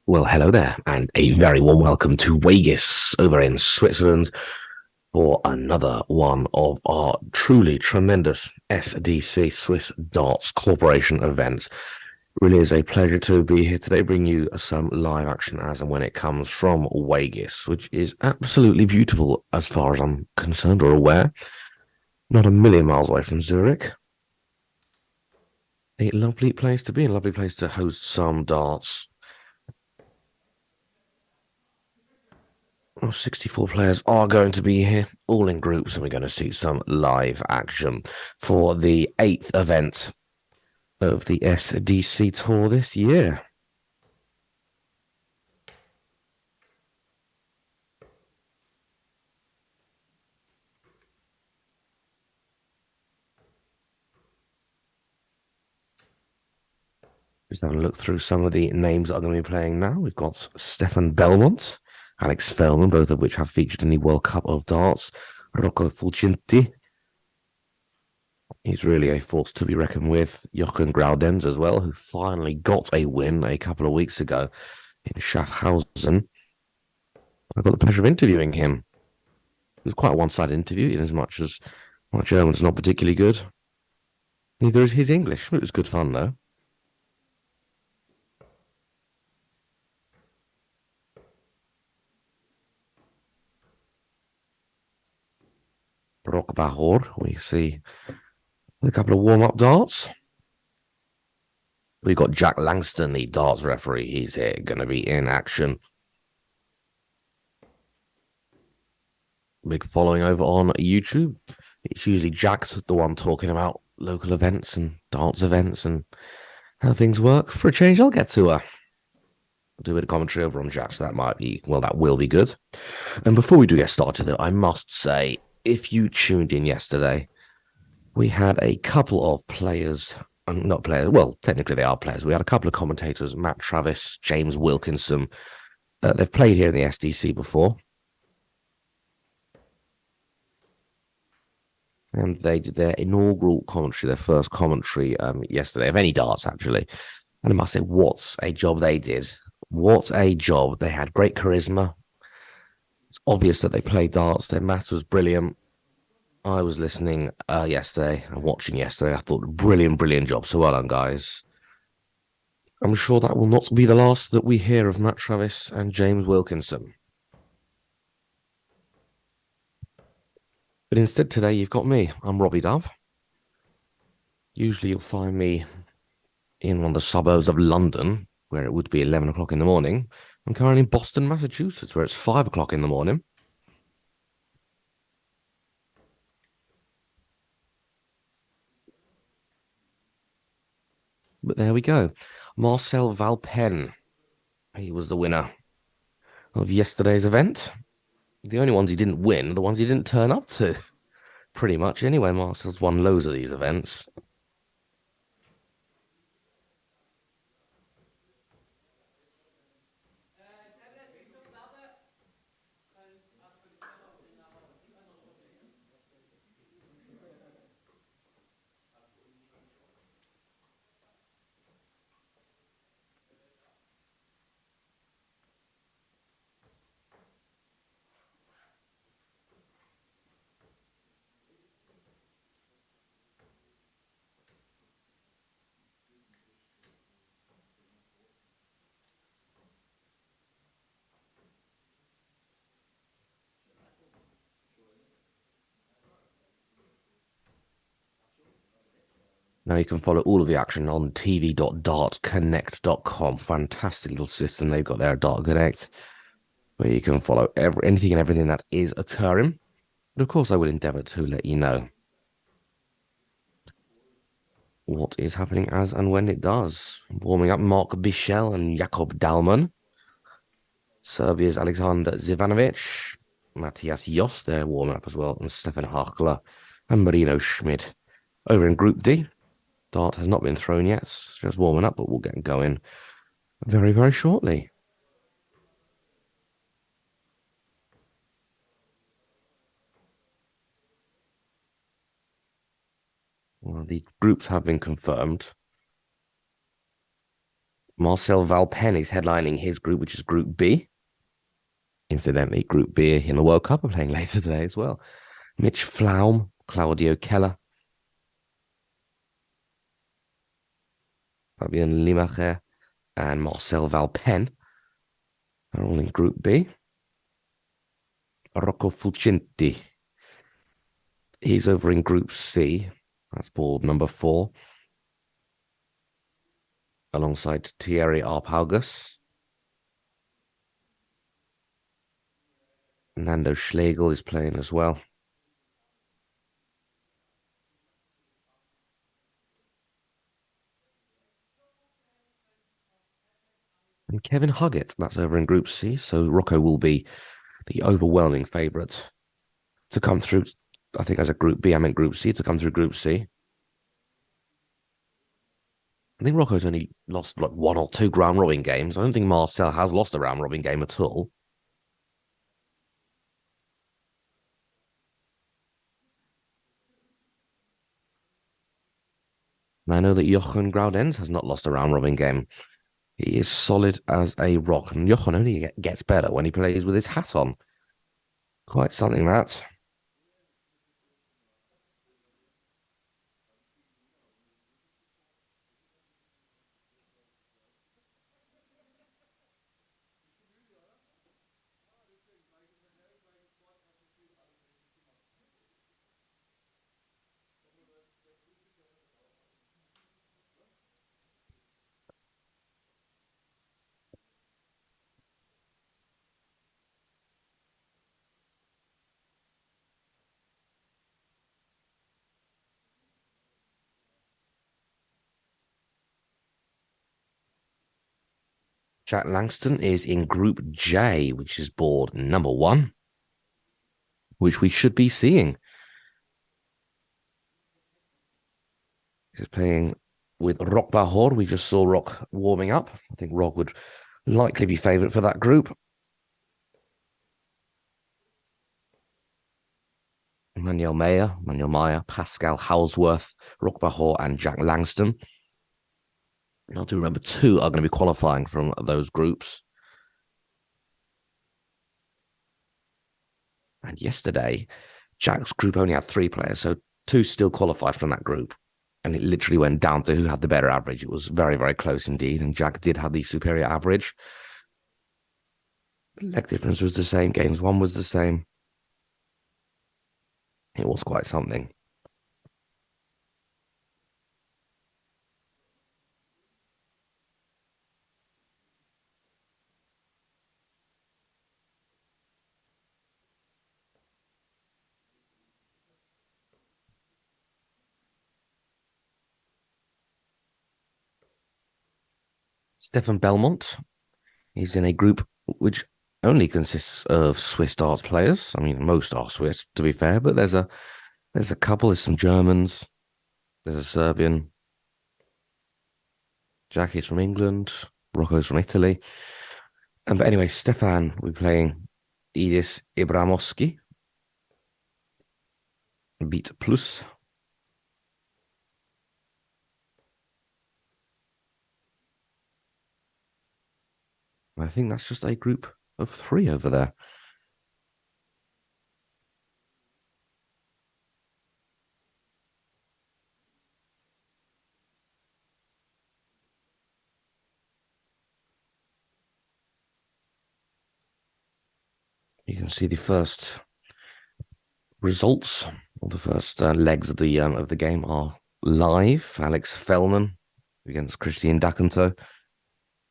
Well, hello there, and a very warm welcome to Weggis over in Switzerland for another one of our truly tremendous SDC Swiss Darts Corporation events. Really is a pleasure to be here today, bring you some live action as and when it comes from Weggis, which is absolutely beautiful as far as I'm concerned or aware. Not a million miles away from Zurich. A lovely place to be, a lovely place to host some darts. 64 players are going to be here, all in groups, and we're going to see some live action for the 8th event of the SDC Tour this year. Just having a look through some of the names that are going to be playing now. We've got Stefan Belmont, Alex Feldman, both of which have featured in the World Cup of Darts. Rocco Fulcinti. He's really a force to be reckoned with. Jochen Graudenz as well, who finally got a win a couple of weeks ago in Schaffhausen. I got the pleasure of interviewing him. It was quite a one-sided interview, in as much as my German's not particularly good. Neither is his English. It was good fun, though. Rock Bahor, we see a couple of warm-up darts. We've got Jack Langston, the darts referee. He's here, going to be in action. Big following over on YouTube. It's usually Jack's the one talking about local events and darts events and how things work. For a change, I'll get to do a bit of commentary over on Jack, so that might be, well, that will be good. And before we do get started, though, I must say, if you tuned in yesterday, we had a couple of players, not players, well, technically they are players. We had a couple of commentators, Matt Travis, James Wilkinson. They've played here in the SDC before. And they did their inaugural commentary, their first commentary yesterday, of any darts, actually. And I must say, what a job they did. What a job. They had great charisma. It's obvious that they play darts. Their maths was brilliant. I was listening yesterday and watching yesterday. I thought, brilliant, brilliant job. So well done, guys. I'm sure that will not be the last that we hear of Matt Travis and James Wilkinson. But instead today, you've got me. I'm Robbie Dove. Usually you'll find me in one of the suburbs of London, where it would be 11 o'clock in the morning. I'm currently in Boston, Massachusetts, where it's 5 o'clock in the morning. But there we go. Marcel Valpen. He was the winner of yesterday's event. The only ones he didn't win, the ones he didn't turn up to. Pretty much. Anyway, Marcel's won loads of these events. Now you can follow all of the action on tv.dartconnect.com. Fantastic little system they've got there, Dart Connect, where you can follow anything and everything that is occurring. But of course, I will endeavour to let you know what is happening as and when it does. Warming up Mark Bichel and Jakob Dalman. Serbia's Alexander Zivanovic. Matthias Jos, they're warming up as well. And Stefan Harkler and Marino Schmidt. Over in Group D, dart has not been thrown yet. It's just warming up, but we'll get going very, very shortly. Well, the groups have been confirmed. Marcel Valpen is headlining his group, which is Group B. Incidentally, Group B in the World Cup are playing later today as well. Mitch Flaum, Claudio Keller, Fabien Limacher, and Marcel Valpen are all in Group B. Rocco Fulcinti, he's over in Group C. That's board number 4, alongside Thierry Arpaugus. Nando Schlegel is playing as well. And Kevin Huggett, that's over in Group C. So Rocco will be the overwhelming favourite to come through. I think as a Group B, I meant Group C, to come through Group C. I think Rocco's only lost like 1 or 2 round robin games. I don't think Marcel has lost a round robin game at all. And I know that Jochen Groudens has not lost a round robin game. He is solid as a rock. And Jochen only gets better when he plays with his hat on. Quite something that. Jack Langston is in Group J, which is board number 1, which we should be seeing. He's playing with Rock Bahor. We just saw Rock warming up. I think Rock would likely be favourite for that group. Manuel Meyer, Pascal Houseworth, Rock Bahor, and Jack Langston. Now, to remember, 2 are going to be qualifying from those groups. And yesterday, Jack's group only had 3 players, so 2 still qualified from that group. And it literally went down to who had the better average. It was very, very close indeed. And Jack did have the superior average. The leg difference was the same. Games won was the same. It was quite something. Stefan Belmont is in a group which only consists of Swiss darts players. I mean, most are Swiss, to be fair, but there's a couple. There's some Germans. There's a Serbian. Jackie's from England. Rocco's from Italy. But anyway, Stefan will be playing Edis Ibramovski. Beat Plus. I think that's just a group of 3 over there. You can see the first results, or the first legs of the game are live. Alex Fellman against Christian Dacanto,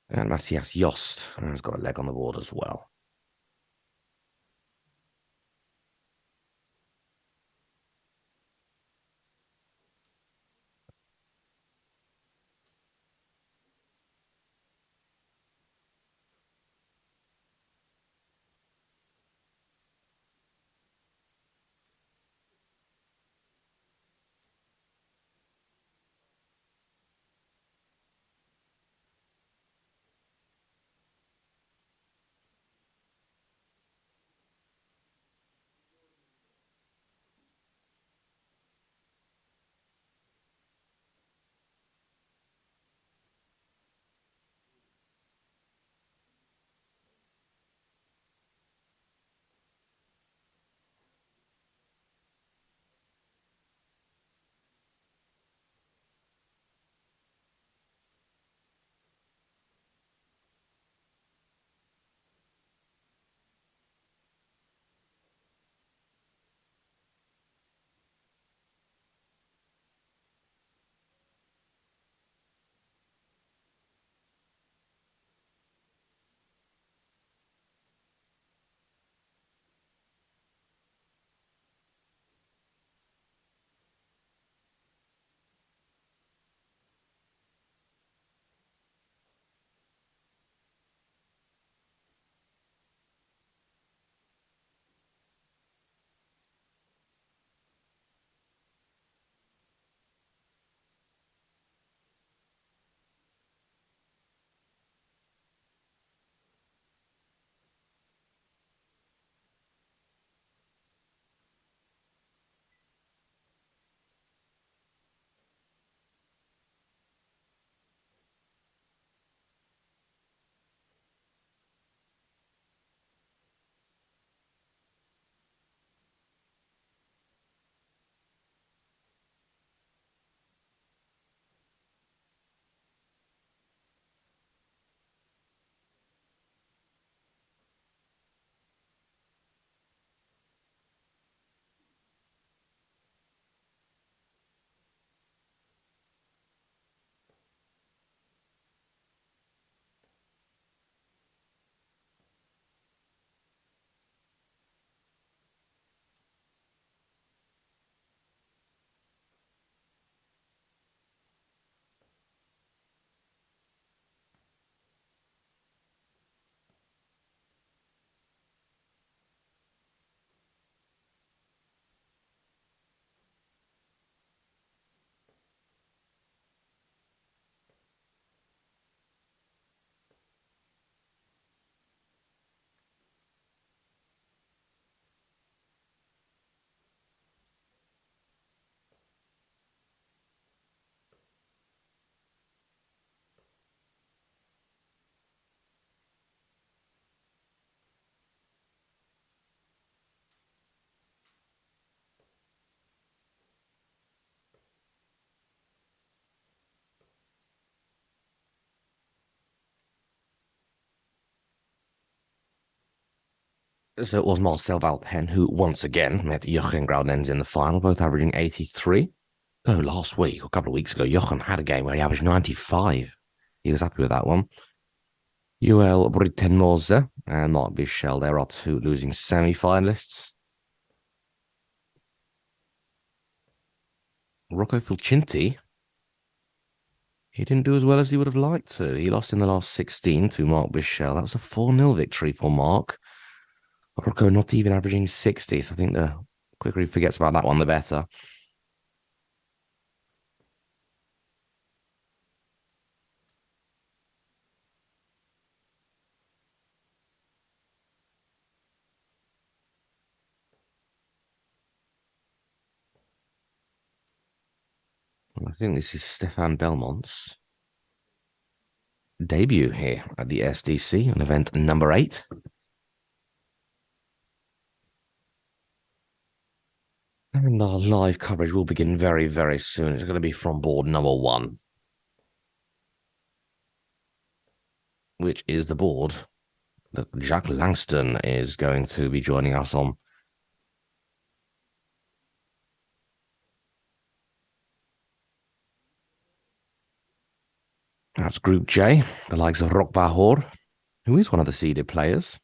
and Matthias Jost has got a leg on the board as well. So it was Marcel Valpen who once again met Jochen Groudens in the final, both averaging 83. So last week, or a couple of weeks ago, Jochen had a game where he averaged 95. He was happy with that one. Joel Britenmoze and Mark Bichel, there are two losing semi-finalists. Rocco Fulcinti, he didn't do as well as he would have liked to. He lost in the last 16 to Mark Bichel. That was a 4-0 victory for Mark. Rocco not even averaging 60, so I think the quicker he forgets about that one, the better. I think this is Stefan Belmont's debut here at the SDC on event number 8. And our live coverage will begin very, very soon. It's going to be from board number 1, which is the board that Jack Langston is going to be joining us on. That's Group J, the likes of Rock Bahor, who is one of the seeded players,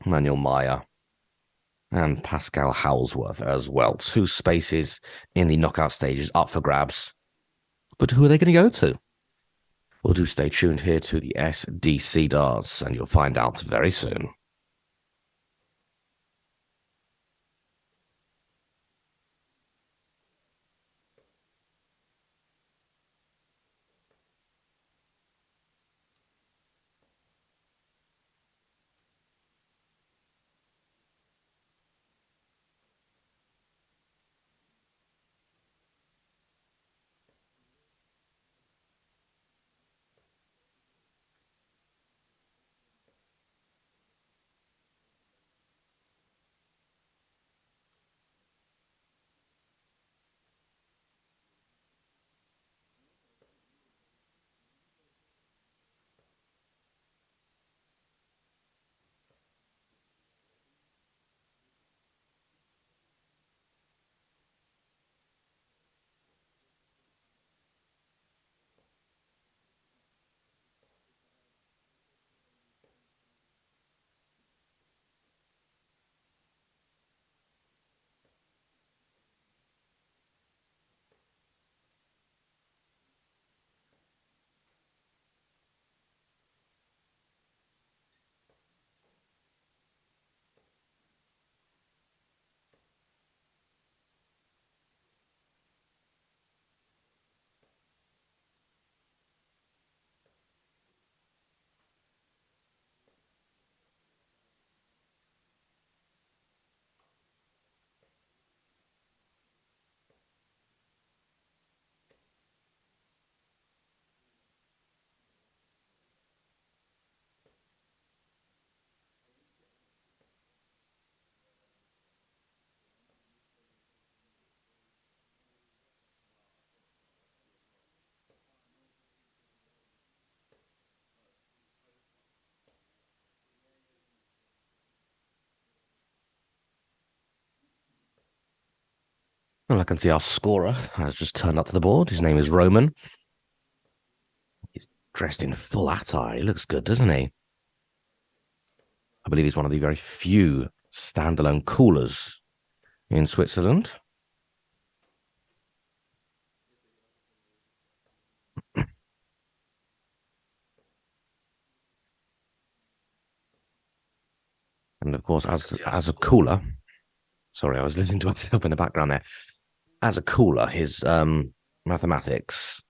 Manuel Meyer, and Pascal Howlsworth as well. 2 spaces in the knockout stages up for grabs. But who are they going to go to? Well, do stay tuned here to the SDC darts, and you'll find out very soon. Well, I can see our scorer has just turned up to the board. His name is Roman. He's dressed in full attire. He looks good, doesn't he? I believe he's one of the very few standalone coolers in Switzerland. And of course, as a cooler, sorry, I was listening to myself in the background there. As a cooler, his mathematics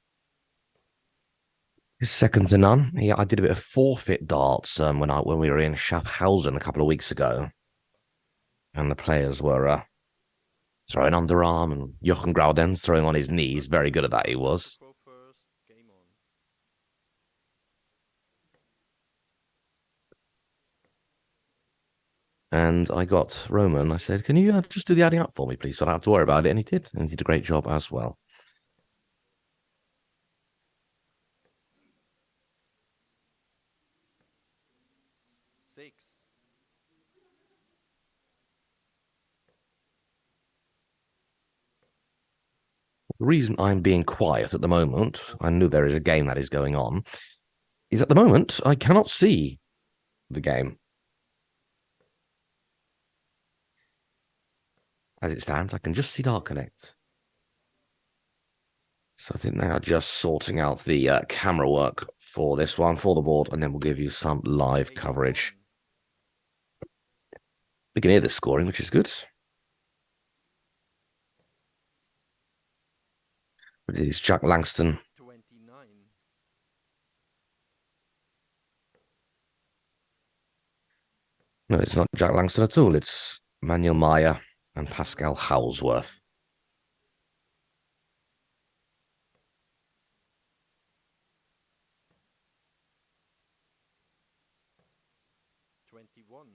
is second to none. Yeah, I did a bit of forfeit darts when we were in Schaffhausen a couple of weeks ago, and the players were throwing underarm, and Jochen Graudens throwing on his knees. Very good at that, he was. And I got Roman. I said, "Can you just do the adding up for me, please, so I don't have to worry about it?" And he did. And he did a great job as well. The reason I'm being quiet at the moment, I knew there is a game that is going on, is at the moment I cannot see the game. As it stands, I can just see Dart Connect. So I think they are just sorting out the camera work for this one, for the board, and then we'll give you some live coverage. We can hear the scoring, which is good. But it is Jack Langston. 29. No, it's not Jack Langston at all. It's Manuel Maya and Pascal Howsworth. 21.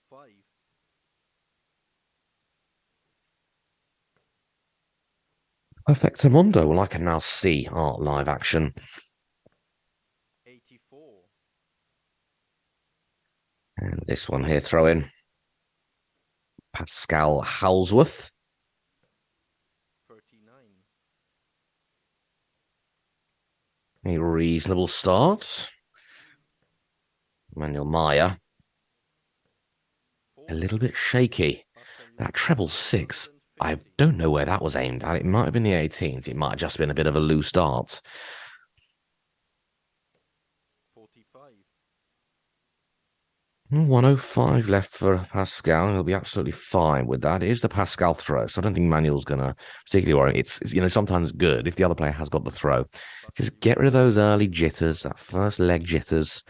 5. Perfectamundo. Well, I can now see our live action. 84. And this one here, throw in Pascal Howsworth. 39. A reasonable start. Manuel Maya. A little bit shaky. That treble 6, I don't know where that was aimed at. It might have been the 18th. It might have just been a bit of a loose dart. 45. 105 left for Pascal. He'll be absolutely fine with that. It is the Pascal throw, so I don't think Manuel's going to particularly worry. It's sometimes good if the other player has got the throw. Just get rid of those early jitters, that first leg jitters.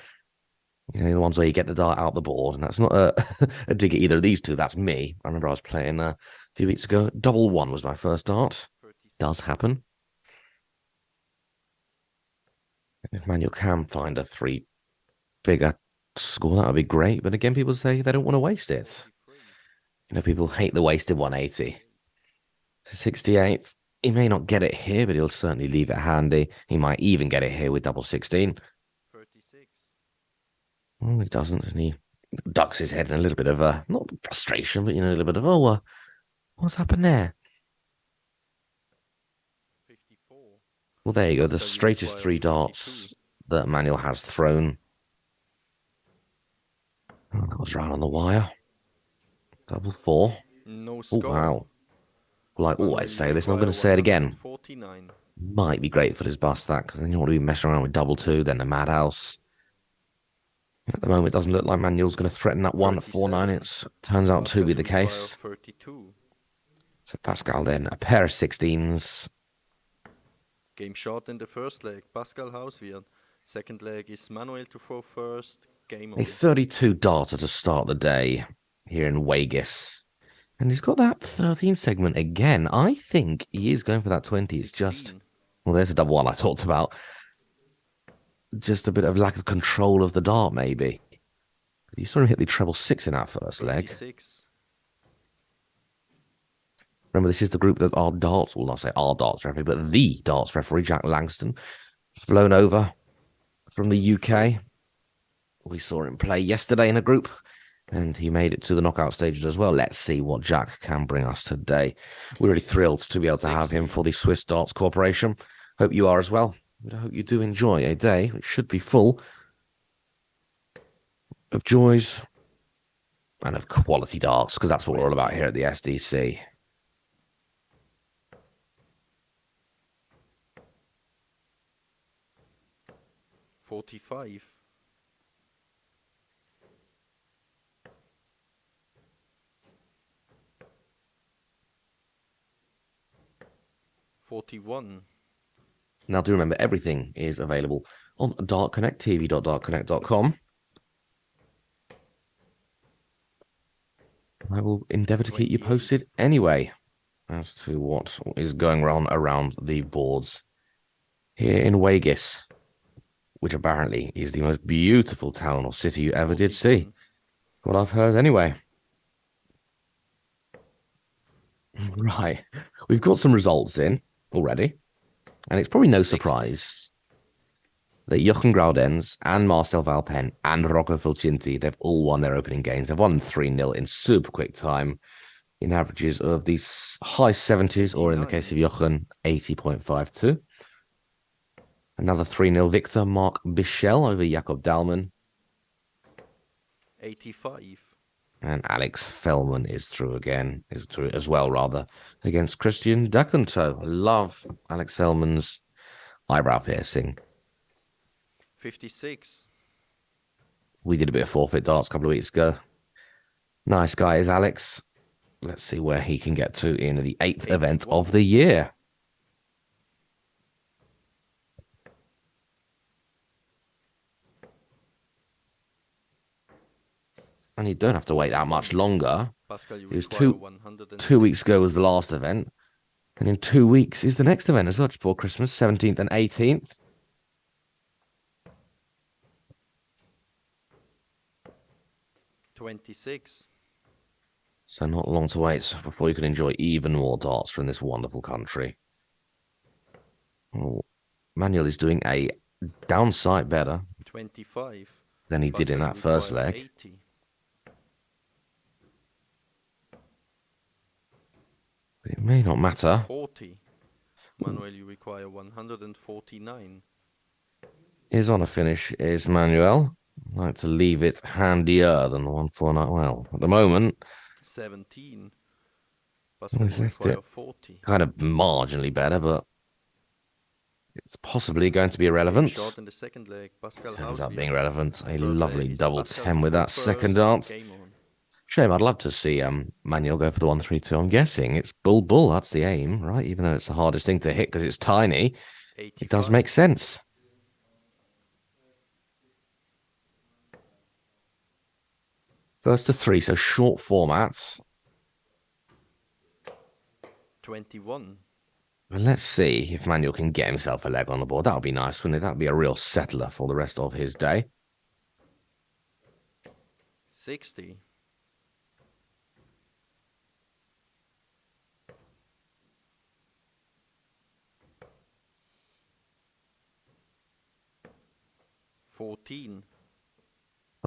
The ones where you get the dart out the board, and that's not a dig at either of these two. That's me. I remember I was playing a few weeks ago. Double one was my first dart. 36. Does happen. If Manuel can find a 3 bigger score, that would be great. But again, people say they don't want to waste it. 43. People hate the wasted 180. 68. He may not get it here, but he'll certainly leave it handy. He might even get it here with double 16. 36. Oh, he doesn't, and he ducks his head in a little bit of not frustration, but a little bit of what's happened there? 54. Well, there you go. The Pascal, you straightest require 3 darts that Manuel has thrown. Oh, that was right on the wire. Double 4. No Oh, score. wow. Well, I Manuel, always you say this, and I'm require going to say it again. 149. Might be great for this bust, that, because then you don't want to be messing around with double 2, then the madhouse. At the moment, it doesn't look like Manuel's going to threaten that 1 at 4-9. It turns out to Pascal, be you the require case. 32. So Pascal then, a pair of 16s. Game shot in the first leg. Pascal Hauswirt. Second leg is Manuel to throw first. Game on. A 32 darter to start the day here in Weggis. And he's got that 13 segment again. I think he is going for that 20. It's 16. just, well, there's a double one I talked about. Just a bit of lack of control of the dart, maybe. You saw him hit the treble 6 in that first leg. 36. Remember, this is the group that our darts, will not say our darts referee, but the darts referee, Jack Langston, flown over from the UK. We saw him play yesterday in a group, and he made it to the knockout stages as well. Let's see what Jack can bring us today. We're really thrilled to be able to have him for the Swiss Darts Corporation. Hope you are as well. I hope you do enjoy a day which should be full of joys and of quality darts, because that's what we're all about here at the SDC. $45. 41. Now, do remember, everything is available on Dart Connect, tv.dartconnect.com. I will endeavour to keep you posted anyway as to what is going on around the boards here in Weggis, which apparently is the most beautiful town or city you ever did see. What I've heard anyway. Right. We've got some results in already, and it's probably no surprise. that Jochen Graudens and Marcel Valpen and Rocco Fulcinti, they've all won their opening games. They've won 3-0 in super quick time in averages of these high 70s, or in the case of Jochen, 80.52. Another 3-0 victor, Mark Bichel over Jakob Dalman. 85. And Alex Fellman is through again, is through as well, rather, against Christian Dakunto. I love Alex Fellman's eyebrow piercing. 56. We did a bit of forfeit darts a couple of weeks ago. Nice guy is Alex. Let's see where he can get to in the 8th event of the year. And you don't have to wait that much longer. Pascal, it was 2 weeks ago was the last event. And in 2 weeks is the next event as well, just before Christmas, 17th and 18th. $26. So not long to wait before you can enjoy even more darts from this wonderful country. Oh, Manuel is doing a downside better 25 than he did in that first leg. 80. But it may not matter. 40. Manuel, you require 149. His on a finish is Manuel. I like to leave it handier than the 149. Well, at the moment, 17. Pascal, you require 40. Kind of marginally better, but it's possibly going to be irrelevant. Short in the second leg. Pascal Turns out being relevant. A Third lovely leg double Pascal 10 with that second dance. Shame, I'd love to see Manuel go for the 132. I'm guessing it's bull. That's the aim, right? Even though it's the hardest thing to hit because it's tiny, 85. it does make sense. First to 3, so short formats. 21. And let's see if Manuel can get himself a leg on the board. That would be nice, wouldn't it? That would be a real settler for the rest of his day. 60. 14.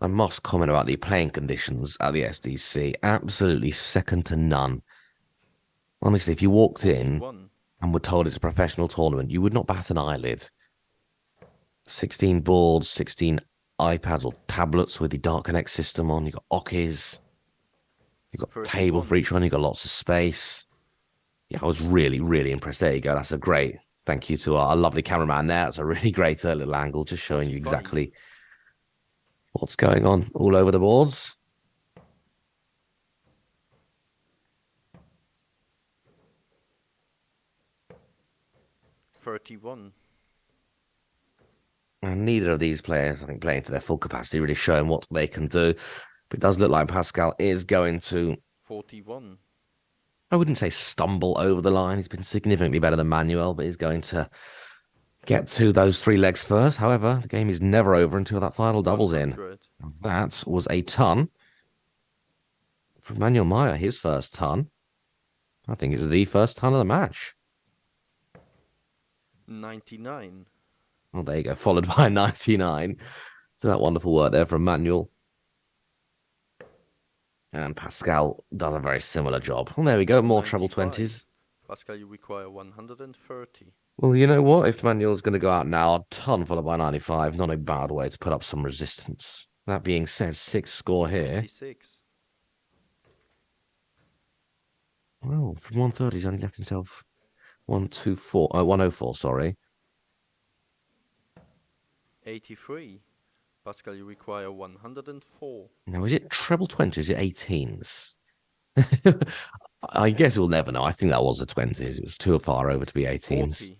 I must comment about the playing conditions at the SDC. Absolutely second to none. Honestly, if you walked 41. in and were told it's a professional tournament, you would not bat an eyelid. 16 boards, 16 iPads or tablets with the Dart Connect system on. You've got Okis. You've got 31. table for each one. You've got lots of space. Yeah, I was really, really impressed. There you go. That's a great thank you to our lovely cameraman there. That's a really great little angle, just showing you exactly what's going on all over the boards. $31. And neither of these players, I think, playing to their full capacity, really showing what they can do. But it does look like Pascal is going to, 41. I wouldn't say stumble over the line. He's been significantly better than Manuel, but he's going to get to those 3 legs first. However, the game is never over until that final double's 100. in. That was a ton from Manuel Meyer, his first ton. I think it's the first ton of the match. 99. Well, there you go, followed by 99. So that wonderful work there from Manuel. And Pascal does a very similar job. Well, there we go, more 95. treble 20s. Pascal, you require 130. Well, you know what? If Manuel's going to go out now, a ton followed by 95, not a bad way to put up some resistance. That being said, 6 score here. 26. Well, from 130, he's only left himself 104, sorry. 83. Pascal, you require 104. Now, is it treble 20? Is it 18s? I guess we'll never know. I think that was a 20s. It was too far over to be 18s. 40.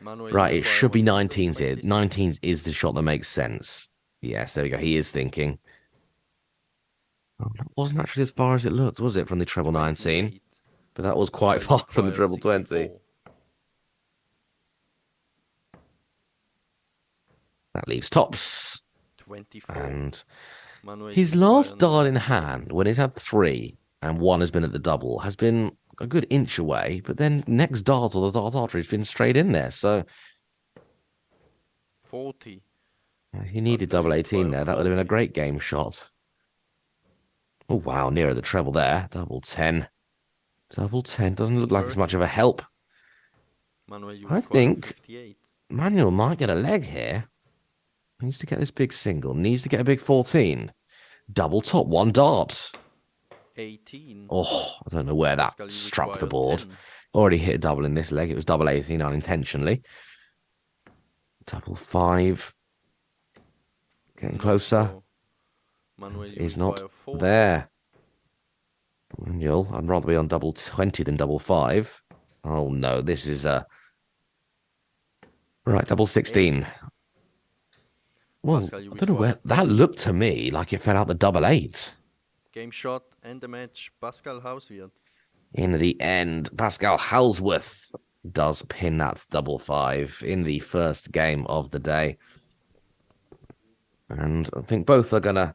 Manuel, Right, it should be 19s here. 126. 19s is the shot that makes sense. Yes, there we go. He is thinking. Oh, that wasn't actually as far as it looked, was it, from the treble 19? 28. But that was quite Pascal, far you from the require treble 20. 64. That leaves tops. 24. And Manuel, his you last require dart in hand, when he's had 3 and 1 has been at the double, has been a good inch away. But then next dart or the dart artery has been straight in there. So 40. He needed Pascal, double you 18 require there. That would have been a 40. great game shot. Oh, wow. Nearer the treble there. Double 10. Double 10 doesn't look like it's 30. much of a help. Manuel, you I require think 58. Manuel might get a leg here. Needs to get this big single. Needs to get a big 14. Double top, one dart. 18. Oh, I don't know where that Pascal, you struck the require board. 10. Already hit a double in this leg. It was double 18 unintentionally. Double 5. Getting No closer. score. Manuel, you Is not require 40. there. Manuel, I'd rather be on double 20 than double 5. Oh no, this is a right, double 16. 8. Well, Pascal, you I don't know require where that 10. looked to me like it fell out the double 8. Game shot and the match. Pascal Hauswirt. In the end, Pascal Halsworth does pin that double 5 in the first game of the day. And I think both are going to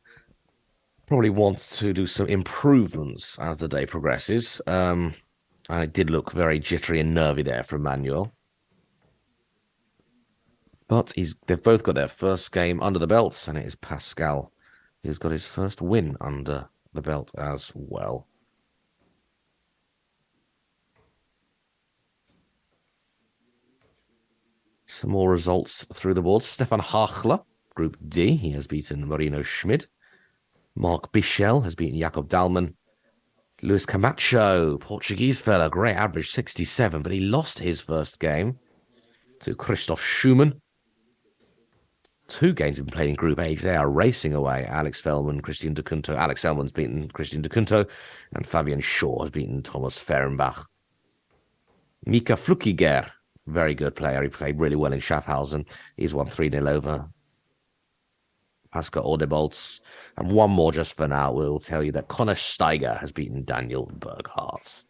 probably want to do some improvements as the day progresses. And it did look very jittery and nervy there from Manuel. But they've both got their first game under the belts, and it is Pascal who's got his first win under the belt as well. Some more results through the board. Stefan Hachler, Group D. He has beaten Marino Schmid. Mark Bichel has beaten Jakob Dalman. Luis Camacho, Portuguese fella, great average, 67, but he lost his first game to Christoph Schumann. 2 games have been played in Group H. They are racing away. Alex Fellman, Christian de Cunto. Alex Fellman's beaten Christian de Cunto, and Fabian Shaw has beaten Thomas Fehrenbach. Mika Flukiger, very good player. He played really well in Schaffhausen. He's won 3-0 over Pascal Ordebolts. And one more just for now. We'll tell you that Connor Steiger has beaten Daniel Berghardt.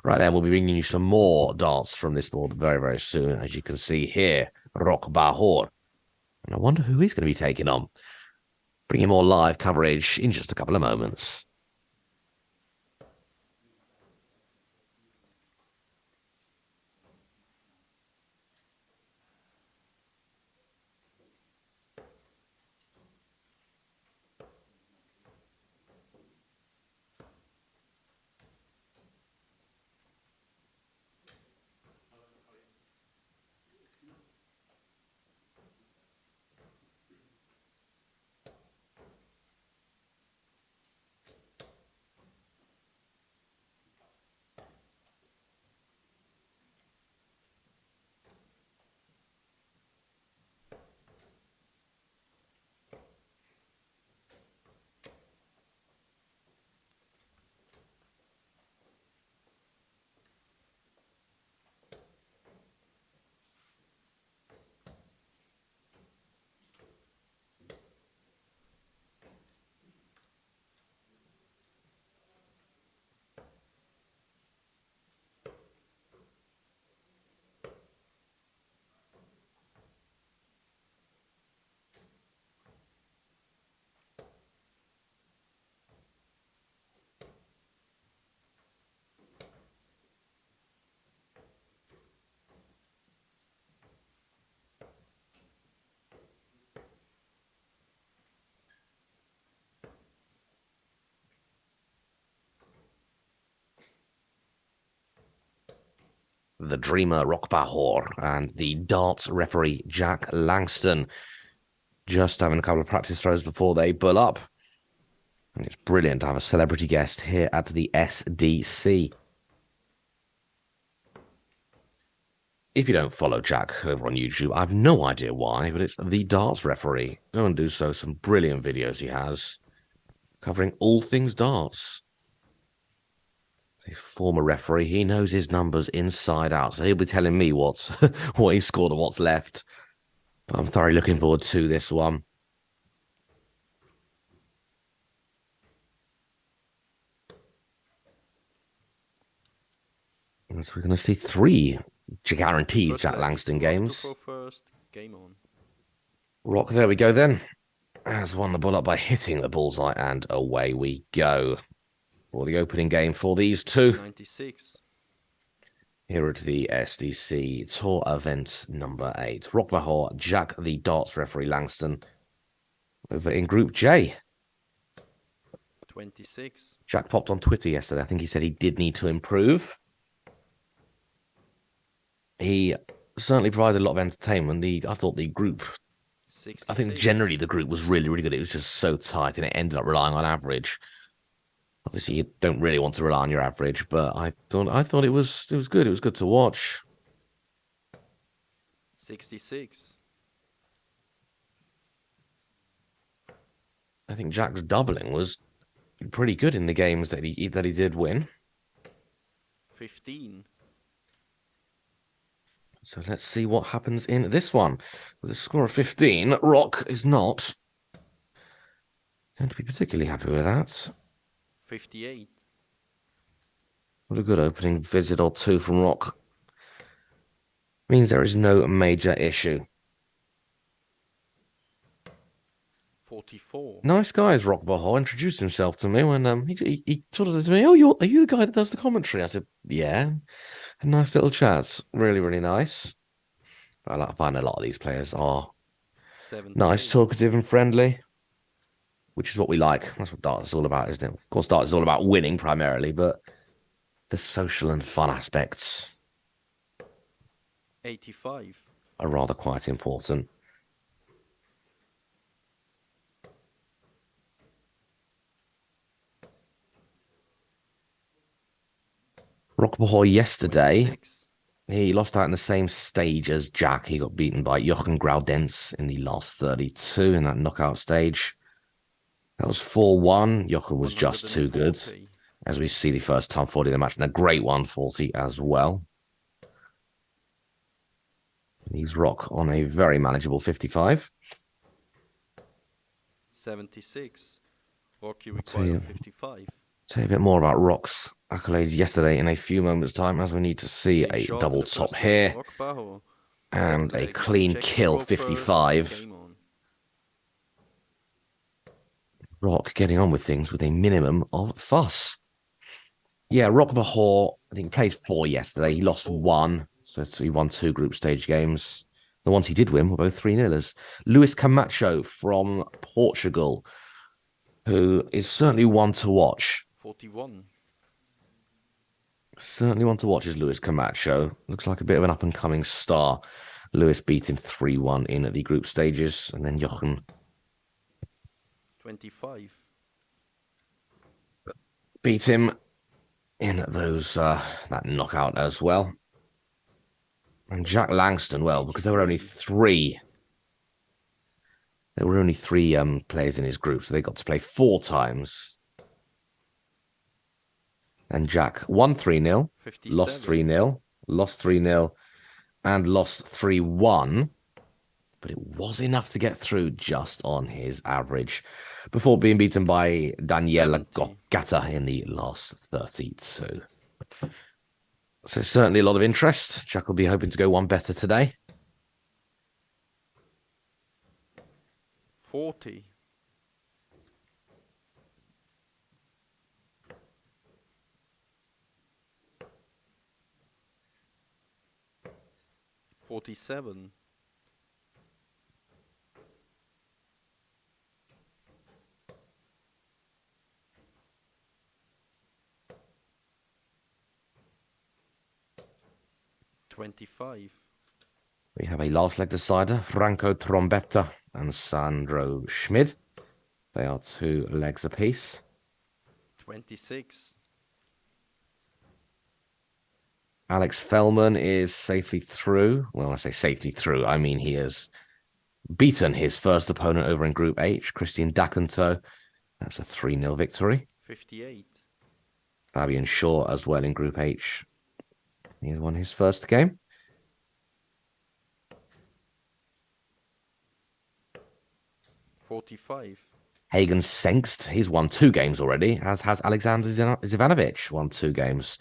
Right then, we'll be bringing you some more darts from this board very, very soon. As you can see here, Rock Bahor. And I wonder who he's going to be taking on. Bringing more live coverage in just a couple of moments. The Dreamer Rock Bahor and the darts referee Jack Langston just having a couple of practice throws before they bull up. And it's brilliant to have a celebrity guest here at the SDC. If you don't follow Jack over on YouTube, I have no idea why, but it's the darts referee. Go and do so. Some brilliant videos he has covering all things darts. A former referee, he knows his numbers inside out, so he'll be telling me what he scored and what's left. But I'm thoroughly looking forward to this one. So we're going to see 3 guaranteed First Jack leg Langston is Rock to games. throw first. Game on. Rock, there we go then. Has won the ball up by hitting the bullseye, and away we go for the opening game for these two. 96. Here at the SDC Tour event number 8. Rockbahor, Jack the darts referee Langston over in Group J. 26. Jack popped on Twitter yesterday. I think he said he did need to improve. He certainly provided a lot of entertainment. I thought the group, 66. I think generally the group was really, really good. It was just so tight and it ended up relying on average. Obviously, you don't really want to rely on your average, but I thought it was good. It was good to watch. 66. I think Jack's doubling was pretty good in the games that he did win. 15. So let's see what happens in this one. With a score of 15, Rock is not going to be particularly happy with that. 58. What a good opening visit or two from Rock. Means there is no major issue. 44. Nice guys, Rock Bahal introduced himself to me when he sort of said to me, "Oh, are you the guy that does the commentary?" I said, "Yeah." A nice little chat, really, really nice. I find a lot of these players are 78. nice, talkative, and friendly, which is what we like. That's what darts is all about, isn't it? Of course, darts is all about winning primarily, but the social and fun aspects 85. are rather quite important. Rockbahor yesterday, 26. he lost out in the same stage as Jack. He got beaten by Jochen Graudenz in the last 32 in that knockout stage. That was 4-1. Jochen was just too good, 140. as we see the first time 40 in the match, and a great 140 as well. He's Rock on a very manageable 55. 76. Rocky require 55. Tell you a bit more about Rock's accolades yesterday in a few moments' time, as we need to see Game a shot double in the top first here leg, Rockbahor. and Second a leg is clean Jack kill Pro first, 55. game on. Rock getting on with things with a minimum of fuss. Yeah, Rock Bahor, I think he played 4 yesterday. He lost 1, so he won 2 group stage games. The ones he did win were both 3-0ers. Luis Camacho from Portugal, who is certainly one to watch. 41. Certainly one to watch is Luis Camacho. Looks like a bit of an up-and-coming star. Luis beat him 3-1 in the group stages, and then Jochen 25. beat him in those that knockout as well. And Jack Langston, well, because there were only 3. There were only 3 players in his group, so they got to play 4 times. And Jack won 3-0, 57. lost 3-0, lost 3-0, and lost 3-1. But it was enough to get through just on his average before being beaten by Daniela 70. Gata in the last 32. So certainly a lot of interest. Jack will be hoping to go one better today. 40. 47. 25. We have a last leg decider, Franco Trombetta and Sandro Schmid. They are 2 legs apiece. 26. Alex Fellman is safely through. Well, I say safely through, I mean he has beaten his first opponent over in Group H, Christian Dacanto. That's a 3-0 victory. 58. Fabian Shaw as well in Group H. He has won his first game. 45. Hagen Sengst, he's won 2 games already, as has Alexander Zivanovic, won 2 games.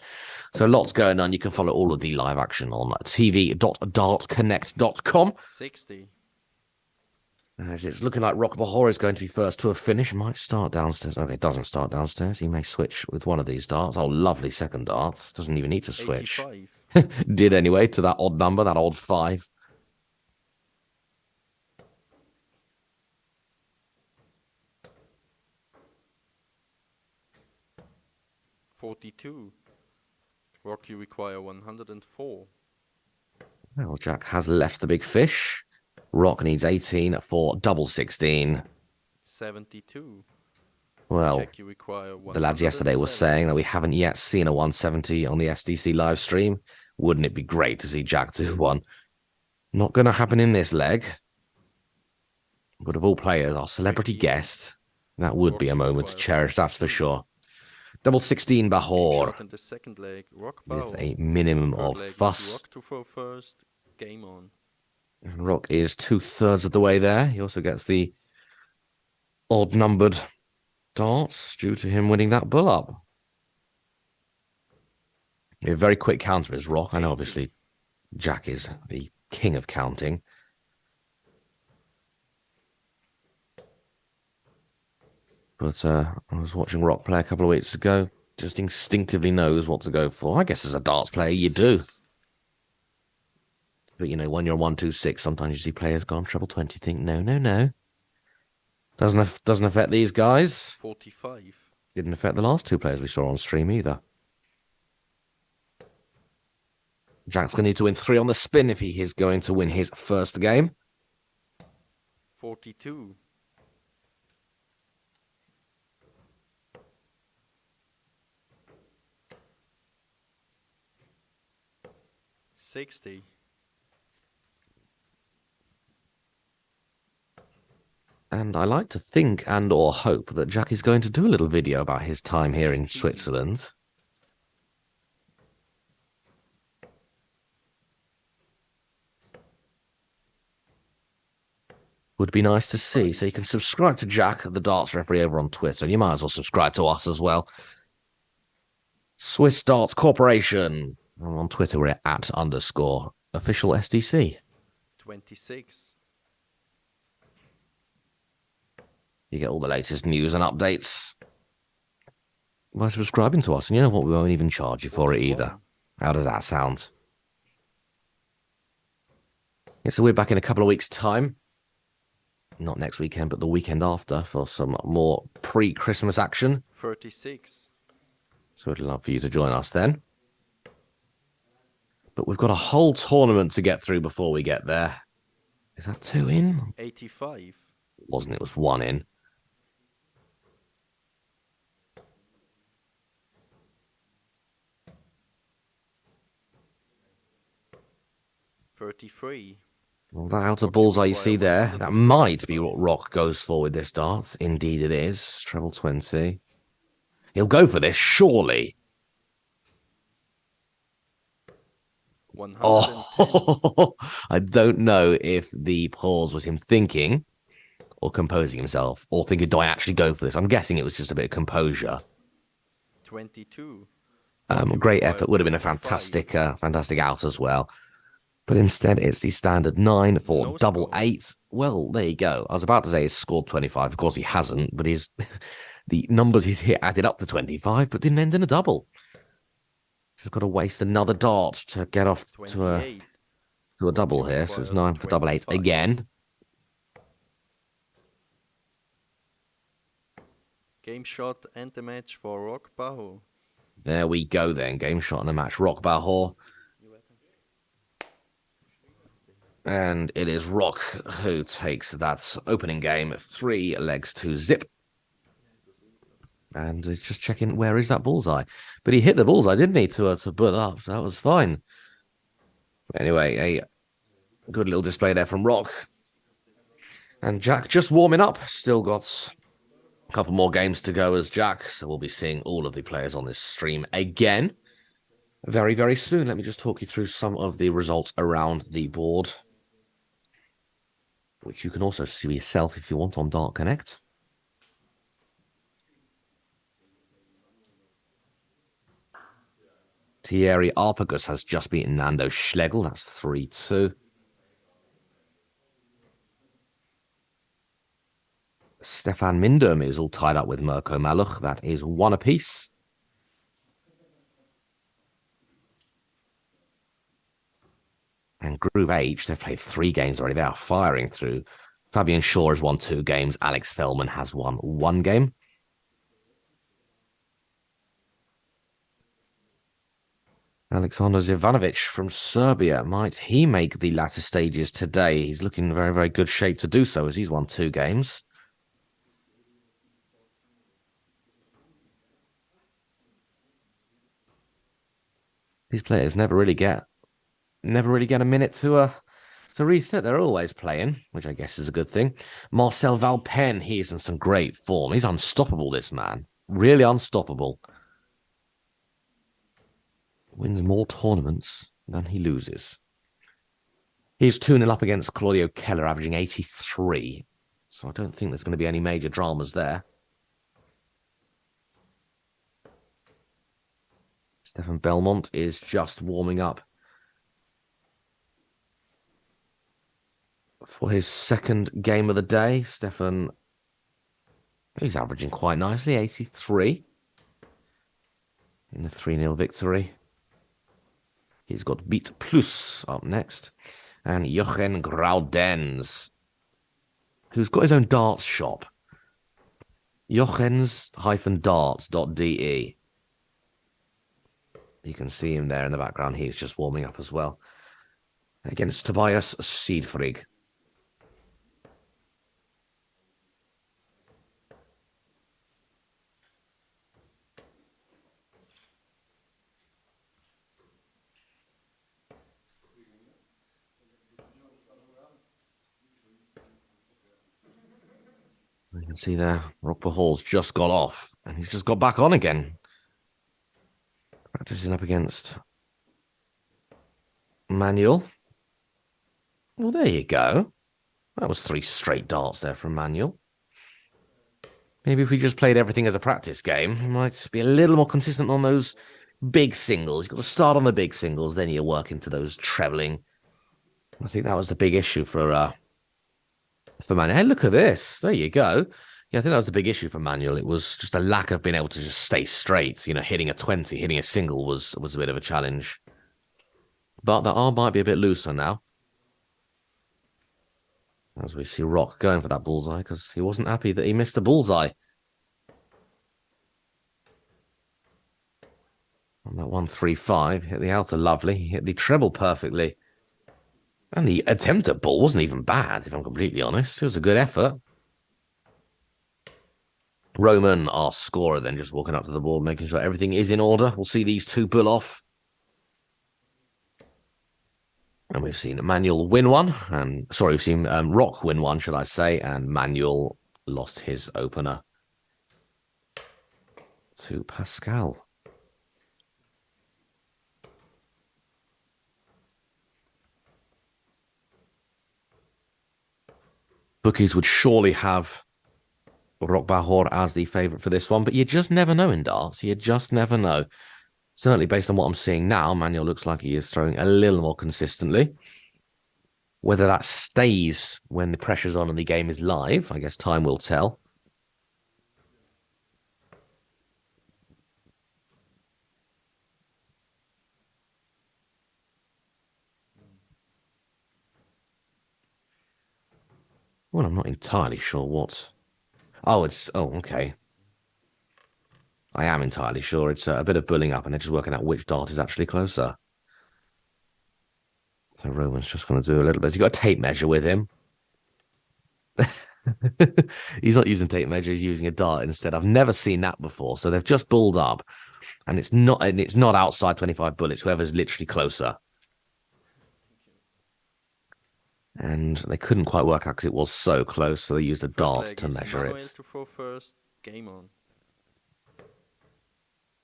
So lots going on. You can follow all of the live action on tv.dartconnect.com. 60. As it's looking like Rock Bahor is going to be first to a finish. Might start downstairs. Okay, it doesn't start downstairs. He may switch with one of these darts. Oh, lovely second darts. Doesn't even need to switch. 85. Did anyway, to that odd number, that odd 5. 42. Rock, you require 104. Well, Jack has left the big fish. Rock needs 18 for double 16. 72. Well, Check, you require the lads yesterday were 107. saying that we haven't yet seen a 170 on the SDC live stream. Wouldn't it be great to see Jack do one? Not going to happen in this leg. But of all players, our celebrity 58. guest, that would be a Rock, you moment to require cherish, that's for 42. sure. Double 16 Game Bahor shot in the second leg. Rock with bow. a minimum Third of leg is fuss. Rock to throw first. Game on. And Rock is 2/3 of the way there. He also gets the odd numbered darts due to him winning that bull up. A very quick counter is Rock. I know, 80. obviously, Jack is the king of counting. But I was watching Rock play a couple of weeks ago. Just instinctively knows what to go for. I guess as a darts player, you do. 56. But, you know, when you're on 126, sometimes you see players go on treble 20, think, no. Doesn't affect these guys. 45. Didn't affect the last 2 players we saw on stream either. Jack's going to need to win 3 on the spin if he is going to win his first game. 42. 60. And I like to think and or hope that Jack is going to do a little video about his time here in Switzerland. Would be nice to see. So you can subscribe to Jack, the darts referee, over on Twitter. And you might as well subscribe to us as well. Swiss Darts Corporation. And on Twitter, we're at _ official SDC. 26. You get all the latest news and updates by subscribing to us. And you know what? We won't even charge you for it either. How does that sound? Yeah, so we're back in a couple of weeks' time. Not next weekend, but the weekend after for some more pre-Christmas action. 36. So we'd love for you to join us then. But we've got a whole tournament to get through before we get there. Is that 2 in? 85. Wasn't it? It was 1 in. .33. Well, that outer bullseye you see there, that might be what Rock goes for with this dart. Indeed it is. Treble 20. He'll go for this, surely. 110. Oh, I don't know if the pause was him thinking or composing himself or thinking, do I actually go for this? I'm guessing it was just a bit of composure. 22. Great effort. Would have been a fantastic out as well. But instead, it's the standard 9 for No double score. 8. Well, there you go. I was about to say he's scored 25. Of course, he hasn't, but the numbers he's hit added up to 25, but didn't end in a double. He's got to waste another dart to get off to a double here. So it's 9 for double 8 again. Game shot and the match for Rock Baho. There we go then. Game shot in the match. Rock Bahor. And it is Rock who takes that opening game 3 legs to zip. And he's just checking where is that bullseye. But he hit the bullseye, didn't he, to butt up. So that was fine. Anyway, a good little display there from Rock. And Jack just warming up. Still got a couple more games to go as Jack. So we'll be seeing all of the players on this stream again very, very soon. Let me just talk you through some of the results around the board, which you can also see yourself if you want on Dart Connect. Thierry Arpagus has just beaten Nando Schlegel. That's 3-2. Stefan Mindum is all tied up with Mirko Maluch. That is 1 apiece. And Group H, they've played 3 games already. They are firing through. Fabian Shaw has won 2 games. Alex Fellman has won 1 game. Alexander Zivanovic from Serbia. Might he make the latter stages today? He's looking in very, very good shape to do so as he's won 2 games. These players never really get a minute to reset. They're always playing, which I guess is a good thing. Marcel Valpen, he's in some great form. He's unstoppable, this man. Really unstoppable. Wins more tournaments than he loses. He's 2-0 up against Claudio Keller, averaging 83. So I don't think there's going to be any major dramas there. Stefan Belmont is just warming up for his second game of the day. Stefan, he's averaging quite nicely, 83 in the 3-0 victory. He's got Beat Plus up next. And Jochen Graudens, who's got his own darts shop. Jochens-darts.de. You can see him there in the background. He's just warming up as well. Against Tobias Siedfried. You can see there, Rockper Hall's just got off, and he's just got back on again. Practicing up against Manuel. Well, there you go. That was 3 straight darts there from Manuel. Maybe if we just played everything as a practice game, we might be a little more consistent on those big singles. You've got to start on the big singles, then you work into those trebling. I think that was the big issue for Manuel. Hey, look at this. There you go. Yeah, I think that was the big issue for Manuel. It was just a lack of being able to just stay straight. You know, hitting a 20, hitting a single was a bit of a challenge. But the arm might be a bit looser now. As we see Rock going for that bullseye because he wasn't happy that he missed the bullseye. On that 1-3-5, hit the outer lovely. He hit the treble perfectly. And the attempt at ball wasn't even bad, if I'm completely honest. It was a good effort. Roman, our scorer, then just walking up to the board, making sure everything is in order. We'll see these 2 pull off. And we've seen Manuel win one. We've seen Rock win one, should I say. And Manuel lost his opener to Pascal. Bookies would surely have Rock Bahor as the favourite for this one, but you just never know in darts. You just never know. Certainly, based on what I'm seeing now, Manuel looks like he is throwing a little more consistently. Whether that stays when the pressure's on and the game is live, I guess time will tell. Well, I'm not entirely sure what... Oh, okay. I am entirely sure it's a bit of bullying up and they're just working out which dart is actually closer. So Roman's just going to do a little bit. He's got a tape measure with him. He's not using tape measure. He's using a dart instead. I've never seen that before. So they've just bulled up and it's not outside 25 bullets. Whoever's literally closer. And they couldn't quite work out because it was so close. So they used a dart to measure Manuel it. To throw first. Game on.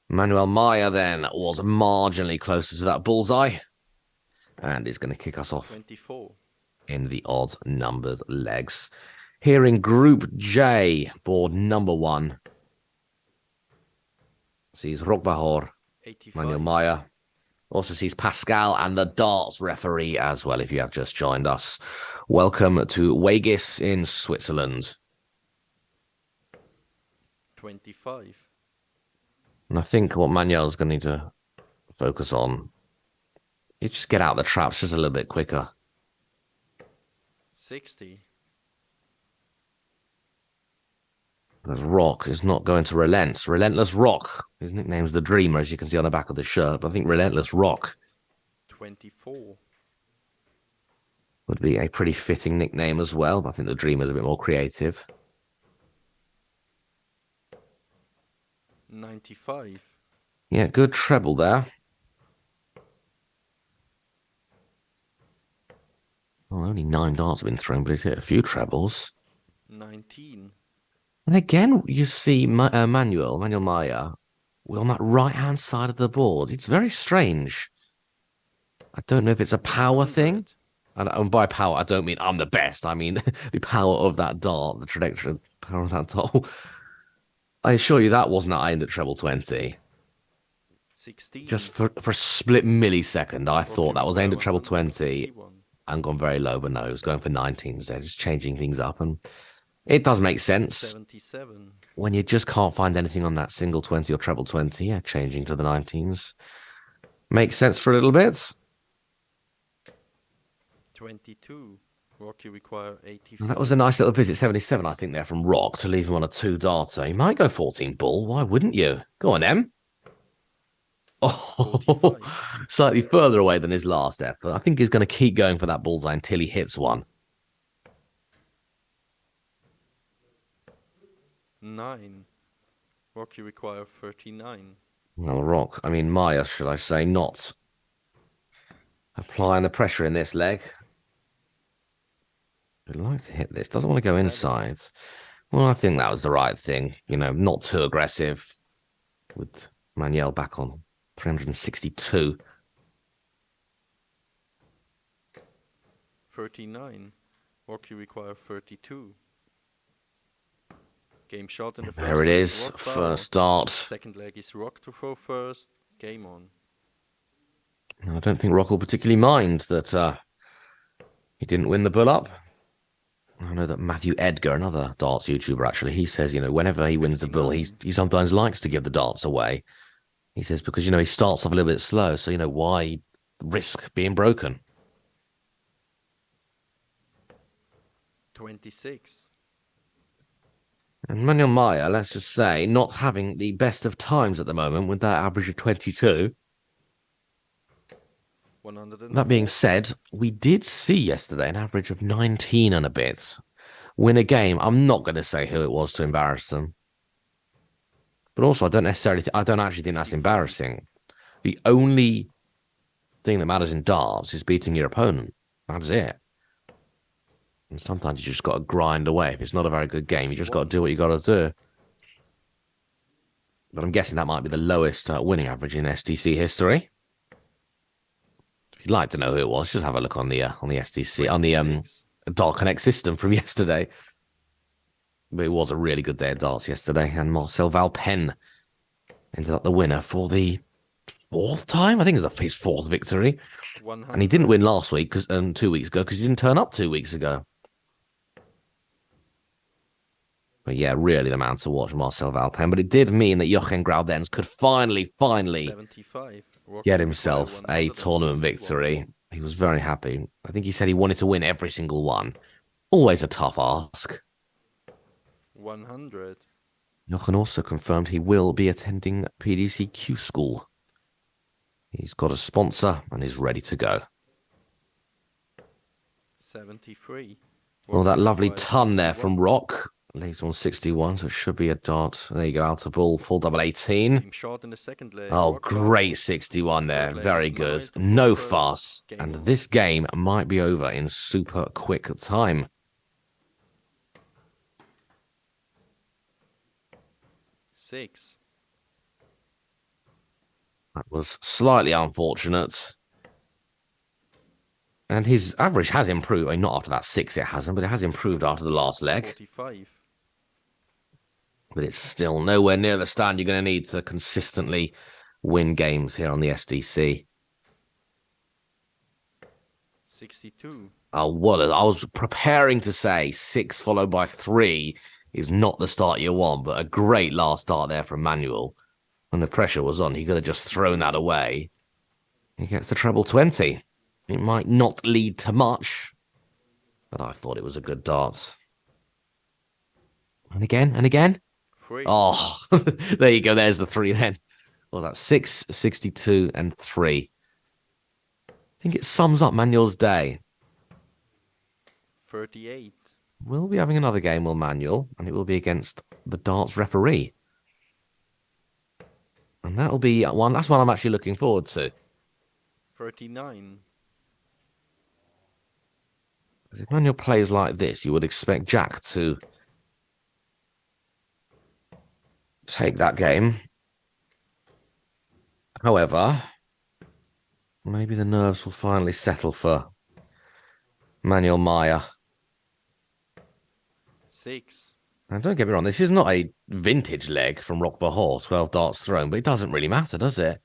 Manuel Maya then was marginally closer to that bullseye. And is going to kick us off 24. In the odd numbers legs. Here in Group J, board number 1. Sees Rogbahor, Manuel Maya. Also sees Pascal and the darts referee as well, if you have just joined us. Welcome to Weggis in Switzerland. 25. And I think what Manuel's going to need to focus on You just get out of the traps just a little bit quicker. 60. Because Rock is not going to relent. Relentless Rock. His nickname's the Dreamer, as you can see on the back of the shirt. But I think Relentless Rock 24. would be a pretty fitting nickname as well. But I think the Dreamer's a bit more creative. 95. Yeah, good treble there. Well, only 9 darts have been thrown, but he's hit a few trebles. 19. And again, you see Manuel Maya on that right-hand side of the board. It's very strange. I don't know if it's a power 100. thing. And by power, I don't mean I'm the best. I mean the power of that dart, the trajectory power of that dart. I assure you that wasn't aimed at treble 20. 16. Just for a split millisecond, I thought that was aimed at treble 20 161. and gone very low, but no, it was going for 19s there, just changing things up. And it does make sense 77. when you just can't find anything on that single 20 or treble 20. Yeah, changing to the 19s makes sense for a little bit. 22. Rock, you require 84. And that was a nice little visit, 77, I think, there from Rock to leave him on a 2-darter. He might go 14 bull. Why wouldn't you? Go on, Em. Oh, 45. slightly further away than his last effort. I think he's going to keep going for that bullseye until he hits one. 9. Rock, you require 39. Well, Rock, I mean, Maya, should I say, not applying the pressure in this leg. I'd like to hit this. Doesn't want to go 7. inside. Well, I think that was the right thing. You know, not too aggressive with Manuel back on 362. 39. Rock, you require 32. Game shot in the first There it leg, is. Rock foul. First dart. Second leg is Rock to throw first. Game on. I don't think Rock will particularly mind that he didn't win the bull up. I know that Matthew Edgar, another darts YouTuber, actually, he says, you know, whenever he wins the bull, he sometimes likes to give the darts away. He says, because, you know, he starts off a little bit slow. So, you know, why risk being broken? 26. And Manuel Maya, let's just say, not having the best of times at the moment with that average of 22. 104. That being said, we did see yesterday an average of 19 and a bit win a game. I'm not going to say who it was to embarrass them. But also, I don't actually think that's embarrassing. The only thing that matters in darts is beating your opponent. That's it. And sometimes you just got to grind away. If it's not a very good game, you just got to do what you got to do. But I'm guessing that might be the lowest winning average in SDC history. If you'd like to know who it was, just have a look on the SDC, on the Dart Connect system from yesterday. But it was a really good day of darts yesterday, and Marcel Valpen ended up the winner for the 4th time. I think it was his 4th victory. 100. And he didn't win last week, 2 weeks ago, because he didn't turn up 2 weeks ago. But yeah, really the man to watch, Marcel Valpen. But it did mean that Jochen Graudens could finally 75. get himself a tournament victory. He was very happy. I think he said he wanted to win every single one. Always a tough ask. 100. Jochen also confirmed he will be attending PDCQ school. He's got a sponsor and is ready to go. 73. Well, that lovely ton there from Rock. Leaves on 61, so it should be a dart. There you go, out of ball, full double 18. Shot in the second leg. Oh, great 61 there. Very good. No fuss. And this game might be over in super quick time. 6. That was slightly unfortunate. And his average has improved. I mean, not after that 6 it hasn't, but it has improved after the last leg. 45. But it's still nowhere near the stand you're going to need to consistently win games here on the SDC. 62. Oh, I was preparing to say 6 followed by 3 is not the start you want, but a great last start there from Manuel. When the pressure was on, he could have just thrown that away. He gets the treble 20. It might not lead to much, but I thought it was a good dart. And again, and again. 3. Oh, there you go. There's the 3 then. Well, that's 6, 62, and 3. I think it sums up Manuel's day. 38. We'll be having another game, will Manuel, and it will be against the darts referee. And that'll be one. That's one I'm actually looking forward to. 39. Because if Manuel plays like this, you would expect Jack to take that game. However, maybe the nerves will finally settle for Manuel Maya. 6. And don't get me wrong, this is not a vintage leg from Rock Bahor, 12 darts thrown, but it doesn't really matter, does it?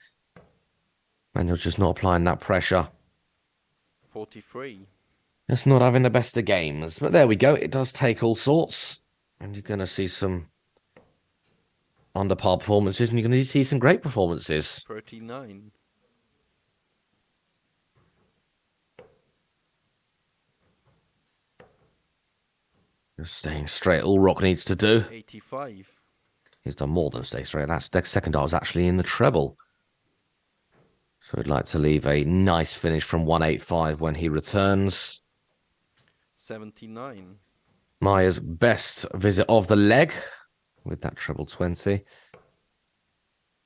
Manuel's just not applying that pressure. 43. Just not having the best of games. But there we go. It does take all sorts. And you're going to see some under par performances, and you're going to see some great performances. 39. Just staying straight. All Rock needs to do. 85. He's done more than stay straight. That second dart was actually in the treble. So we'd like to leave a nice finish from 185 when he returns. 79. Maya's best visit of the leg with that treble 20.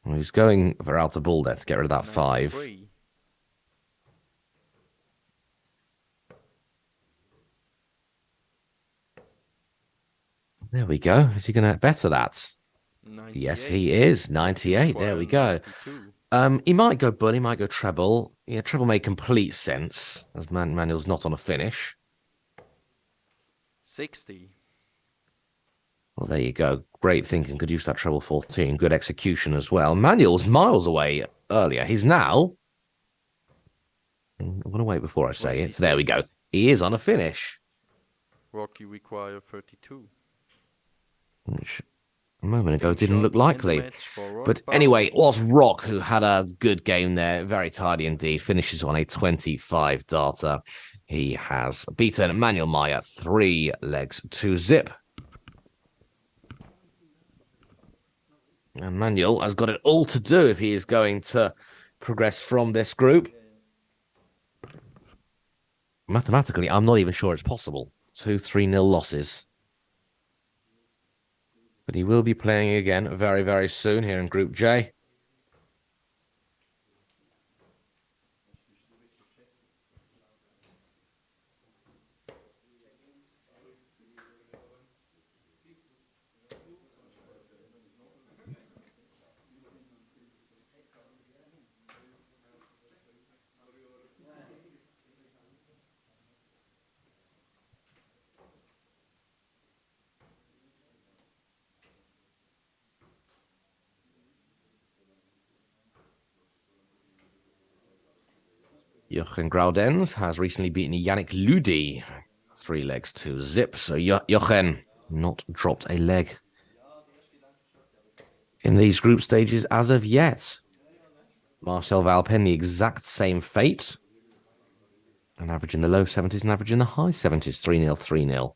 Well, he's going for out of ball there to get rid of that 5. 93. There we go. Is he going to better that? 98. Yes, he is. 98. There we go. 92. He might go bull. He might go treble. Yeah, treble made complete sense as Manuel's not on a finish. 60. Well, there you go. Great thinking. Could use that treble 14. Good execution as well. Manuel's miles away earlier. He's now. I'm going to wait before I say it. There we go. He is on a finish. Rocky require 32. Which a moment ago didn't look likely. But anyway, it was Rock who had a good game there. Very tidy indeed. Finishes on a 25 darter. He has beaten Manuel Maya 3 legs to zip. And Manuel has got it all to do if he is going to progress from this group. Mathematically, I'm not even sure it's possible. 2-3-0 losses. But he will be playing again very, very soon here in Group J. Jochen Graudens has recently beaten Yannick Ludi 3 legs to zip. So Jochen not dropped a leg in these group stages as of yet. Marcel Valpen, the exact same fate. An average in the low 70s, an average in the high 70s. 3-0, 3-0.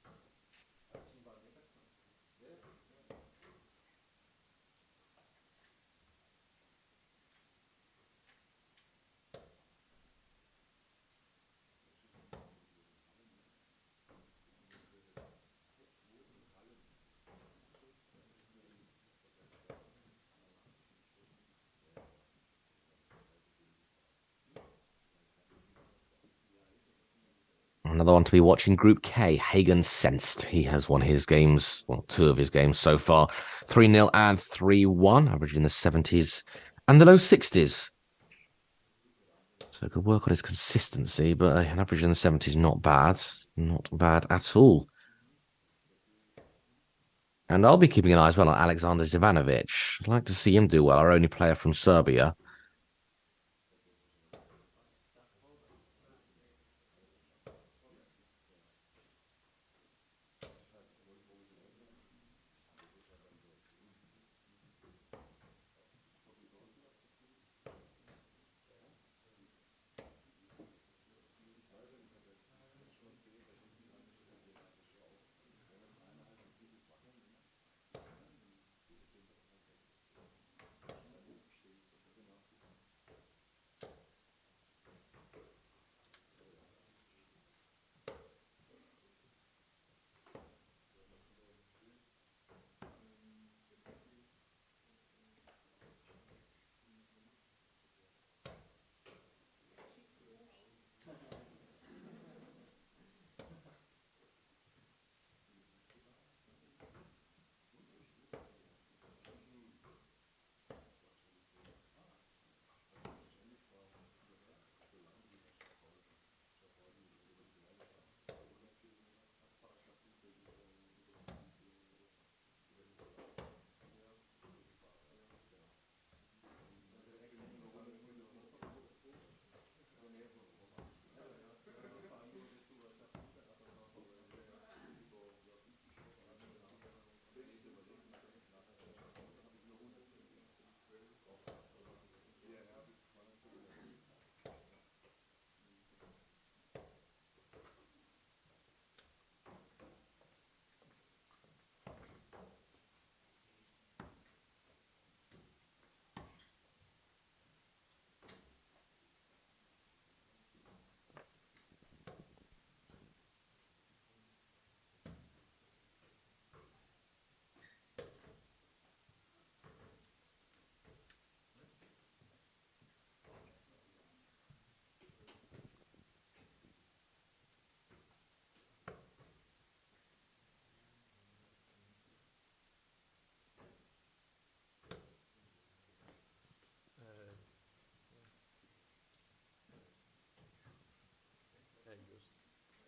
Another one to be watching, Group K, Hagen Sensed. He has won his games, well, 2 of his games so far. 3-0 and 3-1, average in the 70s and the low 60s. So could work on his consistency, but an average in the 70s, not bad. Not bad at all. And I'll be keeping an eye as well on Alexander Zivanovic. I'd like to see him do well, our only player from Serbia.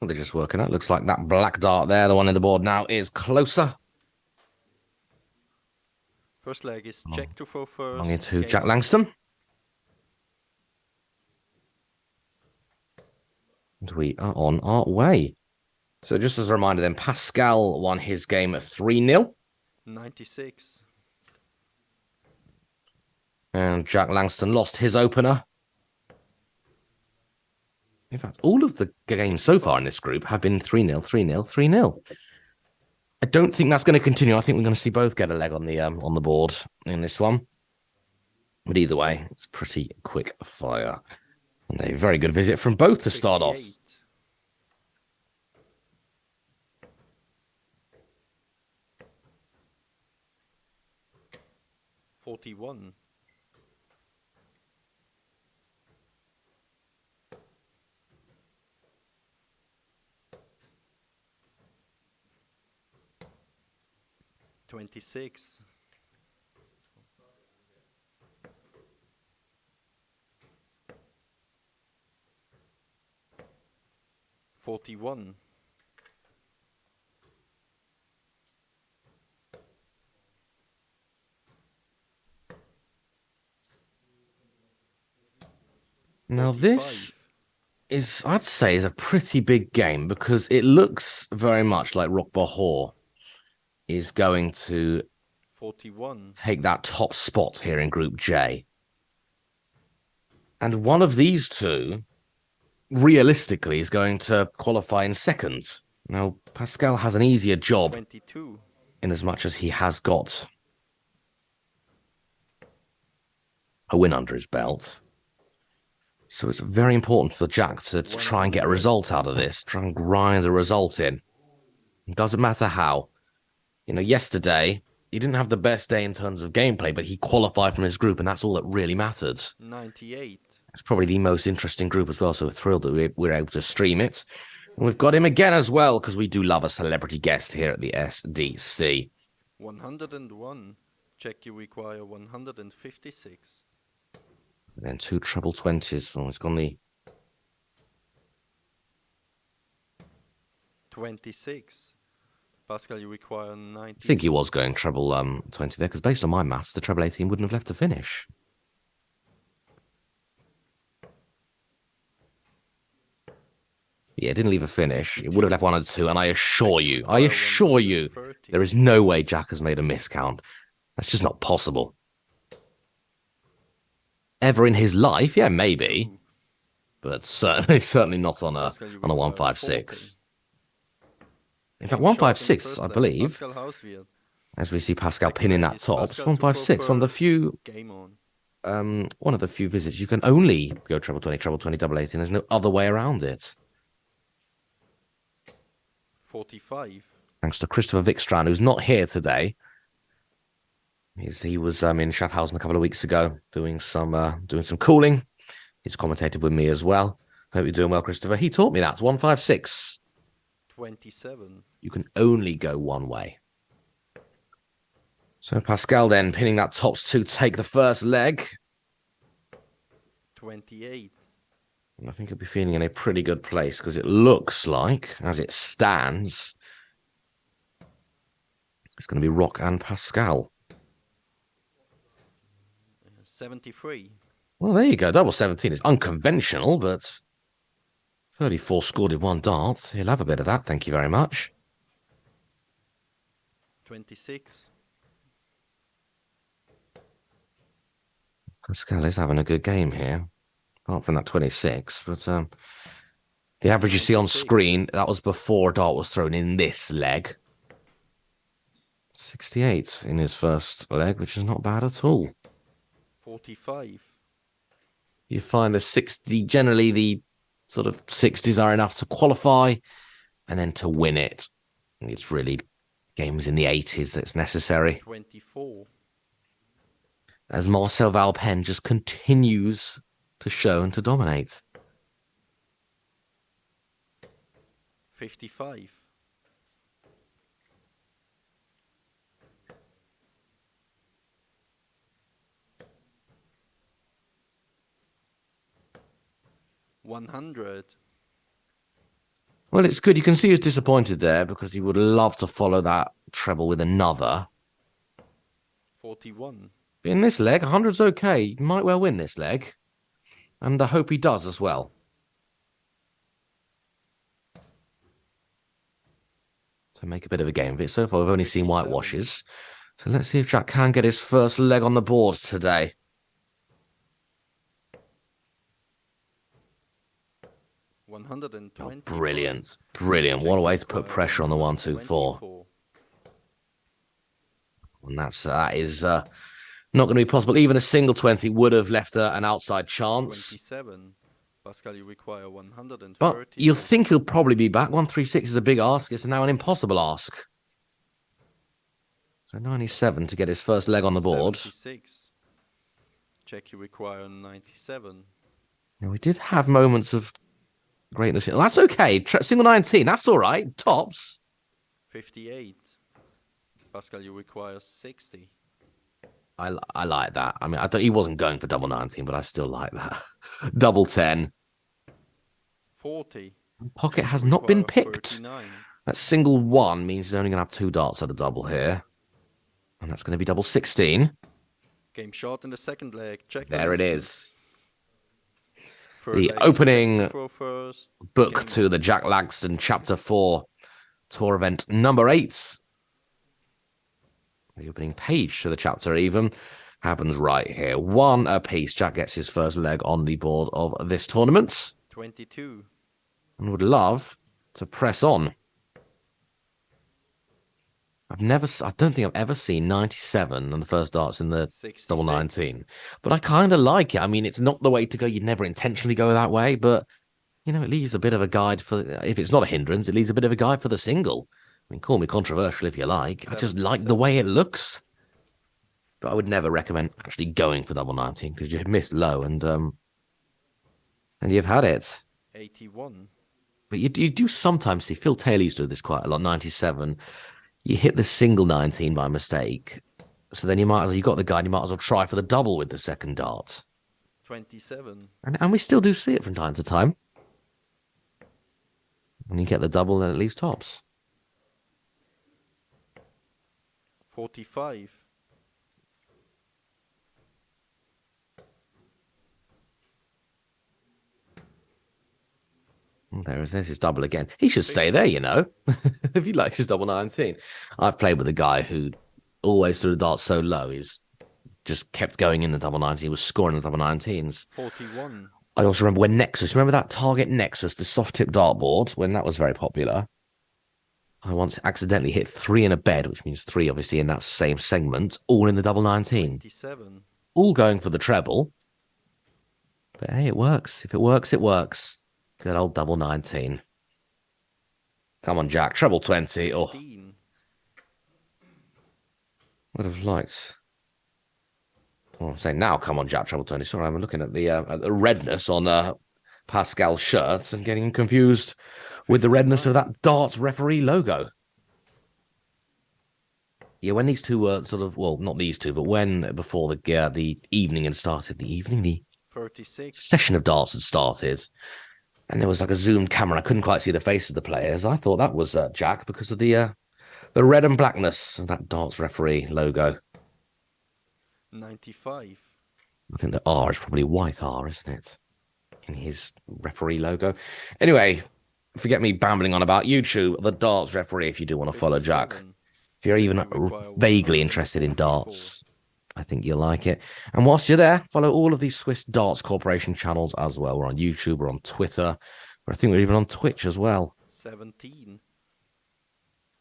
Well, they're just working out. Looks like that black dart there, the one in the board now, is closer. First leg is check to throw Long first. into Game Jack on. Langston. And we are on our way. So just as a reminder then, Pascal won his game at 3-0. 96. And Jack Langston lost his opener. In fact, all of the games so far in this group have been 3-0, 3-0, 3-0. I don't think that's going to continue. I think we're going to see both get a leg on the board in this one. But either way, it's pretty quick fire. And a very good visit from both to start off. 58. 41. 26. 41. 45. This is, I'd say, is a pretty big game because it looks very much like Rock Bahor is going to 41. take that top spot here in Group J. And one of these two, realistically, is going to qualify in second. Now, Pascal has an easier job 22. in as much as he has got a win under his belt. So it's very important for Jack to try and get a result out of this, try and grind a result in. It doesn't matter how. You know, yesterday, he didn't have the best day in terms of gameplay, but he qualified from his group, and that's all that really mattered. 98. It's probably the most interesting group as well, so we're thrilled that we're able to stream it. And we've got him again as well, because we do love a celebrity guest here at the SDC. 101. Check, you require 156. And then 2 treble 20s. Oh, it's gone the 26. Pascal, you require 90. I think he was going treble 20 there, because based on my maths, the treble 18 wouldn't have left to finish. Yeah, it didn't leave a finish. It would have left 1 and 2, and I assure you, there is no way Jack has made a miscount. That's just not possible. Ever in his life, yeah, maybe, but certainly not on a 156. In fact, 156, I believe, as we see Pascal pinning that top, 156 on the few, one of the few visits you can only go treble 20, double 18. There's no other way around it. 45. Thanks to Christopher Vikstrand, who's not here today. He was in Schaffhausen a couple of weeks ago doing some cooling. He's commentated with me as well. Hope you're doing well, Christopher. He taught me that. 156. 27. You can only go one way. So Pascal then pinning that tops to take the first leg. 28. And I think he'll be feeling in a pretty good place because it looks like, as it stands, it's going to be Rock and Pascal. 73. Well, there you go. Double 17 is unconventional, but 34 scored in 1 dart. He'll have a bit of that. Thank you very much. 26. Pascal is having a good game here, apart from that 26. But the average you see on screen, that was before a dart was thrown in this leg. 68 in his first leg, which is not bad at all. 45. You find the 60, generally the sort of 60s are enough to qualify and then to win it. It's really games in the 80s that's necessary. 24. As Marcel Valpen just continues to show and to dominate. 55. 100. Well, it's good. You can see he's disappointed there because he would love to follow that treble with another. 41. In this leg, 100's okay. He might well win this leg. And I hope he does as well. To make a bit of a game of it. So far, we've only seen 57. whitewashes. So let's see if Jack can get his first leg on the board today. 120. Oh, brilliant. Brilliant. What a way to put pressure on the 1-2-4. And that is not going to be possible. Even a single 20 would have left an outside chance. 27. Pascal, you require 130. But you'll think he'll probably be back. 136 is a big ask. It's now an impossible ask. So 97 to get his first leg on the board. 76. Check, you require 97. Now, we did have moments of greatness. That's okay. Single 19. That's all right. Tops. 58. Pascal, you require 60. I like that. I mean, he wasn't going for double 19, but I still like that. Double 10. 40. Pocket has not been picked. 39. That single 1 means he's only going to have 2 darts at a double here. And that's going to be double 16. Game short in the second leg. Check. There it is. Third The leg opening first. book to the Jack Langston Chapter 4 tour event number 8. The opening page to the chapter even happens right here. 1 apiece. Jack gets his first leg on the board of this tournament. 22. And would love to press on. I don't think I've ever seen 97 on the first darts in the 66. double 19. But I kind of like it. I mean, it's not the way to go. You'd never intentionally go that way. But, you know, it leaves a bit of a guide for, if it's not a hindrance, it leaves a bit of a guide for the single. I mean, call me controversial if you like. I just like the way it looks. But I would never recommend actually going for double 19 because you've missed low and you've had it. 81. But you do sometimes see Phil Taylor used to do this quite a lot. 97. You hit the single 19 by mistake. So then you got the guy, and you might as well try for the double with the second dart. 27. And we still do see it from time to time. When you get the double, then it leaves tops. 45. There's his double again. He should stay there, you know, if he likes his double 19. I've played with a guy who always threw the darts so low, he's just kept going in the double 19. He was scoring the double 19s. 41. I also remember when Nexus, remember that Target Nexus, the soft tip dartboard, when that was very popular? I once accidentally hit 3 in a bed, which means 3 obviously in that same segment, all in the double 19. 27. All going for the treble. But hey, it works. If it works, it works. Good old double 19. Come on, Jack. Treble 20. Oh, 15. would have liked. Oh, I'm saying now, come on, Jack. Treble 20. Sorry, I'm looking at the redness on Pascal's shirts and getting confused with the redness of that darts referee logo. Yeah, when these two were sort of, well, not these two, but before the evening had started, the 36. session of darts had started, and there was like a zoomed camera. I couldn't quite see the faces of the players. I thought that was Jack because of the red and blackness of that darts referee logo. 95. I think the R is probably white R, isn't it? In his referee logo. Anyway, forget me babbling on about YouTube, the darts referee, if you do want to follow Jack. 57. If you're even vaguely interested in darts, I think you'll like it. And whilst you're there, follow all of these Swiss Darts Corporation channels as well. We're on YouTube, we're on Twitter, or I think we're even on Twitch as well. 17.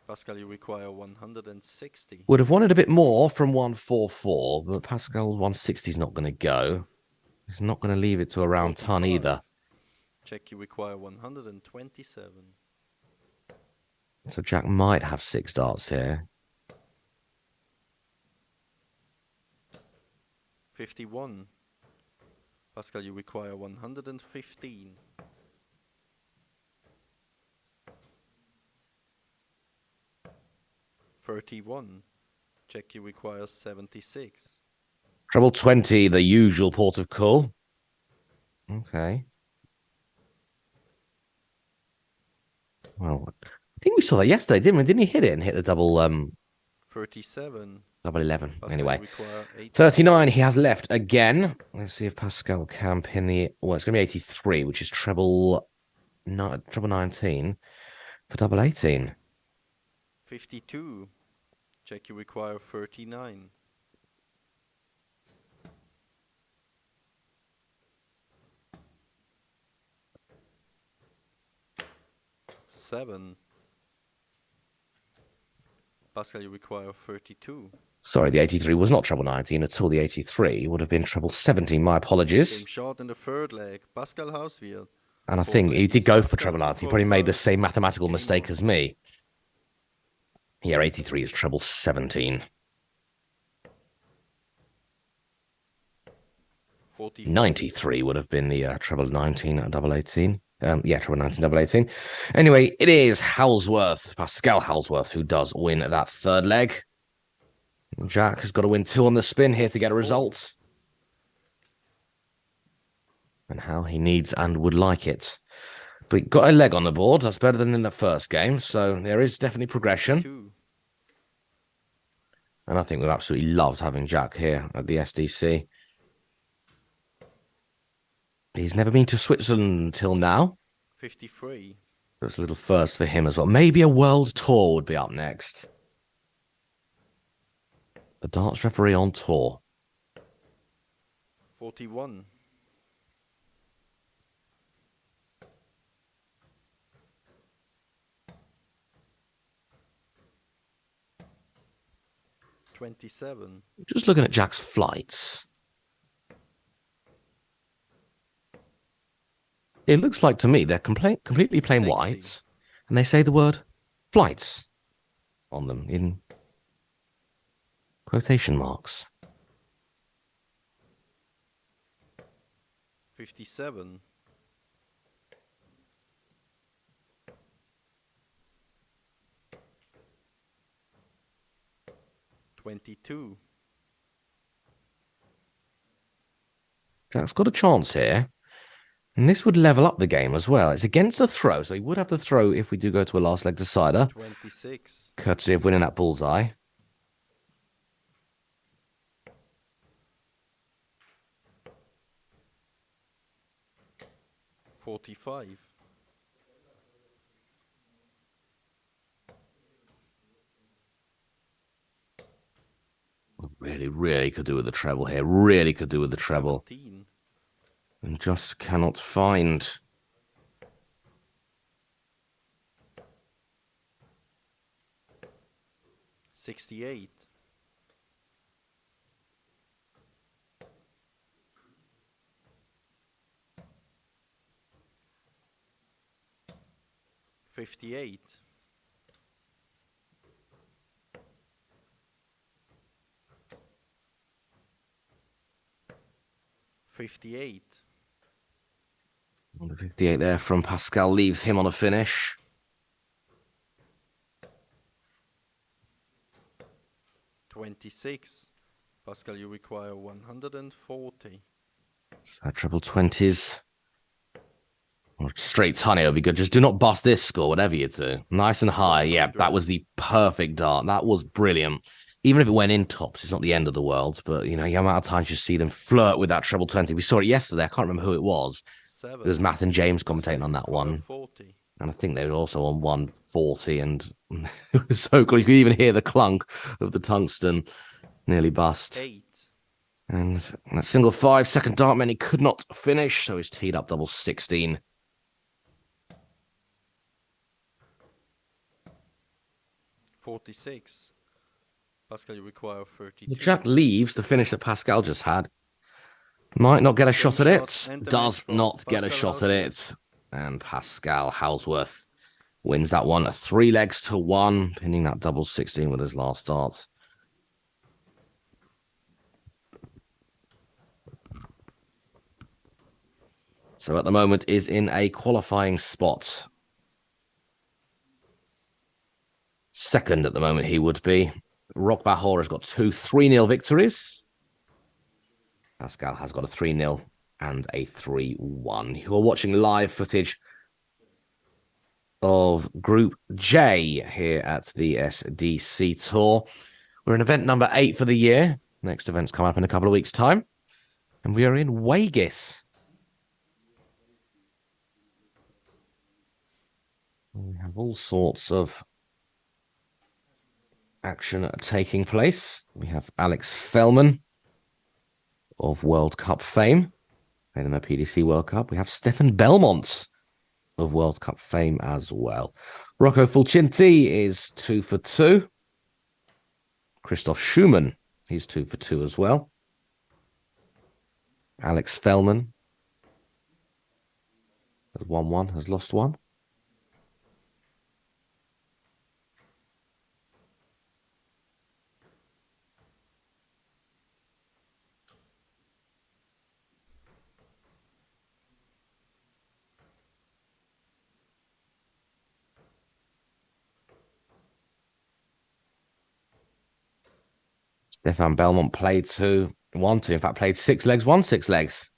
Pascal, you require 160. Would have wanted a bit more from 144, but Pascal's 160 is not going to go. He's not going to leave it to a round ton either. Check, you require 127. So Jack might have 6 darts here. 51. Pascal, you require 115. 31. Check, you require 76. Treble 20, the usual port of call. Okay. Well, I think we saw that yesterday, didn't we? Didn't he hit it and hit the double 37. double 11? Pascal, Anyway, you require 83. 39 he has left again. Let's see if Pascal can pin the... Well, it's going to be 83, which is treble 19 for double 18. 52. Check, you require 39. Seven. Pascal, you require 32. Sorry, the 83 was not treble 19 at all. The 83 would have been treble 17. My apologies. Game short in the third leg. Pascal Hauswirt. And I Fourth think leg he is did go for Pascal treble 19. He 244. probably made the same mathematical Game mistake on. as me. Yeah, 83 is treble 17. 45. 93 would have been the treble 19 at double 18. Yeah, treble 19, double 18. Anyway, it is Halsworth, Pascal Halsworth, who does win that third leg. Jack has got to win 2 on the spin here to get a result. And how he needs and would like it. But he got a leg on the board. That's better than in the first game. So there is definitely progression. 52. And I think we've absolutely loved having Jack here at the SDC. He's never been to Switzerland until now. 53. That's a little first for him as well. Maybe a world tour would be up next. The darts referee on tour. 41. 27. Just looking at Jack's flights. It looks like to me they're completely plain 60. whites. And they say the word flights on them in quotation marks. 57. 22. Jack's got a chance here. And this would level up the game as well. It's against a throw, so he would have to throw if we do go to a last leg decider. 26. Courtesy of winning that bullseye. 45. Really could do with the treble here. Really could do with the treble. 17. And just cannot find. $68. 58. 58. 58 there from Pascal leaves him on a finish. 26. Pascal, you require 140. Triple 20s. Or straight honey would be good. Just do not bust this score, whatever you do. Nice and high. Yeah, that was the perfect dart. That was brilliant. Even if it went in tops, it's not the end of the world. But, you know, the amount of times you see them flirt with that treble 20. We saw it yesterday. I can't remember who it was. 7. It was Matt and James commentating on that one. 40. And I think they were also on 140. And it was so cool. You could even hear the clunk of the tungsten nearly bust. 8. And that single 5-second dart meant he could not finish. So he's teed up double 16. 46. Pascal, you require 32. Jack leaves the finish that Pascal just had. Might not get a shot at it. Does not get a shot at it. And Pascal Halsworth wins that one 3 legs to 1, pinning that double 16 with his last dart. So at the moment is in a qualifying spot. Second at the moment he would be. Rock Bahor has got 2 3-0 victories. Pascal has got a 3-0 and a 3-1. You are watching live footage of Group J here at the SDC Tour. We're in event number 8 for the year. Next event's coming up in a couple of weeks' time. And we are in Weggis. We have all sorts of action taking place. We have Alex Fellman of World Cup fame, played in the PDC World Cup. We have Stefan Belmont of World Cup fame as well. Rocco Fulcinti is 2 for 2. Christoph Schumann, he's 2 for 2 as well. Alex Fellman has won 1, has lost 1. Stefan Belmont played 1, 2. In fact, played 6 legs, won 6 legs.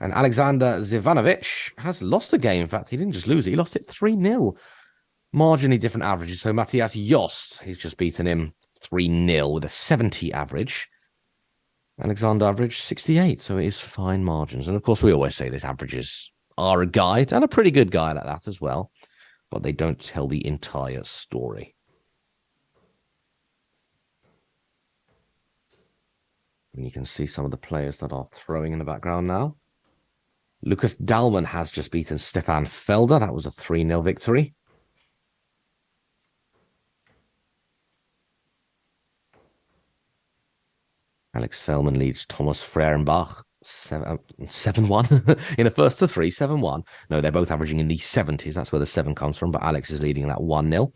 And Alexander Zivanovic has lost a game. In fact, he didn't just lose it, he lost it 3-0. Marginally different averages. So Matthias Jost, he's just beaten him 3-0 with a 70 average. Alexander average 68, so it is fine margins. And of course, we always say this averages are a guide, and a pretty good guide at that as well. But they don't tell the entire story. And you can see some of the players that are throwing in the background now. Lucas Dalman has just beaten Stefan Felder. That was a 3-0 victory. Alex Fellman leads Thomas Freirenbach 7-1 in a first to 3, 7-1. No, they're both averaging in the 70s. That's where the 7 comes from, but Alex is leading that 1-0.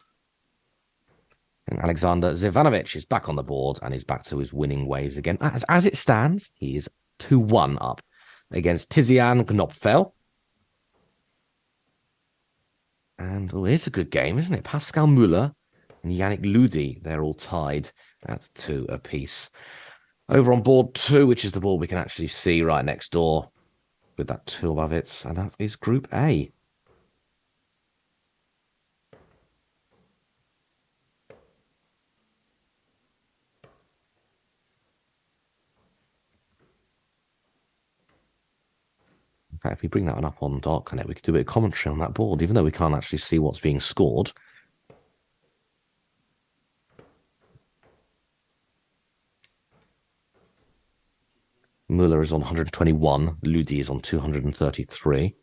And Alexander Zivanovic is back on the board and is back to his winning ways again. As it stands, he is 2-1 up against Tizian Knopfel. And it's a good game, isn't it? Pascal Müller and Yannick Ludi, they're all tied at 2 apiece. Over on board 2, which is the board we can actually see right next door with that 2 above it, and that is Group A. In fact, if we bring that one up on Dart Connect, we could do a bit of commentary on that board, even though we can't actually see what's being scored. Müller is on 121. Ludi is on 233.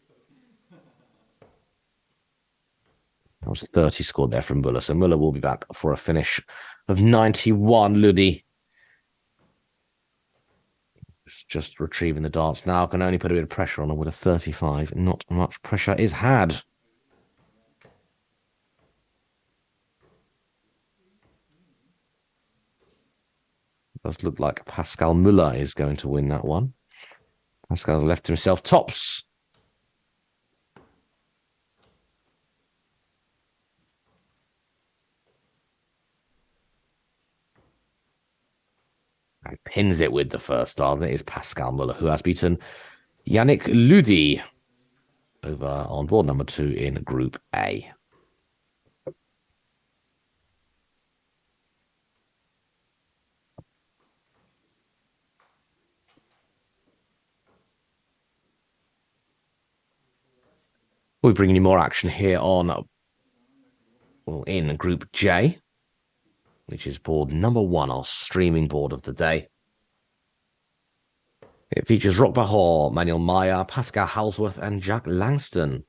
That was 30 scored there from Müller. So Müller will be back for a finish of 91. Ludi just retrieving the darts now. Can only put a bit of pressure on her with a 35. Not much pressure is had. It does look like Pascal Müller is going to win that one. Pascal's left himself tops. And pins it with the first dart. It is Pascal Müller, who has beaten Yannick Ludi over on board number 2 in Group A. We're bringing you more action here on, in Group J, which is board number 1, our streaming board of the day. It features Rock Bahor, Manuel Maya, Pascal Halsworth, and Jack Langston.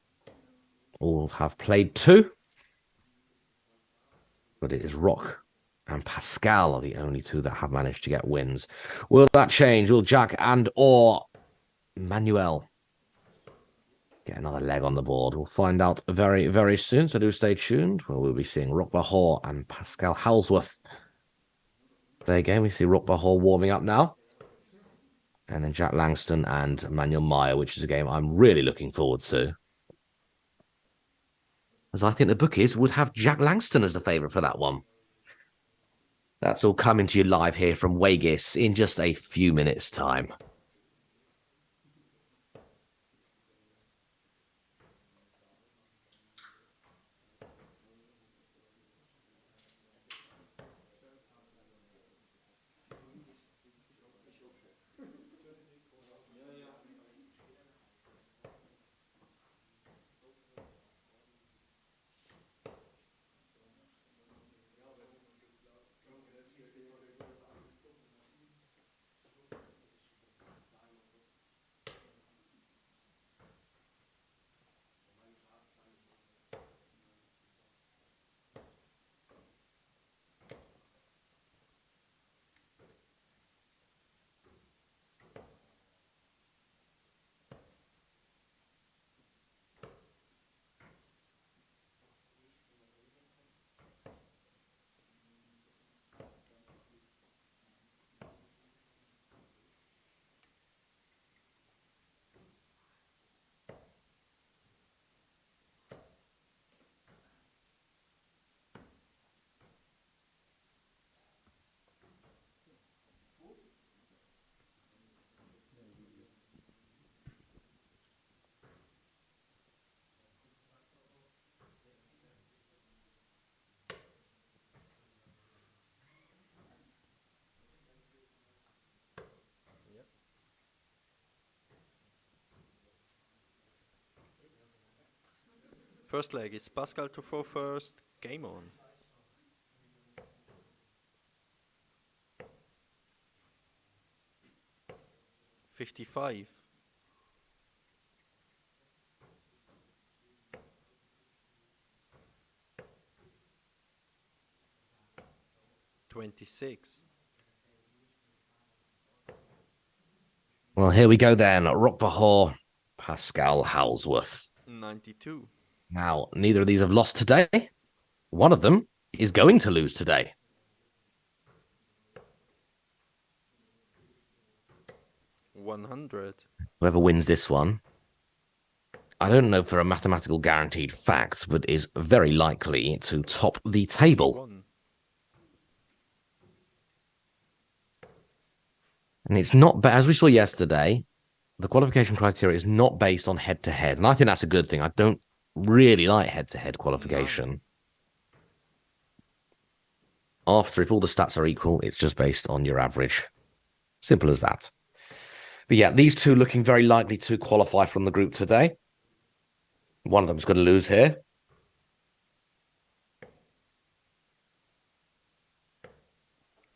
All have played 2. But it is Rock and Pascal are the only 2 that have managed to get wins. Will that change? Will Jack and or Manuel get another leg on the board? We'll find out very, very soon, so do stay tuned. Well, we'll be seeing Rock Bahor and Pascal Halsworth play again. We see Rock Bahor warming up now. And then Jack Langston and Manuel Maya, which is a game I'm really looking forward to, as I think the bookies would have Jack Langston as the favourite for that one. That's all coming to you live here from Weggis in just a few minutes' time. First leg is Pascal to throw first. Game on. $55. 26. Well, here we go then. Rock Bahor, Pascal Howlsworth. 92. Now, neither of these have lost today. One of them is going to lose today. 100. Whoever wins this one, I don't know for a mathematical guaranteed fact, but is very likely to top the table. 1. And it's not, but as we saw yesterday, the qualification criteria is not based on head-to-head. And I think that's a good thing. I don't really like head-to-head qualification. No. After, if all the stats are equal, it's just based on your average. Simple as that. But yeah, these two looking very likely to qualify from the group today. One of them's going to lose here.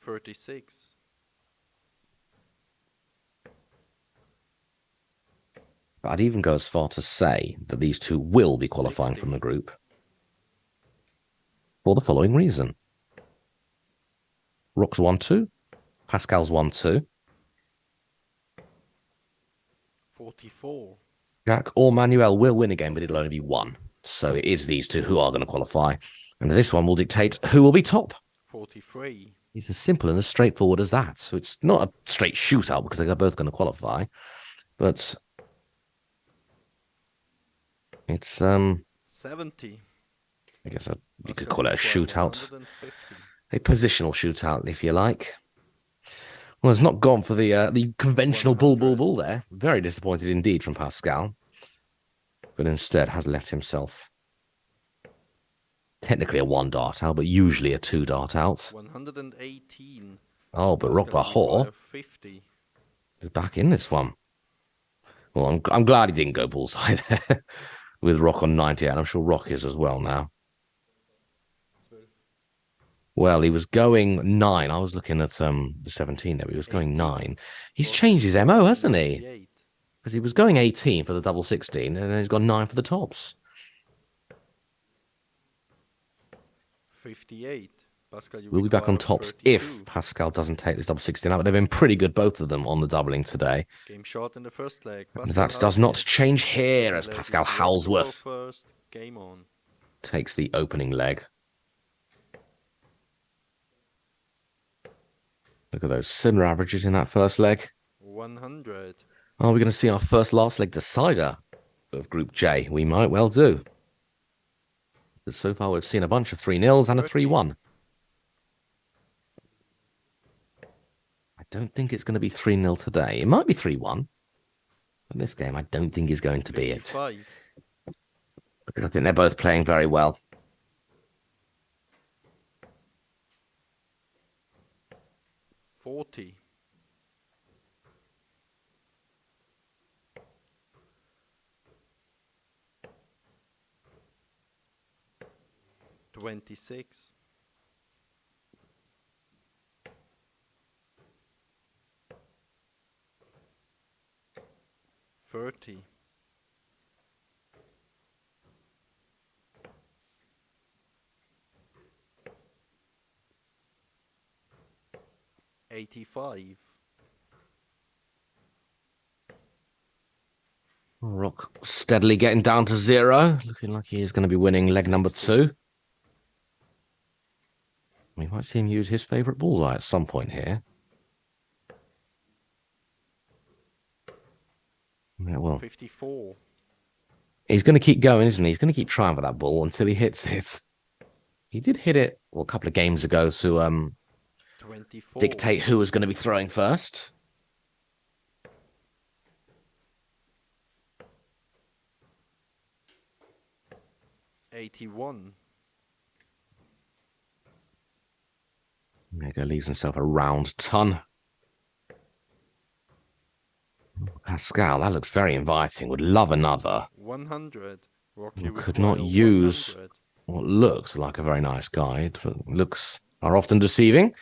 $36. But I'd even go as far to say that these two will be qualifying 60. from the group for the following reason. Rock's 1-2. Pascal's 1-2. 44. Jack or Manuel will win again, but it'll only be one. So it is these two who are going to qualify. And this one will dictate who will be top. 43. It's as simple and as straightforward as that. So it's not a straight shootout because they're both going to qualify. But it's 70. I guess you could call it a shootout. 150. A positional shootout, if you like. Well, it's not gone for the conventional 100. bull there. Very disappointed indeed from Pascal. But instead has left himself technically a 1 dart out, but usually a 2 dart out. 118. Oh, but Rock Bahor 50. is back in this one. Well, I'm glad he didn't go bullseye there with Rock on 98. I'm sure Rock is as well now. Well, he was going 9. I was looking at the 17 there. He was going 9. He's changed his MO, hasn't he? Because he was going 18 for the double 16, and then he's got 9 for the tops. 58. Pascal, We'll be back on tops 32. if Pascal doesn't take this double 16 out. But they've been pretty good, both of them, on the doubling today. Game short in the first leg. That does not change here as Pascal Howlsworth first. Game on. takes the opening leg. Look at those similar averages in that first leg. 100. Are we going to see our first last leg decider of Group J? We might well do. But so far we've seen a bunch of 3-0s and a 3-1. I don't think it's going to be 3-0 today. It might be 3-1. But this game I don't think is going to be it. 55. Because I think they're both playing very well. $40. 26. 30. 85. Rock steadily getting down to 0. Looking like he is going to be winning leg number 2. We might see him use his favourite bullseye at some point here. Yeah, well, 54. he's going to keep going, isn't he? He's going to keep trying for that ball until he hits it. He did hit it, well, a couple of games ago to 24. dictate who was going to be throwing first. $81. Mega leaves himself a round ton. Pascal, that looks very inviting. Would love another. 100. Rock, You you could not require use 100. what looks like a very nice guide, but looks are often deceiving.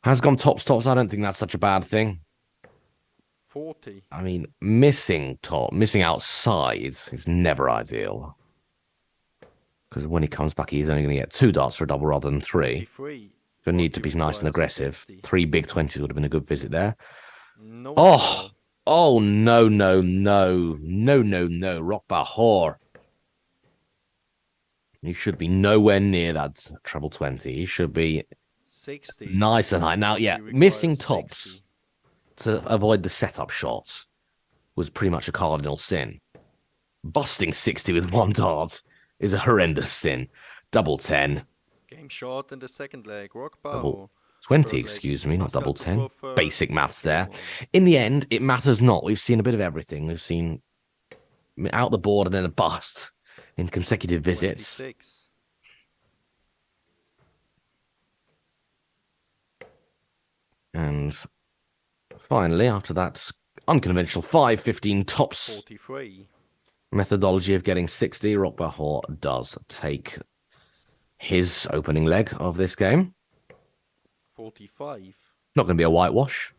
Has gone tops. I don't think that's such a bad thing. 40. I mean, missing outside is never ideal. Because when he comes back, he's only going to get 2 darts for a double rather than 3. 43. So need Rock, to you be nice and require aggressive. 60. 3 big 20s would have been a good visit there. No Oh, small. oh no. Rock Bahor. He should be nowhere near that treble 20. He should be 60. nice and high. Now, Rock, yeah, you require missing 60. tops to avoid the setup shots was pretty much a cardinal sin. Busting 60 with 1 dart is a horrendous sin. Double 10. Game short in the second leg. Rock Double Bao. 20, Third leg is excuse me, not Pascal double to 10. throw first. Basic maths Game there. on. In the end, it matters not. We've seen a bit of everything. We've seen out the board and then a bust in consecutive visits. 26. And finally, after that unconventional 5-15 tops 43. methodology of getting 60, Rock Bahor does take his opening leg of this game. 45. Not going to be a whitewash.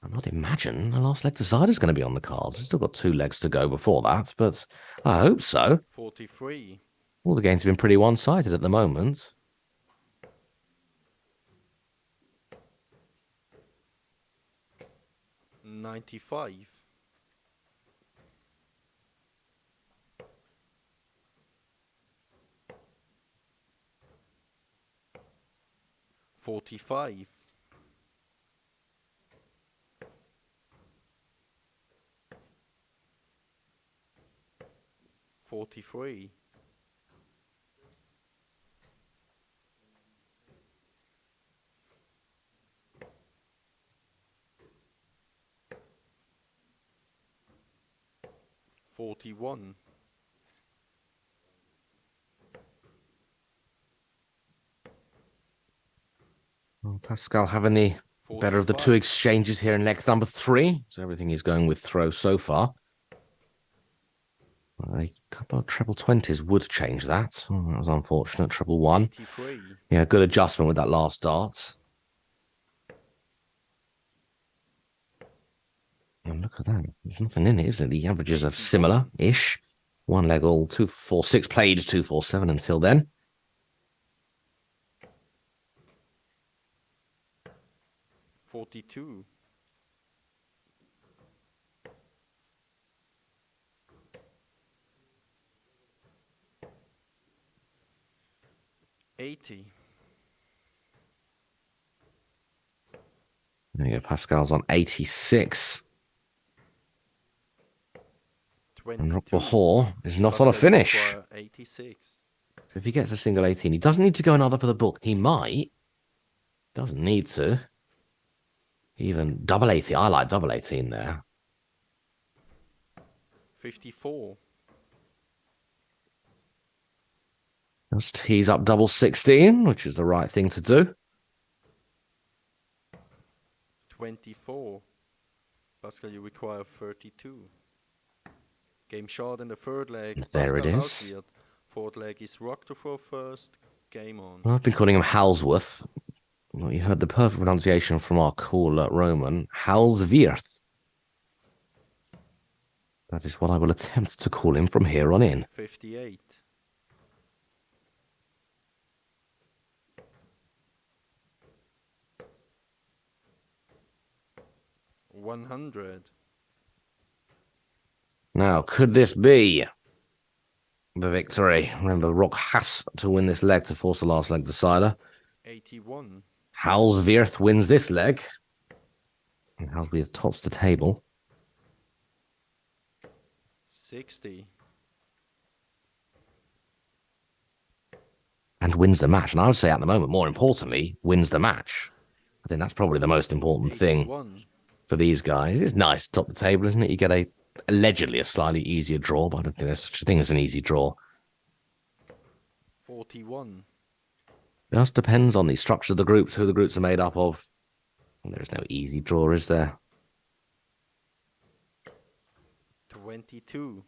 I not imagine the last leg decider is going to be on the cards. We've still got 2 legs to go before that, but I hope so. 43. All the games have been pretty one-sided at the moment. $95. 45. 43. 41. Well, Pascal having the better of the 2 exchanges here in leg number 3. So everything is going with throw so far. A couple of treble 20s would change that. Oh, that was unfortunate. Treble 1. 83. Yeah, good adjustment with that last dart. And look at that. There's nothing in it, is there? The averages are similar-ish. 1 leg all, 2, 4, 6 played, 2, 4, 7 until then. $42. 80. There you go, Pascal's on 86. 22. And Rock Bahor is not Pascal on a finish. 86. So if he gets a single 18, he doesn't need to go another for the book. He might. Doesn't need to. Even double 80. I like double 18 there. 54. Let's tease up double 16, which is the right thing to do. 24. Pascal, you require 32. Game short in the third leg. There Pascal it is. Hauswirt. Fourth leg is Rock to throw first. Game on. Well, I've been calling him Halsworth. Well, you heard the perfect pronunciation from our caller, Roman. Halswirth. That is what I will attempt to call him from here on in. 58. 100. Now, could this be the victory? Remember, Rock has to win this leg to force the last leg decider. 81. Halswirth wins this leg. And Halswirth tops the table. 60. And wins the match. And I would say at the moment, more importantly, wins the match. I think that's probably the most important 81. thing for these guys. It's nice to top the table, isn't it? You get allegedly a slightly easier draw, but I don't think there's such a thing as an easy draw. 41. Just depends on the structure of the groups, who the groups are made up of. And there is no easy draw, is there? 22.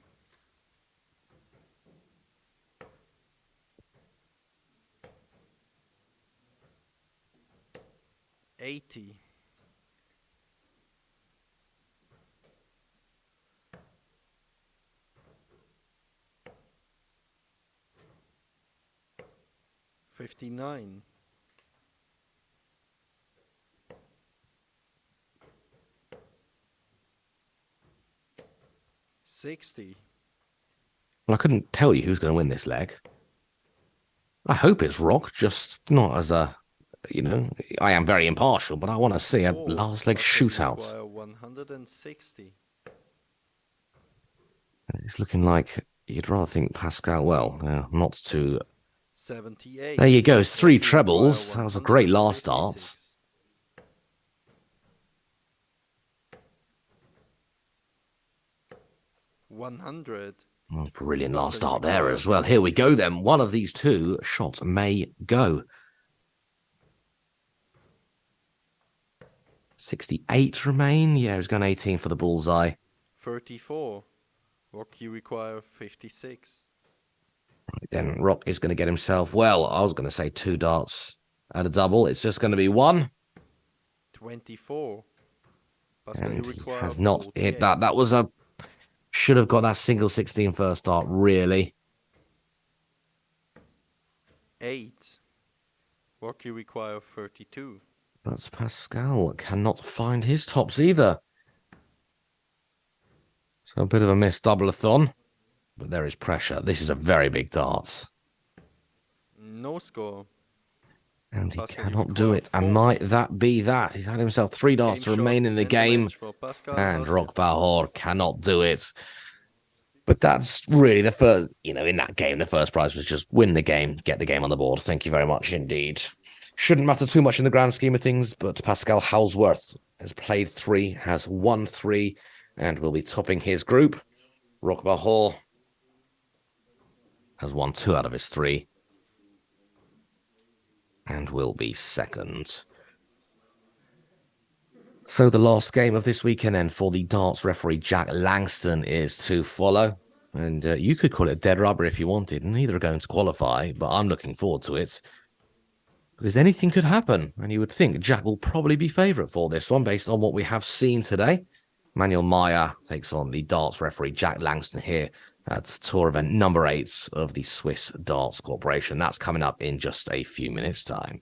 80. 59. 60. Well, I couldn't tell you who's going to win this leg. I hope it's Rock, just not as a, I am very impartial, but I want to see a 4. last leg Pascal, you shootout. require 160. It's looking like you'd rather think Pascal, well, not to. 78. There you go, it's 3 Rock, you require trebles. That was a great last start. 156. 100. Oh, brilliant last Pascal, you start there require as well. Here we go 42. then. One of these 2 shots may go. 68 remain. Yeah, he's gone 18 for the bullseye. 34. Rock, you require 56. Right, then Rock is going to get himself, well, I was going to say 2 darts at a double. It's just going to be 1. 24. Pascal, you And he require has not 48. hit that. That was a... Should have got that single 16 first dart, really. 8. Rock, you require 32. But Pascal cannot find his tops either. So a bit of a missed double-a-thon. But there is pressure. This is a very big dart. No score. And he Pascal, you cannot do require it. And 40. might that be that? He's had himself 3 darts to Game remain shot in the and game. match for Pascal And has Rock it. Bahor cannot do it. But that's really the first, in that game, the first prize was just win the game, get the game on the board. Thank you very much indeed. Shouldn't matter too much in the grand scheme of things, but Pascal Halsworth has played 3, has won 3, and will be topping his group. Rock Bahor has won 2 out of his 3 and will be second. So the last game of this weekend then for the darts referee Jack Langston is to follow. And you could call it dead rubber if you wanted. Neither are going to qualify, but I'm looking forward to it. Because anything could happen. And you would think Jack will probably be favourite for this one based on what we have seen today. Manuel Meyer takes on the darts referee Jack Langston here at tour event number 8 of the Swiss Darts Corporation. That's coming up in just a few minutes' time.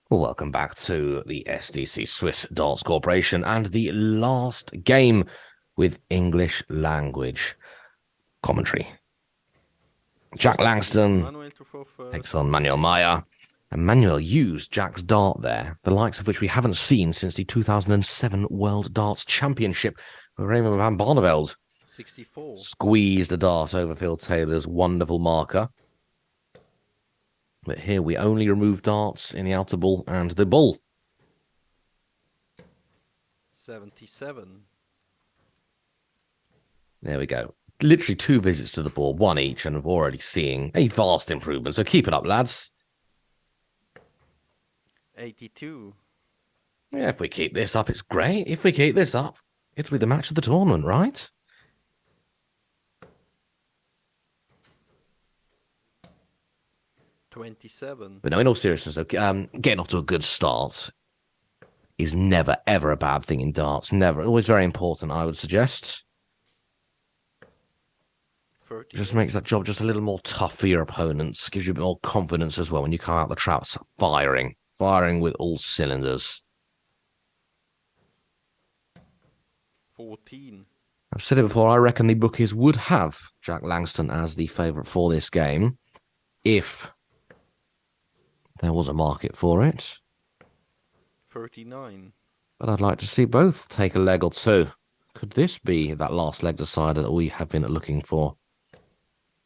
Well, welcome back to the SDC Swiss Darts Corporation and the last game with English language commentary. Jack Langston Manuel to throw takes first. on Manuel Maya. And Manuel used Jack's dart there, the likes of which we haven't seen since the 2007 World Darts Championship, where Raymond van Barneveld 64. squeezed the dart over Phil Taylor's wonderful marker. But here we only remove darts in the outer ball and the bull. 77. There we go. Literally 2 visits to the ball, 1 each, and we're already seeing a vast improvement. So keep it up, lads. 82. Yeah, if we keep this up, it's great. If we keep this up, it'll be the match of the tournament, right? $27. But no, in all seriousness, getting off to a good start is never, ever a bad thing in darts. Never. Always very important, I would suggest. 30. Just makes that job just a little more tough for your opponents. Gives you a bit more confidence as well when you come out the traps firing with all cylinders. 14. I've said it before, I reckon the bookies would have Jack Langston as the favourite for this game if there was a market for it. 39. But I'd like to see both take a leg or two. Could this be that last leg decider that we have been looking for?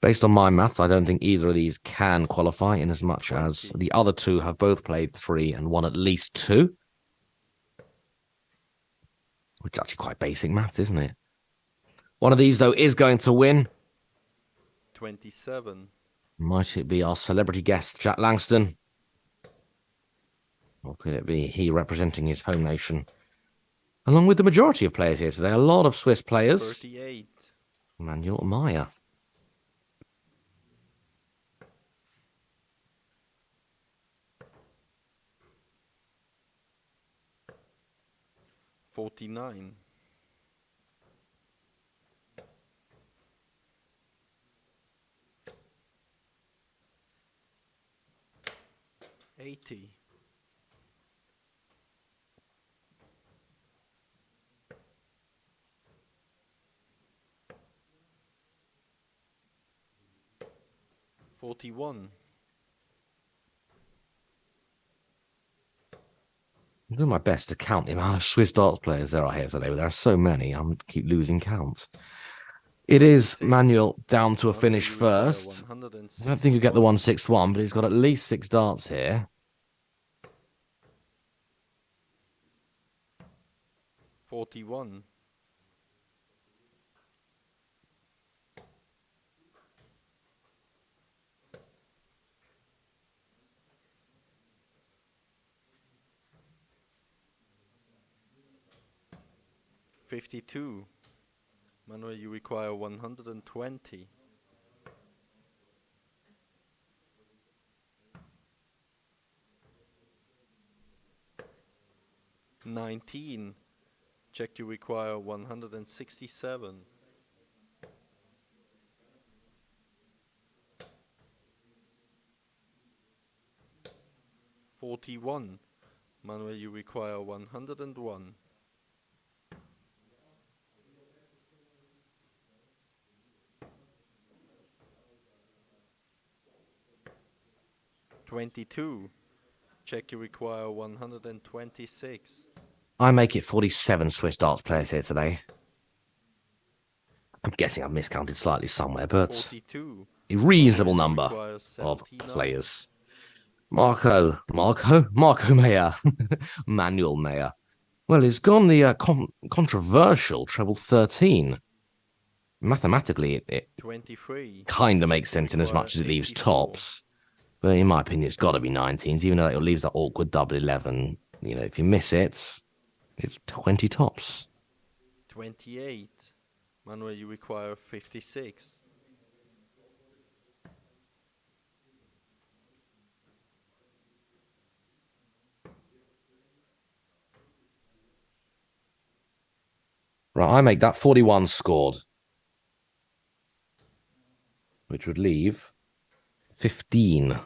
Based on my maths, I don't think either of these can qualify in as much as the other two have both played 3 and won at least 2. Which is actually quite basic maths, isn't it? One of these, though, is going to win. 27. Might it be our celebrity guest, Jack Langston? Or could it be he representing his home nation? Along with the majority of players here today, a lot of Swiss players. 38. Manuel Maya. $49. 80. 41. I'm doing my best to count the amount of Swiss darts players there are here today, but there are so many, I'm keep losing count. It is Manuel down to a finish first. I don't think you get the 161, but he's got at least 6 darts here. 41. 52. Manuel, you require 120. 19. Check, you require 167. 41. Manuel, you require 101. 22. Check, you require 126. I make it 47 Swiss darts players here today. I'm guessing I've miscounted slightly somewhere, but 42. a reasonable number of 79. players. Marco Mayer, Manuel Mayer. Well, he's gone the controversial treble 13. Mathematically, it 23. kind of makes sense in as much as it leaves 84. tops. But in my opinion, it's got to be 19s, even though it leaves that awkward double 11. You know, if you miss it, it's 20 tops. 28. Manuel, you require 56. Right, I make that 41 scored, which would leave 15.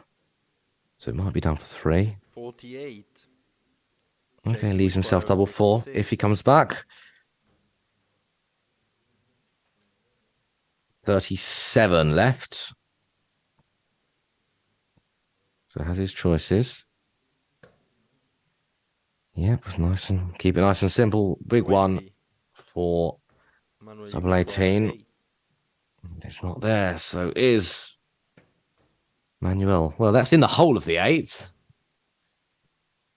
So it might be down for 3. 48. Okay, Check, you leaves himself require double 4 if he 56. comes back. 37 left. So has his choices. Yep, keep it nice and simple. Big 20. one for Manuel, you double require 18. 8. It's not there, so is Manuel. Well, that's in the hole of the 8.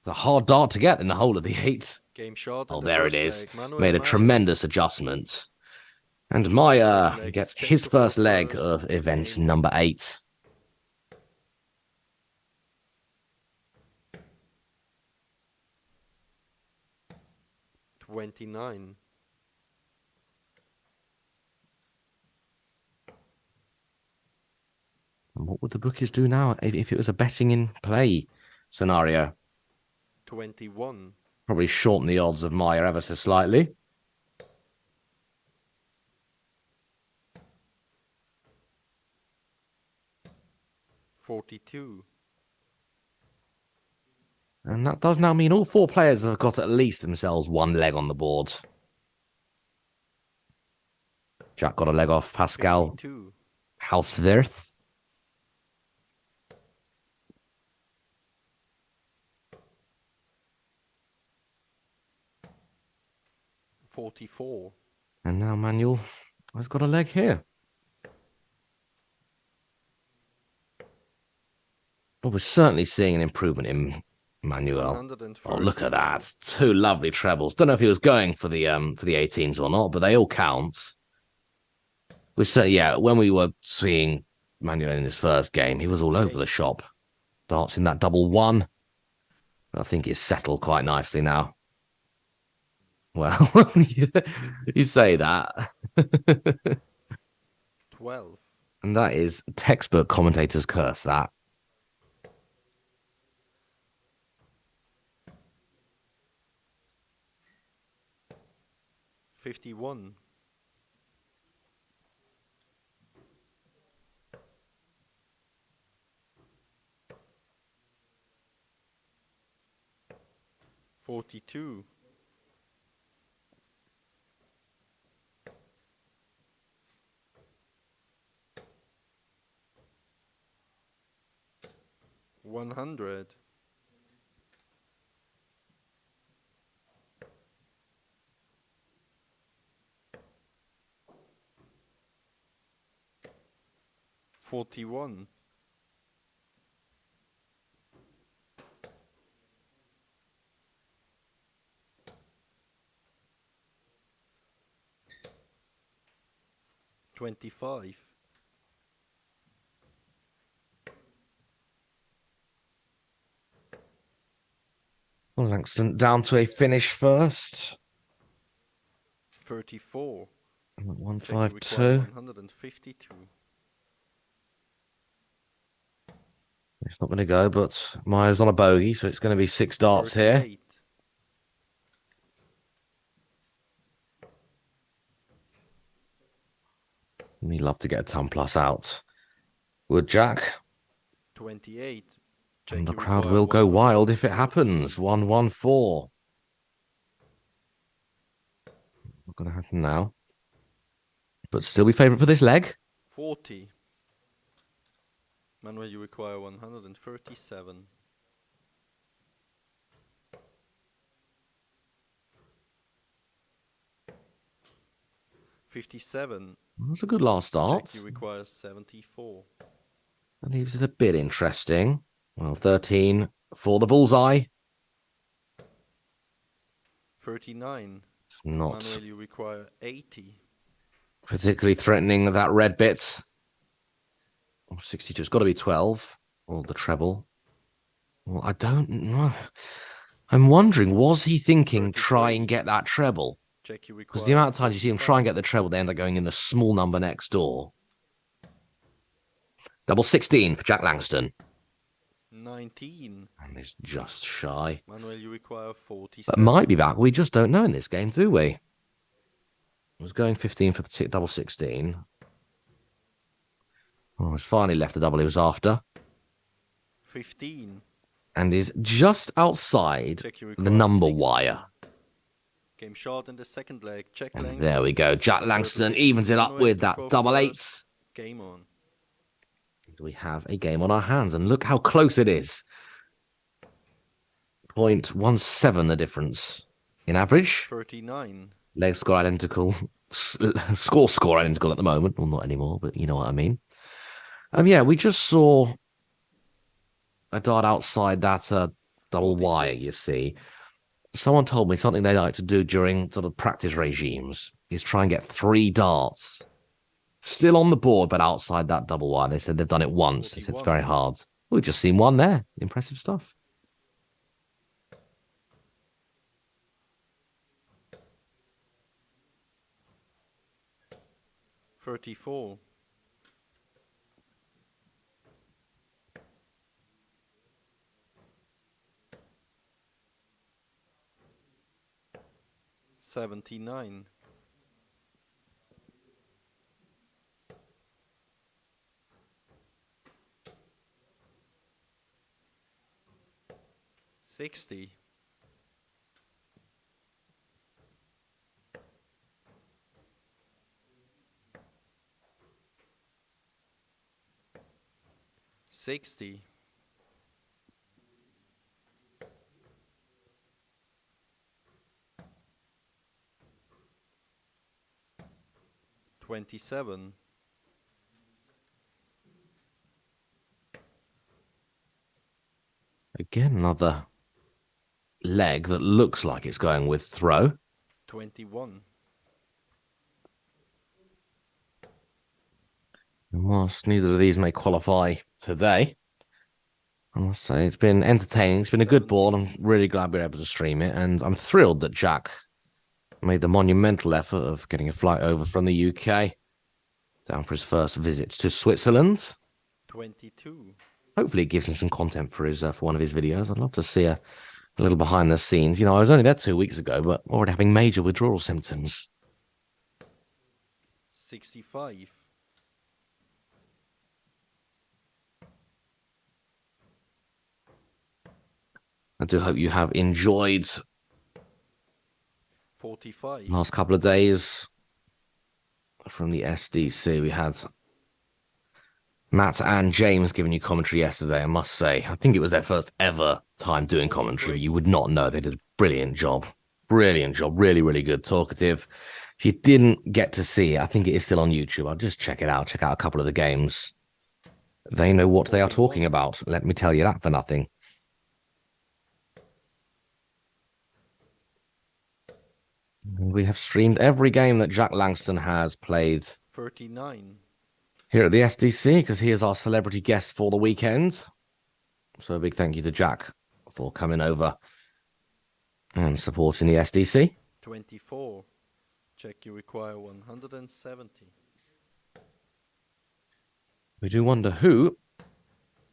It's a hard dart to get in the hole of the 8. Game shot Oh, in the there it first is. leg. Manuel, Made a Manuel. tremendous adjustment. And Second Maya leg gets is check his to first fourth leg first. of event Game. number 8. $29. And what would the bookies do now if it was a betting in play scenario? 21. Probably shorten the odds of Maya ever so slightly. $42. And that does now mean all 4 players have got at least themselves 1 leg on the board. Jack got a leg off Pascal 52. Hauswirth. $44. And now Manuel has got a leg here. Well, we're certainly seeing an improvement in Manuel. Oh, look at that. 2 lovely trebles. Don't know if he was going for the 18s or not, but they all count. We said, yeah, when we were seeing Manuel in his first game, he was all over the shop. Darts in that double 1. I think it's settled quite nicely now. Well, you say that. 12. And that is textbook commentator's curse, that. $51. $42. $100. $41. $25. Well, Langston down to a finish first. 34. 152. 152. It's not going to go, but Maya's on a bogey, so it's going to be 6 darts 38. here. He'd love to get a 10 plus out. Would Jack? 28. And the crowd will go wild if it happens. 114. Not going to happen now. But still be favourite for this leg. 40. Manuel, you require 137. $57. That's a good last start. Check, you require 74. That leaves it a bit interesting. Well, 13 for the bullseye. 39. Not Manuel, you require 80. particularly threatening that red bit. 62. It's got to be 12. Or the treble. Well, I don't know. I'm wondering, was he thinking 33. try and get that treble? Check, you require Because the amount of times you see him try and 45. get the treble, they end up going in the small number next door. Double 16 for Jack Langston. 19. And it's just shy. Manuel, you require 47. But might be back. We just don't know in this game, do we? I was going 15 for the double 16. Oh, he's finally left the double he was after. 15. and is just outside Check, you the require number 16. wire. Game shot in the second leg. Jack And Langston. there we go. Jack Langston Versus evens it up Manuel with to that throw double first. eights. Game on. We have a game on our hands, and look how close it is. 0.17 the difference in average. 39. Leg score identical. Score identical at the moment. Well, not anymore, but you know what I mean. Yeah, we just saw a dart outside that double 46. wire, you see. Someone told me something they like to do during sort of practice regimes is try and get 3 darts still on the board, but outside that double wire. They said they've done it once. They said it's 41. very hard. We've just seen one there. Impressive stuff. $34. 79. 60. 60. 27. 'Again, another leg that looks like it's going with throw. 21. And whilst neither of these may qualify today, I must say it's been entertaining. It's been a good board. I'm really glad we were able to stream it, and I'm thrilled that Jack made the monumental effort of getting a flight over from the UK down for his first visit to Switzerland. 22. Hopefully, it gives him some content for his for one of his videos. I'd love to see a little behind the scenes. You know, I was only there 2 weeks ago, but already having major withdrawal symptoms. 65. 'I do hope you have enjoyed 45. last couple of days from the SDC. We had Matt and James giving you commentary yesterday. I must say, I think it was their first ever time doing commentary. You would not know. They did a brilliant job. Brilliant job. Really, really good. Talkative. If you didn't get to see it, I think it is still on YouTube. I'll just check it out. Check out a couple of the games. They know what they are talking about. Let me tell you that for nothing. We have streamed every game that Jack Langston has played 39. here at the SDC because he is our celebrity guest for the weekend. So a big thank you to Jack for coming over and supporting the SDC. 24. Check, you require 170. We do wonder who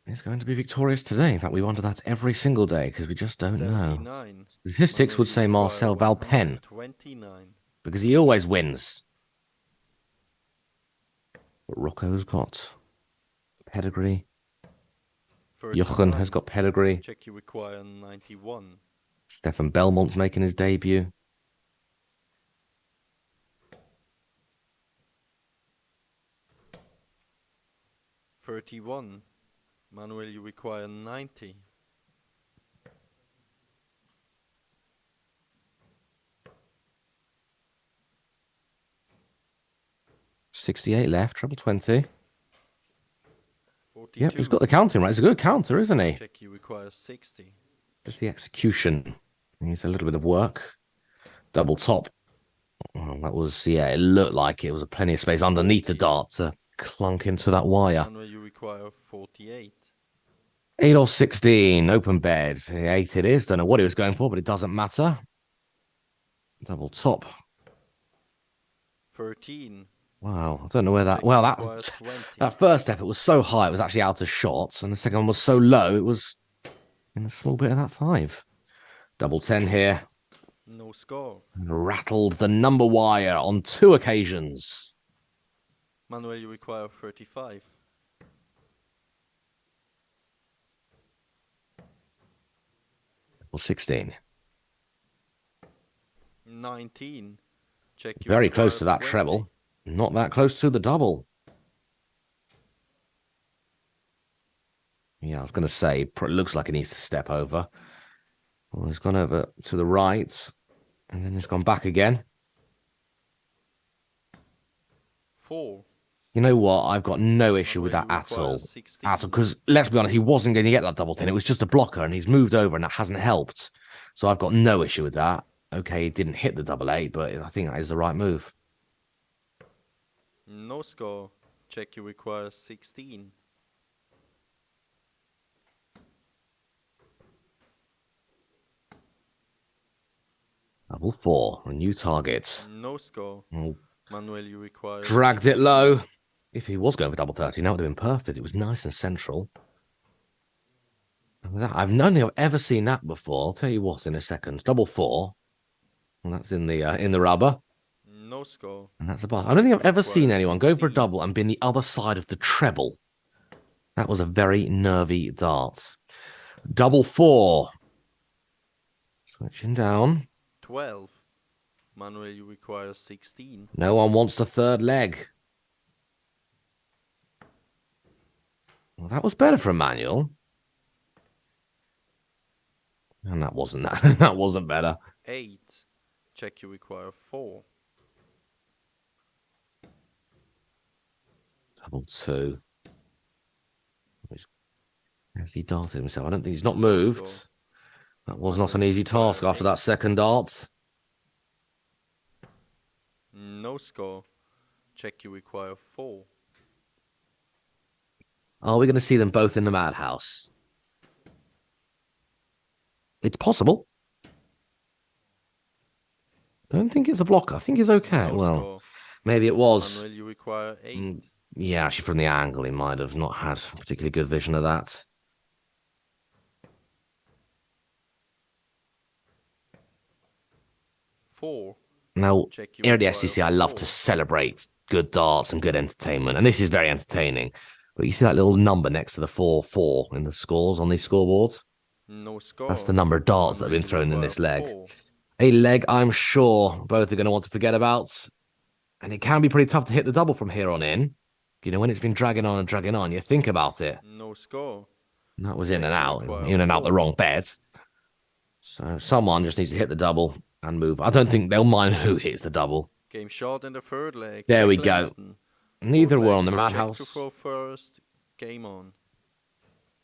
is going to be victorious today. In fact, we wonder that every single day because we just don't 79. know. Statistics would say Marcel Valpen 29. because he always wins. But Rocco's got pedigree. 39. Jochen has got pedigree. Check, you require 91. Stefan Belmont's making his debut. $31. Manuel, you require 90. $68 left, treble 20. 42. Yep, he's got the counting right. It's a good counter, isn't he? Check, you require 60. Just the execution. Needs a little bit of work. Double top. Oh, that was, yeah, it looked like it was a plenty of space underneath the dart to clunk into that wire. Manuel, you require 48. 8 or 16, open bed. 8 it is. Don't know what he was going for, but it doesn't matter. Double top. 13. Wow, I don't know where that. Check, Well, you that require 20. that first effort was so high, it was actually out of shots, and the second one was so low, it was in a small bit of that 5. Double 10 here. No score. And rattled the number wire on 2 occasions. Manuel, you require 35. Or 16. 19. Check you Very close require to that 20. treble. Not that close to the double. Yeah, I was going to say, it looks like it needs to step over. Well, he's gone over to the right, and then he's gone back again. 4. You know what? I've got no issue with Manuel, that you at require all. 16. At all, because let's be honest, he wasn't going to get that double 10. It was just a blocker, and he's moved over, and that hasn't helped. So I've got no issue with that. Okay, he didn't hit the double 8, but I think that is the right move. No score. Check you require 16. Double 4, a new target. No score. Oh, Manuel, you require dragged 16. it low. If he was going for double 30, that would have been perfect. It was nice and central. I've only ever seen that before. I'll tell you what in a second. Double 4. And that's in the rubber. No score. And that's a bar. I don't think I've ever seen Requires anyone go for a 16. double and been the other side of the treble. That was a very nervy dart. Double 4. Switching down. 12. Manuel, you require 16. No one wants the third leg. Well, that was better for Manuel. And that wasn't that. That wasn't better. 8. Check you require 4. Double 2. Has he darted himself? I don't think he's not moved. That was not an easy task after that second dart. No score. Check you require 4. Are we going to see them both in the madhouse? It's possible. Don't think it's a block. I think it's okay. No well, score. maybe it was. Manuel, you require 8. Yeah, actually, from the angle, he might have not had particularly good vision of that. 4. Now, Check you here at the require SDC, I love 4. to celebrate good darts and good entertainment, and this is very entertaining. But you see that little number next to the 4-4 in the scores on these scoreboards? No score. That's the number of darts that have Manuel, been you thrown in require this leg. 4. A leg I'm sure both are going to want to forget about. And it can be pretty tough to hit the double from here on in. You know, when it's been dragging on and dragging on, you think about it. No score. And that was in and out the 4. wrong bed. So someone just needs to hit the double and move. I don't think they'll mind who hits the double. Game shot in the third leg. There we Jack go. Langston. Neither Fourth were leg on the is madhouse. Check to throw first. Game on.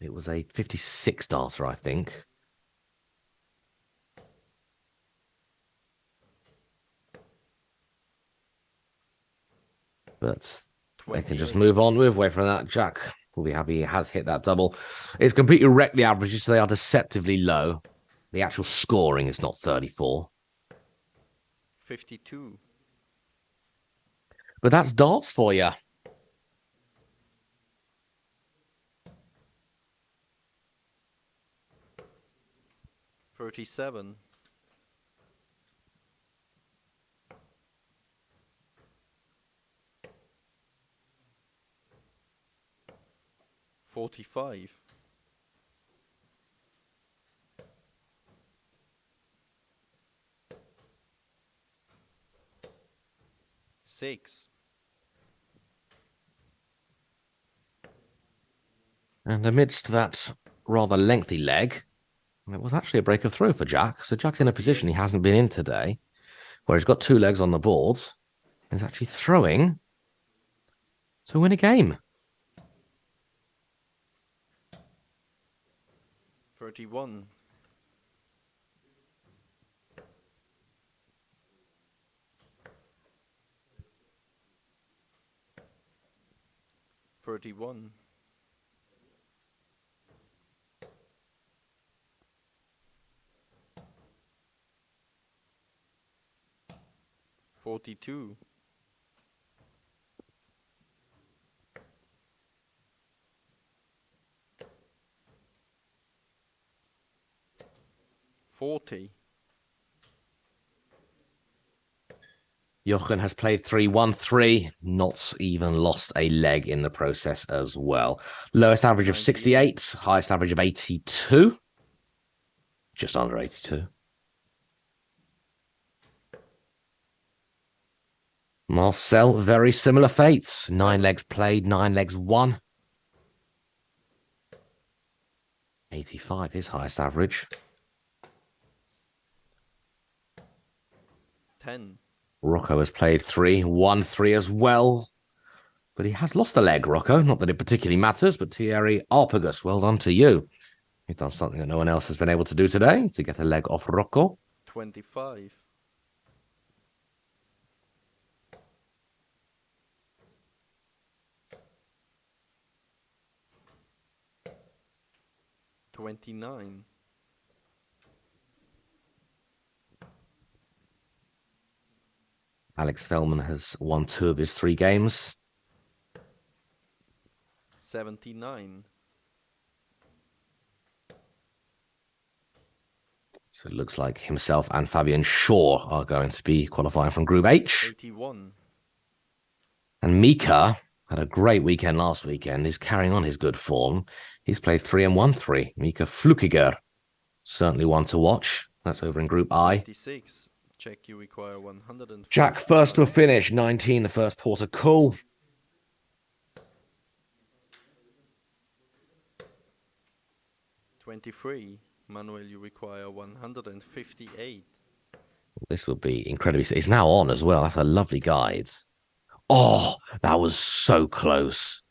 It was a 56 darter, I think. But they can just move on with. Wait for that. Jack will be happy he has hit that double. It's completely wrecked the averages, so they are deceptively low. The actual scoring is not 34. 52. But that's darts for you. $37. 45. 6. And amidst that rather lengthy leg, it was actually a break of throw for Jack. So Jack's in a position he hasn't been in today, where he's got 2 legs on the board and he's actually throwing to win a game. 31. 31. 42. 40. Jochen has played 3-1-3, not even lost a leg in the process as well. Lowest average of 68, highest average of 82. just under 82. Marcel, very similar fates. 9 legs played, 9 legs won. 85, his highest average. 10. Rocco has played 3, won 3 as well. But he has lost a leg, Rocco. Not that it particularly matters, but Thierry Arpagus, well done to you. You've done something that no one else has been able to do today, to get a leg off Rocco. 25. 29. 'Alex Fellman has won 2 of his 3 games. 79. So it looks like himself and Fabian Shaw are going to be qualifying from Group H. 81. And Mika had a great weekend last weekend. He's carrying on his good form. He's played 3 and won 3. Mika Flukiger, certainly one to watch. That's over in Group I. 86. Check, you require 100. Jack first to a finish, 19, the first Porter Cool. 23. Manuel, you require 158. This will be incredibly. It's now on as well. That's a lovely guide. Oh, that was so close.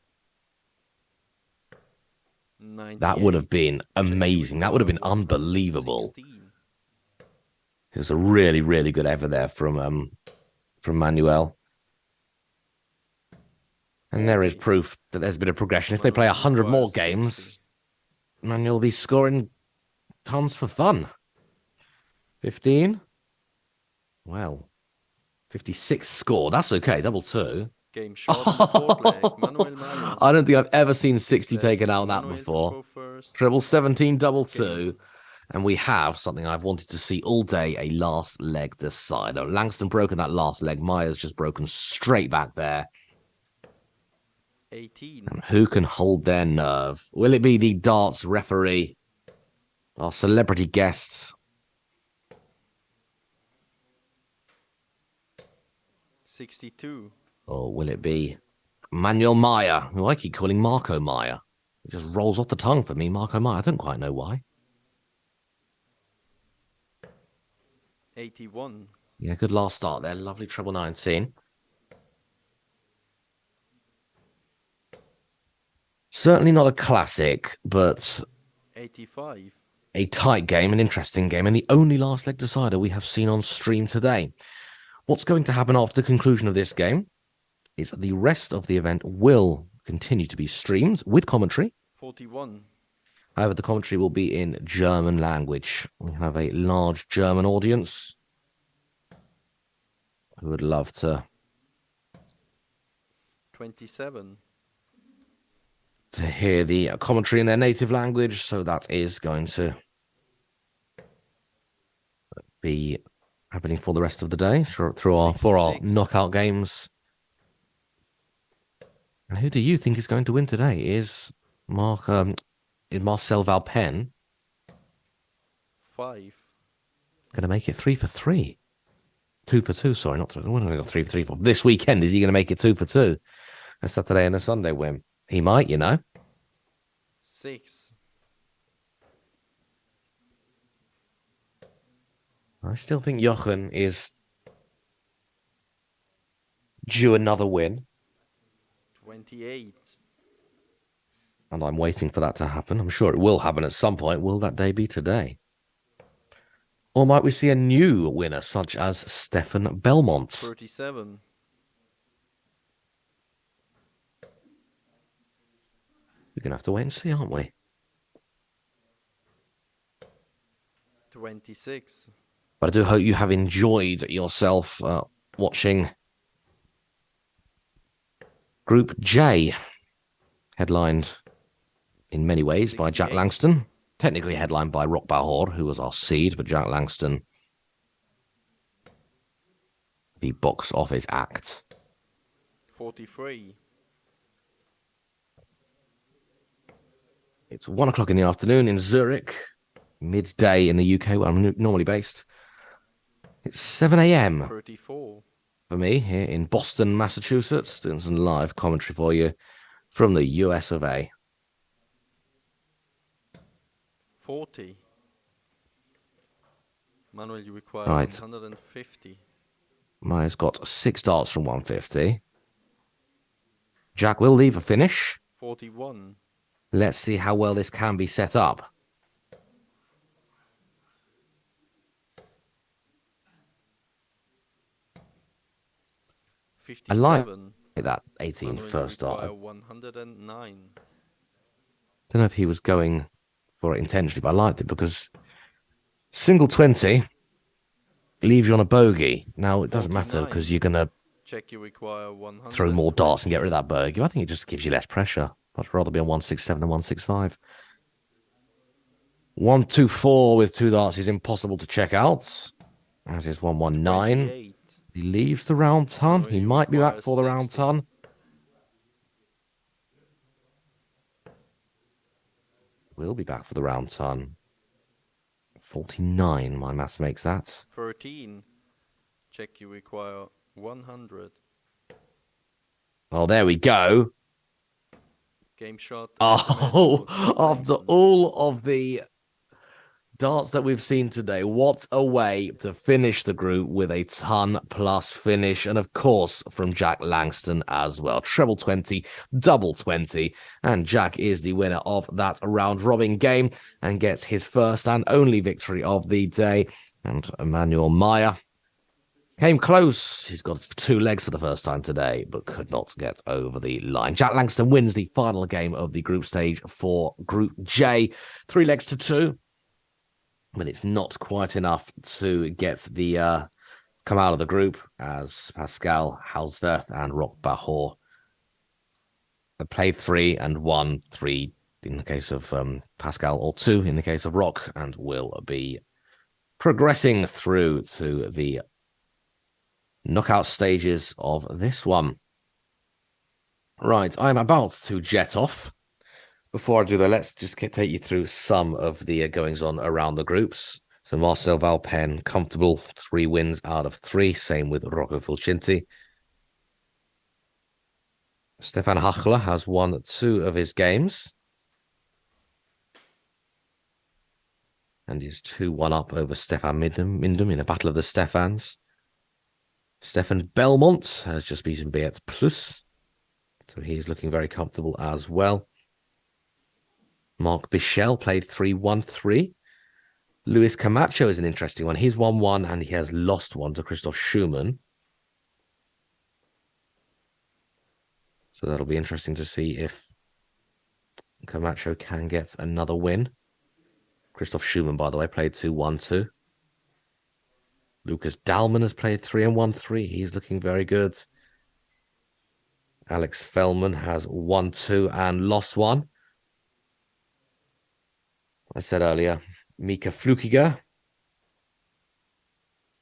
98. That would have been amazing. That would have been unbelievable. 16. It was a really, really good effort there from Manuel. And there is proof that there's been a progression. If they play 100 more games, Manuel will be scoring tons for fun. 15. Well, 56 score. That's okay. Double 2. Game shot in the fourth leg. Manuel. I don't think I've ever seen 60 taken out that before. Treble 17, double 2. And we have something I've wanted to see all day, a last leg decider. Langston broken that last leg. Myers just broken straight back there. 18. And who can hold their nerve? Will it be the darts referee? Our celebrity guests? 62. Or will it be Manuel Meyer, who I keep calling Marco Meyer? It just rolls off the tongue for me, Marco Meyer. I don't quite know why. 81. Yeah, good last start there. Lovely treble 19. Certainly not a classic, but 85. a tight game, an interesting game, and the only last leg decider we have seen on stream today. What's going to happen after the conclusion of this game is the rest of the event will continue to be streamed with commentary. 41. However, the commentary will be in German language. We have a large German audience who would love to 27. to hear the commentary in their native language. So that is going to be happening for the rest of the day for our knockout games. And who do you think is going to win today? Is Marcel Valpen 5. going to make it 3 for 3? 2 for 2, sorry, not 3. We're going to go 3 for 3 for this weekend. Is he going to make it 2 for 2? A Saturday and a Sunday win. He might, you know. 6. I still think Jochen is due another win. 28. And I'm waiting for that to happen. I'm sure it will happen at some point. Will that day be today? Or might we see a new winner, such as Stefan Belmont? 37. We're going to have to wait and see, aren't we? 26. But I do hope you have enjoyed yourself watching Group J, headlined in many ways by Jack Langston. Technically headlined by Rock Bahor, who was our seed, but Jack Langston, the box office act. 43. It's 1 o'clock in the afternoon in Zurich. midday in the UK, where I'm normally based. It's 7 a.m. 34. for me here in Boston, Massachusetts, doing some live commentary for you from the US of A. 40. Manuel, you require Right. 150. Maya's got 6 darts from 150. Jack will leave a finish. 41. Let's see how well this can be set up. I like that 18 Manuel, first you dart. require 109. Don't know if he was going for it intentionally, but I liked it because single 20 leaves you on a bogey. Now, it doesn't matter 49. because you're going to Check, you require 100. throw more darts and get rid of that bogey. I think it just gives you less pressure. I'd rather be on 167 than 165. 124 with 2 darts is impossible to check out, as is 119. 28. He leaves the round ton. Manuel, He you might be back require for the round 60. ton. Will be back for the round ton. 49, my maths makes that. 13. Check, you require 100. Oh, there we go. Game shot. Oh, Jack after Langston. all of the darts that we've seen today, what a way to finish the group with a ton plus finish. And of course, from Jack Langston as well. Treble 20, double 20. And Jack is the winner of that round robin game and gets his first and only victory of the day. And Emmanuel Maya came close. He's got 2 legs for the first time today, but could not get over the line. Jack Langston wins the final game of the group stage for Group J. 3 legs to 2. But it's not quite enough to get the come out of the group, as Pascal, Halsworth, and Rock Bahor have played 3 and won 3 in the case of Pascal, or 2 in the case of Rock, and will be progressing through to the knockout stages of this one. Right, I'm about to jet off. Before I do that, let's just take you through some of the goings on around the groups. So Marcel Valpen, comfortable, 3 wins out of 3. Same with Rocco Fulcinti. Stefan Hachler has won 2 of his games. And is 2-1 up over Stefan Mindum in a battle of the Stefans. Stefan Belmont has just beaten Beat Plus. So he's looking very comfortable as well. Mark Bichel played 3-1-3. Luis Camacho is an interesting one. He's won 1 and he has lost 1 to Christoph Schumann. So that'll be interesting to see if Camacho can get another win. Christoph Schumann, by the way, played 2-1-2. Lucas Dahlmann has played 3-1-3. He's looking very good. Alex Fellman has won 2 and lost 1. I said earlier, Mika Flukiger,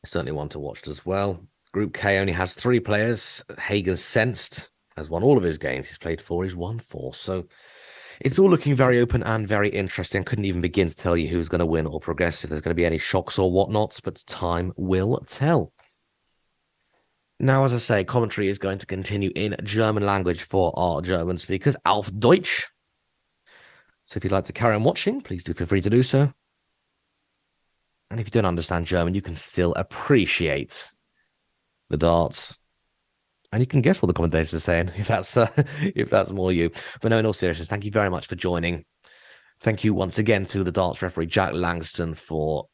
certainly one to watch as well. Group K only has 3 players. Hagen Sensed has won all of his games. He's played 4, he's won 4. So it's all looking very open and very interesting. Couldn't even begin to tell you who's going to win or progress, if there's going to be any shocks or whatnots, but time will tell. Now, as I say, commentary is going to continue in German language for our German speakers, auf Deutsch. So if you'd like to carry on watching, please do feel free to do so. And if you don't understand German, you can still appreciate the darts. And you can guess what the commentators are saying, if that's more you. But no, in all seriousness, thank you very much for joining. Thank you once again to the darts referee, Jack Langston, for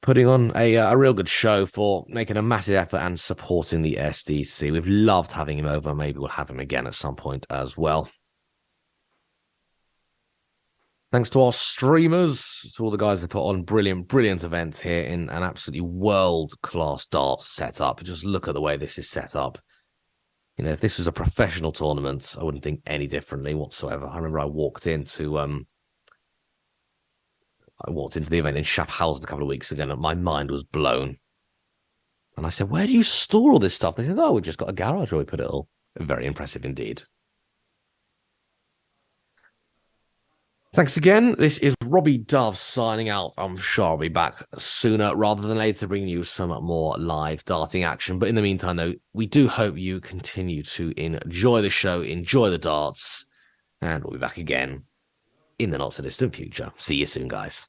putting on a real good show, for making a massive effort and supporting the SDC. We've loved having him over. Maybe we'll have him again at some point as well. Thanks to our streamers, to all the guys that put on brilliant events here in an absolutely world-class darts setup. Just look at the way this is set up. You know, if this was a professional tournament, I wouldn't think any differently whatsoever. I remember I walked into the event in Schaffhausen a couple of weeks ago, and my mind was blown. And I said, "Where do you store all this stuff?" They said, "Oh, we've just got a garage where we put it all." Very impressive indeed. Thanks again. This is Robbie Dove signing out. I'm sure I'll be back sooner rather than later, bringing you some more live darting action. But in the meantime, though, we do hope you continue to enjoy the show, enjoy the darts, and we'll be back again in the not so distant future. See you soon, guys.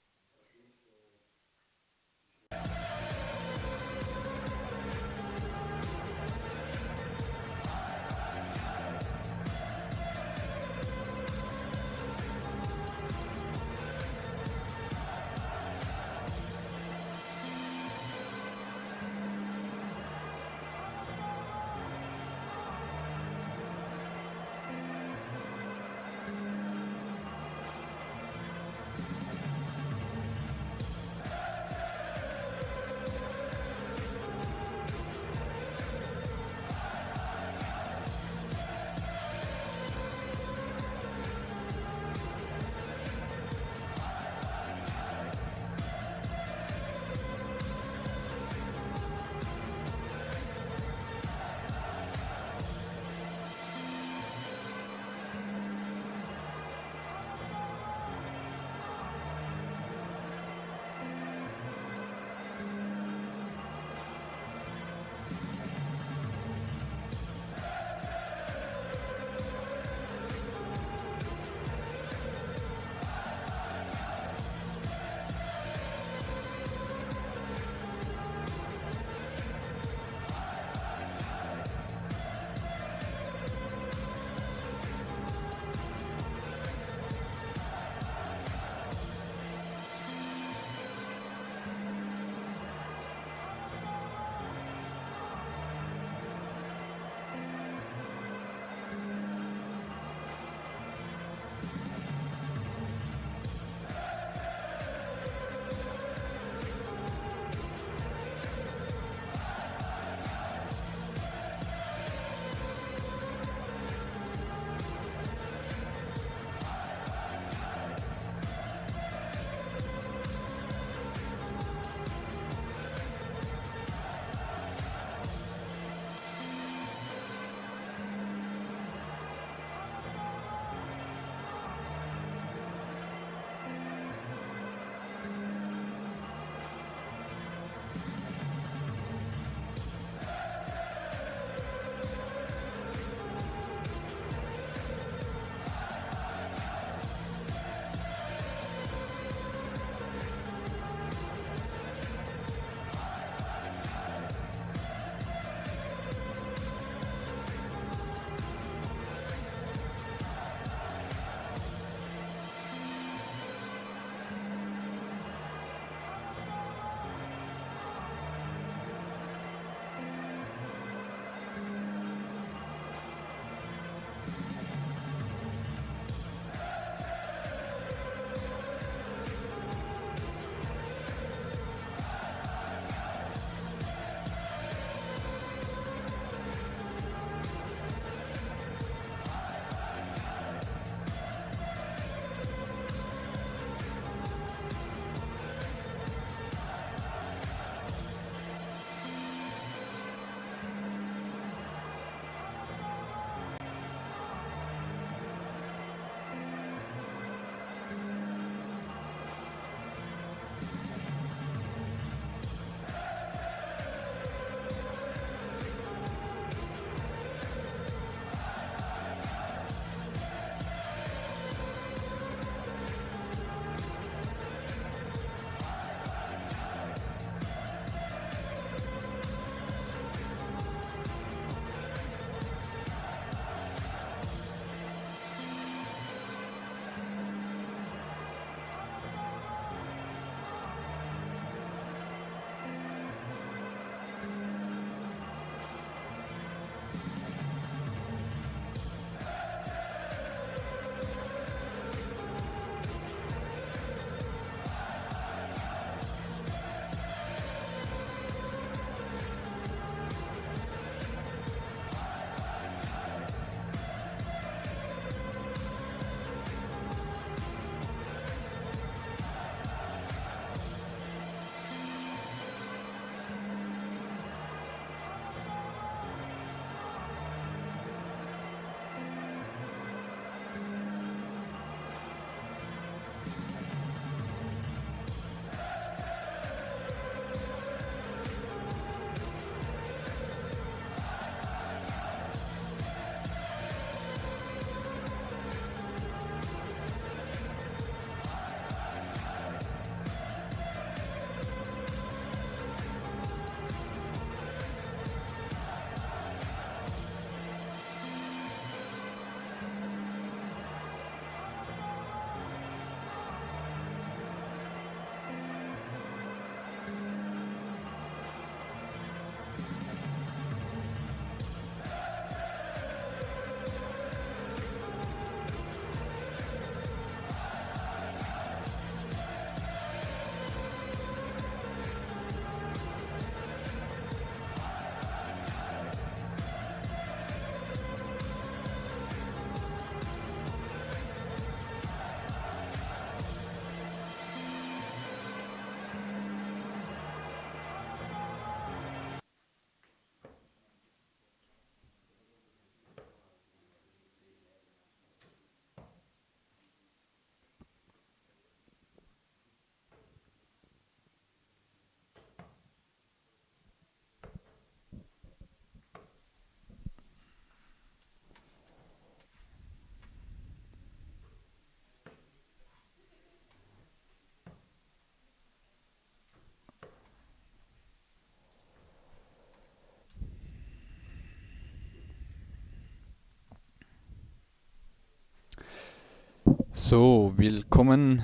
So, willkommen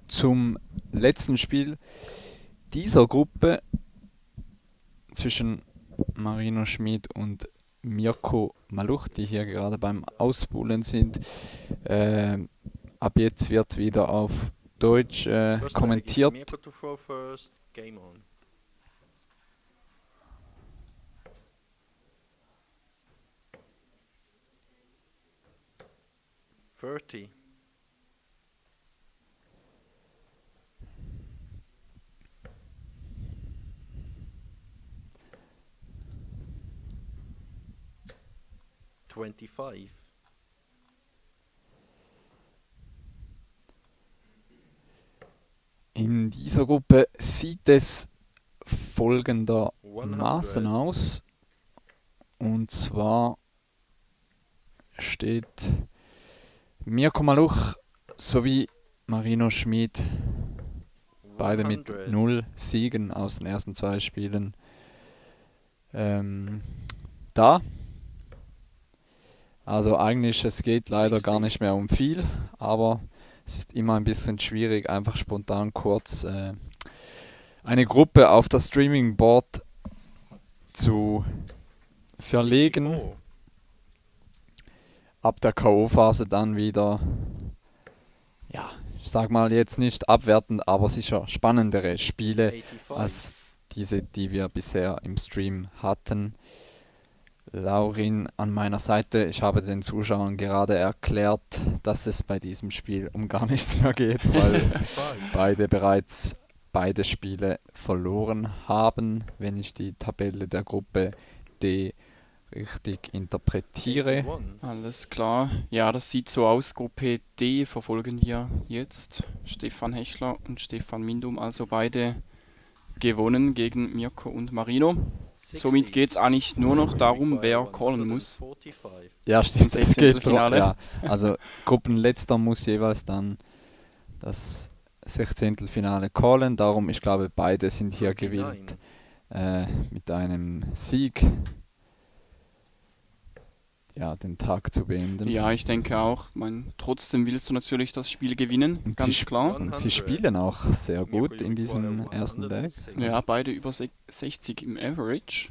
zum letzten Spiel dieser Gruppe zwischen Marino Schmid und Mirko Maluch, die hier gerade beim Ausbuhlen sind. Ab jetzt wird wieder auf Deutsch First leg is kommentiert. Mirko to throw first. Game on. $30. $25. In dieser Gruppe sieht es folgendermaßen 100. aus. Und zwar steht Mirko Maluch sowie Marino Schmid beide mit 100. 0 Siegen aus den ersten 2 Spielen da. Also eigentlich, es geht leider gar 60. nicht mehr um viel, aber es ist immer ein bisschen schwierig, einfach spontan kurz eine Gruppe auf das Streaming-Board zu verlegen. 64. Ab der K.O.-Phase dann wieder, ja, ich sag mal jetzt nicht abwertend, aber sicher spannendere Spiele 85. als diese, die wir bisher im Stream hatten. Laurin an meiner Seite, ich habe den Zuschauern gerade erklärt, dass es bei diesem Spiel um gar nichts mehr geht, weil 55. beide bereits beide Spiele verloren haben, wenn ich die Tabelle der Gruppe D richtig interpretiere. 81. Alles klar. Ja, das sieht so aus. Gruppe D verfolgen wir jetzt. Stefan Hechler und Stefan Mindum, also beide gewonnen gegen Mirko und Marino. Somit 60. geht es eigentlich nur noch darum, wer callen muss. 145. Ja, stimmt, Im es geht Sechzehntelfinale. ja. Also Gruppenletzter muss jeweils dann das Sechzehntelfinale callen. Darum, ich glaube, beide sind hier 39. gewillt, mit einem Sieg den Tag zu beenden. Ja, ich denke auch. Trotzdem willst du natürlich das Spiel gewinnen, Und ganz sie klar. Und sie spielen auch sehr gut in diesem ersten Leg. Ja, beide über 60 im Average.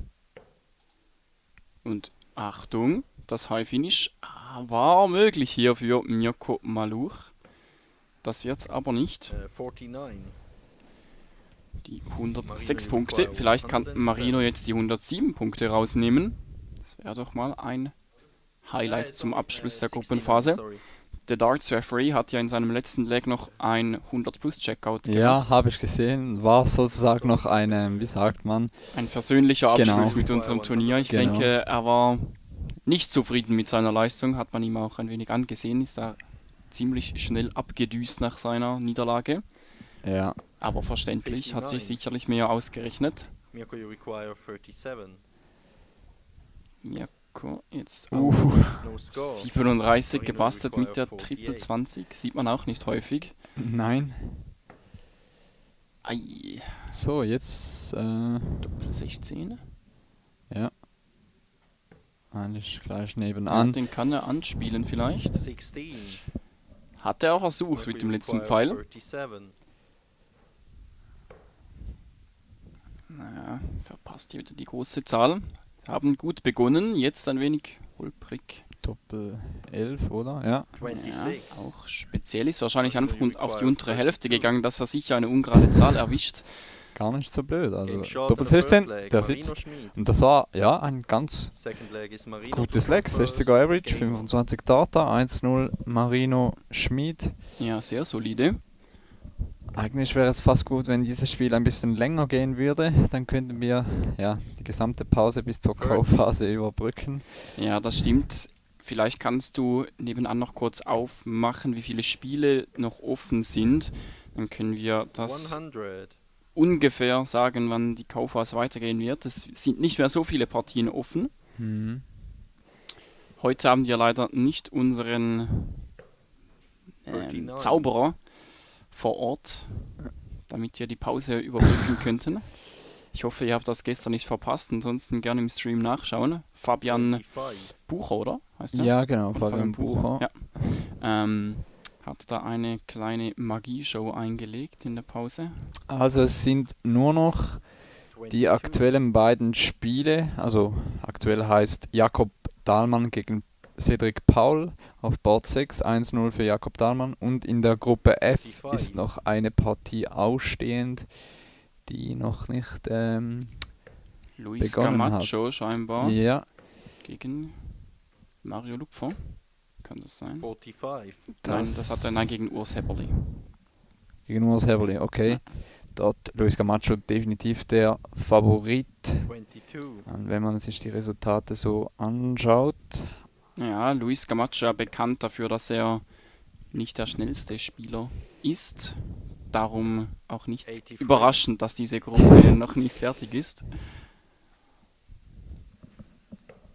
Und Achtung, das High Finish war möglich hier für Mirko Maluch. Das wird's aber nicht. 49. Die 106 Marino Punkte. require Vielleicht kann 107. Marino jetzt die 107 Punkte rausnehmen. Das wäre doch mal ein Highlight zum Abschluss der 69, Gruppenphase. sorry. Der Darts Referee hat ja in seinem letzten Leg noch ein 100-Plus-Checkout gemacht. Ja, habe ich gesehen. War sozusagen noch eine, wie sagt man? Ein versöhnlicher Abschluss Genau. mit unserem Turnier. Ich Genau. denke, er war nicht zufrieden mit seiner Leistung, hat man ihm auch ein wenig angesehen, ist da ziemlich schnell abgedüst nach seiner Niederlage. Ja, Aber verständlich, hat sich 59. sicherlich mehr ausgerechnet. Mirko, you require 37. Mirko jetzt Uh. No score. 37 Marino gebastelt mit der require Triple 48. 20. Sieht man auch nicht häufig. nein. Ei, So, jetzt, Doppel 16. eigentlich gleich Ja, nebenan. den kann er anspielen vielleicht. 16. Hat er auch versucht mit dem letzten Pfeil. 37. Naja, verpasst hier wieder die große Zahl. Haben gut begonnen, jetzt ein wenig holprig. Doppel 11, oder? Ja. 26. Ja, auch speziell ist wahrscheinlich einfach auf die untere Hälfte gegangen, dass er sicher eine ungerade Zahl erwischt. Gar nicht so blöd. Also Game shot Doppel in the first 16, leg, der Marino sitzt. Schmid. Und das war, ja, ein ganz Second leg is Marino gutes to Leg. throw 60er first. Average, Game on. 25 Data, 1-0 Marino Schmid. Ja, sehr solide. Eigentlich wäre es fast gut, wenn dieses Spiel ein bisschen länger gehen würde. Dann könnten wir die gesamte Pause bis zur K.O.-Phase überbrücken. Ja, das stimmt. Vielleicht kannst du nebenan noch kurz aufmachen, wie viele Spiele noch offen sind. Dann können wir das 100. ungefähr sagen, wann die Kaufphase weitergehen wird. Es sind nicht mehr so viele Partien offen. Mhm. Heute haben wir leider nicht unseren 39. Zauberer vor Ort, damit wir die Pause überbrücken könnten. Ich hoffe, ihr habt das gestern nicht verpasst. Ansonsten gerne im Stream nachschauen. Fabian 35. Bucher, oder? Heißt der? Ja, genau, Oder Fabian Bucher. Ja. hat da eine kleine Magieshow eingelegt in der Pause. Also es sind nur noch die 22. aktuellen beiden Spiele, also aktuell heißt Jakob Dahlmann gegen Cedric Paul auf Board 6, 1-0 für Jakob Dahlmann. Und in der Gruppe F 45. ist noch eine Partie ausstehend, die noch nicht Luis begonnen hat. Camacho scheinbar Ja, gegen Mario Lupfer. Kann das sein? 45. Nein, das hat er gegen Urs Heberli. gegen Urs Heberli, okay. Dort Luis Camacho definitiv der Favorit. 22. Und wenn man sich die Resultate so anschaut, Ja, Luis Camacho bekannt dafür, dass er nicht der schnellste Spieler ist. Darum auch nicht 84. überraschend, dass diese Gruppe noch nicht fertig ist.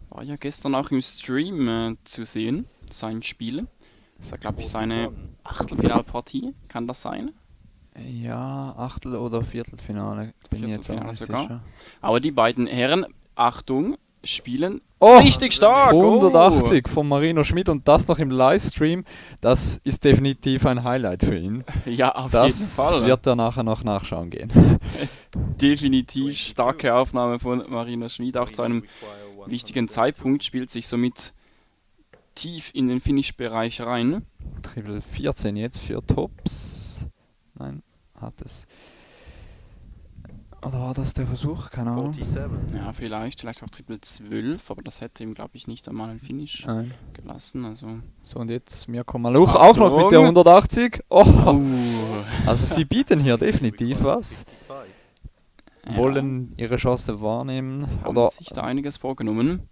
War ja gestern auch im Stream zu sehen, sein Spiel. Das ist ja, glaube ich, seine 41. Achtelfinalpartie. Kann das sein? ja, Achtel- oder Viertelfinale, bin ich jetzt auch Viertelfinale nicht sogar. sicher. Aber die beiden Herren, Achtung, spielen Oh, richtig stark. 180 von Marino Schmid und das noch im Livestream, das ist definitiv ein Highlight für ihn. Oh, ja, auf jeden Das Fall. wird er nachher noch nachschauen gehen. Definitiv starke Aufnahme von Marino Schmid, auch zu einem wichtigen Zeitpunkt, spielt sich somit tief in den Finish-Bereich rein. Triple 14 jetzt für Tops. Nein, hat es. Oder war das der Versuch? Keine Ahnung. 47. Ja, vielleicht auch Triple 12, aber das hätte ihm, glaube ich, nicht einmal ein Finish Nein. gelassen. Also. So, und jetzt Mirko Maluch auch noch mit der 180. Oh, also sie bieten hier definitiv was. 55. Wollen ihre Chance wahrnehmen. Haben Oder sich da einiges vorgenommen.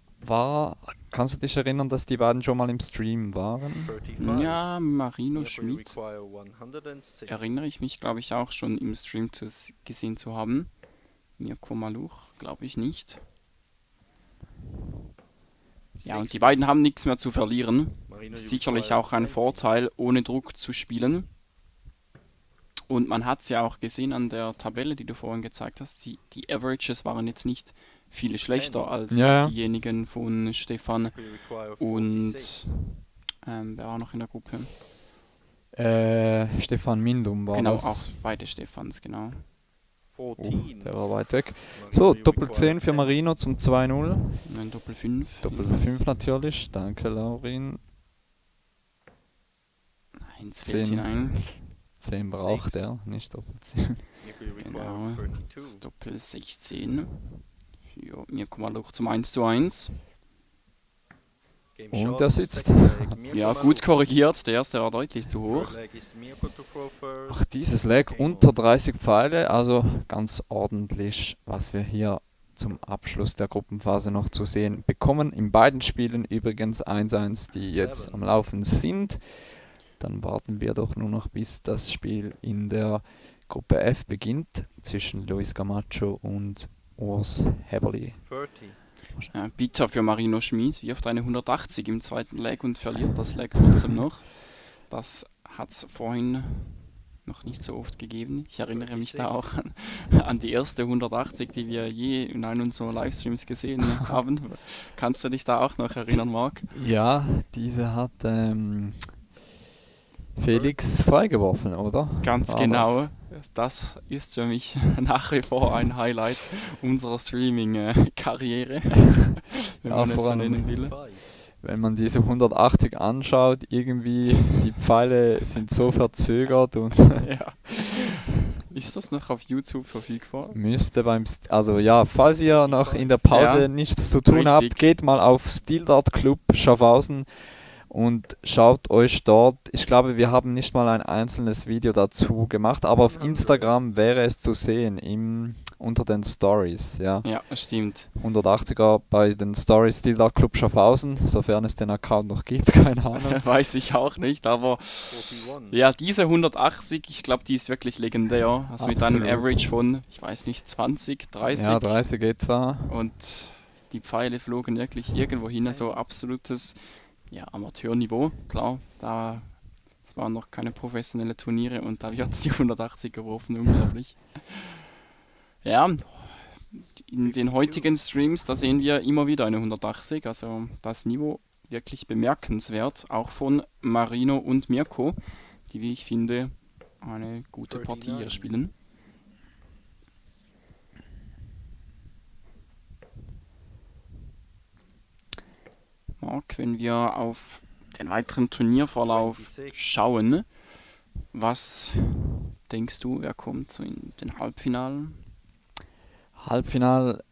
kannst du dich erinnern, dass die beiden schon mal im Stream waren? 35. Ja, Marino Therefore you Schmid require 106. erinnere ich mich, glaube ich, auch schon im Stream gesehen zu haben. Mirko Maluch, glaube ich nicht. Ja, und die 60. beiden haben nichts mehr zu verlieren. Marino, Ist you sicherlich require auch ein 20. Vorteil, ohne Druck zu spielen. Und man hat es ja auch gesehen an der Tabelle, die du vorhin gezeigt hast. Die Averages waren jetzt nicht viel schlechter als Ja. diejenigen von Stefan You require und 46. wer war noch in der Gruppe? Stefan Mindum war Genau, das. auch beide Stefans, genau. 14. Der war weit weg. Marino, So, you Doppel require 10 für 10. Marino zum 2-0. Ein Doppel 5. Doppel 5 natürlich. Danke, Laurin. Eins fällt 10. hinein. 10 braucht Sechs. er, nicht Doppel 10. You require Genau. 32. Das Doppel 16. Für Mirko Maluch zum 1:1. Game Und shot, er sitzt. second leg, Mirko Ja, Maluch. gut korrigiert. Der erste war deutlich zu hoch. Third leg is Mirko to throw first. Ach, dieses Leg unter 30 Pfeile, also ganz ordentlich, was wir hier zum Abschluss der Gruppenphase noch zu sehen bekommen. In beiden Spielen übrigens 1-1, die jetzt Seven. am Laufen sind. Dann warten wir doch nur noch, bis das Spiel in der Gruppe F beginnt, zwischen Luis Camacho und Urs Heberli. 30. Bitter für Marino Schmid. Wirft eine 180 im zweiten Leg und verliert das Leg trotzdem noch. Das hat es vorhin noch nicht so oft gegeben. Ich erinnere mich da auch an die erste 180, die wir je in einem unserer Livestreams gesehen haben. Kannst du dich da auch noch erinnern, Marc? Ja, diese hat Felix freigeworfen, oder? Ganz War genau. das? Das ist für mich nach wie vor ein Highlight unserer Streaming-Karriere, wenn Ja, man es vor so allem. nennen will. 5. Wenn man diese 180 anschaut, irgendwie die Pfeile sind so verzögert und Ja. Ist das noch auf YouTube verfügbar? müsste also ja, falls ihr noch in der Pause Ja, nichts zu tun habt, richtig. geht mal auf Steel Dart Club Schaffhausen und schaut euch dort, ich glaube, wir haben nicht mal ein einzelnes Video dazu gemacht, aber auf Instagram wäre es zu sehen, unter den Stories, ja. Ja, stimmt. 180er bei den Stories Steel Dart Club Schaffhausen, sofern es den Account noch gibt, keine Ahnung. Weiß ich auch nicht, aber 41. ja, diese 180, ich glaube, die ist wirklich legendär. Also mit einem Absolut. Average von, ich weiß nicht, 20, 30. Ja, 30 etwa. Und die Pfeile flogen wirklich irgendwo hin, so absolutes Amateurniveau. Klar, es waren noch keine professionellen Turniere und da wird die 180 geworfen, unglaublich. Ja, in den heutigen Streams, da sehen wir immer wieder eine 180, also das Niveau wirklich bemerkenswert, auch von Marino und Mirko. die, wie ich finde, eine gute Partie hier spielen. Marc, wenn wir auf den weiteren Turnierverlauf 26. schauen, was denkst du, wer kommt so in den Halbfinalen? Halbfinal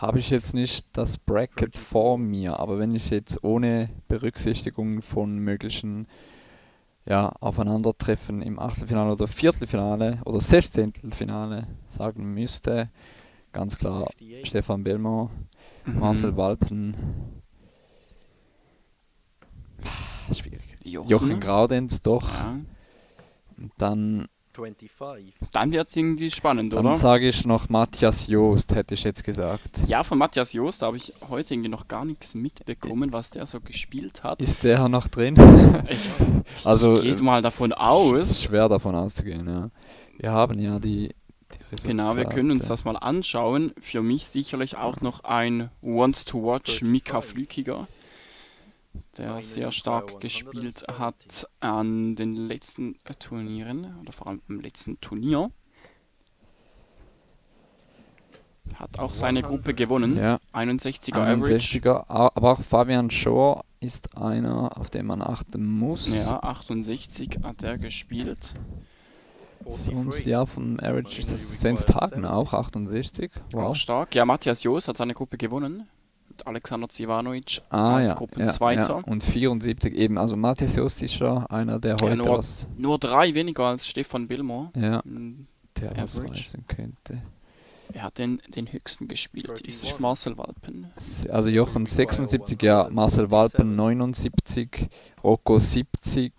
habe ich jetzt nicht das Bracket vor mir, aber wenn ich jetzt ohne Berücksichtigung von möglichen Aufeinandertreffen im Achtelfinale oder Viertelfinale oder Sechzehntelfinale sagen müsste, ganz klar 58. Stefan Belmont, Marcel Walpen, schwierig. Jochen Graudenz doch. Ja. Und dann 25. Dann wird es irgendwie spannend, Dann oder? sage ich noch Matthias Joost, hätte ich jetzt gesagt. Ja, von Matthias Joost habe ich heute irgendwie noch gar nichts mitbekommen, was der so gespielt hat. Ist der noch drin? Ich Also gehe mal davon aus. schwer davon auszugehen, ja. Wir haben ja die Resultate. Genau, wir können uns das mal anschauen. Für mich sicherlich auch noch ein Wants to Watch Mika Flükiger, der sehr stark gespielt hat an den letzten Turnieren oder vor allem am letzten Turnier. Hat auch seine Gruppe gewonnen. Ja, 61er Average. 61er, aber auch Fabian Schor ist einer, auf den man achten muss. Ja, 68 hat er gespielt. Sonst ja, vom Average ist es Senshagen auch 68. Auch Wow. stark. Ja, Matthias Joos hat seine Gruppe gewonnen. Mit Alexander Zivanovic Ah als ja, Gruppenzweiter. ja, und 74 eben. Also Matthias Jost ist schon einer, der heute nur- was, Nur 3 weniger als Stefan Belmont. ja, Hm, der was Average. reißen könnte. Wer hat den höchsten gespielt? Ist es Marcel Walpen? Also Jochen 76, ja, Marcel Walpen 79, Rocco 70.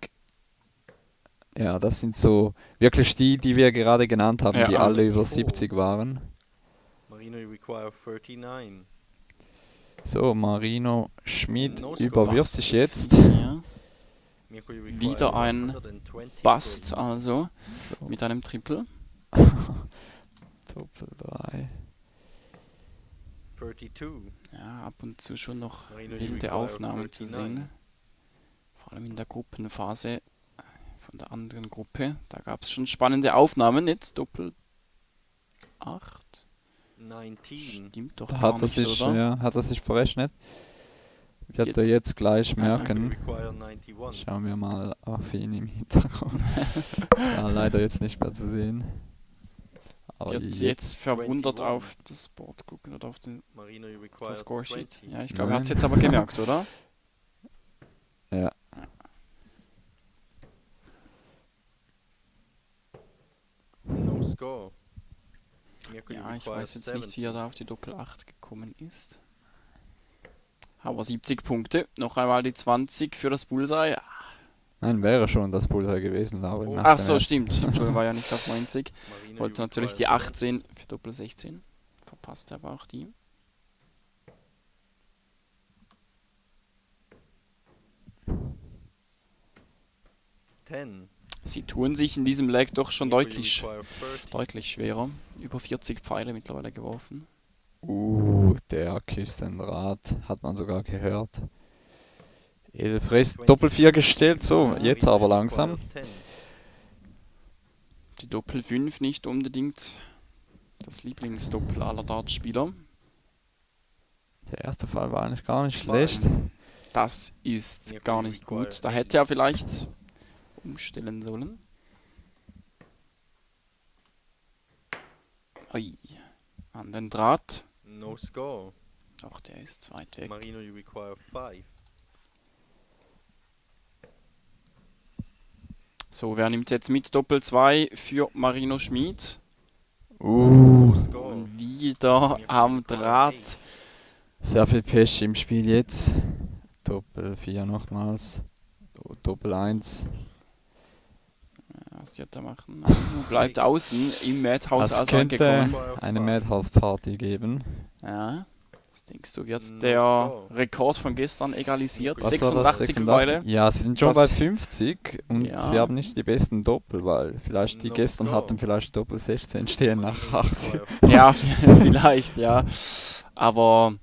Ja, das sind so wirklich die wir gerade genannt haben, Ja, die alle über 74. 70 waren. Marino, you require 39. So, Marino Schmid No score. überwirft sich jetzt. Ja. Mirko, you require Wieder ein 120 Bust, for also So, mit einem Triple. Doppel 3. 32. Ja, ab und zu schon noch Marino, you wilde require Aufnahmen zu 39. sehen. Vor allem in der Gruppenphase von der anderen Gruppe. Da gab es schon spannende Aufnahmen. Jetzt Doppel 8. 19. Stimmt doch Da gar hat er nicht, sich, oder? ja, hat er sich verrechnet. Wird er Jetzt- jetzt gleich Mirko, you merken. require 91. Schauen wir mal auf ihn im Hintergrund. Ja, leider jetzt nicht mehr zu sehen. Aber Wird jetzt verwundert 21. auf das Board gucken oder auf Marino, you require das Scoresheet. 20. Ja, ich glaube, er hat es Nein. jetzt aber gemerkt, oder? Ja, No score. Mirko, you Ja, ich require weiß jetzt nicht, 70. wie er da auf die Doppel 8 gekommen ist. Aber 70 Punkte. Noch einmal die 20 für das Bullseye. nein, wäre schon das Bullseye gewesen, Laurin. nach Ach dem so, ersten. stimmt. Entschuldigung, war ja nicht auf 90. Marino, Wollte you natürlich die require 18 für Doppel 16. Verpasst aber auch die. Ten. Sie tun sich in diesem Leg doch schon Mirko, you deutlich, require 30. deutlich schwerer. Über 40 Pfeile mittlerweile geworfen. Der Küstenrad hat man sogar gehört. Elfres Doppel 4 gestellt, so, jetzt Marino, aber you langsam. require 10. Die Doppel 5 nicht unbedingt das Lieblingsdoppel aller Dartspieler. Der erste Fall war eigentlich gar nicht schlecht. Das ist Mirko, gar you nicht require gut. Da 80. hätte er vielleicht umstellen sollen. Ui. An den Draht. No score. Ach, der ist weit weg. Marino, you require 5. So, wer nimmt jetzt mit Doppel 2 für Marino Schmid? No score. Und wieder am Draht. Sehr viel Pech im Spiel jetzt. Doppel 4 nochmals. Doppel 1. Was wird er machen? Bleibt außen im Madhouse Es also könnte angekommen. eine Madhouse-Party geben. Ja. Was denkst du, wird No der score. Rekord von gestern egalisiert? Was war das? 86 Pfeile. Ja, sie sind schon Das- bei 50 und Ja. sie haben nicht die besten Doppel, weil vielleicht die No gestern score. hatten vielleicht Doppel 16 stehen nach Marino, you 80. require Ja, vielleicht, ja. Aber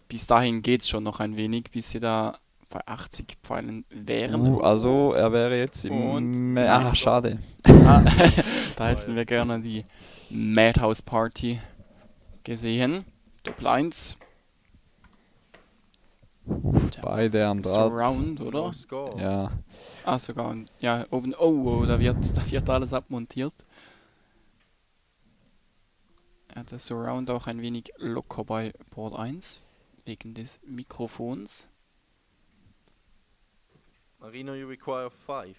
bis dahin geht es schon noch ein wenig, bis sie da bei 80 Pfeilen wären. Also er wäre jetzt Und im... nein. Schade. Ah, da hätten wir gerne die Madhouse Party gesehen. Doppel 1. Beide am Draht. Surround, oder? No score. Ja. Ah, sogar. Ja, oben. Oh, da wird alles abmontiert. Ja, der Surround auch ein wenig locker bei Board 1. Wegen des Mikrofons. Marino, you require 5.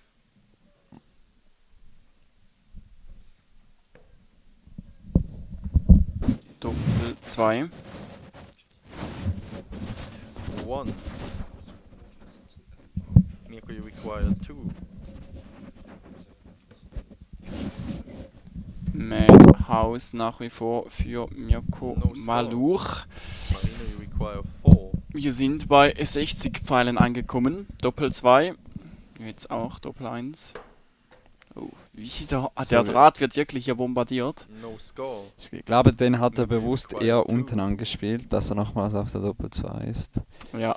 Doppel 2. 1. Mirko, you require 2. Madhouse nach wie vor für Mirko No score. Maluch. Marino, you require 4. Wir sind bei 60 Pfeilen angekommen. Doppel 2. Jetzt auch Doppel 1. Oh, wieder. Der Draht wird wirklich hier bombardiert. No score. Ich glaube, den hat er bewusst eher unten angespielt, dass er nochmals auf der Doppel 2 ist. Ja,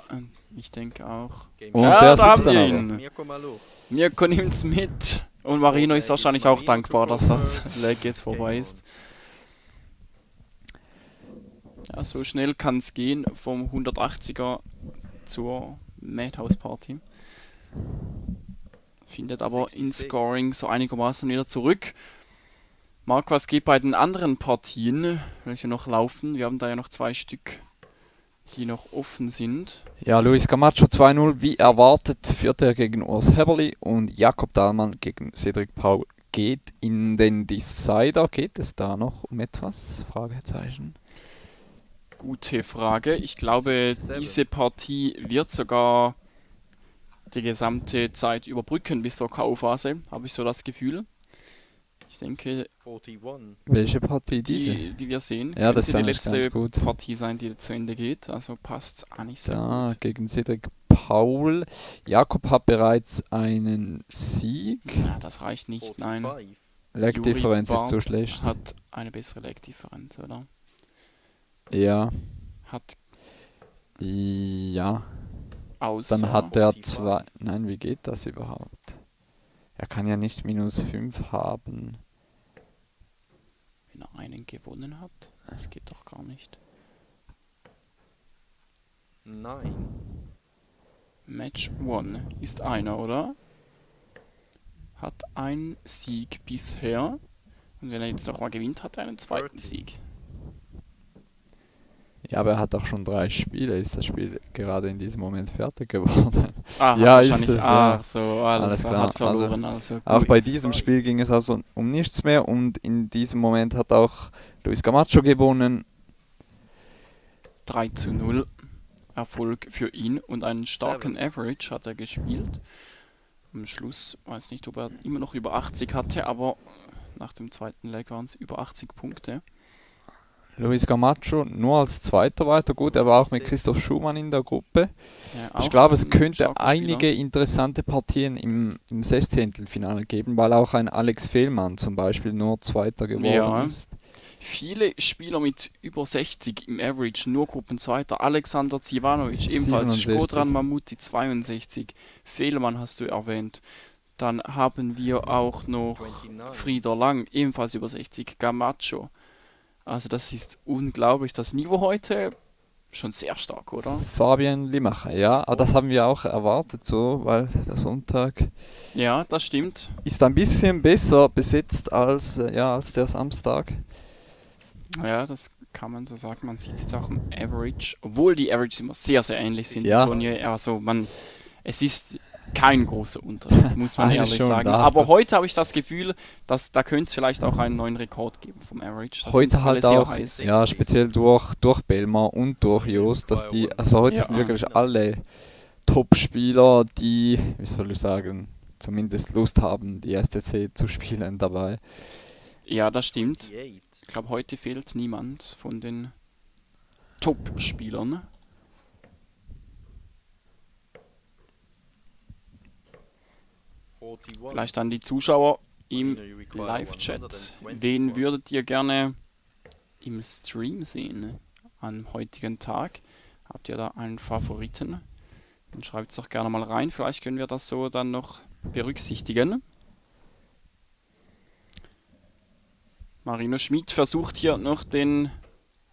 ich denke auch. Game Und Ja, der da sitzt haben wir dann aber. ihn. Mirko Maluch. Mirko nimmt's mit. Und Marino Okay, ist wahrscheinlich ist auch Marino dankbar, to dass das first. Leg jetzt vorbei Game ist. Ja, so schnell kann es gehen vom 180er zur Madhouse Party. Findet aber in 66. Scoring so einigermaßen wieder zurück. Marc, was geht bei den anderen Partien, welche noch laufen? Wir haben da ja noch 2 Stück, die noch offen sind. Ja, Luis Camacho 2-0, wie erwartet, führt er gegen Urs Heberli und Jakob Dahlmann gegen Cedric Paul geht in den Decider. Geht es da noch um etwas? Fragezeichen. Gute Frage. Ich glaube, 67. diese Partie wird sogar die gesamte Zeit überbrücken bis zur K.O.-Phase, habe ich so das Gefühl. Ich denke, 41. Welche Partie diese? die wir sehen, Ja, das ist könnte die eigentlich ganz letzte gut. Partie sein, die zu Ende geht. Also passt eigentlich sehr Da gut. gegen Cedric Paul. Jakob hat bereits einen Sieg. Ja, das reicht nicht, nein. 45. Leg-Differenz ist Barth zu schlecht. Hat eine bessere Leg-Differenz, oder? Ja, Hat ja. außer... Dann hat er 45. 2. Nein, wie geht das überhaupt? Er kann ja nicht -5 haben. Wenn er einen gewonnen hat, das geht doch gar nicht. 9. Match 1 ist einer, oder? Hat einen Sieg bisher. Und wenn er jetzt noch mal gewinnt, hat er einen zweiten 30. Sieg. Ja, aber er hat auch schon 3 Spiele. Ist das Spiel gerade in diesem Moment fertig geworden? Ah, hat Ja, wahrscheinlich. ist es, ja. So, alles klar, hat klar. verloren. Also, Auch gut. bei diesem Spiel ging es also um nichts mehr und in diesem Moment hat auch Luis Camacho gewonnen. 3:0 Erfolg für ihn und einen starken Average hat er gespielt. Am Schluss, weiß nicht, ob er immer noch über 80 hatte, aber nach dem zweiten Leg waren es über 80 Punkte. Luis Camacho nur als Zweiter weiter. Gut, er war auch mit 6. Christoph Schumann in der Gruppe. Ja, Ich auch glaube, es ein könnte starker einige Spieler. interessante Partien im 16. geben, weil auch ein Alex Fehlmann zum Beispiel nur Zweiter geworden Ja. ist. Viele Spieler mit über 60 im Average, nur Gruppenzweiter. Alexander Zivanovic, ebenfalls 67. Skodran Mamuti 62. Fehlmann hast du erwähnt. Dann haben wir auch noch 29. Frieder Lang, ebenfalls über 60. Camacho. Also das ist unglaublich. Das Niveau heute schon sehr stark, oder? Fabian Limacher, ja, aber das haben wir auch erwartet so, weil der Sonntag Ja, das stimmt. ist ein bisschen besser besetzt als der Samstag. Ja, das kann man so sagen. Man sieht es jetzt auch im Average, obwohl die Averages immer sehr, sehr ähnlich sind. Ja. Die Turniere. Also es ist kein großer Unterschied, muss man Eigentlich ehrlich schon, sagen. da hast Aber du- heute habe ich das Gefühl, dass da könnte es vielleicht auch einen neuen Rekord geben vom Average. Da Heute sind alle halt sehr auch, heiß. ja, speziell durch Belmar und durch Jost, dass also heute Ja. sind wirklich alle Top-Spieler, die, wie soll ich sagen, zumindest Lust haben, die SDC zu spielen dabei. Ja, das stimmt. 48. Ich glaube, heute fehlt niemand von den Top-Spielern. Vielleicht an die Zuschauer im Live-Chat. Wen würdet ihr gerne im Stream sehen am heutigen Tag? Habt ihr da einen Favoriten? Dann schreibt es doch gerne mal rein. Vielleicht können wir das so dann noch berücksichtigen. Marino Schmid versucht hier noch den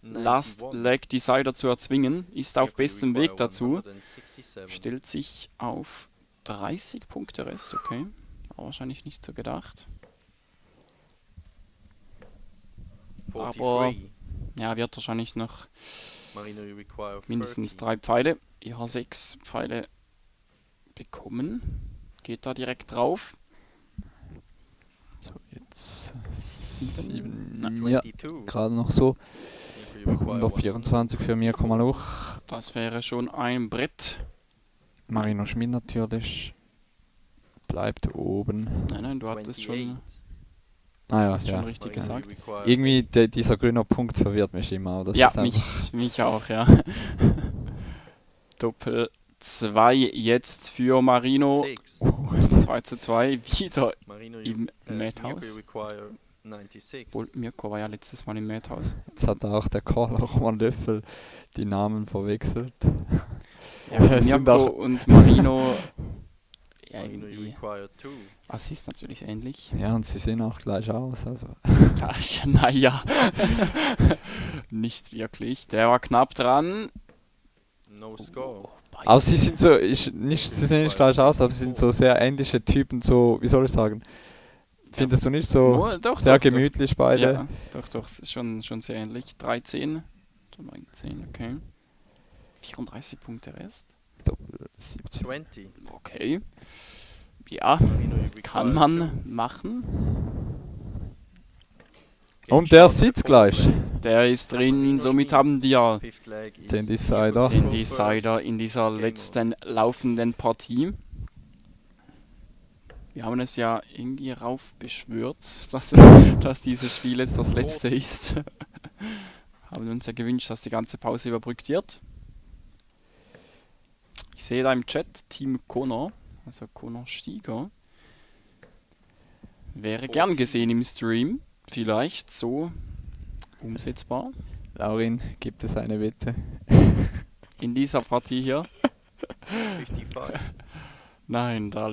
Last 91. Leg Decider zu erzwingen. Ist auf Mirko, you bestem Weg require dazu. 167. Stellt sich auf 30 Punkte Rest. Okay. War wahrscheinlich nicht so gedacht. Aber 43. ja, wird wahrscheinlich noch Marino, you require mindestens 30. 3 Pfeile. Ja, 6 Pfeile bekommen. Geht da direkt drauf. So, jetzt 7. 7. Ja, 22. gerade noch so. Mirko, you require 124 für Mirko Maluch. Das wäre schon ein Brett. Marino Schmid natürlich. Bleibt oben. Nein, du hattest schon, 28. Ah ja, hast schon ja. richtig Marino, you gesagt. require Irgendwie dieser grüne Punkt verwirrt mich immer. Das Ja, ist einfach, mich auch, ja. Doppel 2 jetzt für Marino. 6. 2:2 wieder Marino, im Mirko, you Madhouse. require 96. Obwohl, Mirko war ja letztes Mal im Madhouse. jetzt hat auch der Caller Roman Löffel die Namen verwechselt. Ja, Es sind Mirko auch- und Marino. Ja, Marino, you irgendwie. require 2. Was ist natürlich ähnlich. Ja, und sie sehen auch gleich aus. Also. Naja. Nicht wirklich. Der war knapp dran. No score. Aber sie sind so, sie sehen nicht gleich aus, aber sie sind so sehr ähnliche Typen, so, wie soll ich sagen? Findest du nicht so Oh, doch, sehr doch, doch. gemütlich beide? Ja, doch, es ist schon sehr ähnlich. 13, 19, okay. 34 Punkte Rest. Doppel 70. 20. Okay. Ja, Marino, you require kann man machen. Game Und der shot sitzt for gleich. play. Der ist drin, somit haben wir Fifth leg is Den Decider. den Mirko Decider in dieser Game letzten laufenden Partie. Wir haben es ja irgendwie raufbeschwört, dass dieses Spiel jetzt das letzte ist. Haben uns ja gewünscht, dass die ganze Pause überbrückt wird. Ich sehe da im Chat Team Connor, also Connor Stieger. Wäre gern gesehen im Stream. Vielleicht so umsetzbar. Laurin, gibt es eine Wette? In dieser Partie hier. 55. Nein, da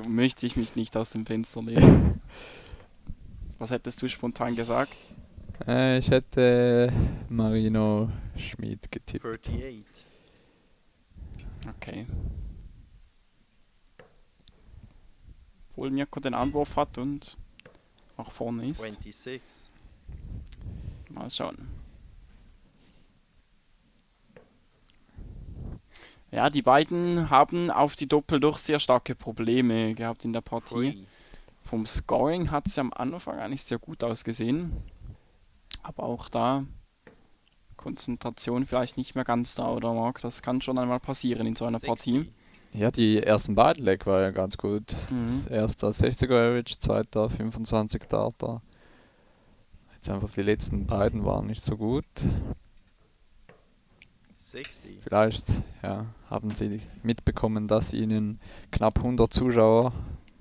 möchte ich mich nicht aus dem Fenster lehnen. Was hättest du spontan gesagt? Ich hätte Marino Schmid getippt. 38. Okay. Obwohl Mirko den Anwurf hat und auch vorne ist. 26. Mal schauen. Ja, die beiden haben auf die Doppel doch sehr starke Probleme gehabt in der Partie. 3. Vom Scoring hat es am Anfang gar nicht sehr gut ausgesehen. Aber auch da Konzentration vielleicht nicht mehr ganz da, oder Marc? Das kann schon einmal passieren in so einer Partie. Ja, die ersten beiden Leg war ja ganz gut. Mhm. Erster 60er Average, zweiter 25 Darter. Jetzt einfach die letzten beiden waren nicht so gut. 60. Vielleicht haben sie mitbekommen, dass ihnen knapp 100 Zuschauer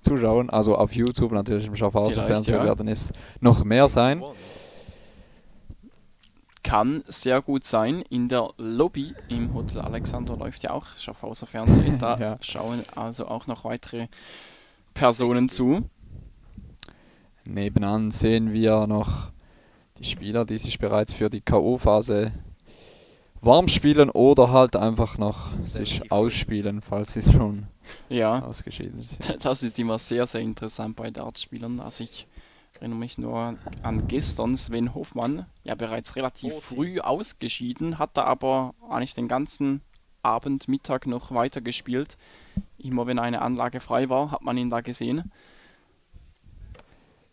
zuschauen. Also auf YouTube, natürlich im Schaffhauser-Fernsehen Vielleicht, ja. werden es noch mehr sein. 21. Kann sehr gut sein. In der Lobby im Hotel Alexander läuft ja auch Schaffhauser Fernsehen. Da Ja. schauen also auch noch weitere Personen zu. Nebenan sehen wir noch die Spieler, die sich bereits für die K.O.-Phase warm spielen oder halt einfach noch sich 74. ausspielen, falls sie schon Ja, ausgeschieden sind. das ist immer sehr, sehr interessant bei Dartspielern. Also ich erinnere mich nur an gestern, Sven Hofmann, ja bereits relativ 40. früh ausgeschieden, hat er aber eigentlich den ganzen Abend, Mittag noch weitergespielt. Immer wenn eine Anlage frei war, hat man ihn da gesehen.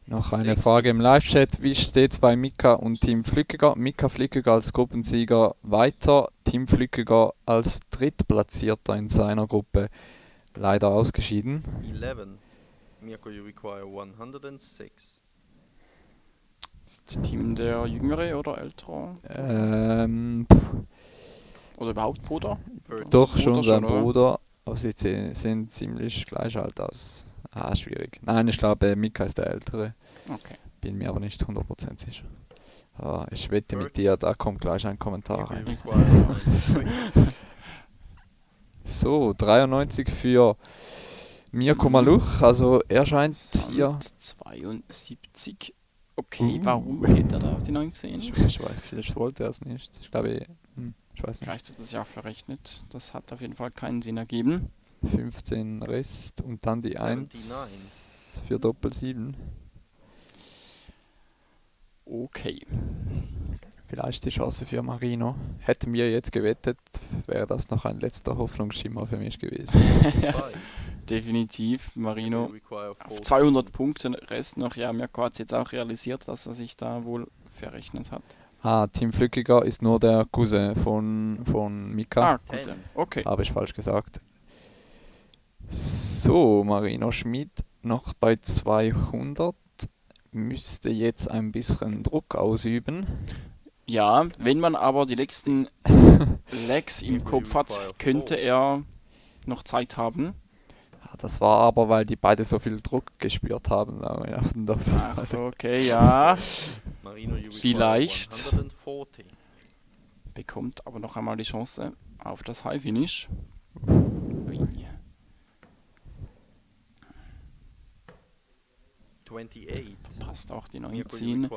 Noch eine 60. Frage im Live-Chat. Wie steht es bei Mika und Team Flückiger? Mika Flückiger als Gruppensieger weiter, Team Flückiger als Drittplatzierter in seiner Gruppe leider ausgeschieden. 11. Mirko, you require 106. Ist Team der Jüngere oder Ältere? Oder überhaupt Bruder? 13. Doch schon Bruder sein schon, oder? Bruder, aber sie sehen ziemlich gleich alt aus. Schwierig. Nein, ich glaube, Mika ist der Ältere. Okay. Bin mir aber nicht 100% sicher. Aber ich wette mit 30. dir, da kommt gleich ein Kommentar Mirko, you rein. require 103. So, 93 für Mirko Maluch. Also er scheint hier... 72. Okay, warum geht er da auf die 19? Ich weiß, vielleicht wollte er es nicht. Ich glaube, ich weiß nicht. Vielleicht hat er sich auch verrechnet. Das hat auf jeden Fall keinen Sinn ergeben. 15 Rest und dann die 1 für Doppel 7. Okay. Vielleicht die Chance für Marino. Hätten wir jetzt gewettet, wäre das noch ein letzter Hoffnungsschimmer für mich gewesen. Definitiv. Marino auf 200 Punkten Rest noch. Ja, Mirko hat es jetzt auch realisiert, dass er sich da wohl verrechnet hat. Team Flückiger ist nur der Cousin von Mika. Cousin. Okay. Habe ich falsch gesagt. So, Marino Schmid noch bei 200. Müsste jetzt ein bisschen Druck ausüben. Ja, wenn man aber die letzten Legs im Kopf hat, könnte er noch Zeit haben. Das war aber, weil die beide so viel Druck gespürt haben. Ach so, okay, ja. Vielleicht bekommt aber noch einmal die Chance auf das High Finish. Ui. 28. Passt auch die 19,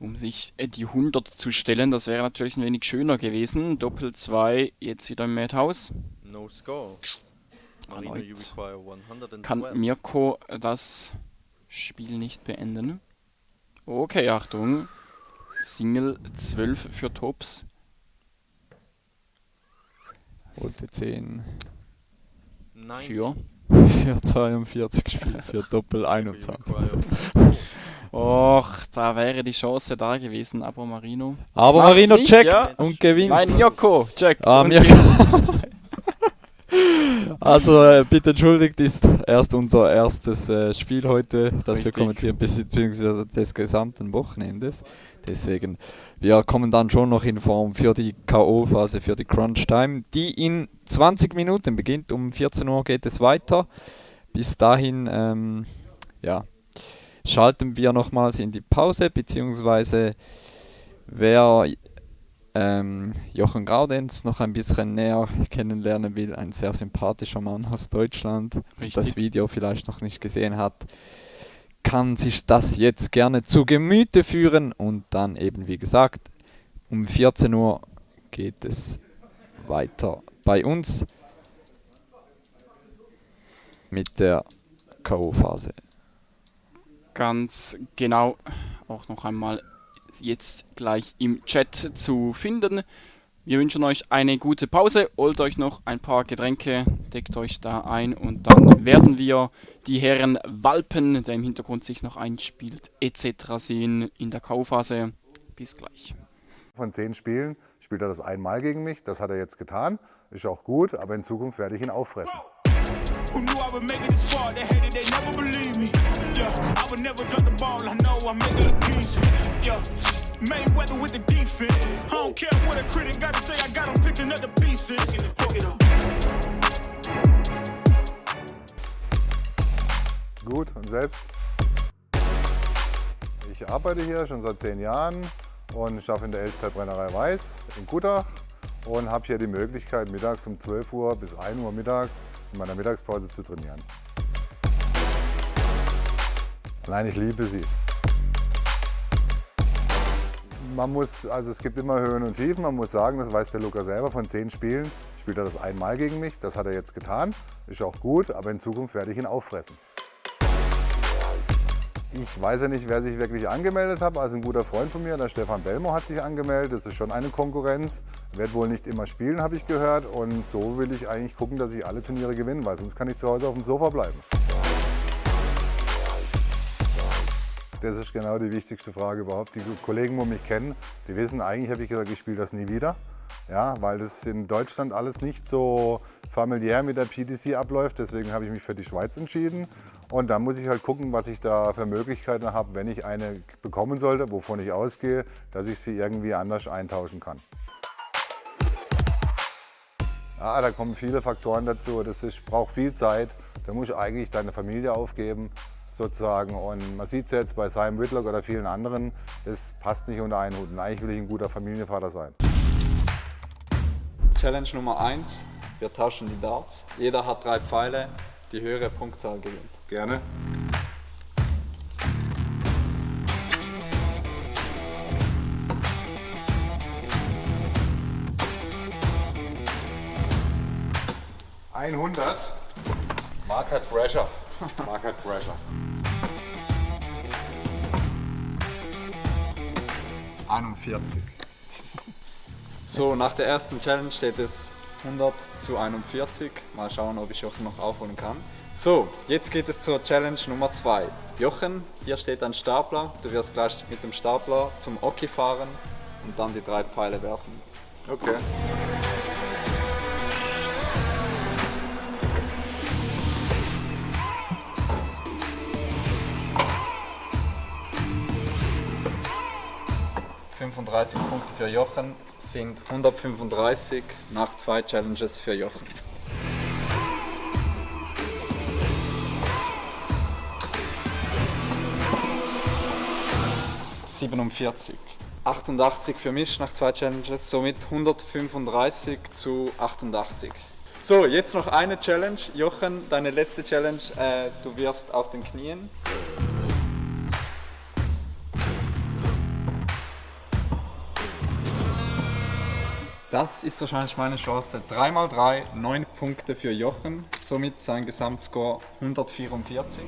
um sich die 100 zu stellen. Das wäre natürlich ein wenig schöner gewesen. Doppel 2, jetzt wieder im Madhouse. No score. Marino, you require 112. Kann Mirko das Spiel nicht beenden? Okay, Achtung. Single 12 für Tops. Holte 10 für 42 Spiele für Doppel 21. Och, da wäre die Chance da gewesen, aber Marino. Aber macht's Marino nicht, checkt ja? und gewinnt. Nein, Mirko checkt und Mirko. gewinnt. Also bitte entschuldigt, ist erst unser erstes Spiel heute, das Richtig. wir kommentieren, beziehungsweise des gesamten Wochenendes. Deswegen, wir kommen dann schon noch in Form für die K.O.-Phase, für die Crunch-Time, die in 20 Minuten beginnt. Um 14 Uhr geht es weiter. Bis dahin, schalten wir nochmals in die Pause, beziehungsweise wer Jochen Gaudenz noch ein bisschen näher kennenlernen will, ein sehr sympathischer Mann aus Deutschland, und das Video vielleicht noch nicht gesehen hat, kann sich das jetzt gerne zu Gemüte führen und dann eben, wie gesagt, um 14 Uhr geht es weiter bei uns mit der K.O.-Phase. Ganz genau, auch noch einmal jetzt gleich im Chat zu finden. Wir wünschen euch eine gute Pause, holt euch noch ein paar Getränke, deckt euch da ein und dann werden wir die Herren Walpen, der im Hintergrund sich noch einspielt, etc. sehen in der K.O.-Phase. Bis gleich. Von 10 Spielen spielt er das einmal gegen mich, das hat er jetzt getan, ist auch gut, aber in Zukunft werde ich ihn auffressen. Who knew I would make it this far? They hated, they never believe me. Yeah, I would never drop the ball. I know I'm making a piece. Yeah, Mayweather with the defense. I don't care what a critic got to say. I got them picking up the pieces. Hook it up. Gut, und selbst? Ich arbeite hier schon seit 10 Jahren und schaffe in der Elstedt-Brennerei Weiß in Kuttach und habe hier die Möglichkeit, mittags um 12 Uhr bis 1 Uhr mittags in meiner Mittagspause zu trainieren. Nein, ich liebe sie. Es gibt immer Höhen und Tiefen, man muss sagen, das weiß der Luca selber, von 10 Spielen spielt er das einmal gegen mich, das hat er jetzt getan, ist auch gut, aber in Zukunft werde ich ihn auffressen. Ich weiß ja nicht, wer sich wirklich angemeldet hat. Also ein guter Freund von mir, der Stefan Bellmo, hat sich angemeldet. Das ist schon eine Konkurrenz. Wird wohl nicht immer spielen, habe ich gehört. Und so will ich eigentlich gucken, dass ich alle Turniere gewinne, weil sonst kann ich zu Hause auf dem Sofa bleiben. Das ist genau die wichtigste Frage überhaupt. Die Kollegen, die mich kennen, die wissen eigentlich, habe ich gesagt, ich spiele das nie wieder. Ja, weil das in Deutschland alles nicht so familiär mit der PDC abläuft. Deswegen habe ich mich für die Schweiz entschieden. Und dann muss ich halt gucken, was ich da für Möglichkeiten habe, wenn ich eine bekommen sollte, wovon ich ausgehe, dass ich sie irgendwie anders eintauschen kann. Ja, da kommen viele Faktoren dazu. Braucht viel Zeit. Da musst du eigentlich deine Familie aufgeben, sozusagen. Und man sieht es jetzt bei Simon Whitlock oder vielen anderen, das passt nicht unter einen Hut. Und eigentlich will ich ein guter Familienvater sein. Challenge Nummer 1, Wir tauschen die Darts. Jeder hat 3 Pfeile. Die höhere Punktzahl gewinnt. Gerne. ...100. Mark hat Pressure. Mark hat Pressure. 41. So, nach der ersten Challenge steht es 100:41. Mal schauen, ob ich Jochen noch aufholen kann. So, jetzt geht es zur Challenge Nummer 2. Jochen, hier steht ein Stapler. Du wirst gleich mit dem Stapler zum Oki fahren und dann die 3 Pfeile werfen. Okay. Punkte für Jochen sind 135 nach 2 Challenges für Jochen. ...47. 88 für mich nach 2 Challenges, somit 135:88. So, jetzt noch eine Challenge. Jochen, deine letzte Challenge, du wirfst auf den Knien. Das ist wahrscheinlich meine Chance. 3x3, 9 Punkte für Jochen, somit sein Gesamtscore 144.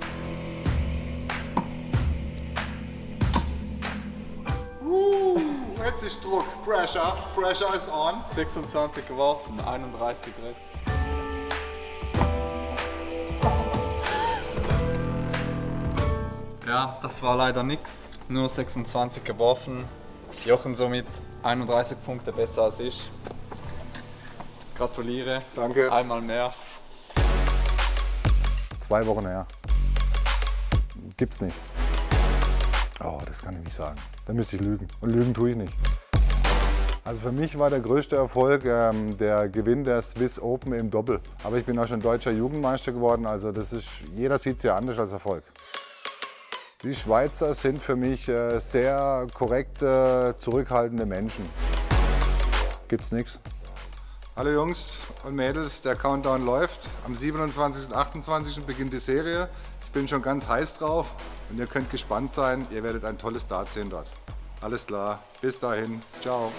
Jetzt ist Druck. Pressure. Pressure is on. 26 geworfen, 31 Rest. Ja, das war leider nix. Nur 26 geworfen. Jochen somit 31 Punkte besser als ich. Gratuliere. Danke. Einmal mehr. 2 Wochen her. Gibt's nicht. Oh, das kann ich nicht sagen. Da müsste ich lügen. Und lügen tue ich nicht. Also für mich war der größte Erfolg der Gewinn der Swiss Open im Doppel. Aber ich bin auch schon deutscher Jugendmeister geworden. Also das ist, jeder sieht es ja anders als Erfolg. Die Schweizer sind für mich sehr korrekte, zurückhaltende Menschen. Gibt's nichts. Hallo Jungs und Mädels, der Countdown läuft. Am 27. und 28. beginnt die Serie. Ich bin schon ganz heiß drauf und ihr könnt gespannt sein. Ihr werdet ein tolles Dart sehen dort. Alles klar, bis dahin. Ciao.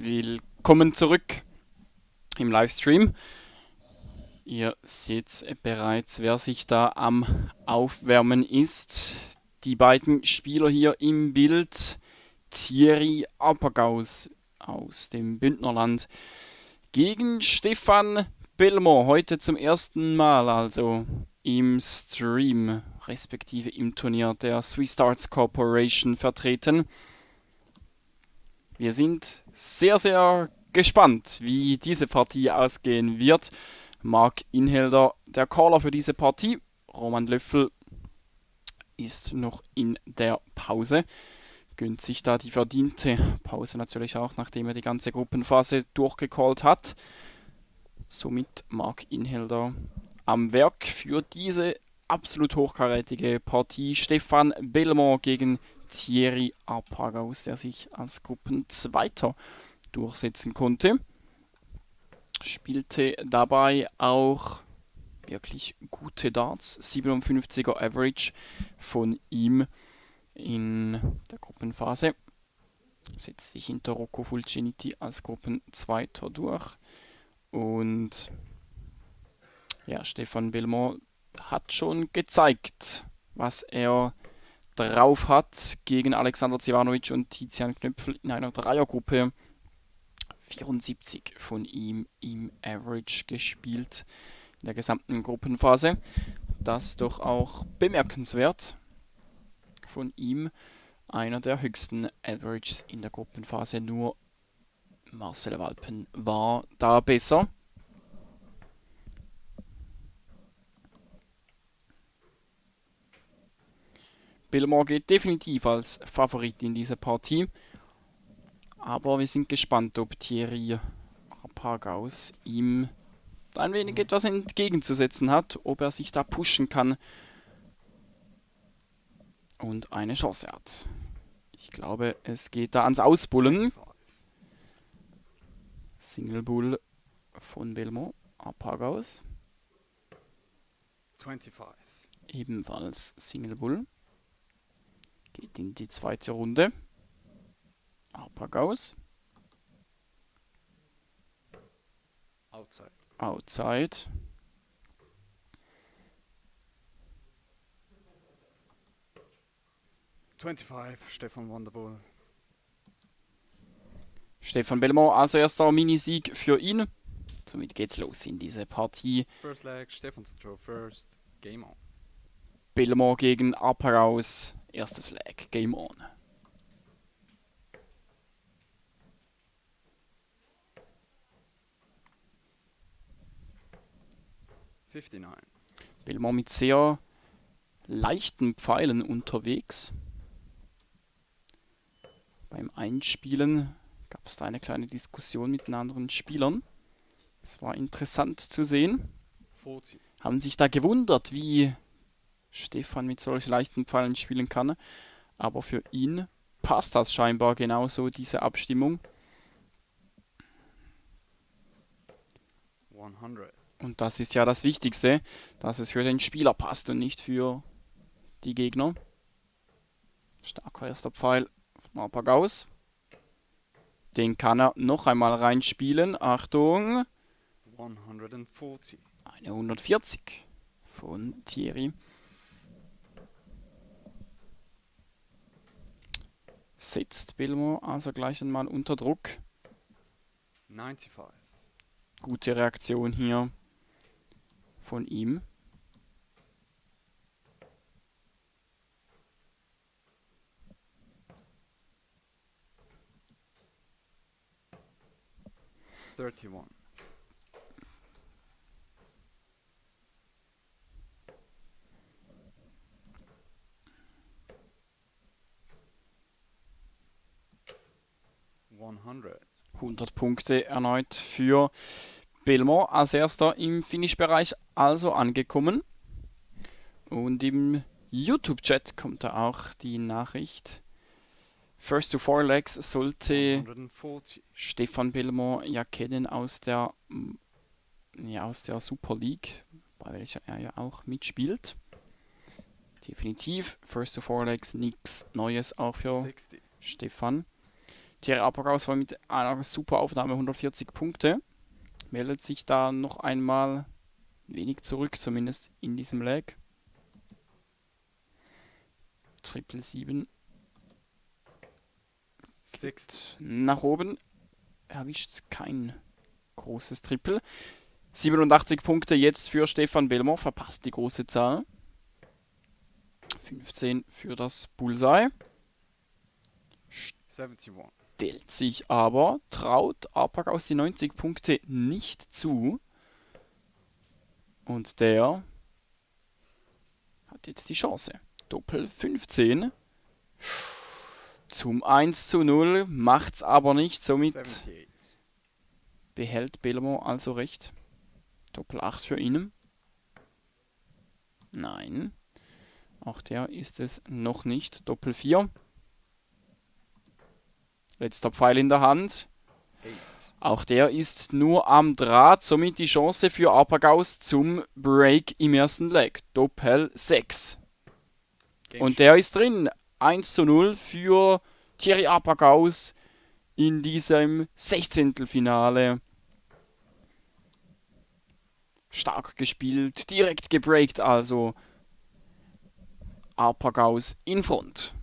Willkommen zurück im Livestream. Ihr seht bereits, wer sich da am Aufwärmen ist. Die beiden Spieler hier im Bild. Thierry Apagaus aus dem Bündnerland gegen Stefan Belmont. Heute zum ersten Mal also im Stream, respektive im Turnier der Swiss Darts Corporation vertreten. Wir sind sehr, sehr gespannt, wie diese Partie ausgehen wird. Marc Inhelder, der Caller für diese Partie. Roman Löffel ist noch in der Pause. Gönnt sich da die verdiente Pause natürlich auch, nachdem er die ganze Gruppenphase durchgecallt hat. Somit Marc Inhelder am Werk für diese absolut hochkarätige Partie. Stefan Belmont gegen Thierry Apagaus, der sich als Gruppenzweiter durchsetzen konnte. Spielte dabei auch wirklich gute Darts. 57er Average von ihm in der Gruppenphase. Setzt sich hinter Rocco Fulciniti als Gruppenzweiter durch. Und ja, Stefan Belmont hat schon gezeigt, was er drauf hat gegen Alexander Zivanovic und Tizian Knöpfel in einer Dreiergruppe. 74 von ihm im Average gespielt in der gesamten Gruppenphase. Das doch auch bemerkenswert von ihm. Einer der höchsten Averages in der Gruppenphase. Nur Marcel Walpen war da besser. Belmont geht definitiv als Favorit in diese Partie. Aber wir sind gespannt, ob Thierry Apagaus ihm ein wenig etwas entgegenzusetzen hat, ob er sich da pushen kann und eine Chance hat. Ich glaube, es geht da ans Ausbullen. Single Bull von Belmont, Apagaus. 25. Ebenfalls Single Bull. Geht in die zweite Runde. Apagaus. Outside. Outside. Stefan Wonderbull. Stefan Belmont als erster Minisieg für ihn. Somit geht's los in diese Partie. First leg, Stefan to throw first. Game on. Belmont gegen Apagaus. Erstes Leg. Game on. Belmont mit sehr leichten Pfeilen unterwegs. Beim Einspielen gab es da eine kleine Diskussion mit den anderen Spielern. Es war interessant zu sehen. 40. Haben sich da gewundert, wie Stefan mit solch leichten Pfeilen spielen kann. Aber für ihn passt das scheinbar genauso, diese Abstimmung. 100. Und das ist ja das Wichtigste, dass es für den Spieler passt und nicht für die Gegner. Starker erster Pfeil von Apagaus. Den kann er noch einmal reinspielen. Achtung! 140. Eine 140 von Thierry. Setzt Belmont also gleich einmal unter Druck. 95. Gute Reaktion hier von ihm. $31. $100. 100 Punkte erneut für Belmont als erster im Finish-Bereich also angekommen. Und im YouTube-Chat kommt da auch die Nachricht. First to four legs sollte 140. Stefan Belmont ja kennen aus der Super League, bei welcher er ja auch mitspielt. Definitiv First to four legs, nichts Neues auch für 60. Stefan. Thierry Apagaus war mit einer super Aufnahme 140 Punkte. Meldet sich da noch einmal wenig zurück, zumindest in diesem Leg. Triple 7 Six. nach oben. Erwischt kein großes Triple. 87 Punkte jetzt für Stefan Belmont. Verpasst die große Zahl. 15 für das Bullseye. 71. Stellt sich aber, traut Apagaus die 90 Punkte nicht zu. Und der hat jetzt die Chance. Doppel 15. Zum 1:0 macht's aber nicht. Somit 78. behält Belmont also recht. Doppel 8 für ihn. Nein. Auch der ist es noch nicht. Doppel 4. Letzter Pfeil in der Hand. 8. Auch der ist nur am Draht. Somit die Chance für Apagaus zum Break im ersten Leg. Doppel 6. Und der ist drin. 1:0 für Thierry Apagaus in diesem 16. Finale. Stark gespielt, direkt gebreakt also. Apagaus in Front.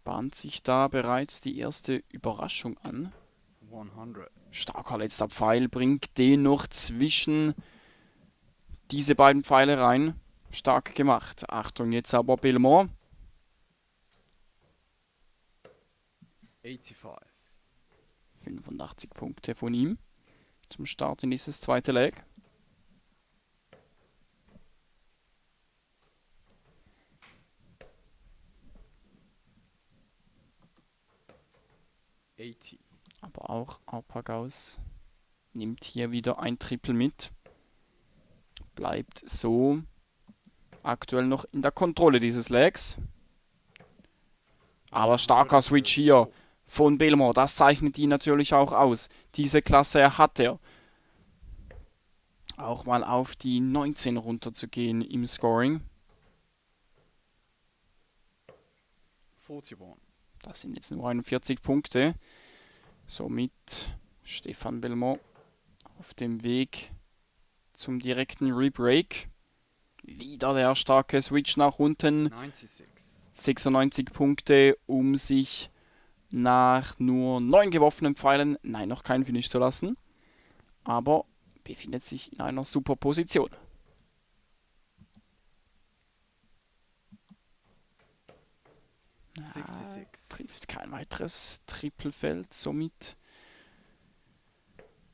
Bahnt sich da bereits die erste Überraschung an. 100. Starker letzter Pfeil, bringt den noch zwischen diese beiden Pfeile rein. Stark gemacht. Achtung, jetzt aber Belmont. 85. 85 Punkte von ihm zum Start in dieses zweite Leg. Aber auch Apagaus nimmt hier wieder ein Triple mit. Bleibt so aktuell noch in der Kontrolle dieses Legs. Aber starker Switch hier von Belmont. Das zeichnet ihn natürlich auch aus. Diese Klasse hat er. Auch mal auf die 19 runterzugehen im Scoring. 41. Das sind jetzt nur 41 Punkte. Somit Stefan Belmont auf dem Weg zum direkten Rebreak. Wieder der starke Switch nach unten. 96. 96 Punkte, um sich nach nur 9 geworfenen Pfeilen, nein, noch kein Finish zu lassen. Aber befindet sich in einer super Position. Trifft kein weiteres Triplefeld, somit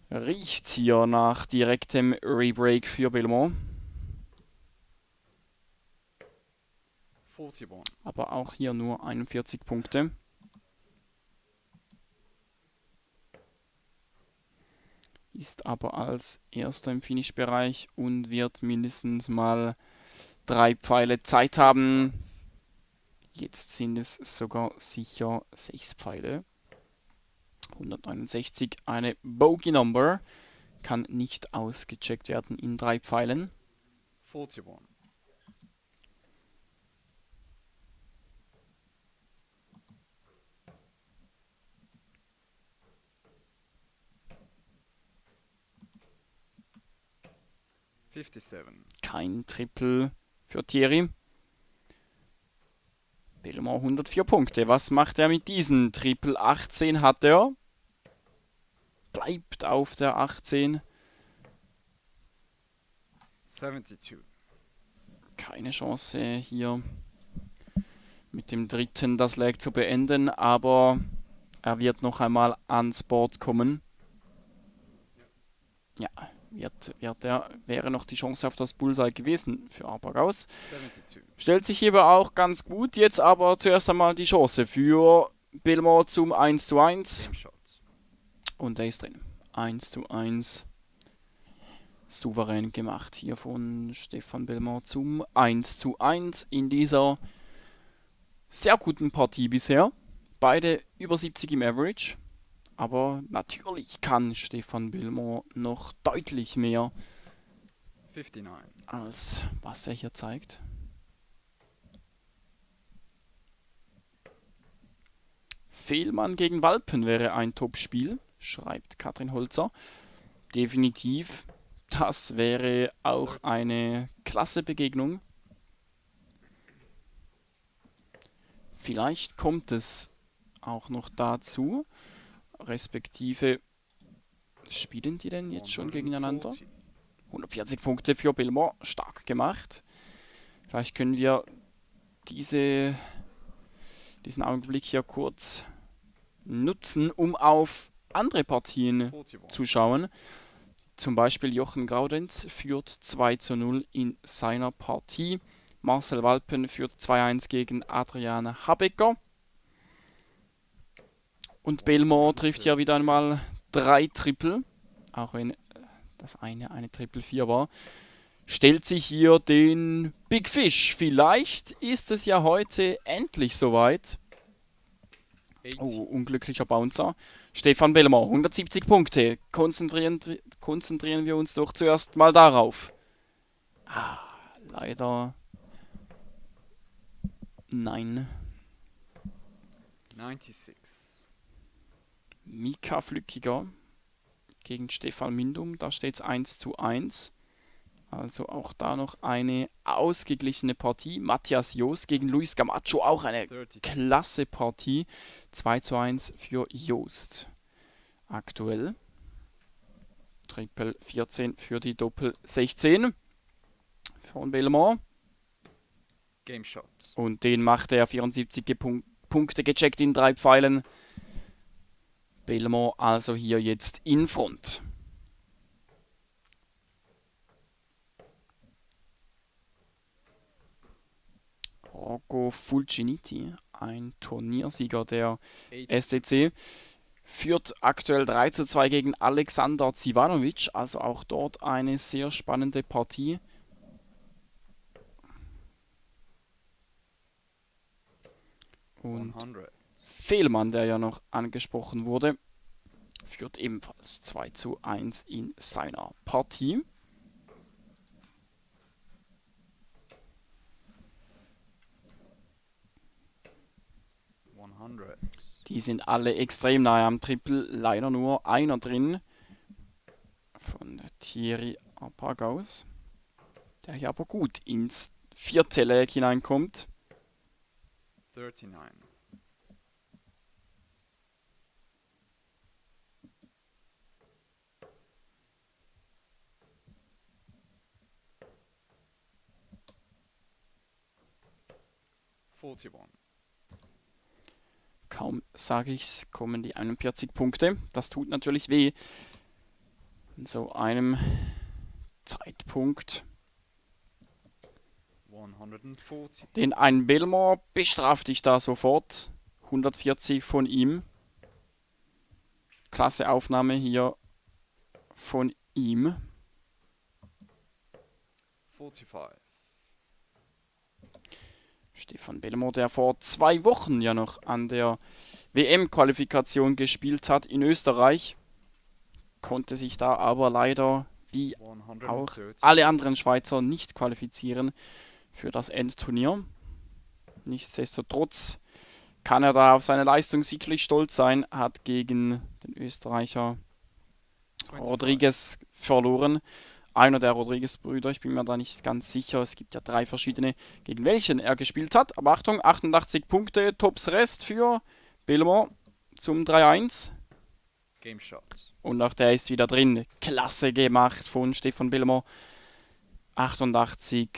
riecht hier nach direktem Rebreak für Belmont. 41. Aber auch hier nur 41 Punkte. Ist aber als erster im Finish-Bereich und wird mindestens mal 3 Pfeile Zeit haben. Jetzt sind es sogar sicher 6 Pfeile. 169, eine Bogey Number. Kann nicht ausgecheckt werden in 3 Pfeilen. 41. Kein Triple für Thierry. Belmont 104 Punkte. Was macht er mit diesen? Triple 18 hat er. Bleibt auf der 18. 72. Keine Chance hier mit dem dritten das Leg zu beenden, aber er wird noch einmal ans Board kommen. Ja, wäre noch die Chance auf das Bullseye gewesen für Apagaus. 72. Stellt sich hierbei auch ganz gut, jetzt aber zuerst einmal die Chance für Belmont zum 1:1. Game shot. Und er ist drin. 1:1. Souverän gemacht hier von Stefan Belmont zum 1:1 in dieser sehr guten Partie bisher. Beide über 70 im Average. Aber natürlich kann Stefan Belmont noch deutlich mehr 59. als was er hier zeigt. Fehlmann gegen Walpen wäre ein Top-Spiel, schreibt Katrin Holzer. Definitiv, das wäre auch eine klasse Begegnung. Vielleicht kommt es auch noch dazu, respektive spielen die denn jetzt schon gegeneinander? 140. 140 Punkte für Belmont, stark gemacht. Vielleicht können wir diesen Augenblick hier kurz nutzen, um auf andere Partien 41. zu schauen. Zum Beispiel Jochen Graudenz führt 2:0 in seiner Partie. Marcel Walpen führt 2:1 gegen Adrian Habecker. Und Belmont trifft ja wieder einmal 3 Triple, auch wenn das eine Triple 4 war. Stellt sich hier den Big Fish. Vielleicht ist es ja heute endlich soweit. 80. Oh, unglücklicher Bouncer. Stefan Belmont, 170 Punkte. Konzentrieren wir uns doch zuerst mal darauf. Leider. Nein. 96. Mika Flückiger gegen Stefan Mindum. Da steht es 1:1. Also auch da noch eine ausgeglichene Partie. Matthias Jost gegen Luis Gamacho. Auch eine 30. klasse Partie. 2:1 für Jost. Aktuell. Triple 14 für die Doppel 16 von Belmont. Game Shot. Und den macht er 74 Punkte gecheckt in 3 Pfeilen. Belmont also hier jetzt in Front. Rocco Fulciniti, ein Turniersieger der 80. SDC, führt aktuell 3:2 gegen Alexander Zivanovic, also auch dort eine sehr spannende Partie. Und 100. Fehlmann, der ja noch angesprochen wurde, führt ebenfalls 2:1 in seiner Partie. Die sind alle extrem nahe am Triple, leider nur einer drin von Thierry Apagaus, der hier aber gut ins Viertelleck hineinkommt. 39. Kaum sage ich's, kommen die 41 Punkte. Das tut natürlich weh. In so einem Zeitpunkt. 140. Den einen Belmont bestraft dich da sofort. 140 von ihm. Klasse Aufnahme hier von ihm. 45. Stefan Belmont, der vor 2 Wochen ja noch an der WM-Qualifikation gespielt hat in Österreich, konnte sich da aber leider, wie auch 130. alle anderen Schweizer, nicht qualifizieren für das Endturnier. Nichtsdestotrotz kann er da auf seine Leistung sicherlich stolz sein, hat gegen den Österreicher 25. Rodriguez verloren. Einer der Rodriguez-Brüder, ich bin mir da nicht ganz sicher. Es gibt ja 3 verschiedene, gegen welchen er gespielt hat. Aber Achtung, 88 Punkte, Tops Rest für Belmont zum 3:1. Game Shot. Und auch der ist wieder drin. Klasse gemacht von Stefan Belmont. 88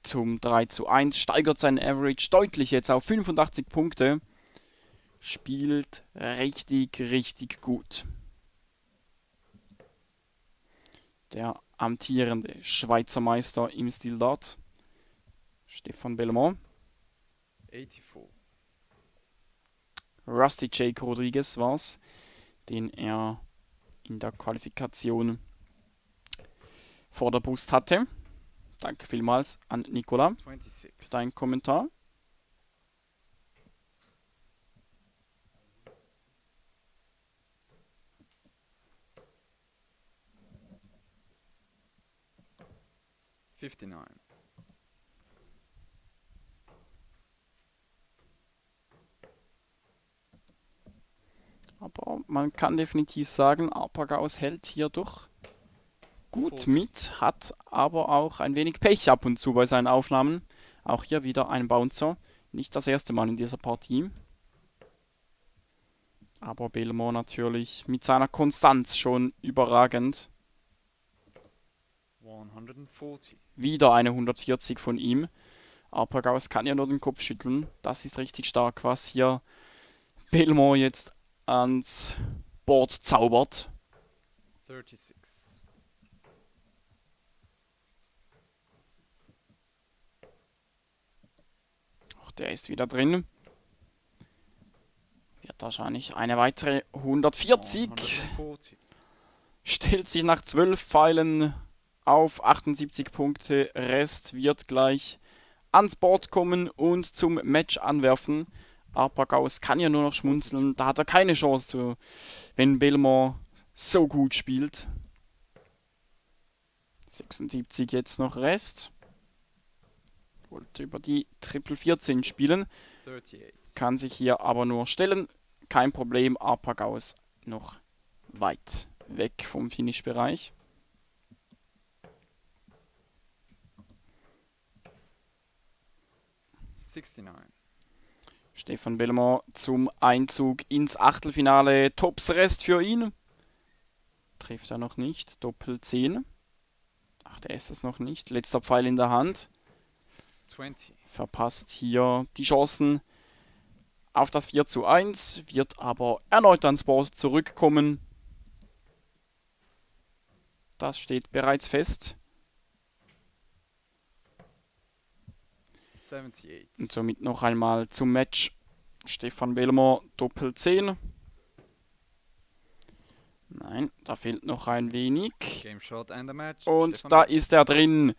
zum 3:1. Steigert seinen Average deutlich jetzt auf 85 Punkte. Spielt richtig, richtig gut. Der amtierende Schweizer Meister im Stil Dart, Stefan Belmont. 84. Rusty Jake Rodriguez war es, den er in der Qualifikation vor der Brust hatte. Danke vielmals an Nicola 26. für deinen Kommentar. 59. Aber man kann definitiv sagen, Arpagaus hält hier doch gut mit, hat aber auch ein wenig Pech ab und zu bei seinen Aufnahmen. Auch hier wieder ein Bouncer. Nicht das erste Mal in dieser Partie. Aber Belmore natürlich mit seiner Konstanz schon überragend. 140. Wieder eine 140 von ihm. Arpagaus kann ja nur den Kopf schütteln. Das ist richtig stark, was hier Belmore jetzt ans Board zaubert. 36. Auch der ist wieder drin. Wird wahrscheinlich eine weitere 140. 140. Stellt sich nach 12 Pfeilen auf 78 Punkte. Rest wird gleich ans Board kommen und zum Match anwerfen. Arpagaus kann ja nur noch schmunzeln. Da hat er keine Chance zu, wenn Belmore so gut spielt. 76 jetzt noch Rest. Wollte über die Triple 14 spielen. 38. Kann sich hier aber nur stellen. Kein Problem. Arpagaus noch weit weg vom Finish-Bereich. Stefan Belmore zum Einzug ins Achtelfinale. Tops Rest für ihn. Trifft er noch nicht. Doppel 10. Ach, der ist es noch nicht. Letzter Pfeil in der Hand. 20. Verpasst hier die Chancen auf das 4:1. Wird aber erneut ans Board zurückkommen. Das steht bereits fest. 78. Und somit noch einmal zum Match. Stefan Belmore, Doppel 10. Nein, da fehlt noch ein wenig. Game shot and a match. Und Stefan da ist er drin.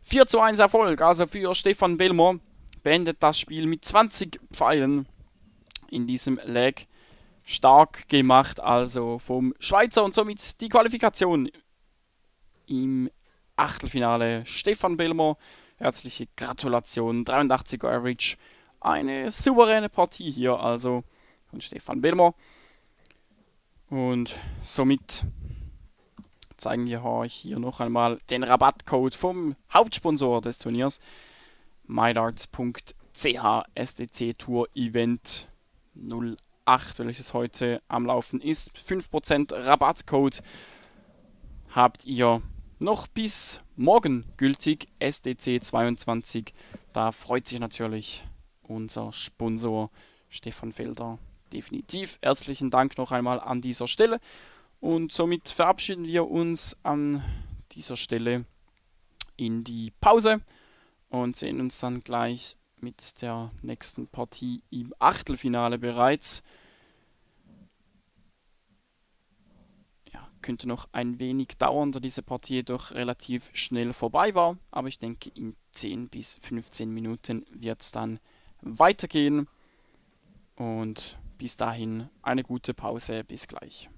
4:1 Erfolg, also für Stefan Belmore. Beendet das Spiel mit 20 Pfeilen in diesem Leg. Stark gemacht, also vom Schweizer, und somit die Qualifikation im Achtelfinale. Stefan Belmore, herzliche Gratulation, 83er Average. Eine souveräne Partie hier also von Stefan Belmore. Und somit zeigen wir euch hier noch einmal den Rabattcode vom Hauptsponsor des Turniers. MyDarts.ch SDC Tour Event 08, welches heute am Laufen ist. 5% Rabattcode habt ihr noch bis morgen gültig. SDC 22. Da freut sich natürlich unser Sponsor Stefan Felder definitiv. Herzlichen Dank noch einmal an dieser Stelle. Und somit verabschieden wir uns an dieser Stelle in die Pause und sehen uns dann gleich mit der nächsten Partie im Achtelfinale bereits. Ja, könnte noch ein wenig dauern, da diese Partie jedoch relativ schnell vorbei war. Aber ich denke, in 10 bis 15 Minuten wird es dann weitergehen. Und bis dahin eine gute Pause. Bis gleich.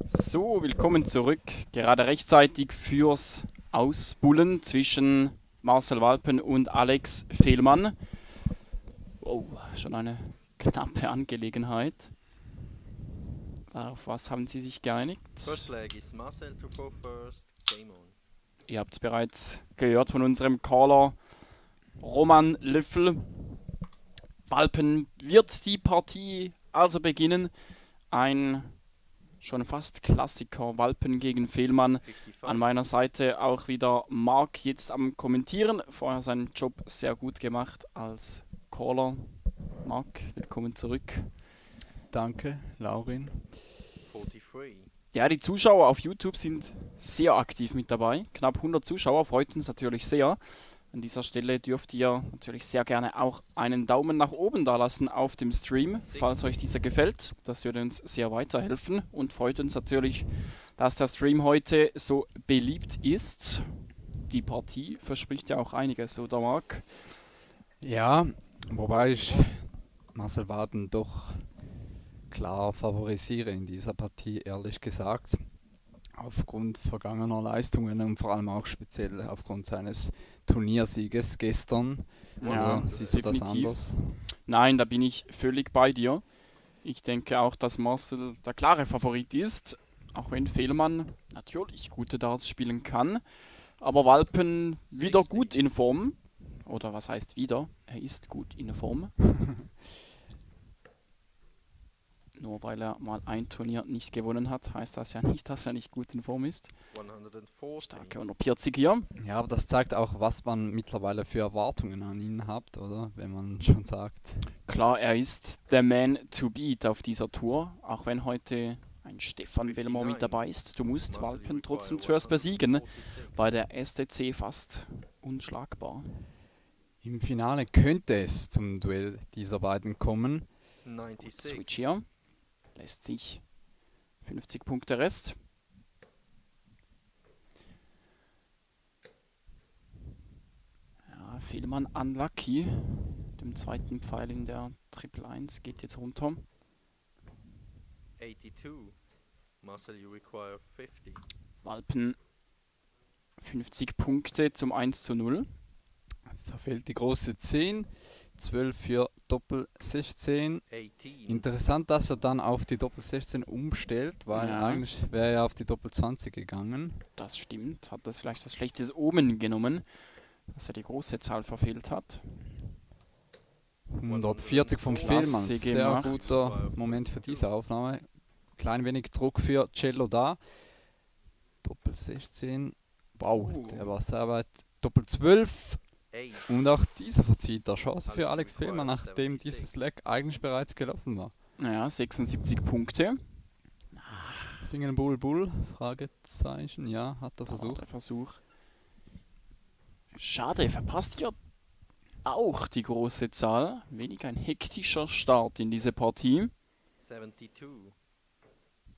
So, willkommen zurück. Gerade rechtzeitig fürs Ausbullen zwischen Marcel Walpen und Alex Fehlmann. Oh, schon eine knappe Angelegenheit. Auf was haben Sie sich geeinigt? First leg is Marcel to throw first. Game on. Ihr habt es bereits gehört von unserem Caller Roman Löffel. Walpen wird die Partie also beginnen. Ein schon fast Klassiker, Walpen gegen Fehlmann. 55. An meiner Seite auch wieder Marc jetzt am Kommentieren. Vorher seinen Job sehr gut gemacht als Caller. Marc, willkommen zurück. Danke, Laurin. 43. Ja, die Zuschauer auf YouTube sind sehr aktiv mit dabei. Knapp 100 Zuschauer, freut uns natürlich sehr. An dieser Stelle dürft ihr natürlich sehr gerne auch einen Daumen nach oben da lassen auf dem Stream, falls euch dieser gefällt. Das würde uns sehr weiterhelfen und freut uns natürlich, dass der Stream heute so beliebt ist. Die Partie verspricht ja auch einiges, oder Marc? Ja, wobei ich Marcel Waden doch klar favorisiere in dieser Partie, ehrlich gesagt. Aufgrund vergangener Leistungen und vor allem auch speziell aufgrund seines Turniersieges gestern. Ja, Oder siehst du das definitiv. anders? Nein, da bin ich völlig bei dir. Ich denke auch, dass Marcel der klare Favorit ist, auch wenn Fehlmann natürlich gute Darts spielen kann. Aber Walpen wieder gut in Form. Oder was heißt wieder? Er ist gut in Form. Nur weil er mal ein Turnier nicht gewonnen hat, heißt das ja nicht, dass er nicht gut in Form ist. 140. Starke 140 hier. Ja, aber das zeigt auch, was man mittlerweile für Erwartungen an ihn hat, oder? Wenn man schon sagt, Klar, er ist der Man to beat auf dieser Tour, auch wenn heute ein Stefan Wellmer mit dabei ist. Du musst Walpen trotzdem zuerst besiegen. Bei der SDC fast unschlagbar. im Finale könnte es zum Duell dieser beiden kommen. 96. Switch hier. Lässt sich 50 Punkte Rest. Ja, Fehlmann unlucky. Dem zweiten Pfeil in der Triple 1 geht jetzt runter. 82. Marcel, you require 50. Walpen 50 Punkte zum 1:0. Verfehlt die große 10, 12 für Doppel 16. 18. Interessant, dass er dann auf die Doppel 16 umstellt, weil Ja. eigentlich wäre er auf die Doppel 20 gegangen. Das stimmt. Hat das vielleicht als schlechtes Omen genommen, dass er die große Zahl verfehlt hat. 140 vom Klasse Fehlmann, sehr gemacht. guter Moment für diese Aufnahme. Klein wenig Druck für Cello da. Doppel 16, wow, der war sehr weit. Doppel 12 8. und auch dieser verzieht der Chance für Alex Fehlmann, nachdem dieses Leg eigentlich bereits gelaufen war. Naja, 76 Punkte. Singen Bull Bull? Fragezeichen, ja, hat er versucht. Der Versuch. Schade, verpasst hier auch die große Zahl. Wenig ein hektischer Start in diese Partie. 72.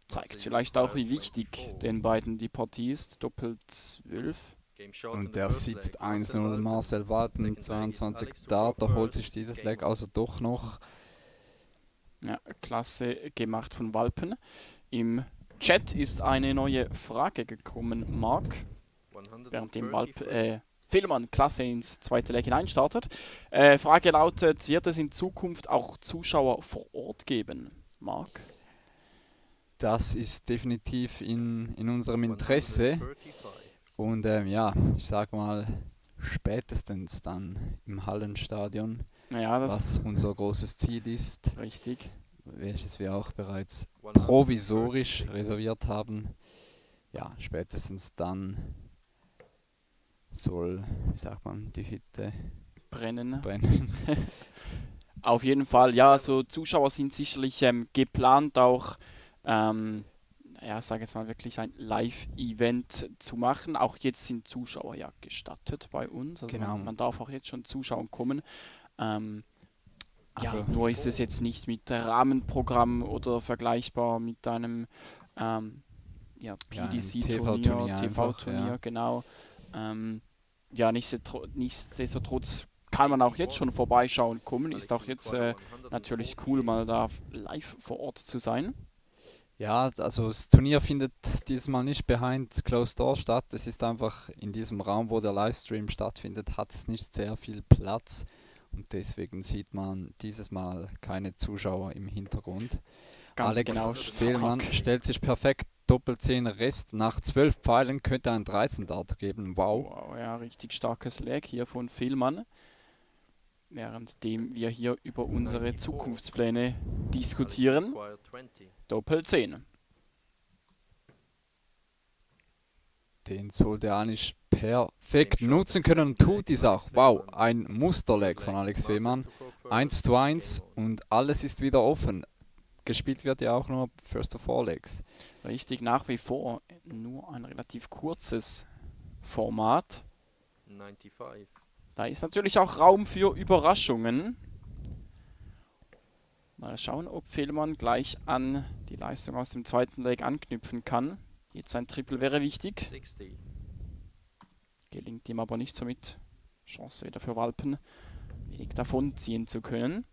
Zeigt vielleicht auch, wie wichtig den beiden die Partie ist. Doppel 12. Game short in Und the der first sitzt leg. 1-0, Marcel Walpen, Second leg is 22 Alex Dart, er holt Roberts. sich dieses Game Leg also doch noch. Ja, klasse gemacht von Walpen. Im Chat ist eine neue Frage gekommen, Marc. Während dem 134. Fehlmann klasse ins zweite Leg hineinstartet. Frage lautet, wird es in Zukunft auch Zuschauer vor Ort geben, Marc? Das ist definitiv in unserem Interesse. 135. Und ja, ich sag mal, spätestens dann im Hallenstadion, Ja, das was unser großes Ziel ist, ist richtig. welches wir auch bereits 136. provisorisch reserviert haben. Ja, spätestens dann soll, wie sagt man, die Hütte Brennen. brennen. Auf jeden Fall, ja, so Zuschauer sind sicherlich geplant auch, ja, sage jetzt mal wirklich ein Live-Event zu machen. Auch jetzt sind Zuschauer ja gestattet bei uns, also Genau. man darf auch jetzt schon Zuschauer kommen. Also- Ja, nur ist es jetzt nicht mit Rahmenprogramm oder vergleichbar mit einem ja, Ja, ein PDC-Turnier, TV-Turnier TV-Turnier, einfach, ja. genau. Ja, nichtsdestotrotz kann man auch jetzt schon vorbeischauen kommen. Ist auch jetzt natürlich cool, mal da live vor Ort zu sein. Ja, also das Turnier findet diesmal nicht behind closed door statt. Es ist einfach in diesem Raum, wo der Livestream stattfindet, hat es nicht sehr viel Platz. Und deswegen sieht man dieses Mal keine Zuschauer im Hintergrund. Ganz Alex genau. Fehlmann stark. stellt sich perfekt, Doppel 10 Rest. Nach 12 Pfeilen könnte ein 13 Dart geben. Wow. Wow, ja, richtig starkes Leg hier von Fehlmann. Währenddem wir hier über unsere Zukunftspläne diskutieren. Require 20. Doppel 10. Den sollte er eigentlich perfekt nutzen können und tut dies auch. Wow, ein Musterleg von Alex Fehlmann. 1:1 und alles ist wieder offen. Gespielt wird ja auch nur First of All Legs. Richtig, nach wie vor nur ein relativ kurzes Format. 95. Da ist natürlich auch Raum für Überraschungen. Mal schauen, ob Fehlmann gleich an die Leistung aus dem zweiten Leg anknüpfen kann. Jetzt ein Triple wäre wichtig. 60. Gelingt ihm aber nicht, somit Chance wieder für Walpen, wenig davon ziehen zu können.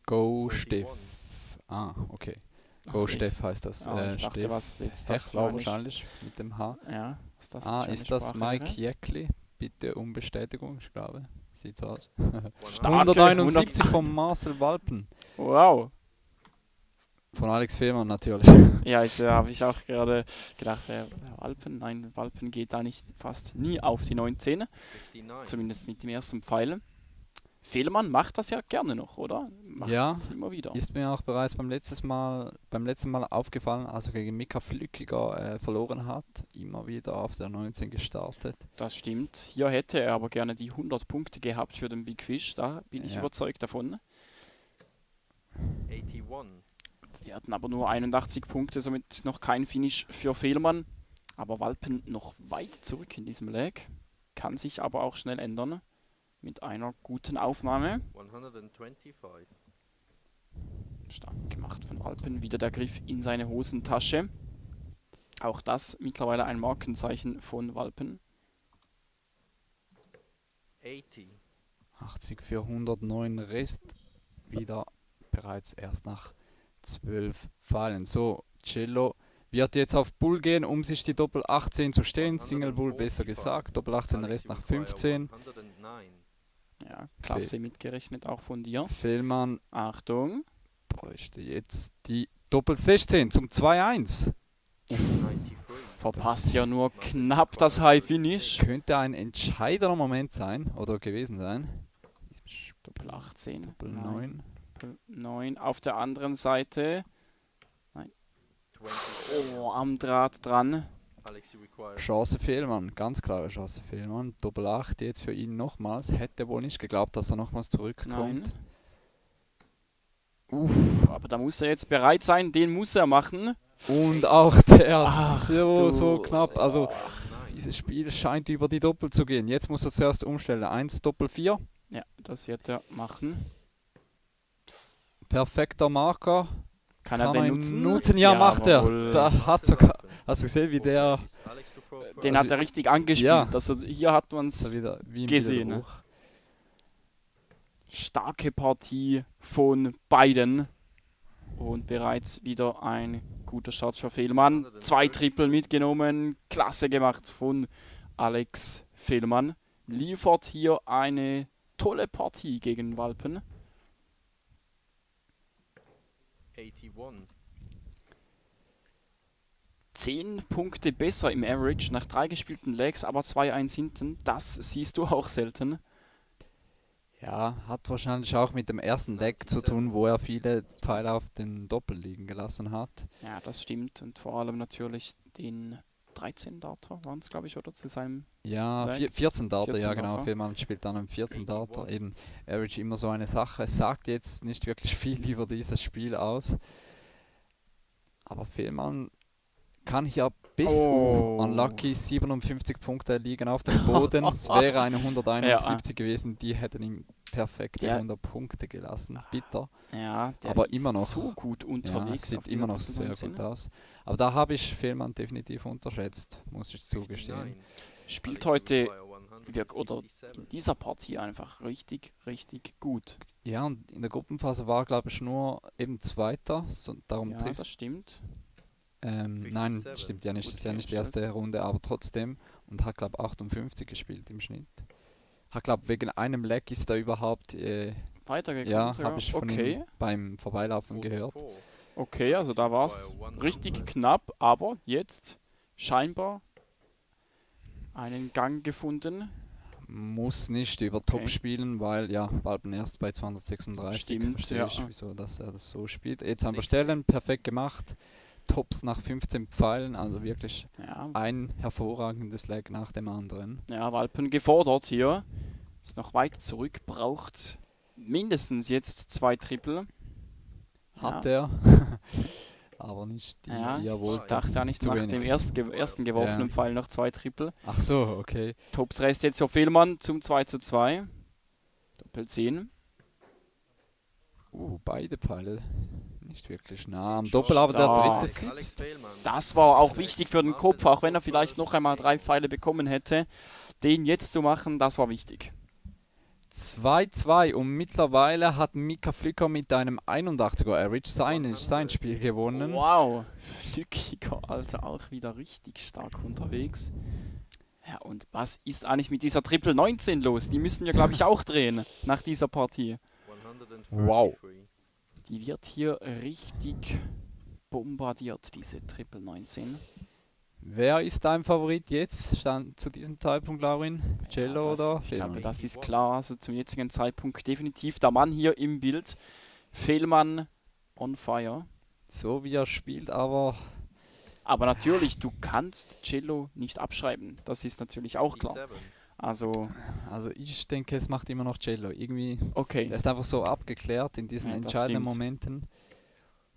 Go 41. Steff. Ah, okay. Ach, Go echt? Steff heißt das. Ich dachte, Steff was jetzt das Hechler für eine wahrscheinlich mit dem H. Ja, was das Ah, jetzt für ist eine das Sprache Mike wäre? Jäckli? Bitte um Bestätigung, ich glaube. Sieht so aus. Starke 171 von Marcel Walpen. Wow. Von Alex Fehlmann natürlich. Ja, jetzt habe ich auch gerade gedacht, Walpen, nein, Walpen geht da nicht fast nie auf die 19, 59. zumindest mit dem ersten Pfeil. Fehlmann macht das ja gerne noch, oder? Macht Ja, es immer wieder. Ist mir auch bereits beim letzten Mal aufgefallen, als er gegen Mika Flückiger verloren hat. Immer wieder auf der 19 gestartet. Das stimmt. Hier hätte er aber gerne die 100 Punkte gehabt für den Big Fish, da bin ich Ja. überzeugt davon. 81. Wir hatten aber nur 81 Punkte, somit noch kein Finish für Fehlmann. Aber Walpen noch weit zurück in diesem Leg. Kann sich aber auch schnell ändern. Mit einer guten Aufnahme. 125. Stark gemacht von Walpen. Wieder der Griff in seine Hosentasche. Auch das mittlerweile ein Markenzeichen von Walpen. 80. 80 für 109 Rest. Wieder bereits erst nach 12 Pfeilen. So, Cello wird jetzt auf Bull gehen, um sich die Doppel 18 zu stehen. Single Bull besser gesagt. Doppel 18 Rest nach 15. 109. Ja, klasse mitgerechnet auch von dir. Fehlmann Achtung. bräuchte jetzt die Doppel 16 zum 2-1. 93. Verpasst ja nur knapp das High Finish. Könnte ein entscheidender Moment sein oder gewesen sein. Doppel 18. Doppel 9. Doppel 9. Auf der anderen Seite. 20. Oh, am Draht dran. Alex, you require Chance Fehlmann, ganz klare Chance Fehlmann. Doppel 8 jetzt für ihn nochmals. Hätte wohl nicht geglaubt, dass er nochmals zurückkommt. Uff, aber da muss er jetzt bereit sein, den muss er machen. Und auch der Ach so du. knapp. Also 9. dieses Spiel scheint über die Doppel zu gehen. Jetzt muss er zuerst umstellen. 1 Doppel 4. Ja, das wird er machen. Perfekter Marker. Kann er den nutzen? Ja, macht er. Jawohl. Da hat sogar. Hast du gesehen, wie der. Den Also, hat er richtig angespielt. ja. Also hier hat man So es. wieder, wie im gesehen, ne? Widerspruch. Starke Partie von beiden. Und bereits wieder ein guter Start für Fehlmann. 2 Triple mitgenommen. Klasse gemacht von Alex Fehlmann. Liefert hier eine tolle Partie gegen Walpen. 81. 10 Punkte besser im Average nach 3 gespielten Legs, aber 2-1 hinten. Das siehst du auch selten. Ja, hat wahrscheinlich auch mit dem ersten Deck zu tun, wo er viele Pfeile auf den Doppel liegen gelassen hat. Ja, das stimmt. Und vor allem natürlich den 13 Darter waren es, glaube ich, oder? Zu seinem. Ja, Deck. 14 Darter, 14 ja genau. Darter. Fehlmann spielt dann am 14 Darter. Eben Average immer so eine Sache. Es sagt jetzt nicht wirklich viel über dieses Spiel aus. Aber Fehlmann kann hier bis unlucky 57 Punkte liegen auf dem Boden. Es wäre eine 171 gewesen, die hätten ihm perfekte Ja. 100 Punkte gelassen. Bitter. Ja, der Aber ist immer noch. so gut Ja, unterwegs. es sieht auf dieser immer noch Doppel sehr 19. gut aus. Aber da habe ich Fehlmann definitiv unterschätzt, muss ich zugestehen. 59. Spielt Alex, you heute require oder 187. in dieser Partie einfach richtig, richtig gut. Ja, und in der Gruppenphase war, glaube ich, nur eben Zweiter, so, darum Ja, trifft. das stimmt. Nein, 57. stimmt ja nicht, Gut ist ja nicht die gestellt. erste Runde, aber trotzdem. Und hat, glaube ich, 58 gespielt im Schnitt. Hat, glaube wegen einem Leg ist er überhaupt, Weitergekommen ja, sogar. habe ich von Okay, ihm beim Vorbeilaufen gehört. 44. okay, also da war es richtig knapp, aber jetzt scheinbar einen Gang gefunden. Muss nicht über Okay. Top spielen, weil ja, Walpen erst bei 236. Stimmt, Verstehe ja. ich, wieso dass er das so spielt. Jetzt haben wir 60. Stellen, perfekt gemacht. Tops nach 15 Pfeilen, also wirklich Ja, ein hervorragendes Leg nach dem anderen. ja, Walpen gefordert hier. Ist noch weit zurück, braucht mindestens jetzt 2 Triple. Hat Ja. er, aber nicht die, Ja, die er ich wollte. dachte ja nicht Zu nach wenig. dem ersten geworfenen Ja. Pfeil noch 2 Triple. Ach so, okay. Tops Rest jetzt für Fehlmann zum 2:2. Doppel 10. Beide Pfeile nicht wirklich nah am Game Doppel, aber der Stark. dritte Alex sitzt. Fehlmann. Das war auch wichtig für den Kopf, auch wenn er vielleicht noch einmal 3 Pfeile bekommen hätte. Den jetzt zu machen, das war wichtig. 2-2 und mittlerweile hat Mika Flücker mit einem 81er Average sein Spiel gewonnen. Wow, Flückiger, also auch wieder richtig stark unterwegs. Ja, und was ist eigentlich mit dieser Triple 19 los? Die müssen wir, glaube ich, auch drehen nach dieser Partie. 133. Wow. Die wird hier richtig bombardiert, diese Triple 19. Wer ist dein Favorit jetzt, stand zu diesem Zeitpunkt, Laurin? Cello Ja, oder Ich glaube, Fehlmann? das ist klar. Also zum jetzigen Zeitpunkt definitiv der Mann hier im Bild. Fehlmann on fire. So wie er spielt, aber Aber natürlich, du kannst Cello nicht abschreiben. Das ist natürlich auch klar. 57. Also, ich denke, es macht immer noch Cello. Irgendwie, der okay. ist einfach so abgeklärt in diesen Ja, das entscheidenden stimmt. Momenten.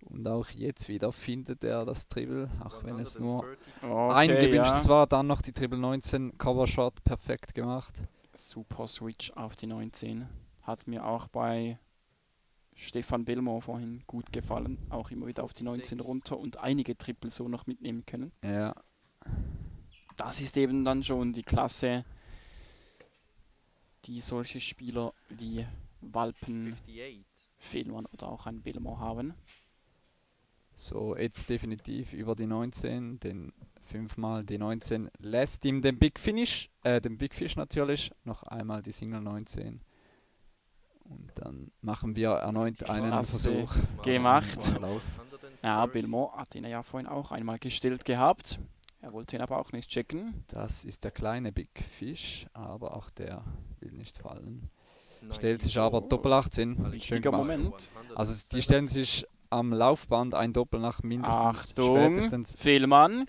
Und auch jetzt wieder findet er das Triple, auch wenn es nur 130. ein Okay, gewünschtes ja. war. Dann noch die Triple 19 Covershot, perfekt gemacht. Super Switch auf die 19. Hat mir auch bei Stefan Belmont vorhin gut gefallen. Auch immer wieder auf die 19 runter und einige Triple so noch mitnehmen können. Ja, Das ist eben dann schon die Klasse, die solche Spieler wie Walpen, 58. Fehlmann oder auch ein Belmont haben. so jetzt definitiv über die 19, den 5-mal die 19 lässt ihm den Big Fish natürlich, noch einmal die Single 19. Und dann machen wir erneut einen Klasse Versuch. gemacht. Einen Lauf. Ja, Belmont hat ihn ja vorhin auch einmal gestellt gehabt. Er wollte ihn aber auch nicht checken. Das ist der kleine Big Fish, aber auch der will nicht fallen. Stellt sich aber Doppel 18. Schön Wichtiger gemacht. Moment. Also die stellen sich am Laufband ein Doppel nach mindestens Achtung, spätestens Fehlmann.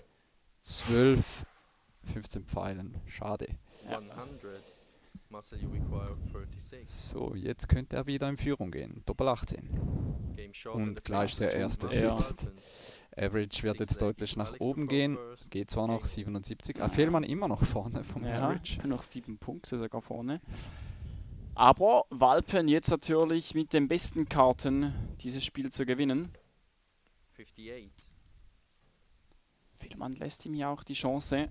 12, 15 Pfeilen. Schade. Ja. 100. Marcel, you require 36. So, jetzt könnte er wieder in Führung gehen. Doppel 18. Game short Und and the gleich der first erste two Marcel sitzt. Walpen. Average wird jetzt Six deutlich leg. nach Alex oben to go gehen. first. Geht zwar noch Game. 77. Ja. Fehlmann immer noch vorne vom Ja, Average. noch 7 Punkte sogar vorne. Aber Walpen jetzt natürlich mit den besten Karten dieses Spiel zu gewinnen. 58. Fehlmann lässt ihm ja auch die Chance,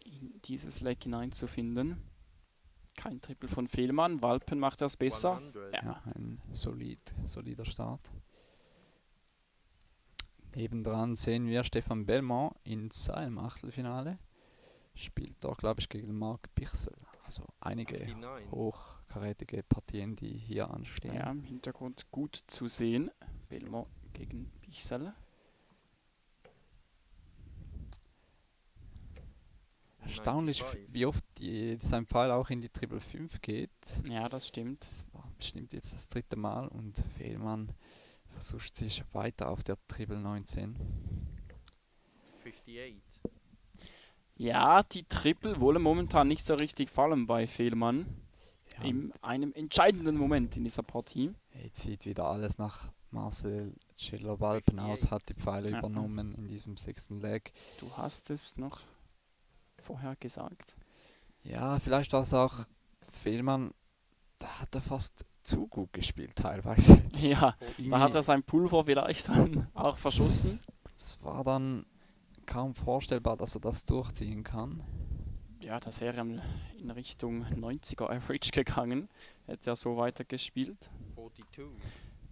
in dieses Leg hineinzufinden. Kein Triple von Fehlmann. Walpen macht das besser. 100. Ja. Ja, ein solider Start. Nebendran sehen wir Stefan Belmont in seinem Achtelfinale. Spielt dort, glaube ich, gegen Marc Bichsel. Also einige 59. hochkarätige Partien, die hier anstehen. Ja, im Hintergrund gut zu sehen. Belmont gegen Bichsel. Erstaunlich, 95. wie oft sein Pfeil auch in die Triple 5 geht. Ja, das stimmt. Das war bestimmt jetzt das dritte Mal und Fehlmann versucht sich weiter auf der Triple 19. 58. Ja, die Triple wollen momentan nicht so richtig fallen bei Fehlmann. Ja, In einem entscheidenden Moment in dieser Partie. jetzt sieht wieder alles nach Marcel Schiller-Walpen aus, hat die Pfeile Ja. übernommen in diesem 6. Leg. Du hast es noch vorher gesagt. Ja, vielleicht war es auch Fehlmann, da hat er fast zu gut gespielt teilweise. Ja, da hat er sein Pulver vielleicht dann auch verschossen. Es war dann kaum vorstellbar, dass er das durchziehen kann. Ja, das wäre in Richtung 90er Average gegangen. Hätte er so weitergespielt. 42.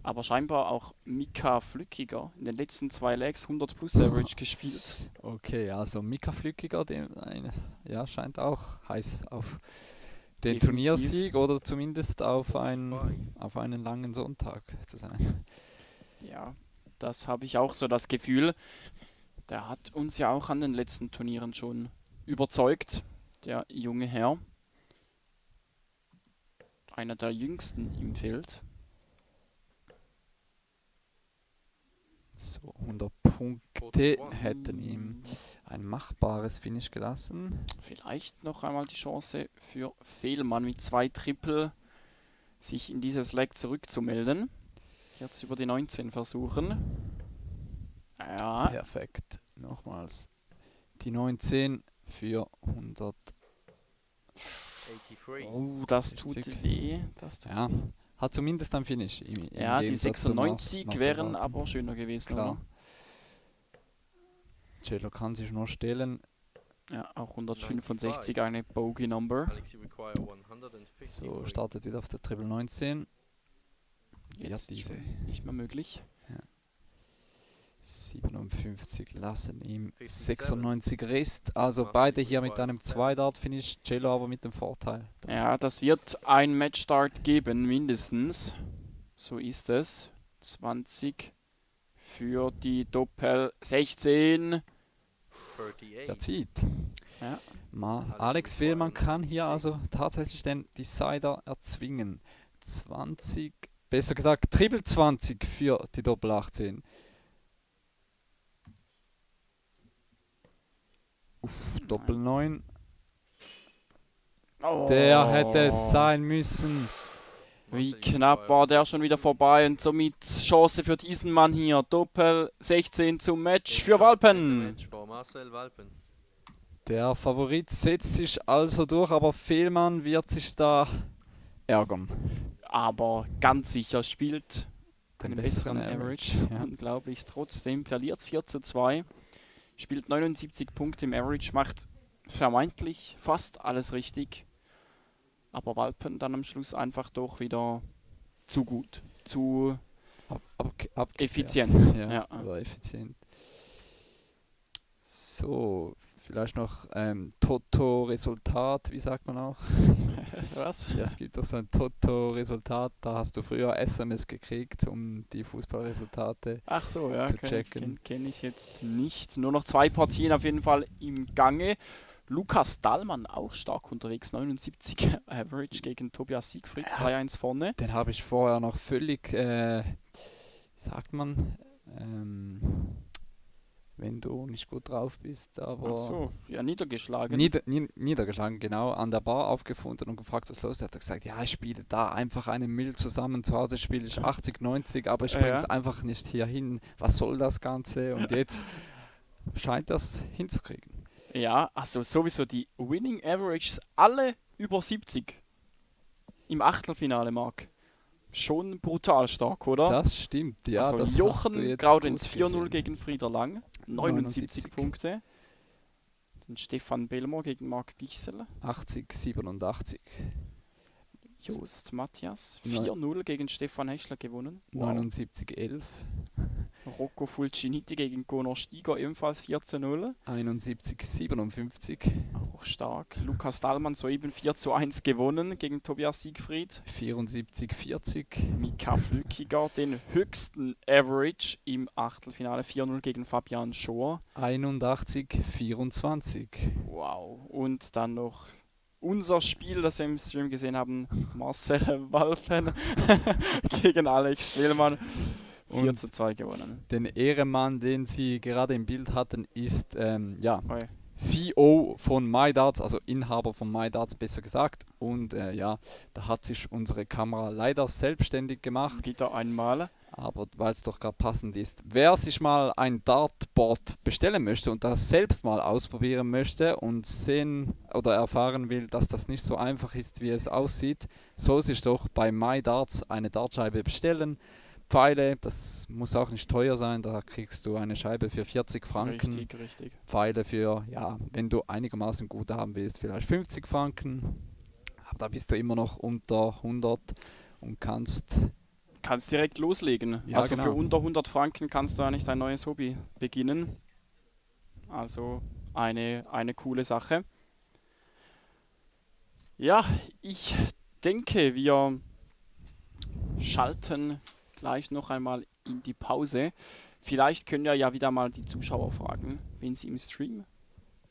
Aber scheinbar auch Mika Flückiger in den letzten 2 Legs 100 plus Average gespielt. Okay, also Mika Flückiger, ja, scheint auch heiß auf den Definitiv. Turniersieg oder zumindest auf 45. auf einen langen Sonntag zu sein. Ja, das habe ich auch so das Gefühl. Der hat uns ja auch an den letzten Turnieren schon überzeugt, der junge Herr. Einer der jüngsten im Feld. So, 100 Punkte 41. hätten ihm ein machbares Finish gelassen. Vielleicht noch einmal die Chance für Fehlmann mit 2 Triple sich in dieses Leg zurückzumelden. Jetzt über die 19 versuchen. Ja, Perfekt. Nochmals die 19 für 100. 83. oh, das tut 60. weh. Das tut Ja, weh. hat zumindest ein Finish. Im Ja, die Gegensatz zu 96 Marcel wären Walpen. aber schöner gewesen, Klar. oder? Cello kann sich nur stehlen. Ja, auch 165 eine Bogey Number. Alex, you require 150. So, startet wieder auf der Triple 19. Ja, Jetzt diese schon nicht mehr möglich. 57 lassen ihm 57. 96 Rest. Also Marcel beide hier mit requires einem 7. 2-Dart-Finish. Cello aber mit dem Vorteil. Ja, das wird ein Matchstart geben, mindestens. So ist es. 20 für die Doppel 16. 38. Verzieht. Ja. Alex Fehlmann kann hier also tatsächlich den Decider erzwingen. 20, besser gesagt Triple 20 für die Doppel 18. Doppel 9. Oh. Der hätte es sein müssen. Wie knapp war der schon wieder vorbei und somit Chance für diesen Mann hier. Doppel 16 zum Match für Walpen. Match for Marcel Walpen. Der Favorit setzt sich also durch, aber Fehlmann wird sich da ärgern. Aber ganz sicher spielt Den einen besseren besseren Average. Ja. Unglaublich. Trotzdem verliert 4:2. Spielt 79 Punkte im Average, macht vermeintlich fast alles richtig. Aber Walpen dann am Schluss einfach doch wieder zu gut, zu Abgeklärt. effizient. Ja, Ja. oder effizient. So, vielleicht noch Toto-Resultat, wie sagt man auch? Was? Ja, es gibt doch so ein Toto-Resultat, da hast du früher SMS gekriegt, um die Fußballresultate. Ach so, ja, zu checken. kenn ich jetzt nicht. Nur noch 2 Partien auf jeden Fall im Gange. Lukas Dahlmann auch stark unterwegs, 79 Average gegen Tobias Siegfried, Ja. 3-1 vorne. Den habe ich vorher noch völlig, wie sagt man, wenn du nicht gut drauf bist, aber Ach so, ja, niedergeschlagen. niedergeschlagen, genau, an der Bar aufgefunden und gefragt, was los ist. Hat er gesagt, ja, ich spiele da einfach einen Mill zusammen, zu Hause spiele ich 80, 90, aber ich bringe es Ja. einfach nicht hier hin. Was soll das Ganze? Und jetzt scheint das hinzukriegen. Ja, also sowieso die Winning Averages alle über 70 im Achtelfinale, Marc. Schon brutal stark, oder? Das stimmt, ja. also das hast du Jochen jetzt Graudenz gut 4-0 gesehen. gegen Frieder Lang, 79 Punkte. Dann Stefan Bellmer gegen Marc Bichsel. 80, 87, Jost Matthias, Neun- 4-0 gegen Stefan Hechler gewonnen. 79, 11, Rocco Fulciniti gegen Gunnar Stieger, ebenfalls 4-0. 71, 57, Auch stark. Lukas Dahlmann soeben 4:1 gewonnen gegen Tobias Siegfried. 74, 40, Mika Flückiger den höchsten Average im Achtelfinale, 4-0 gegen Fabian Schor. 81, 24. Wow. Und dann noch unser Spiel, das wir im Stream gesehen haben, Marcel Walpen gegen Alex Fehlmann. Und 4:2 gewonnen. den Ehrenmann, den Sie gerade im Bild hatten, ist Oi. CEO von MyDarts, also Inhaber von MyDarts besser gesagt. Und ja, da hat sich unsere Kamera leider selbstständig gemacht. Wieder einmal. Aber weil es doch gerade passend ist, wer sich mal ein Dartboard bestellen möchte und das selbst mal ausprobieren möchte und sehen oder erfahren will, dass das nicht so einfach ist, wie es aussieht, soll sich doch bei MyDarts eine Dartscheibe bestellen. Pfeile, das muss auch nicht teuer sein, da kriegst du eine Scheibe für 40 Franken. Richtig. Pfeile für, ja, wenn du einigermaßen gut haben willst, vielleicht 50 Franken. Aber da bist du immer noch unter 100 und kannst... Kannst direkt loslegen. Ja, also genau. für unter 100 Franken kannst du eigentlich dein neues Hobby beginnen. Also eine coole Sache. Ja, ich denke, wir schalten gleich noch einmal in die Pause. Vielleicht können wir ja wieder mal die Zuschauer fragen, wen sie im Stream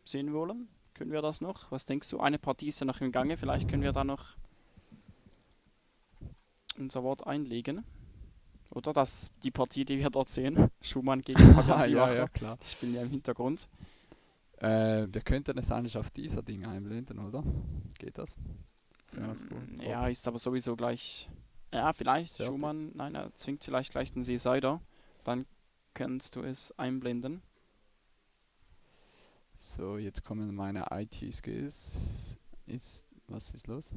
sehen wollen. Können wir das noch? Was denkst du? Eine Partie ist ja noch im Gange. Vielleicht können wir da noch unser Wort einlegen. oder? Die Partie, die wir dort sehen. Schumann gegen Fabian Limacher. ja, klar. Die spielen ja im Hintergrund. Wir könnten es eigentlich auf dieser Ding einblenden, oder? Geht das? Das wäre noch cool. Ja, ist aber sowieso gleich. Ja, vielleicht. Fertig. Schumann, nein, er zwingt vielleicht gleich den Seesider. Dann kannst du es einblenden. So, jetzt kommen meine IT-Skills. Was ist los?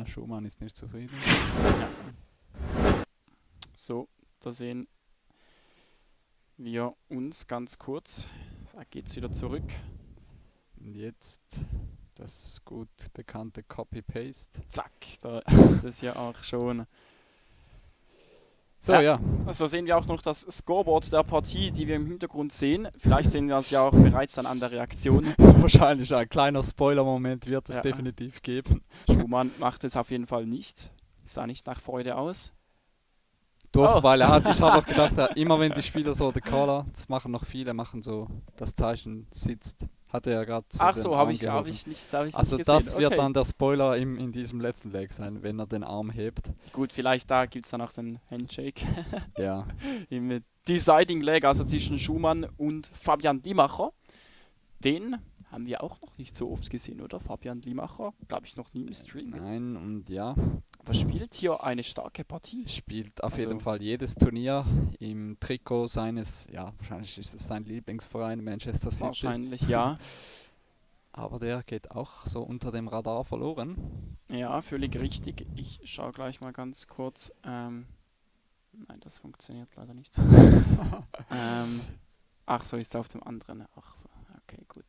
Schumann ist nicht zufrieden. So, da sehen wir uns ganz kurz. Da geht's wieder zurück. Und jetzt das gut bekannte Copy-Paste. Zack, da ist es ja auch schon. So, Ja. ja. Also sehen wir auch noch das Scoreboard der Partie, die wir im Hintergrund sehen. Vielleicht sehen wir es ja auch bereits dann an der Reaktion. Wahrscheinlich ein kleiner Spoiler-Moment wird es Ja. definitiv geben. Schumann macht es auf jeden Fall nicht. Sah nicht nach Freude aus. Doch, Oh. weil ich habe auch gedacht, immer wenn die Spieler so the Caller, das machen noch viele, machen so, das Zeichen sitzt. Hatte er gerade Ach den so, Arm habe gehoben. ich nicht gesehen. Also das wird Okay. dann der Spoiler in diesem letzten Leg sein, wenn er den Arm hebt. Gut, vielleicht da gibt es dann auch den Handshake Ja. im Deciding Leg, also zwischen Schumann und Fabian Limacher. Den haben wir auch noch nicht so oft gesehen, oder? Fabian Limacher, glaube ich, noch nie im Stream. Nein, und ja, Aber spielt hier eine starke Partie. spielt auf Also- jeden Fall jedes Turnier im Trikot seines, ja, wahrscheinlich ist es sein Lieblingsverein, Manchester City. Wahrscheinlich, ja. Aber der geht auch so unter dem Radar verloren. Ja, völlig richtig. Ich schaue gleich mal ganz kurz. Nein, das funktioniert leider nicht so. Ach so, ist er auf dem anderen. Ach so, okay, gut.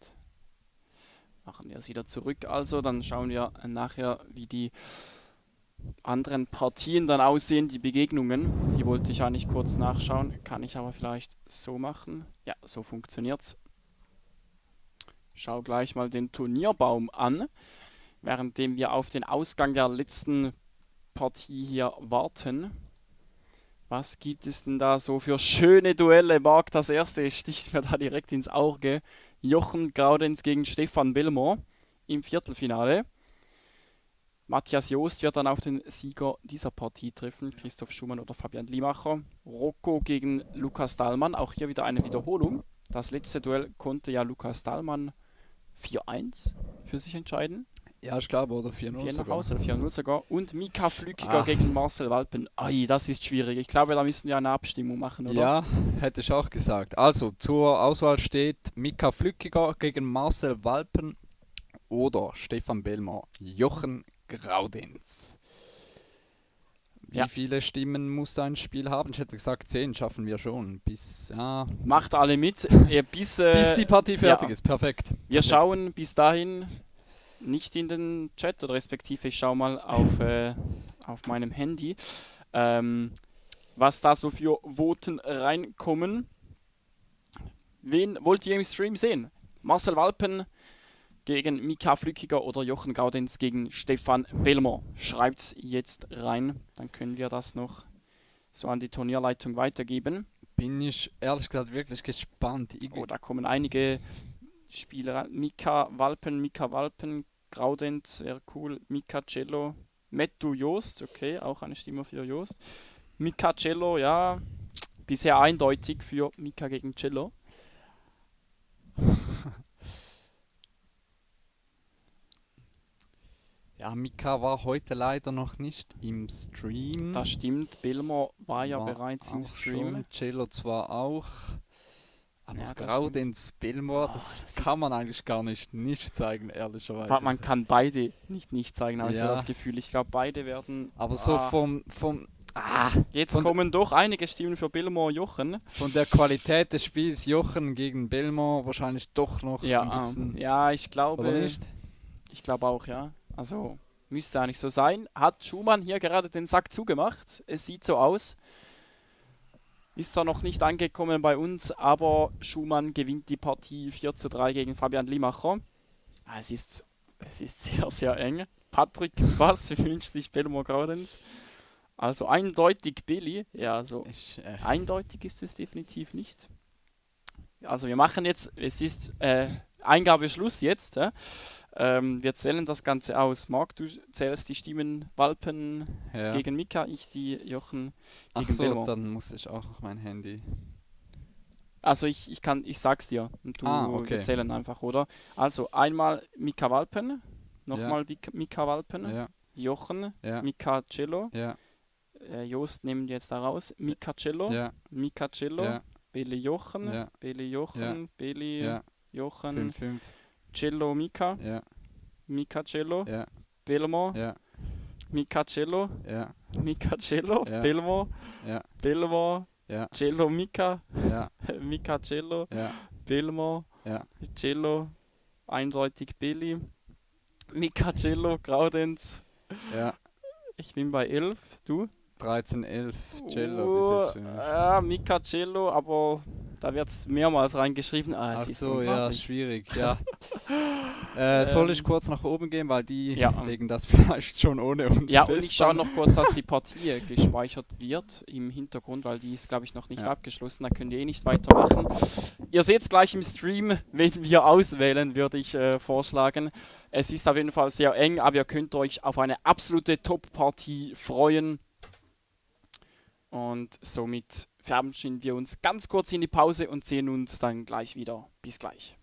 Machen wir es wieder zurück. Also, dann schauen wir nachher, wie die anderen Partien dann aussehen, die Begegnungen. Die wollte ich eigentlich kurz nachschauen. Kann ich aber vielleicht so machen. Ja, so funktioniert's. Schau gleich mal den Turnierbaum an, währenddem wir auf den Ausgang der letzten Partie hier warten. Was gibt es denn da so für schöne Duelle? Marc, das erste sticht mir da direkt ins Auge. Jochen Gaudenz gegen Stefan Belmont im Viertelfinale. Matthias Joost wird dann auf den Sieger dieser Partie treffen, Christoph Schumann oder Fabian Limacher. Rocco gegen Lukas Dahlmann, auch hier wieder eine Wiederholung. Das letzte Duell konnte ja Lukas Dahlmann 4-1 für sich entscheiden. Ja, ich glaube, oder 4 4-0 nach sogar. Hause oder 4-0 sogar. Und Mika Flückiger Ah. gegen Marcel Walpen. Ai, das ist schwierig. Ich glaube, da müssen wir eine Abstimmung machen, oder? Ja, hätte ich auch gesagt. Also, zur Auswahl steht Mika Flückiger gegen Marcel Walpen oder Stefan Belmont, Jochen Graudenz. Wie Ja. viele Stimmen muss ein Spiel haben? Ich hätte gesagt, 10 schaffen wir schon. Bis Macht alle mit. Bis die Partie fertig ja. ist. Perfekt. Wir Perfekt. schauen bis dahin nicht in den Chat oder respektive ich schaue mal auf meinem Handy, was da so für Voten reinkommen. Wen wollt ihr im Stream sehen? Marcel Walpen gegen Mika Flückiger oder Jochen Gaudenz gegen Stefan Belmont? Schreibt's jetzt rein, dann können wir das noch so an die Turnierleitung weitergeben. Bin ich ehrlich gesagt wirklich gespannt. Oh, da kommen einige Spieler rein. Mika Walpen, Graudenz wäre cool. Mika Cello, Mettu Joost, okay, auch eine Stimme für Joost. Mika Cello, ja, bisher eindeutig für Mika gegen Cello. Ja, Mika war heute leider noch nicht im Stream. Das stimmt, Belmont war ja War bereits im auch Stream. schon, Cello zwar auch. Aber Ja, das Graudenz Belmont, Oh, das das kann man eigentlich gar nicht zeigen, ehrlicherweise. Man kann beide nicht zeigen, habe ich so Ja. das Gefühl. Ich glaube, beide werden... Aber so vom Jetzt von- kommen doch einige Stimmen für Belmont Jochen. der Qualität des Spiels Jochen gegen Belmont wahrscheinlich doch noch Ja, ein bisschen. ja, ich Oder glaube... nicht? Ich glaube auch, ja. Also müsste eigentlich so sein. Hat Schumann hier gerade den Sack zugemacht? Es sieht so aus. Ist zwar noch nicht angekommen bei uns, aber Schumann gewinnt die Partie 4:3 gegen Fabian Limacher. Es ist sehr, sehr eng. Patrick, was wünscht sich Belmont Graudenz? Also eindeutig Billy. Ja, also eindeutig ist es definitiv nicht. Also wir machen jetzt, es ist Eingabeschluss jetzt. Wir zählen das Ganze aus. Marc, du zählst die Stimmen Walpen Ja. gegen Mika, ich die Jochen Ach gegen so, Belmo. dann muss ich auch noch mein Handy. Also ich sag's dir und Okay. wir zählen einfach, oder? Also einmal Mika Walpen, nochmal Mika Walpen, Ja, Jochen, ja, Mika Cello, ja, Jost nehmen wir jetzt da raus, Mika Cello, ja, Mika Cello, ja, Beli Jochen, ja, Beli Jochen, ja, Beli ja. Jochen, 5-5. Cello Mika, Ja, Mika Cello, ja, Belmo, ja, Mika Cello, ja, Mika Cello, Ja. Belmo, ja, Belmo, ja, Cello Mika, ja, Mika Cello, ja, Belmo, ja. Cello, eindeutig Beli, Mika Cello, Graudenz, Ja. ich bin bei 11, du? 13-11 Cello bis jetzt. Mika Cello, aber da wird es mehrmals reingeschrieben. Ach Es ist so, ja, unglaublich. schwierig, ja. Soll ich kurz nach oben gehen, weil die Ja. legen das vielleicht schon ohne uns Ja, fest. und ich schaue dann. noch kurz, dass die Partie gespeichert wird im Hintergrund, weil die ist, glaube ich, noch nicht Ja. abgeschlossen. Da könnt ihr eh nicht weitermachen. Ihr seht es gleich im Stream, wen wir auswählen, würde ich vorschlagen. Es ist auf jeden Fall sehr eng, aber ihr könnt euch auf eine absolute Top-Partie freuen. Und somit verabschieden wir uns ganz kurz in die Pause und sehen uns dann gleich wieder. Bis gleich.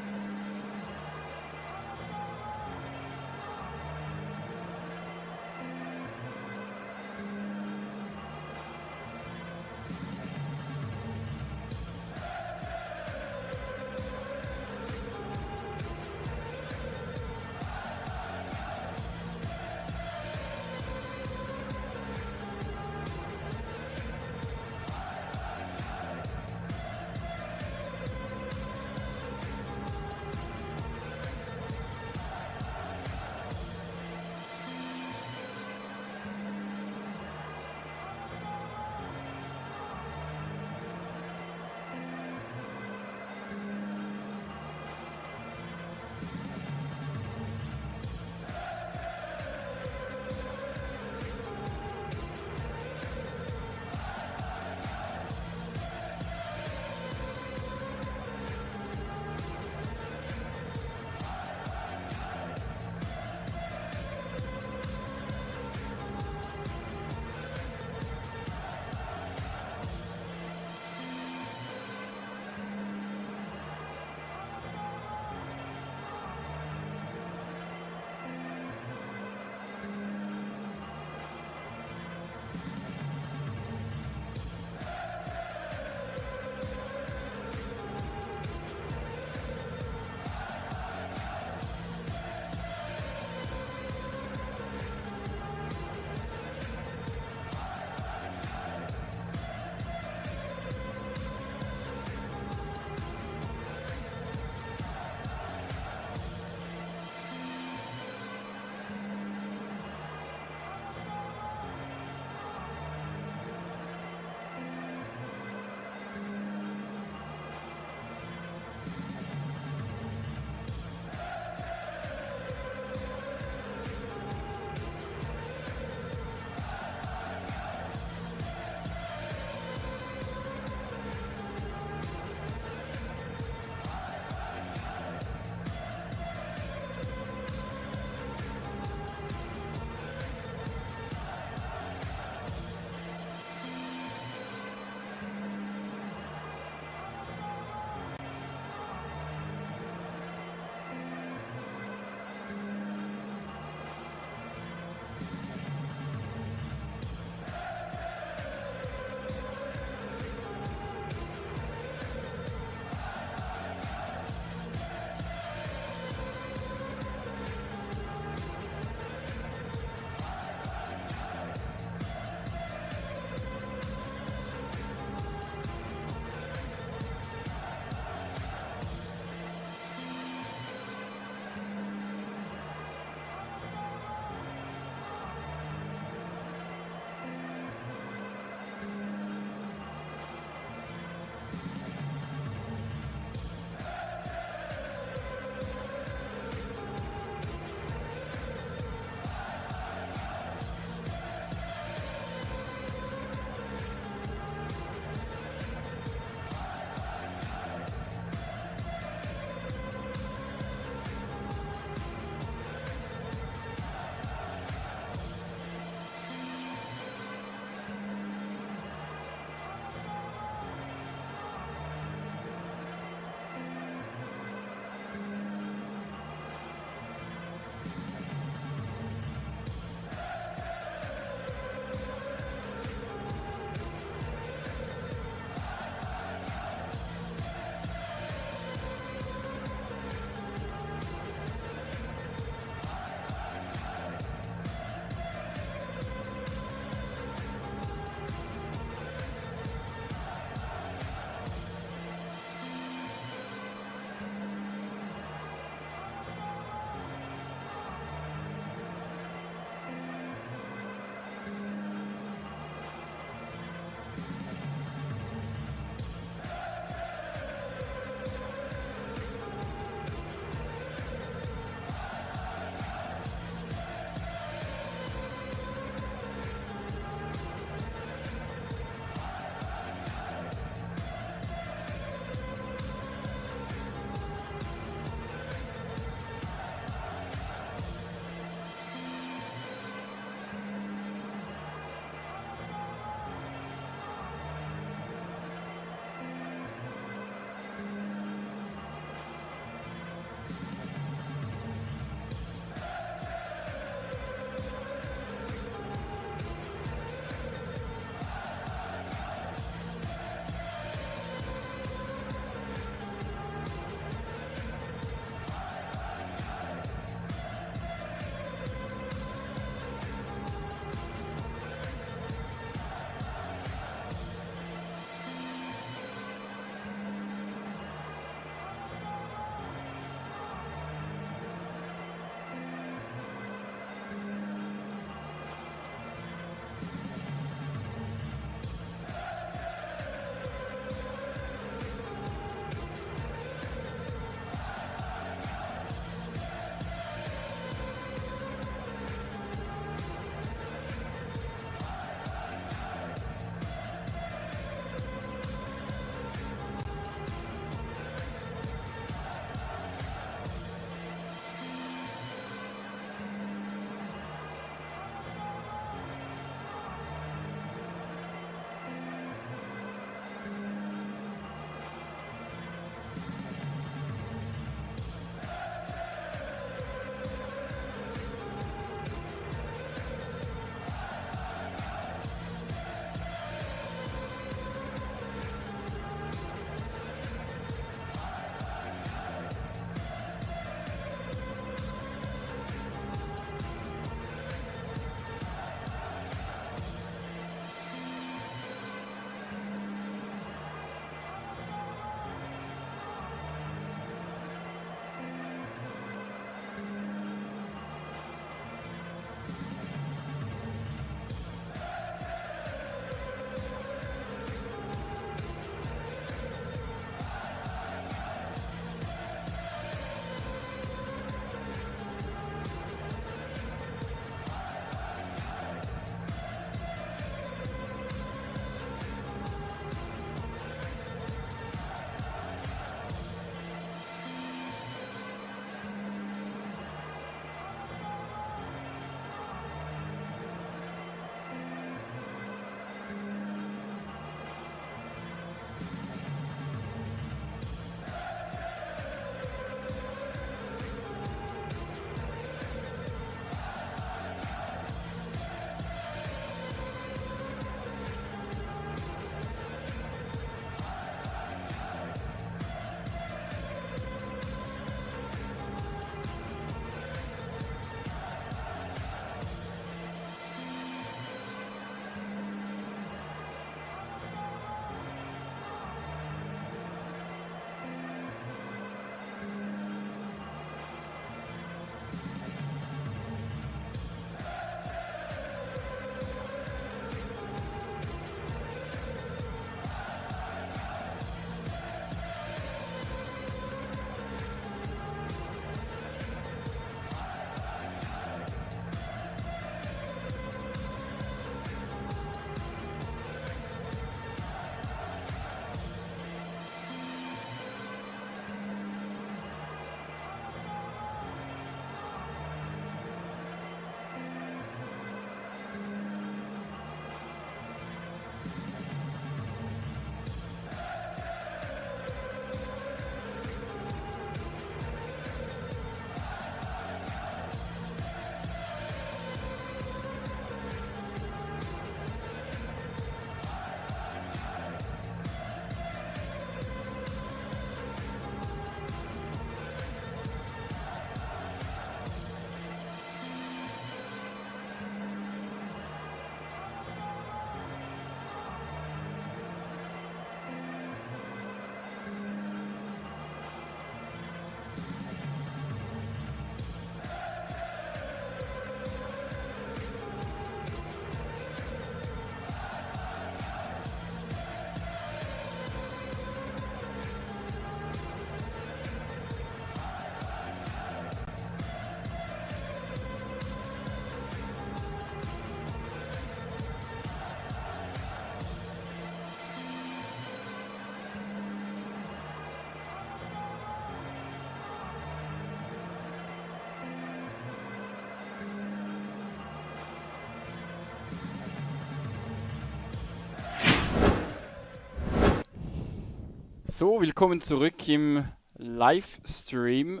So, willkommen zurück im Livestream.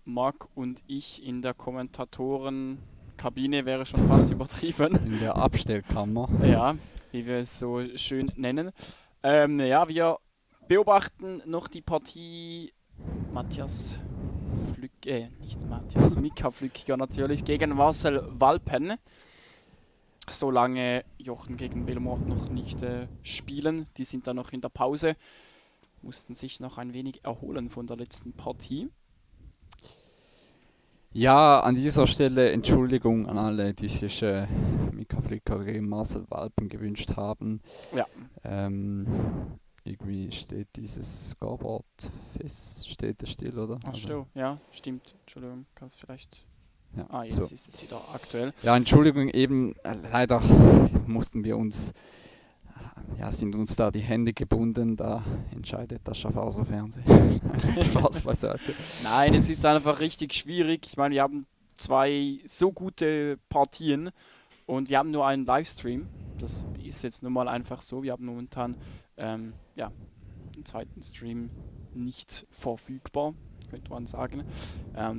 Marc und ich in der Kommentatorenkabine wäre schon fast übertrieben. In der Abstellkammer. Ja, wie wir es so schön nennen. Ja, wir beobachten noch die Partie Mika Flückiger natürlich gegen Marcel Walpen. Solange Jochen gegen Belmont noch nicht spielen, die sind da noch in der Pause, mussten sich noch ein wenig erholen von der letzten Partie. Ja, an dieser Stelle Entschuldigung an alle, die sich Mika Flicker gegen Marcel Walpen gewünscht haben. Ja. Irgendwie steht dieses Scoreboard fest, steht es still, oder? Ach so, ja, stimmt. Entschuldigung, kannst vielleicht... Ja, jetzt so. ist es wieder aktuell. Ja, Entschuldigung, eben leider mussten wir uns, sind uns da die Hände gebunden, da entscheidet das Schaffhauser-Fernsehen. Spaß beiseite. Nein, es ist einfach richtig schwierig. Ich meine, wir haben 2 so gute Partien und wir haben nur einen Livestream. Das ist jetzt nun mal einfach so. Wir haben momentan einen zweiten Stream nicht verfügbar, könnte man sagen.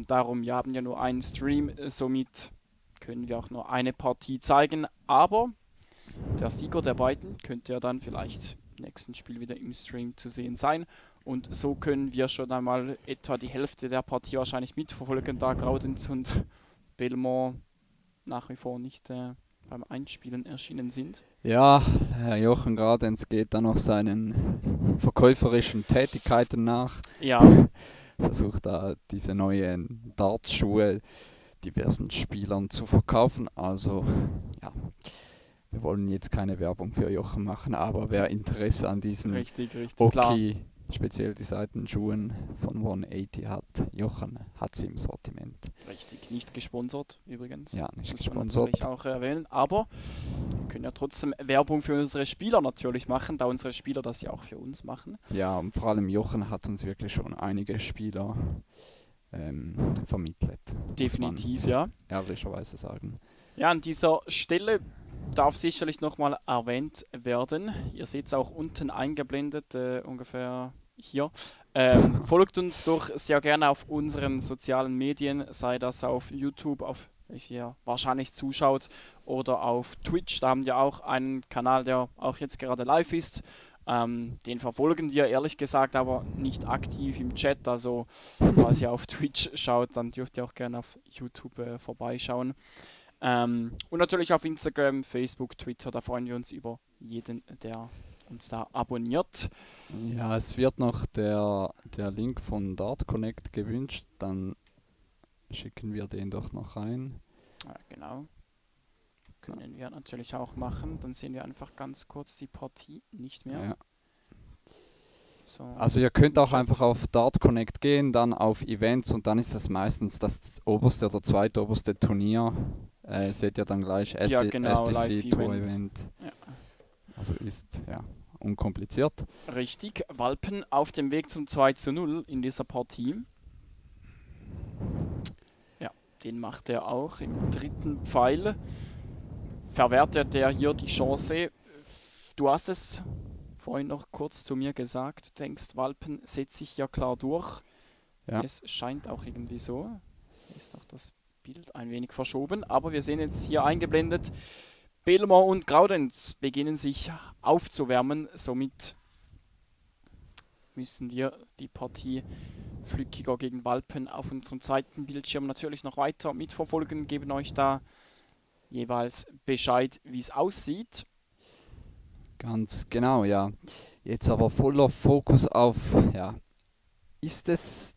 Darum, wir haben ja nur einen Stream, somit können wir auch nur eine Partie zeigen. Aber der Sieger der beiden könnte ja dann vielleicht im nächsten Spiel wieder im Stream zu sehen sein. Und so können wir schon einmal etwa die Hälfte der Partie wahrscheinlich mitverfolgen, da Graudenz und Belmont nach wie vor nicht beim Einspielen erschienen sind. Ja, Herr Jochen Graudenz geht dann noch seinen verkäuferischen Tätigkeiten nach. Ja, Versucht da diese neuen Darts-Schuhe diversen Spielern zu verkaufen. Also, ja, wir wollen jetzt keine Werbung für Jochen machen, aber wer Interesse an diesen richtig, klar. Oki, speziell die Seitenschuhen von 180 hat, Jochen hat sie im Sortiment. Richtig, nicht gesponsert übrigens. Ja, nicht Muss man gesponsert. natürlich auch erwähnen, aber wir können ja trotzdem Werbung für unsere Spieler natürlich machen, da unsere Spieler das ja auch für uns machen. Ja, und vor allem Jochen hat uns wirklich schon einige Spieler vermittelt. Definitiv, muss man ja. ehrlicherweise sagen. Ja, an dieser Stelle darf sicherlich nochmal erwähnt werden. Ihr seht es auch unten eingeblendet, ungefähr hier. Folgt uns doch sehr gerne auf unseren sozialen Medien, sei das auf YouTube, auf welche ihr wahrscheinlich zuschaut, oder auf Twitch. Da haben wir auch einen Kanal, der auch jetzt gerade live ist. Den verfolgen wir ehrlich gesagt aber nicht aktiv im Chat. Also falls ihr auf Twitch schaut, dann dürft ihr auch gerne auf YouTube vorbeischauen. Und natürlich auf Instagram, Facebook, Twitter, da freuen wir uns über jeden, der uns da abonniert. Ja, es wird noch der Link von Dart Connect gewünscht, dann schicken wir den doch noch rein. Ja, genau. Können wir natürlich auch machen. Dann sehen wir einfach ganz kurz die Partie nicht mehr. Ja. So, Also ihr könnt auch einfach auf Dart Connect gehen, dann auf Events und dann ist das meistens das oberste oder zweitoberste Turnier. Seht ihr dann gleich Ja, genau, SDC Tour Live-Events. Event. Ja. Also ist unkompliziert. Richtig, Walpen auf dem Weg zum 2:0 in dieser Partie. Ja, den macht er auch im dritten Pfeil. Verwertet er hier die Chance. Du hast es vorhin noch kurz zu mir gesagt. Du denkst, Walpen setzt sich ja klar durch. Ja. Es scheint auch irgendwie so. Hier ist noch das Bild ein wenig verschoben, aber wir sehen jetzt hier eingeblendet, Belmont und Graudenz beginnen sich aufzuwärmen. Somit müssen wir die Partie Flückiger gegen Walpen auf unserem zweiten Bildschirm natürlich noch weiter mitverfolgen, geben euch da jeweils Bescheid, wie es aussieht. Ganz genau, ja. Jetzt aber voller Fokus auf, ist es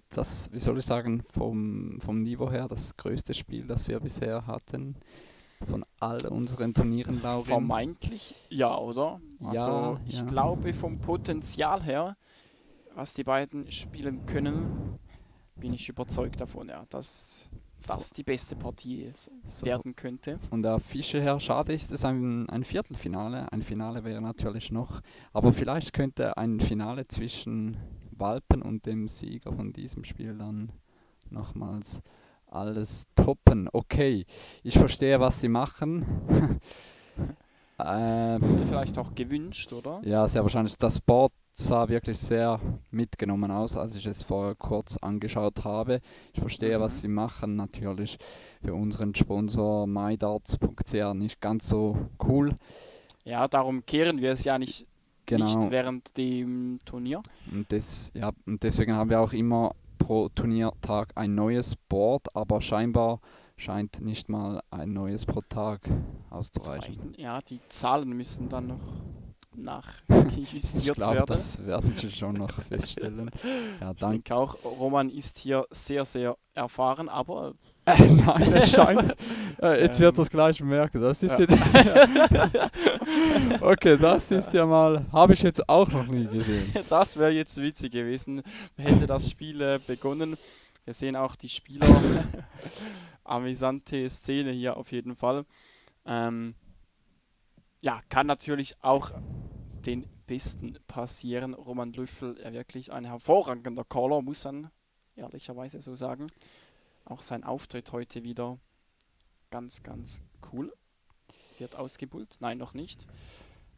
das, wie soll ich sagen, vom Niveau her das größte Spiel, das wir bisher hatten? Von all unseren Turnieren, Laurin? Vermeintlich ja, oder? Also ich glaube vom Potenzial her, was die beiden spielen können, bin ich überzeugt davon, ja, dass das die beste Partie werden könnte. Von der Fische her, schade ist es ein Viertelfinale. Ein Finale wäre natürlich noch, aber vielleicht könnte ein Finale zwischen Walpen und dem Sieger von diesem Spiel dann nochmals alles toppen. Okay, ich verstehe, was sie machen. Vielleicht auch gewünscht, oder? Ja, sehr wahrscheinlich. Das Board sah wirklich sehr mitgenommen aus, als ich es vorher kurz angeschaut habe. Ich verstehe, was sie machen. Natürlich für unseren Sponsor MyDarts.ch nicht ganz so cool. Ja, darum kehren wir es ja nicht Genau. während dem Turnier. Und deswegen haben wir auch immer pro Turniertag ein neues Board, aber scheinbar scheint nicht mal ein neues pro Tag auszureichen. Ja, die Zahlen müssen dann noch Ich nachjustiert glaube, werden. das werden sie schon noch feststellen. Ja, Ich denke auch, Roman ist hier sehr, sehr erfahren, aber Nein, es scheint. Jetzt wird das gleich merken. Das ist jetzt. Okay, das ist ja mal. Habe ich jetzt auch noch nie gesehen. das wäre jetzt witzig gewesen, hätte das Spiel begonnen. Wir sehen auch die Spieler. Amüsante Szene hier auf jeden Fall. Ja, kann natürlich auch den Besten passieren. Roman Löffel, wirklich ein hervorragender Caller, muss man ehrlicherweise so sagen. Auch sein Auftritt heute wieder ganz, ganz cool. Wird ausgebullt? Nein, noch nicht.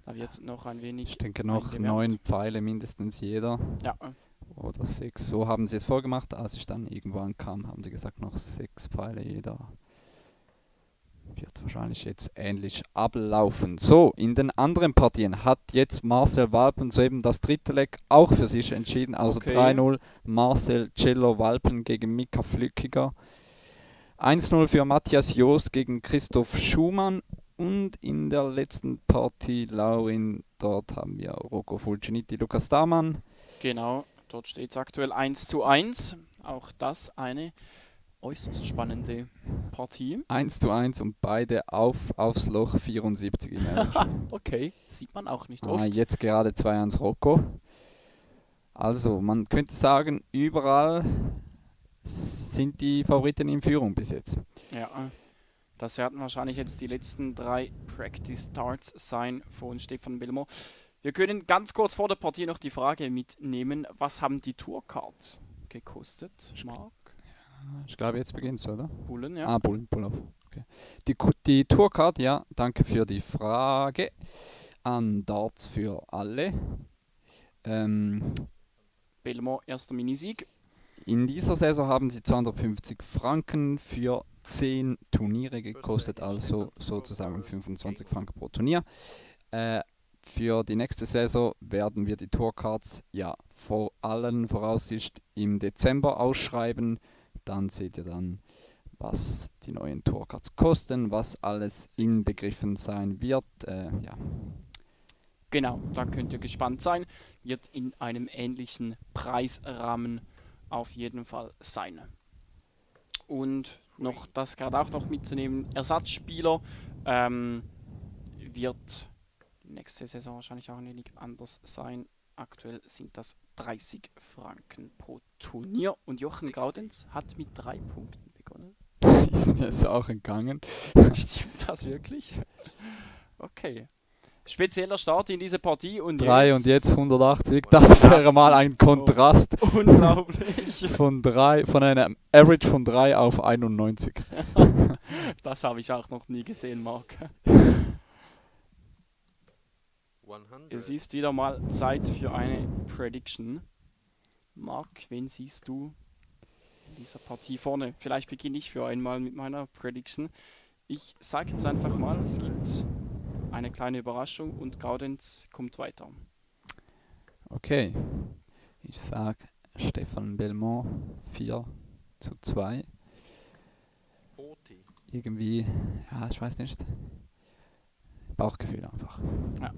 Da wird noch ein wenig. Ich denke noch eingewärmt. 9 Pfeile mindestens jeder. Ja, Oder 6. So haben sie es vorgemacht. Als ich dann irgendwann kam, haben sie gesagt, noch 6 Pfeile jeder. Wird wahrscheinlich jetzt ähnlich ablaufen. So, in den anderen Partien hat jetzt Marcel Walpen soeben das dritte Leg auch für sich entschieden. Also Okay. 3-0 Marcel Cello Walpen gegen Mika Flückiger. 1-0 für Matthias Joost gegen Christoph Schumann. Und in der letzten Partie, Laurin, dort haben wir Rocco Fulciniti, Lukas Damann. genau. Dort steht es aktuell 1:1. Auch das eine äußerst spannende Partie. 1:1 und beide aufs Loch 74 im Average. Okay, sieht man auch nicht oft. Jetzt gerade 2-1 Rocco. Also, man könnte sagen, überall sind die Favoriten in Führung bis jetzt. Ja, das werden wahrscheinlich jetzt die letzten 3 Practice Starts sein von Stefan Belmont. Wir können ganz kurz vor der Partie noch die Frage mitnehmen, was haben die Tourcard gekostet, Marc? Ich glaube, jetzt beginnt es, oder? Bullen, ja. Ah, Pull-up. Okay. Die Tourcard, ja, danke für die Frage. An Darts für alle. Belmont, erster Minisieg. In dieser Saison haben sie 250 Franken für 10 Turniere gekostet, also sozusagen 25 Franken pro Turnier. Für die nächste Saison werden wir die Tourcards ja vor allen Voraussicht im Dezember ausschreiben. Dann seht ihr dann, was die neuen Tourcards kosten, was alles inbegriffen sein wird. Ja. Genau, da könnt ihr gespannt sein. Wird in einem ähnlichen Preisrahmen auf jeden Fall sein. Und noch das gerade auch noch mitzunehmen, Ersatzspieler wird nächste Saison wahrscheinlich auch ein wenig anders sein. Aktuell sind das 30 Franken pro Turnier und Jochen Gaudenz hat mit 3 Punkten begonnen. Ist mir jetzt auch entgangen. Stimmt das wirklich? Okay. Spezieller Start in diese Partie und 3 und jetzt 180. Das wäre mal ein Kontrast unglaublich. von einem Average von 3 auf 91. Das habe ich auch noch nie gesehen, Marc. 100. Es ist wieder mal Zeit für eine Prediction. Marc, wen siehst du in dieser Partie vorne? Vielleicht beginne ich für einmal mit meiner Prediction. Ich sage jetzt einfach mal, es gibt eine kleine Überraschung und Gaudenz kommt weiter. Okay. Ich sage Stefan Belmont 4:2. 40. Irgendwie, ja, ich weiß nicht. Bauchgefühl einfach. Ja.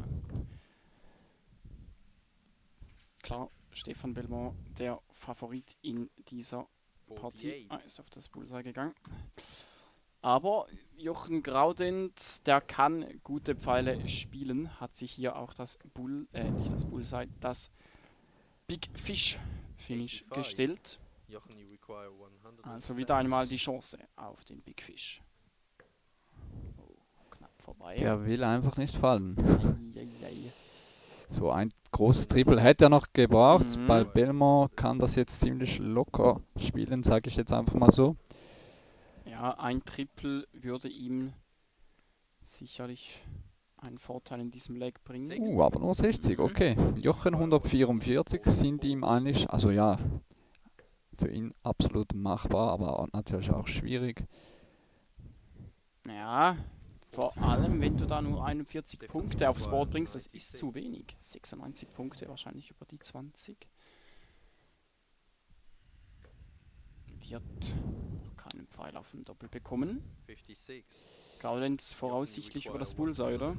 Klar, Stefan Belmont, der Favorit in dieser Partie. 48. Ist auf das Bullseye gegangen. Aber Jochen Graudenz, der kann gute Pfeile spielen, hat sich hier auch das das Big Fish Finish 85. gestellt. Jochen, you require 100. Also wieder einmal die Chance auf den Big Fish. Oh, knapp vorbei. Der will einfach nicht fallen. Eieiei. So ein großes Triple hätte er noch gebraucht. Mhm. Bei Belmont kann das jetzt ziemlich locker spielen, sage ich jetzt einfach mal so. Ja, ein Triple würde ihm sicherlich einen Vorteil in diesem Leg bringen. Aber nur 60, okay. Jochen 144 sind ihm eigentlich, also ja, für ihn absolut machbar, aber natürlich auch schwierig. Ja, vor allem, wenn du da nur 41 Punkte aufs Board bringst, das ist zu wenig. 96 Punkte, wahrscheinlich über die 20. Wird keinen Pfeil auf den Doppel bekommen. 56. Gaudenz voraussichtlich über das Bullseye, oder?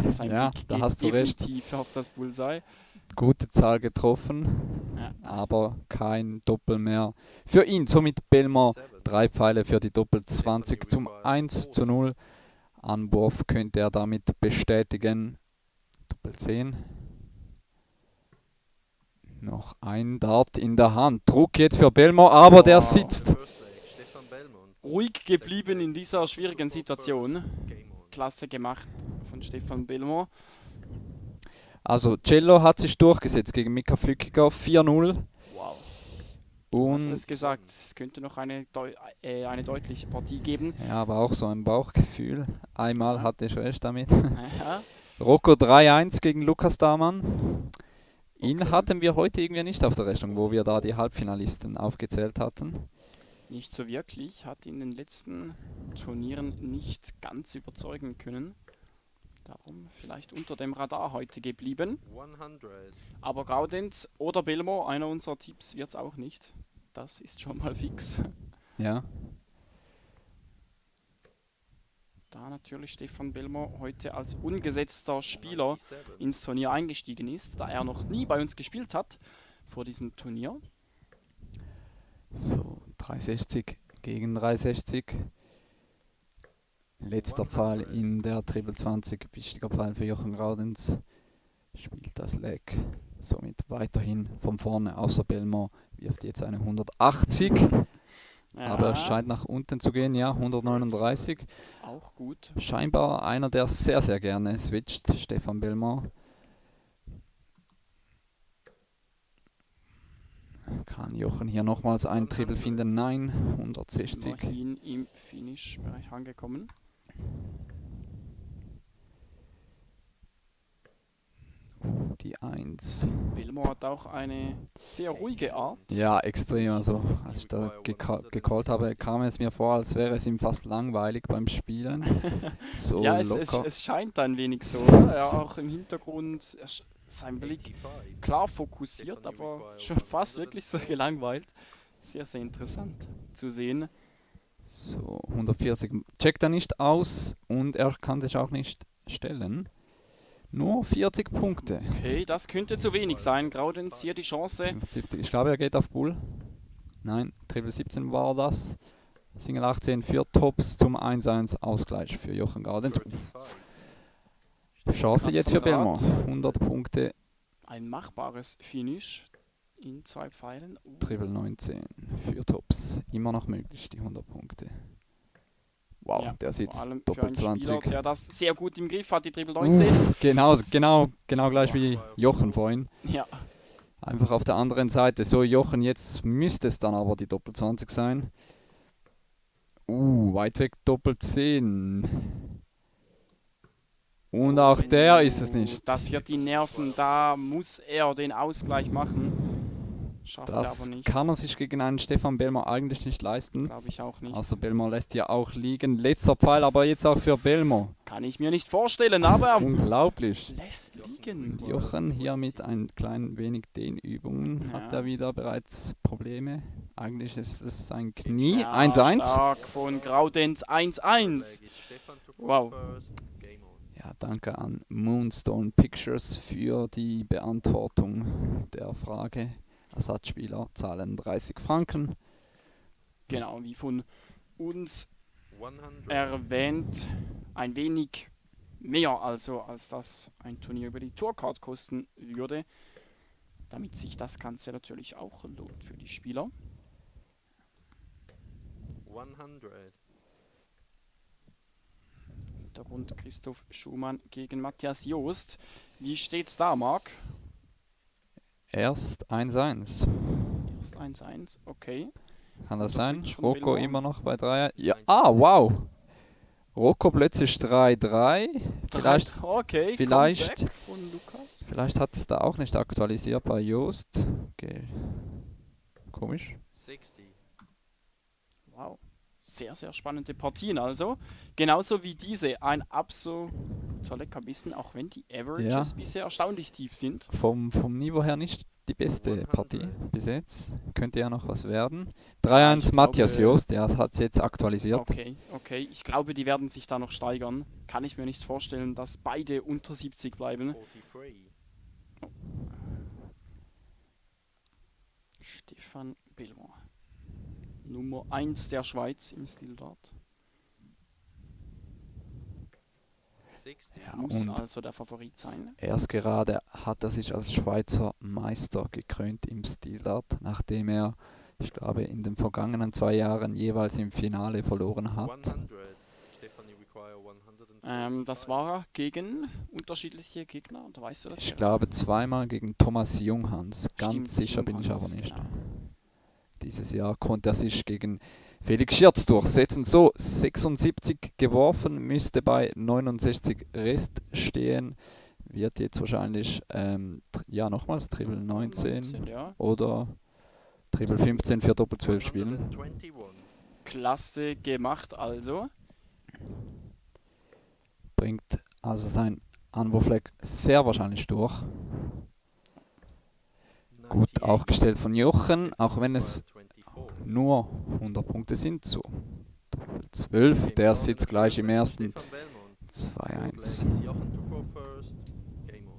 Sein Ja, Blick da geht hast du recht. definitiv auf das Bullseye. Gute Zahl getroffen, Ja. aber kein Doppel mehr für ihn. Somit Belmont 3 Pfeile für die Doppel 20 zum 1:0. Anwurf könnte er damit bestätigen. Doppel 10. Noch ein Dart in der Hand. Druck jetzt für Belmont, aber der sitzt. Ruhig geblieben in dieser schwierigen Situation. Klasse gemacht von Stefan Belmont. Also Cello hat sich durchgesetzt gegen Mika Flückiger 4:0. Wow. Du hast Und es gesagt, es könnte noch eine deutliche Partie geben. ja, aber auch so ein Bauchgefühl. Einmal hatte ich recht damit. Ja. Rocco 3:1 gegen Lukas Damann. Ihn hatten wir heute irgendwie nicht auf der Rechnung, wo wir da die Halbfinalisten aufgezählt hatten. Nicht so wirklich, hat in den letzten Turnieren nicht ganz überzeugen können. Darum vielleicht unter dem Radar heute geblieben. 100. Aber Gaudenz oder Belmont, einer unserer Tipps, wird es auch nicht. Das ist schon mal fix. Ja, Da natürlich Stefan Belmont heute als ungesetzter Spieler ins Turnier eingestiegen ist, da er noch nie bei uns gespielt hat vor diesem Turnier. so 360 gegen 360. Letzter Pfeil in der Triple 20. Wichtiger Pfeil für Jochen Gaudenz. Spielt das Leg somit weiterhin von vorne, außer Belmont wirft jetzt eine 180. Aber er scheint nach unten zu gehen, ja, 139. Auch gut. Scheinbar einer, der sehr, sehr gerne switcht, Stefan Belmont. Kann Jochen hier nochmals ein Triple finden? Nein, 160. Immerhin im Finish-Bereich angekommen. Die 1. Belmont hat auch eine sehr ruhige Art. Ja, extrem. Also, als ich da gecallt habe, kam es mir vor, als wäre es ihm fast langweilig beim Spielen. So Ja, locker. es scheint ein wenig so. Oder? Ja, auch im Hintergrund sein Blick klar fokussiert, aber schon fast wirklich so gelangweilt. Sehr, sehr interessant zu sehen. So, 140 checkt er nicht aus und er kann sich auch nicht stellen. Nur 40 Punkte. Okay, das könnte zu wenig sein. Gaudenz hier die Chance. 75. Ich glaube, er geht auf Bull. Nein, Triple 17 war das. Single 18 für Tops zum 1:1 Ausgleich für Jochen Gaudenz. Chance jetzt für Belmont. 100 Punkte, Ein machbares Finish in 2 Pfeilen. Triple 19 für Tops. Immer noch möglich, die 100 Punkte. Wow, Ja, der vor sitzt allem für Doppel einen Spieler, 20. der das sehr gut im Griff hat, die Triple 19. Genau gleich wie Jochen vorhin. Ja, Einfach auf der anderen Seite. So, Jochen, jetzt müsste es dann aber die Doppel 20 sein. Weit weg Doppel 10. Und auch der ist es nicht. das wird ihn nerven. Da muss er den Ausgleich machen. Schafft er Das aber nicht. kann er sich gegen einen Stefan Belmont eigentlich nicht leisten. Glaube ich auch nicht. Also Belmont lässt hier auch liegen. Letzter Pfeil, aber jetzt auch für Belmont. Kann ich mir nicht vorstellen, aber er Unglaublich. lässt liegen. Und Jochen hier mit ein klein wenig Dehnübungen hat er wieder bereits Probleme. Eigentlich ist es sein Knie. Ja, 1:1. stark von Gaudenz 1:1. Wow. Ja, danke an Moonstone Pictures für die Beantwortung der Frage. Ersatzspieler zahlen 30 Franken. Genau, wie von uns 100. erwähnt, ein wenig mehr also, als das ein Turnier über die Tourcard kosten würde, damit sich das Ganze natürlich auch lohnt für die Spieler. 100. Hintergrund Christoph Schumann gegen Matthias Joost. Wie steht's da, Marc? Erst 1:1. Erst 1:1, okay. Kann das Der sein? Switch von Rocco Belmont. immer noch bei 3. Ja. Ah, wow. Rocco plötzlich 3-3. Vielleicht, Okay, vielleicht- Comeback von Lukas. vielleicht hat es da auch nicht aktualisiert bei Joost. Okay. Komisch. 60. Wow. Sehr, sehr spannende Partien also. Genauso wie diese. Ein absoluter Leckerbissen, auch wenn die Averages Ja. bisher erstaunlich tief sind. Vom Niveau her nicht die beste 100. Partie bis jetzt. Könnte ja noch was werden. Ich 3-1 Matthias glaube- Joost, ja, das hat es jetzt aktualisiert. Okay. Ich glaube, die werden sich da noch steigern. Kann ich mir nicht vorstellen, dass beide unter 70 bleiben. 43. Stefan Belmont. Nummer 1 der Schweiz im Stil-Dart. 60. Er muss und- also der Favorit sein. Erst gerade hat er sich als Schweizer Meister gekrönt im Stil-Dart, nachdem er, ich glaube, in den vergangenen 2 Jahren jeweils im Finale verloren hat. 100. Stefan, you require 100. Das war er gegen unterschiedliche Gegner. Da weißt du das? Ich glaube zweimal gegen Thomas Junghans, ganz Stimmt, sicher bin ich aber Junghans, nicht. genau. Dieses Jahr konnte er sich gegen Felix Schierz durchsetzen. So, 76 geworfen, müsste bei 69 Rest stehen. Wird jetzt wahrscheinlich, ja nochmals, Triple 19 ja. oder Triple 15 für Doppel 12 spielen. 121. Klasse gemacht also. Bringt also sein Anwurfleck sehr wahrscheinlich durch. Gut 98. aufgestellt von Jochen, auch wenn es 24. nur 100 Punkte sind. So, Doppel 12, der sitzt gleich im ersten. Stefan Belmont. 2-1. Ladies, Jochen to four first. Game on.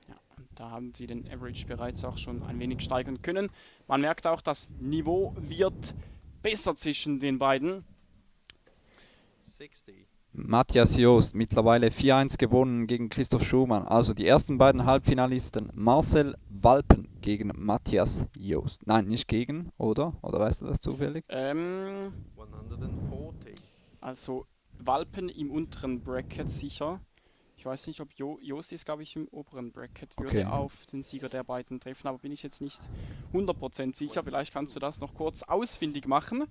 Ja, und da haben sie den Average bereits auch schon ein wenig steigern können. Man merkt auch, das Niveau wird besser zwischen den beiden. 60. Matthias Joost mittlerweile 4-1 gewonnen gegen Christoph Schumann. Also die ersten beiden Halbfinalisten. Marcel Walpen gegen Matthias Joost. Nein, nicht gegen, oder? Oder weißt du das zufällig? 140. Also Walpen im unteren Bracket sicher. Ich weiß nicht, ob Joost ist, glaube ich, im oberen Bracket. Würde Okay. auf den Sieger der beiden treffen, aber bin ich jetzt nicht 100% sicher. Vielleicht kannst du das noch kurz ausfindig machen.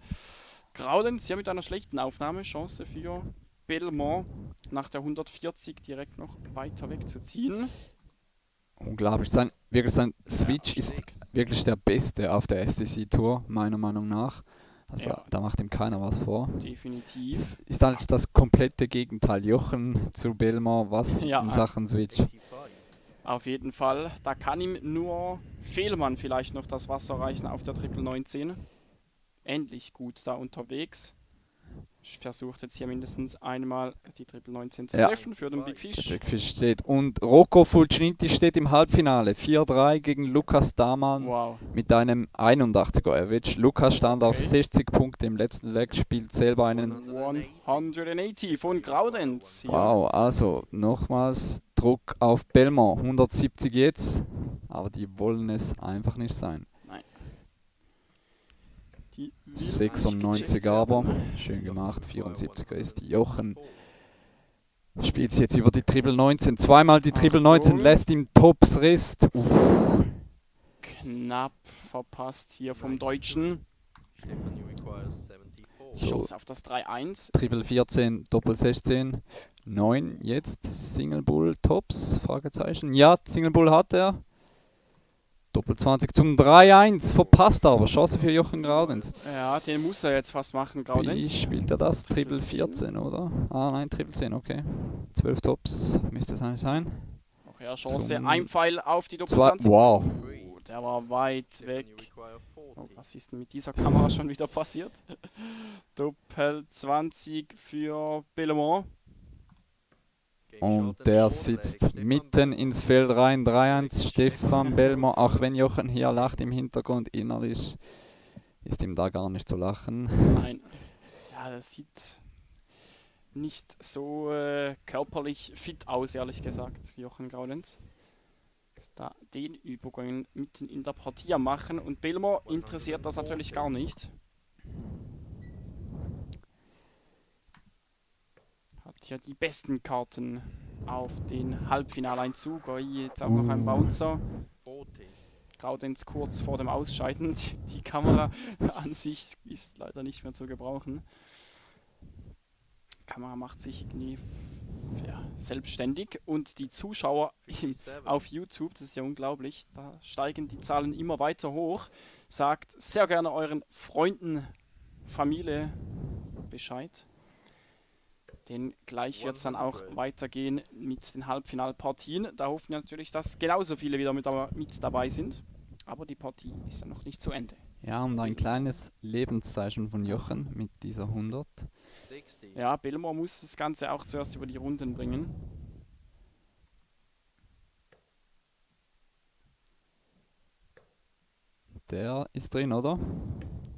Graudenz hier mit einer schlechten Aufnahme. Chance für Belmont nach der 140 direkt noch weiter wegzuziehen. Unglaublich. Sein Switch ist wirklich der beste auf der SDC-Tour, meiner Meinung nach. Also Ja. da macht ihm keiner was vor. Definitiv. Es ist eigentlich das komplette Gegenteil. Jochen zu Belmont, was Ja. in Sachen Switch. 85. Auf jeden Fall. Da kann ihm nur Fehlmann vielleicht noch das Wasser reichen auf der Triple 19. Ähnlich gut da unterwegs. Ich versuche jetzt hier mindestens einmal die Triple 19 zu Ja. treffen für den Big Fish. Big Fish steht. Und Rocco Fulciniti steht im Halbfinale. 4-3 gegen Lukas Dahlmann Wow. mit einem 81er Average. Lukas stand auf Okay. 60 Punkte im letzten Leg, spielt selber einen. 180 von Graudenz. Ja. Wow, also nochmals Druck auf Belmont. 170 jetzt, aber die wollen es einfach nicht sein. Die will 96 nicht gecheckt aber, werden. schön gemacht. 74er ist Jochen. Spielt jetzt über die Triple 19. Zweimal die Triple 19, Achtung. lässt ihm Tops Rist. Knapp verpasst hier vom Deutschen. Stefan, you require 74. So. Chance auf das 3-1. Triple 14, Doppel 16. 9 jetzt. Single Bull Tops? Fragezeichen. Ja, Single Bull hat er. Doppel 20 zum 3-1. Verpasst aber. Chance für Jochen Graudenz. Ja, den muss er jetzt fast machen, Wie Graudenz. spielt er das? Triple 14, oder? Ah nein, Triple 10, okay. 12 Tops müsste es eigentlich sein. Auch ja, Chance, Zum ein Pfeil auf die Doppel 2. 20. Wow. Oh, der war weit Stefan, weg. you require 40. Oh, was ist denn mit dieser Kamera schon wieder passiert? Doppel 20 für Belmont. Game Und shot and der four sitzt leg. Stefan mitten Belmont. ins Feld rein. 3-1 Stefan Belmont. Auch wenn Jochen hier lacht im Hintergrund, innerlich ist ihm da gar nicht zu lachen. Nein. Ja, das sieht nicht so körperlich fit aus, ehrlich gesagt, Jochen Graudenz. Ist da den Übergang mitten in der Partie am machen und Belmont interessiert das natürlich gar nicht. Hat hier die besten Karten auf den Halbfinaleinzug. Oh, jetzt auch noch ein Bouncer. 40. Graudenz kurz vor dem Ausscheiden. Die Kameraansicht ist leider nicht mehr zu gebrauchen. Kamera macht sich irgendwie selbstständig und die Zuschauer auf YouTube, das ist ja unglaublich, da steigen die Zahlen immer weiter hoch. Sagt sehr gerne euren Freunden, Familie Bescheid. Denn gleich wird es dann auch weitergehen mit den Halbfinalpartien. Da hoffen wir natürlich, dass genauso viele wieder mit dabei sind. Aber die Partie ist ja noch nicht zu Ende. Ja, und ein kleines Lebenszeichen von Jochen mit dieser 100. Ja, Belmore muss das Ganze auch zuerst über die Runden bringen. Der ist drin, oder?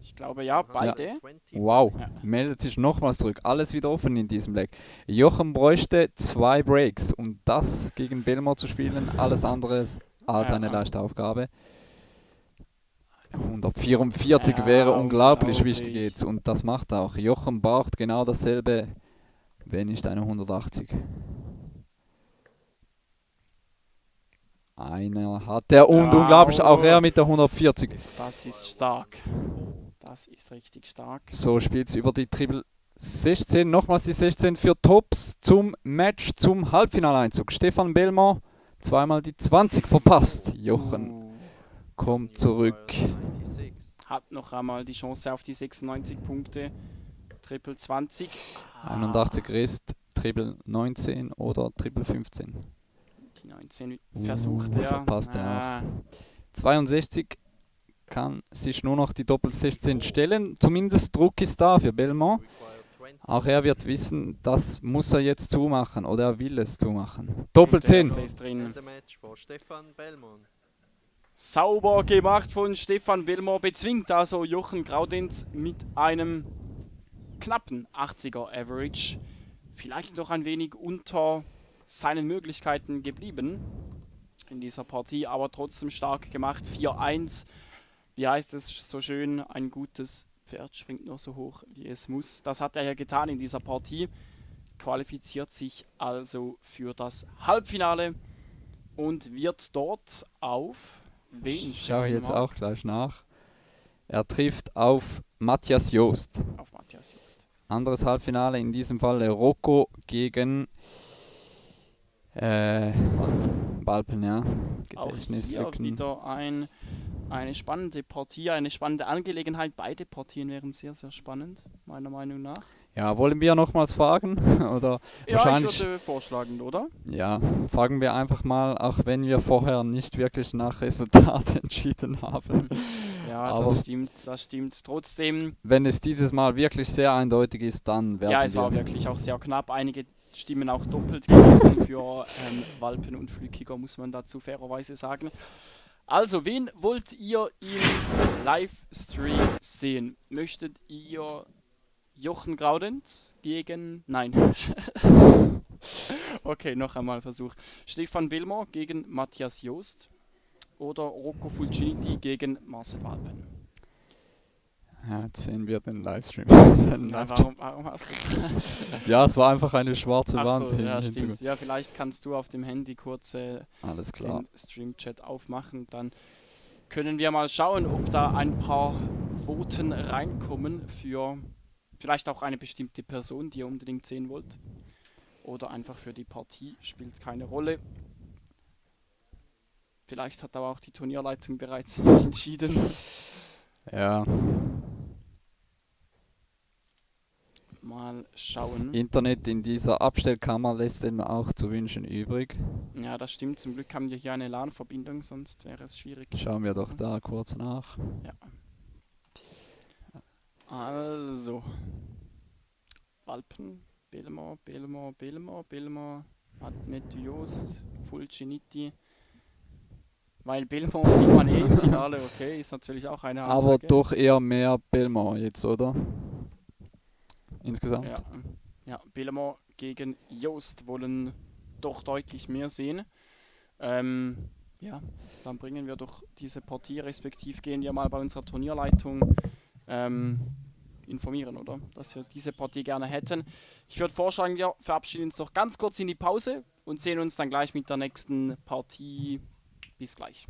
Ich glaube ja, beide. Wow, Ja. meldet sich nochmals zurück. Alles wieder offen in diesem Leg. Jochen bräuchte 2 Breaks, um das gegen Belmore zu spielen. Alles andere als eine leichte Aufgabe. 144 wäre unglaublich wichtig jetzt und das macht er auch. Jochen braucht genau dasselbe, wenn nicht eine 180. Einer hat er und unglaublich auch er mit der 140. Das ist stark. Das ist richtig stark. So spielt es über die Triple 16. Nochmals die 16 für Tops zum Match, zum Halbfinaleinzug. Stefan Belmore zweimal die 20 verpasst. Jochen kommt zurück. Hat noch einmal die Chance auf die 96 Punkte. Triple 20. 81 Rest, Triple 19 oder Triple 15. Die 19 versucht er. Verpasst er auch. 62 kann sich nur noch die Doppel 16 stellen. Zumindest Druck ist da für Belmore. Auch er wird wissen, das muss er jetzt zumachen oder er will es zumachen. Doppel 10. Ist drin. Sauber gemacht von Stefan Belmore, bezwingt also Jochen Graudenz mit einem knappen 80er Average. Vielleicht noch ein wenig unter seinen Möglichkeiten geblieben in dieser Partie, aber trotzdem stark gemacht. 4-1, wie heißt es so schön, ein gutes Pferd springt nur so hoch, wie es muss. Das hat er ja getan in dieser Partie, qualifiziert sich also für das Halbfinale und wird dort auf wen? Ich schaue jetzt auch gleich nach. Er trifft auf Matthias Joost. Auf Matthias Joost. Anderes Halbfinale, in diesem Fall Rocco gegen Balpen, ja. Auch hier wieder eine spannende Partie, eine spannende Angelegenheit. Beide Partien wären sehr, sehr spannend, meiner Meinung nach. Ja, wollen wir nochmals fragen? Oder ja, wahrscheinlich, ich würde vorschlagen, oder? Ja, fragen wir einfach mal, auch wenn wir vorher nicht wirklich nach Resultat entschieden haben. Ja, aber das stimmt. Trotzdem. Wenn es dieses Mal wirklich sehr eindeutig ist, dann werden wir... Ja, es war wirklich auch sehr knapp. Einige Stimmen auch doppelt gewesen für Walpen und Flückiger, muss man dazu fairerweise sagen. Also, wen wollt ihr im Livestream sehen? Möchtet ihr Jochen Graudenz gegen... Nein. Okay, noch einmal Versuch. Stefan Belmore gegen Matthias Joost oder Rocco Fulciniti gegen Marcel Walpen? Ja, jetzt sehen wir den Livestream. Ja, warum hast du... Ja, es war einfach eine schwarze Ach Wand. so, ja, stimmt. Ja, vielleicht kannst du auf dem Handy kurz alles klar. den Stream-Chat aufmachen. Dann können wir mal schauen, ob da ein paar Voten reinkommen für vielleicht auch eine bestimmte Person, die ihr unbedingt sehen wollt. Oder einfach für die Partie, spielt keine Rolle. Vielleicht hat aber auch die Turnierleitung bereits entschieden. Ja. Mal Das schauen. Internet in dieser Abstellkammer lässt eben auch zu wünschen übrig. Ja, das stimmt. Zum Glück haben wir hier eine LAN-Verbindung, sonst wäre es schwierig. Schauen wir doch da kurz nach. Ja. Also. Walpen, Belmore, Admet Joost, Fulciniti. Weil Belmore sieht man im Finale, okay, ist natürlich auch eine Ansage. Aber doch eher mehr Belmore jetzt, oder? Insgesamt. Ja, Belmore gegen Joost wollen doch deutlich mehr sehen. Ja, dann bringen wir doch diese Partie, respektiv gehen wir mal bei unserer Turnierleitung informieren, oder? Dass wir diese Partie gerne hätten. Ich würde vorschlagen, wir verabschieden uns doch ganz kurz in die Pause und sehen uns dann gleich mit der nächsten Partie. Bis gleich.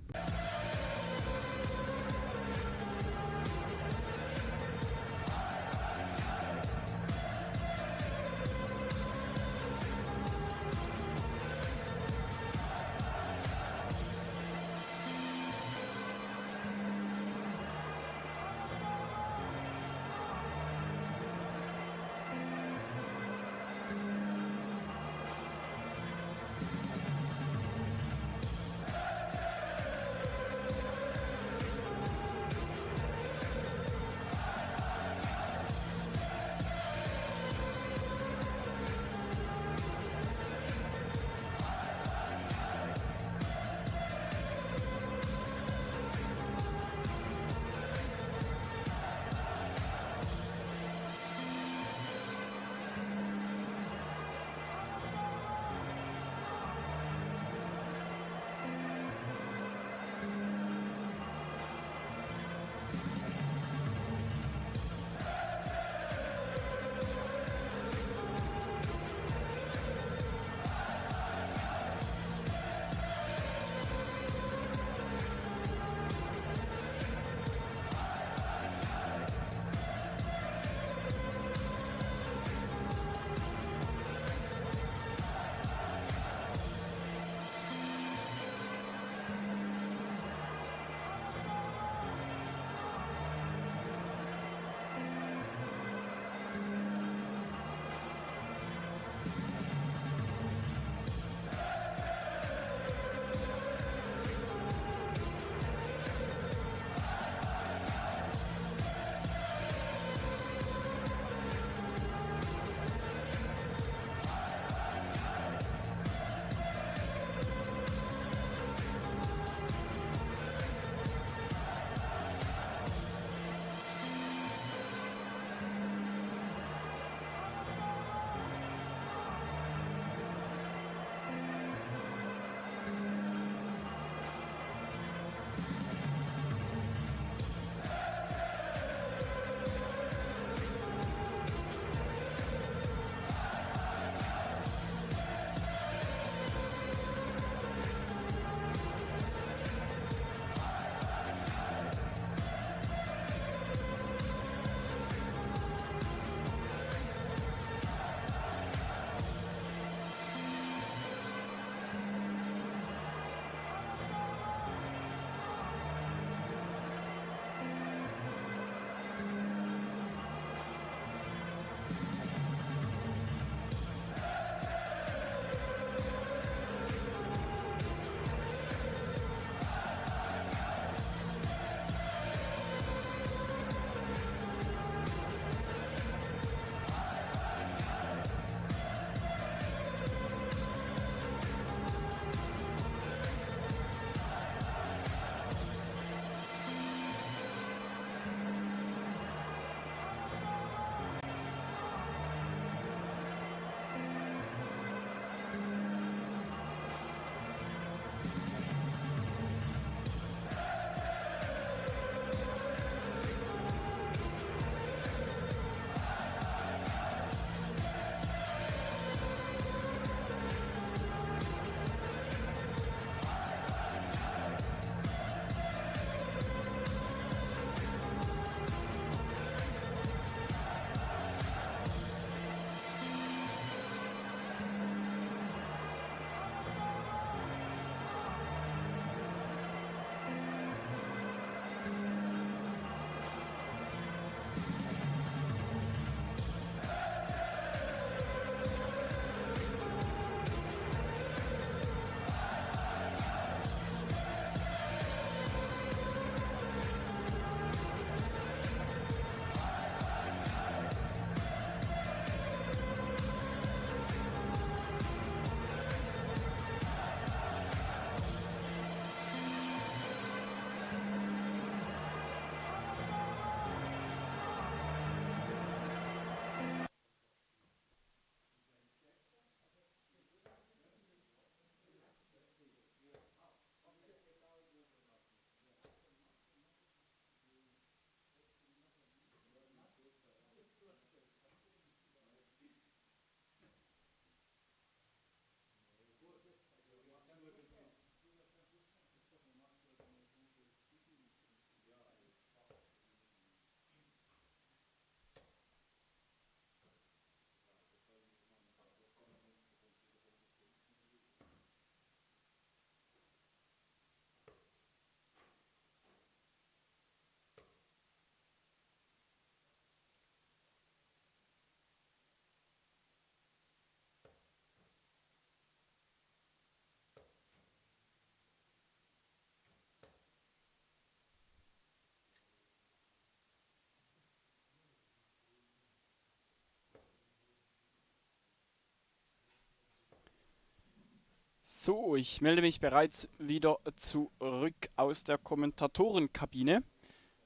So, ich melde mich bereits wieder zurück aus der Kommentatorenkabine.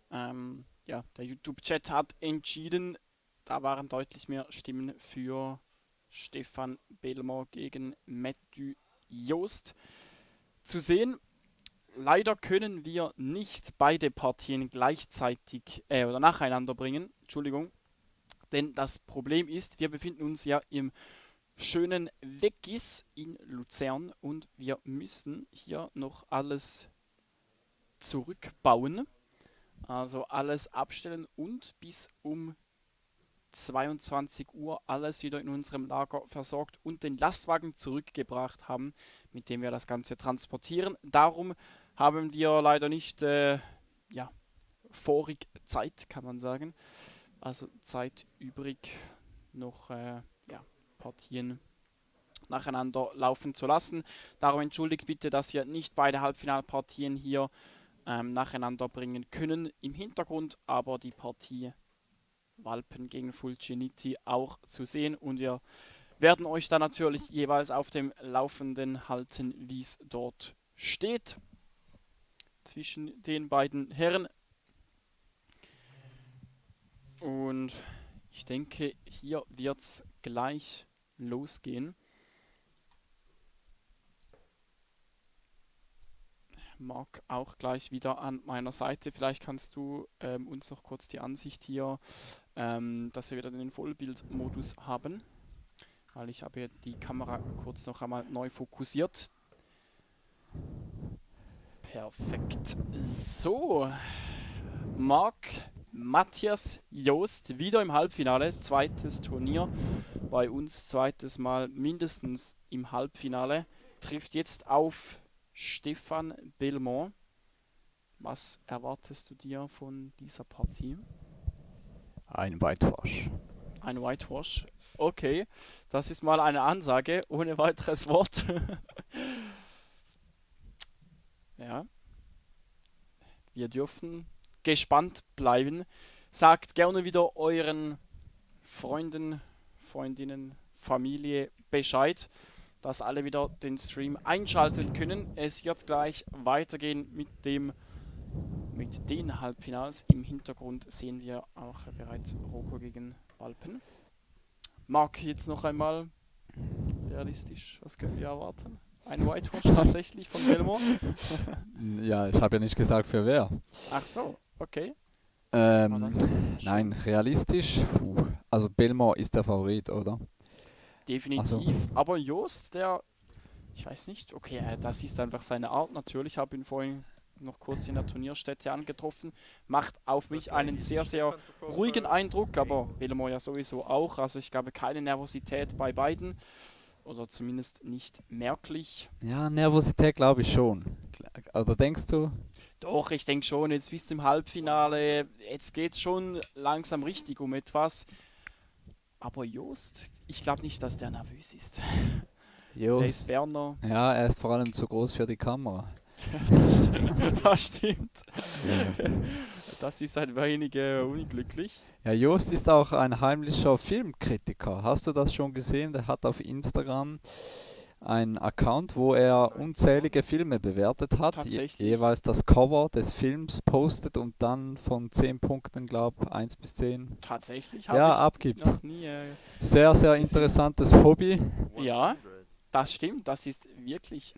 Ja, der YouTube-Chat hat entschieden, da waren deutlich mehr Stimmen für Stefan Belmont gegen Matthew Jost zu sehen. Leider können wir nicht beide Partien gleichzeitig oder nacheinander bringen, Entschuldigung, denn das Problem ist, wir befinden uns ja im schönen Weggis in Luzern und wir müssen hier noch alles zurückbauen, also alles abstellen und bis um 22 Uhr alles wieder in unserem Lager versorgt und den Lastwagen zurückgebracht haben, mit dem wir das Ganze transportieren. Darum haben wir leider nicht vorig Zeit, kann man sagen, also Zeit übrig, noch Partien nacheinander laufen zu lassen. Darum entschuldigt bitte, dass wir nicht beide Halbfinalpartien hier nacheinander bringen können im Hintergrund, aber die Partie Walpen gegen Fulciniti auch zu sehen und wir werden euch dann natürlich jeweils auf dem Laufenden halten, wie es dort steht zwischen den beiden Herren. Und ich denke, hier wird es gleich losgehen. Marc auch gleich wieder an meiner Seite. Vielleicht kannst du uns noch kurz die Ansicht hier, dass wir wieder den Vollbildmodus haben. Weil ich habe die Kamera kurz noch einmal neu fokussiert. Perfekt. So, Marc, Matthias Jost wieder im Halbfinale. Zweites Turnier. Bei uns zweites Mal mindestens im Halbfinale. Trifft jetzt auf Stefan Belmont. Was erwartest du dir von dieser Partie? Ein Whitewash. Ein Whitewash. Okay, das ist mal eine Ansage, ohne weiteres Wort. Ja. Wir dürfen gespannt bleiben. Sagt gerne wieder euren Freunden, Freundinnen, Familie Bescheid, dass alle wieder den Stream einschalten können. Es wird gleich weitergehen mit den Halbfinals. Im Hintergrund sehen wir auch bereits Roko gegen Walpen. Marc, jetzt noch einmal realistisch, was können wir erwarten? Ein Whitewash tatsächlich von Belmont? Ja, ich habe ja nicht gesagt für wer. Ach so, okay. Nein, realistisch. Also Belmont ist der Favorit, oder? Definitiv. Also. Aber Jost, ich weiß nicht, okay, das ist einfach seine Art natürlich. Ich habe ihn vorhin noch kurz in der Turnierstätte angetroffen. Macht auf mich einen sehr, sehr ruhigen Eindruck, aber Belmont ja sowieso auch. Also ich glaube keine Nervosität bei beiden. Oder zumindest nicht merklich. Ja, Nervosität glaube ich schon. Oder denkst du? Doch, ich denke schon, jetzt bis zum Halbfinale, jetzt geht es schon langsam richtig um etwas. Aber Jost, ich glaube nicht, dass der nervös ist. Jost. Der ist Berner. Ja, er ist vor allem zu groß für die Kamera. Das stimmt. Das ist ein wenig unglücklich. Ja, Jost ist auch ein heimlicher Filmkritiker. Hast du das schon gesehen? Der hat auf Instagram einen Account, wo er unzählige Filme bewertet hat. Tatsächlich? Jeweils das Cover des Films postet und dann von 10 Punkten, glaube ich, 1 bis 10. Tatsächlich? Ja, ich abgibt. noch nie. Sehr, sehr interessantes Hobby. Ja, das stimmt. Das ist wirklich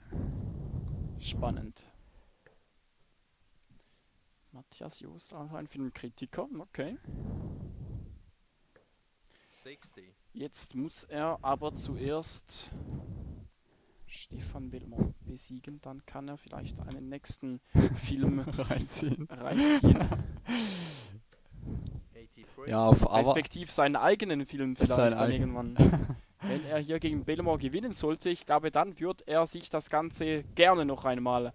spannend. Matthias Jost, also ein Filmkritiker, okay. 60. Jetzt muss er aber zuerst Stefan Belmont besiegen, dann kann er vielleicht einen nächsten Film Reinziehen. Ja, respektiv seinen eigenen Film vielleicht dann irgendwann. Wenn er hier gegen Belmont gewinnen sollte, ich glaube, dann wird er sich das Ganze gerne noch einmal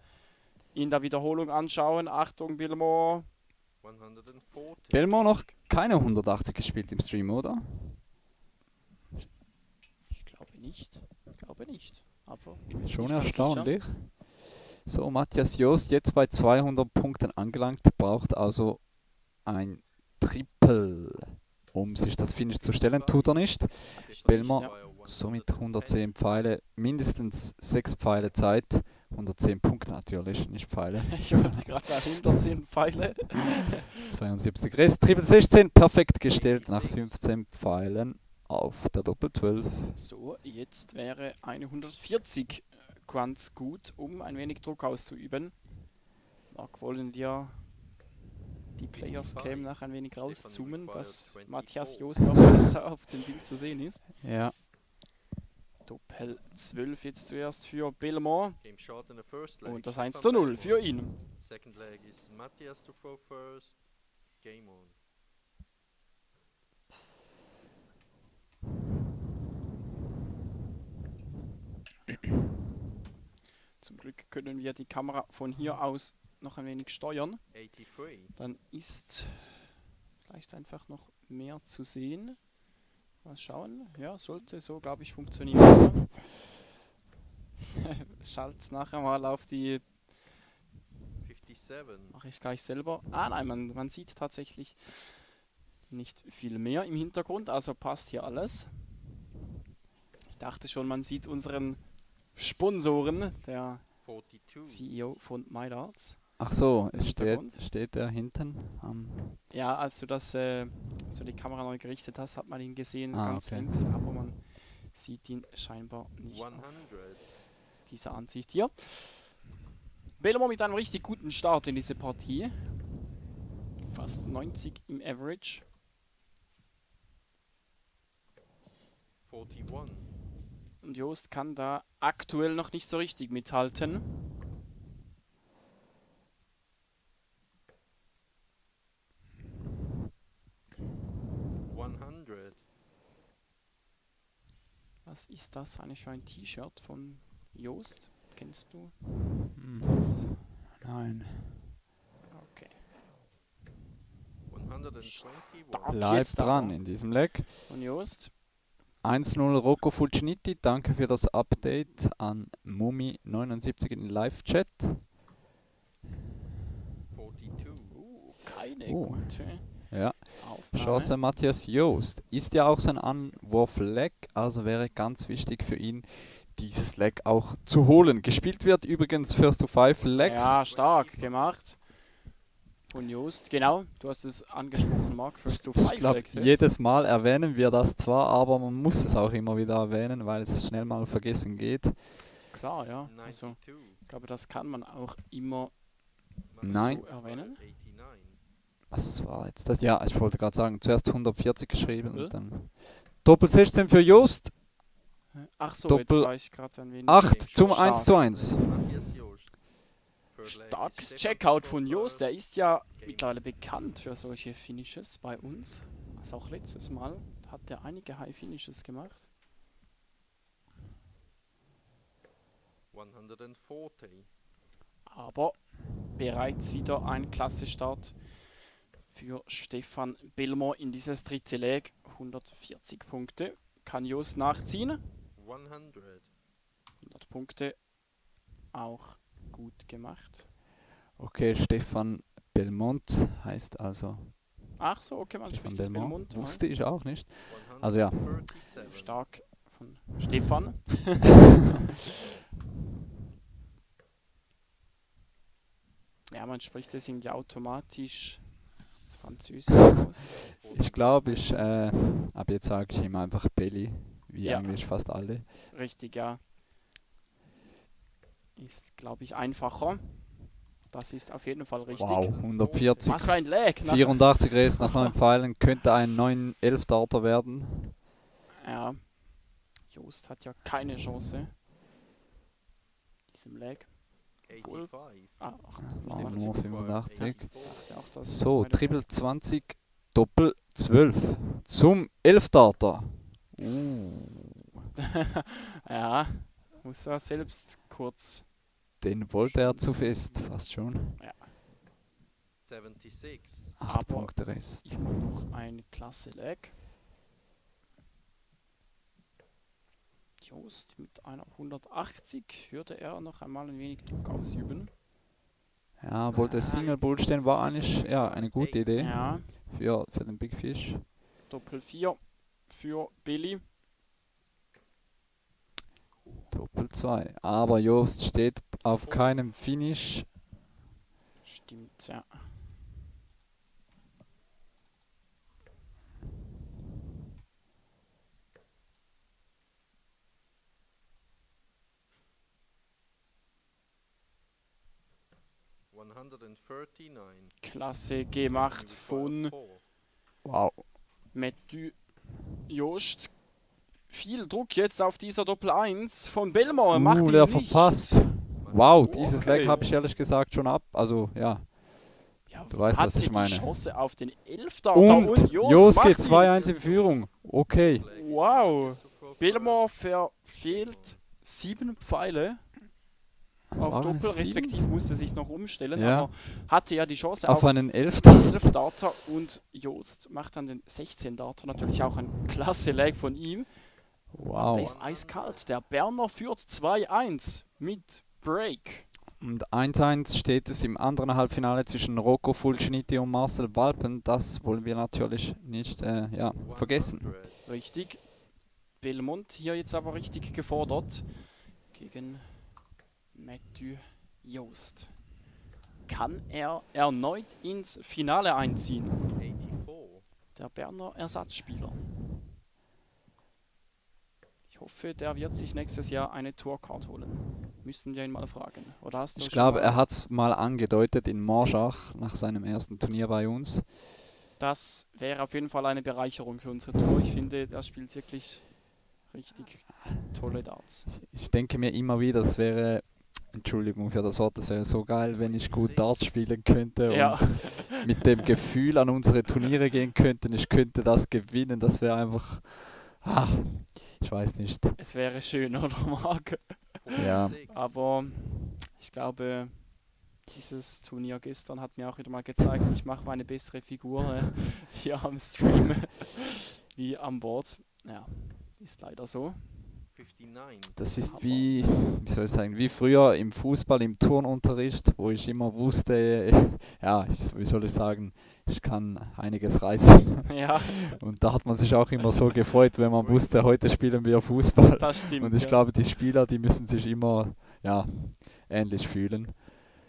in der Wiederholung anschauen. Achtung, Belmont. 140. Belmont noch keine 180 gespielt im Stream, oder? Ich glaube nicht. Aber Schon nicht ganz erstaunlich. So, Matthias Jost jetzt bei 200 Punkten angelangt, braucht also ein Triple, um sich das Finish zu stellen. Tut er nicht. Belmont somit 110 Pfeile, mindestens 6 Pfeile Zeit. 110 Punkte natürlich, nicht Pfeile. Ich wollte gerade sagen, 110 Pfeile. 72 Rest, Triple 16, perfekt gestellt nach 15 Pfeilen auf der Doppel 12. So, jetzt wäre eine 140 ganz gut, um ein wenig Druck auszuüben. Marc, wollen wir die Players Cam nach ein wenig rauszoomen, dass Matthias Joost auch besser auf dem Bild zu sehen ist. Ja, Doppel 12 jetzt zuerst für Belmont Game shot in the first leg. und das Stefan 1:0 für Belmont. ihn. Second leg is Matthias to throw first. Game on. Zum Glück können wir die Kamera von hier aus noch ein wenig steuern. 83. Dann ist vielleicht einfach noch mehr zu sehen. Mal schauen. Ja, sollte so, glaube ich, funktionieren. Schalt's nachher mal auf die. 57. Mache ich gleich selber. Ah nein, man sieht tatsächlich nicht viel mehr im Hintergrund, also passt hier alles. Ich dachte schon, man sieht unseren Sponsoren, der 42. CEO von MyDarts. ach so, Im Hintergrund. steht er hinten am... Ja, als du das so die Kamera neu gerichtet hast, hat man ihn gesehen ganz okay. links, aber man sieht ihn scheinbar nicht auf 100. dieser Ansicht hier. Belmont mit einem richtig guten Start in diese Partie. Fast 90 im Average. 41. Und Joost kann da aktuell noch nicht so richtig mithalten. Was ist das eigentlich für ein T-Shirt von Joost? Kennst du das? Nein. Okay. 121. Bleib Jetzt dran aber in diesem Leg. von Joost. 1-0 Rocco Fulciniti, danke für das Update an Mumi79 in Live-Chat. 42. Keine Oh. gute Ja, Aufnahme. Chance Matthias Joost. Ist ja auch sein Anwurf-Leg, also wäre ganz wichtig für ihn, dieses Leg auch zu holen. Gespielt wird übrigens First to Five Legs. Ja, stark gemacht. Von Joost, genau. Du hast es angesprochen, Marc. First to Ich Five glaube, Legs jetzt. jedes Mal erwähnen wir das zwar, aber man muss es auch immer wieder erwähnen, weil es schnell mal vergessen geht. Klar, ja. Also, 92. ich glaube, das kann man auch immer Nein. so erwähnen. 89. Was war jetzt das? Ja, ich wollte gerade sagen, zuerst 140 geschrieben Doppel. und dann Doppel 16 für Joost. Ach so, Doppel jetzt war ich gerade ein wenig 8 zum stark. 1:1. Matthias Joost. Third leg Starkes is Checkout Stefan von to Joost. Der first. ist ja mittlerweile bekannt für solche Finishes bei uns. Also auch letztes Mal hat er einige High Finishes gemacht. 140. Aber bereits wieder ein Klasse-Start für Stefan Belmont in dieses dritte Leg. 140 Punkte. Kann Joost nachziehen. 100. 100 Punkte. Auch gut gemacht. Okay, Stefan Belmont heißt also Ach so, okay, man Stefan spricht das Belmont. Belmont. Wusste ich auch nicht. Also ja. 137. Stark von Stefan. Ja, man spricht es irgendwie automatisch das Französisch aus. Ich glaube, ab jetzt sage ich ihm einfach Belly, wie Ja. eigentlich fast alle. Richtig, ja. Ist, glaube ich, einfacher. Das ist auf jeden Fall richtig. Wow, 140, Was für ein Lag. 84 Rest nach 9 Pfeilen, könnte ein 9-11 Darter werden. Ja. Joost hat ja keine Chance. Diesem Lag. 85. Ah, Waren 88. nur 85. Dachte auch, dass So, beide- Triple 20, Doppel 12 zum 11 Darter. Ja, muss er selbst kurz. Den wollte er zu fest, fast schon. 76. 8 Aber- Punkte Rest. Immer noch ein klasse Lag. Joost mit einer 180 würde er noch einmal ein wenig Druck ausüben. Ja, wollte Single Bull stehen, war eigentlich ja, eine gute Idee Ja, für den Big Fish. Doppel 4 für Billy. Doppel 2. Aber Jost steht auf keinem Finish. Stimmt, ja. Klasse gemacht von Wow. Matthew Jost. Viel Druck jetzt auf dieser Doppel 1 von Belmont. Macht ihn der nicht. verpasst. Wow, Oh, dieses okay. Leg habe ich ehrlich gesagt schon ab. Also, ja. Ja, Du weißt, was hatte ich meine. die Chance auf den 11. Und Jost macht geht ihn. 2-1 in Führung. Okay. Wow. Belmont verfehlt 7 Pfeile auf Waren es Doppel, 7? respektive musste sich noch umstellen, Ja. aber hatte ja die Chance Auf auf einen 11. 11 Darter und Jost macht dann den 16 Darter. Natürlich auch ein klasse Leg von ihm. Der Wow. ist eiskalt. Der Berner führt 2-1 mit Break. Und 1-1 steht es im anderen Halbfinale zwischen Rocco Fulciniti und Marcel Walpen. Das wollen wir natürlich nicht vergessen. Richtig. Belmont hier jetzt aber richtig gefordert gegen Matthew Jost. Kann er erneut ins Finale einziehen? Der Berner Ersatzspieler. Ich hoffe, der wird sich nächstes Jahr eine Tourcard holen. Müssen wir ihn mal fragen. Oder hast du Ich schon glaube, mal- er hat es mal angedeutet in Morschach nach seinem ersten Turnier bei uns. Das wäre auf jeden Fall eine Bereicherung für unsere Tour. Ich finde, der spielt wirklich richtig tolle Darts. Ich denke mir immer wieder, es wäre, Entschuldigung für das Wort, es wäre so geil, wenn ich gut Darts spielen könnte Ja, und mit dem Gefühl an unsere Turniere gehen könnte und ich könnte das gewinnen. Das wäre einfach, ich weiß nicht. es wäre schön, oder Marc? Ja. Aber ich glaube, dieses Turnier gestern hat mir auch wieder mal gezeigt, ich mache meine bessere Figur hier am Stream wie an Bord. Ja, ist leider so. Das ist wie soll ich sagen, wie früher im Fußball, im Turnunterricht, wo ich immer wusste, wie soll ich sagen, ich kann einiges reißen. Ja, Und da hat man sich auch immer so gefreut, wenn man wusste, heute spielen wir Fußball. das stimmt. Und ich ja. glaube, die Spieler, die müssen sich immer ähnlich fühlen.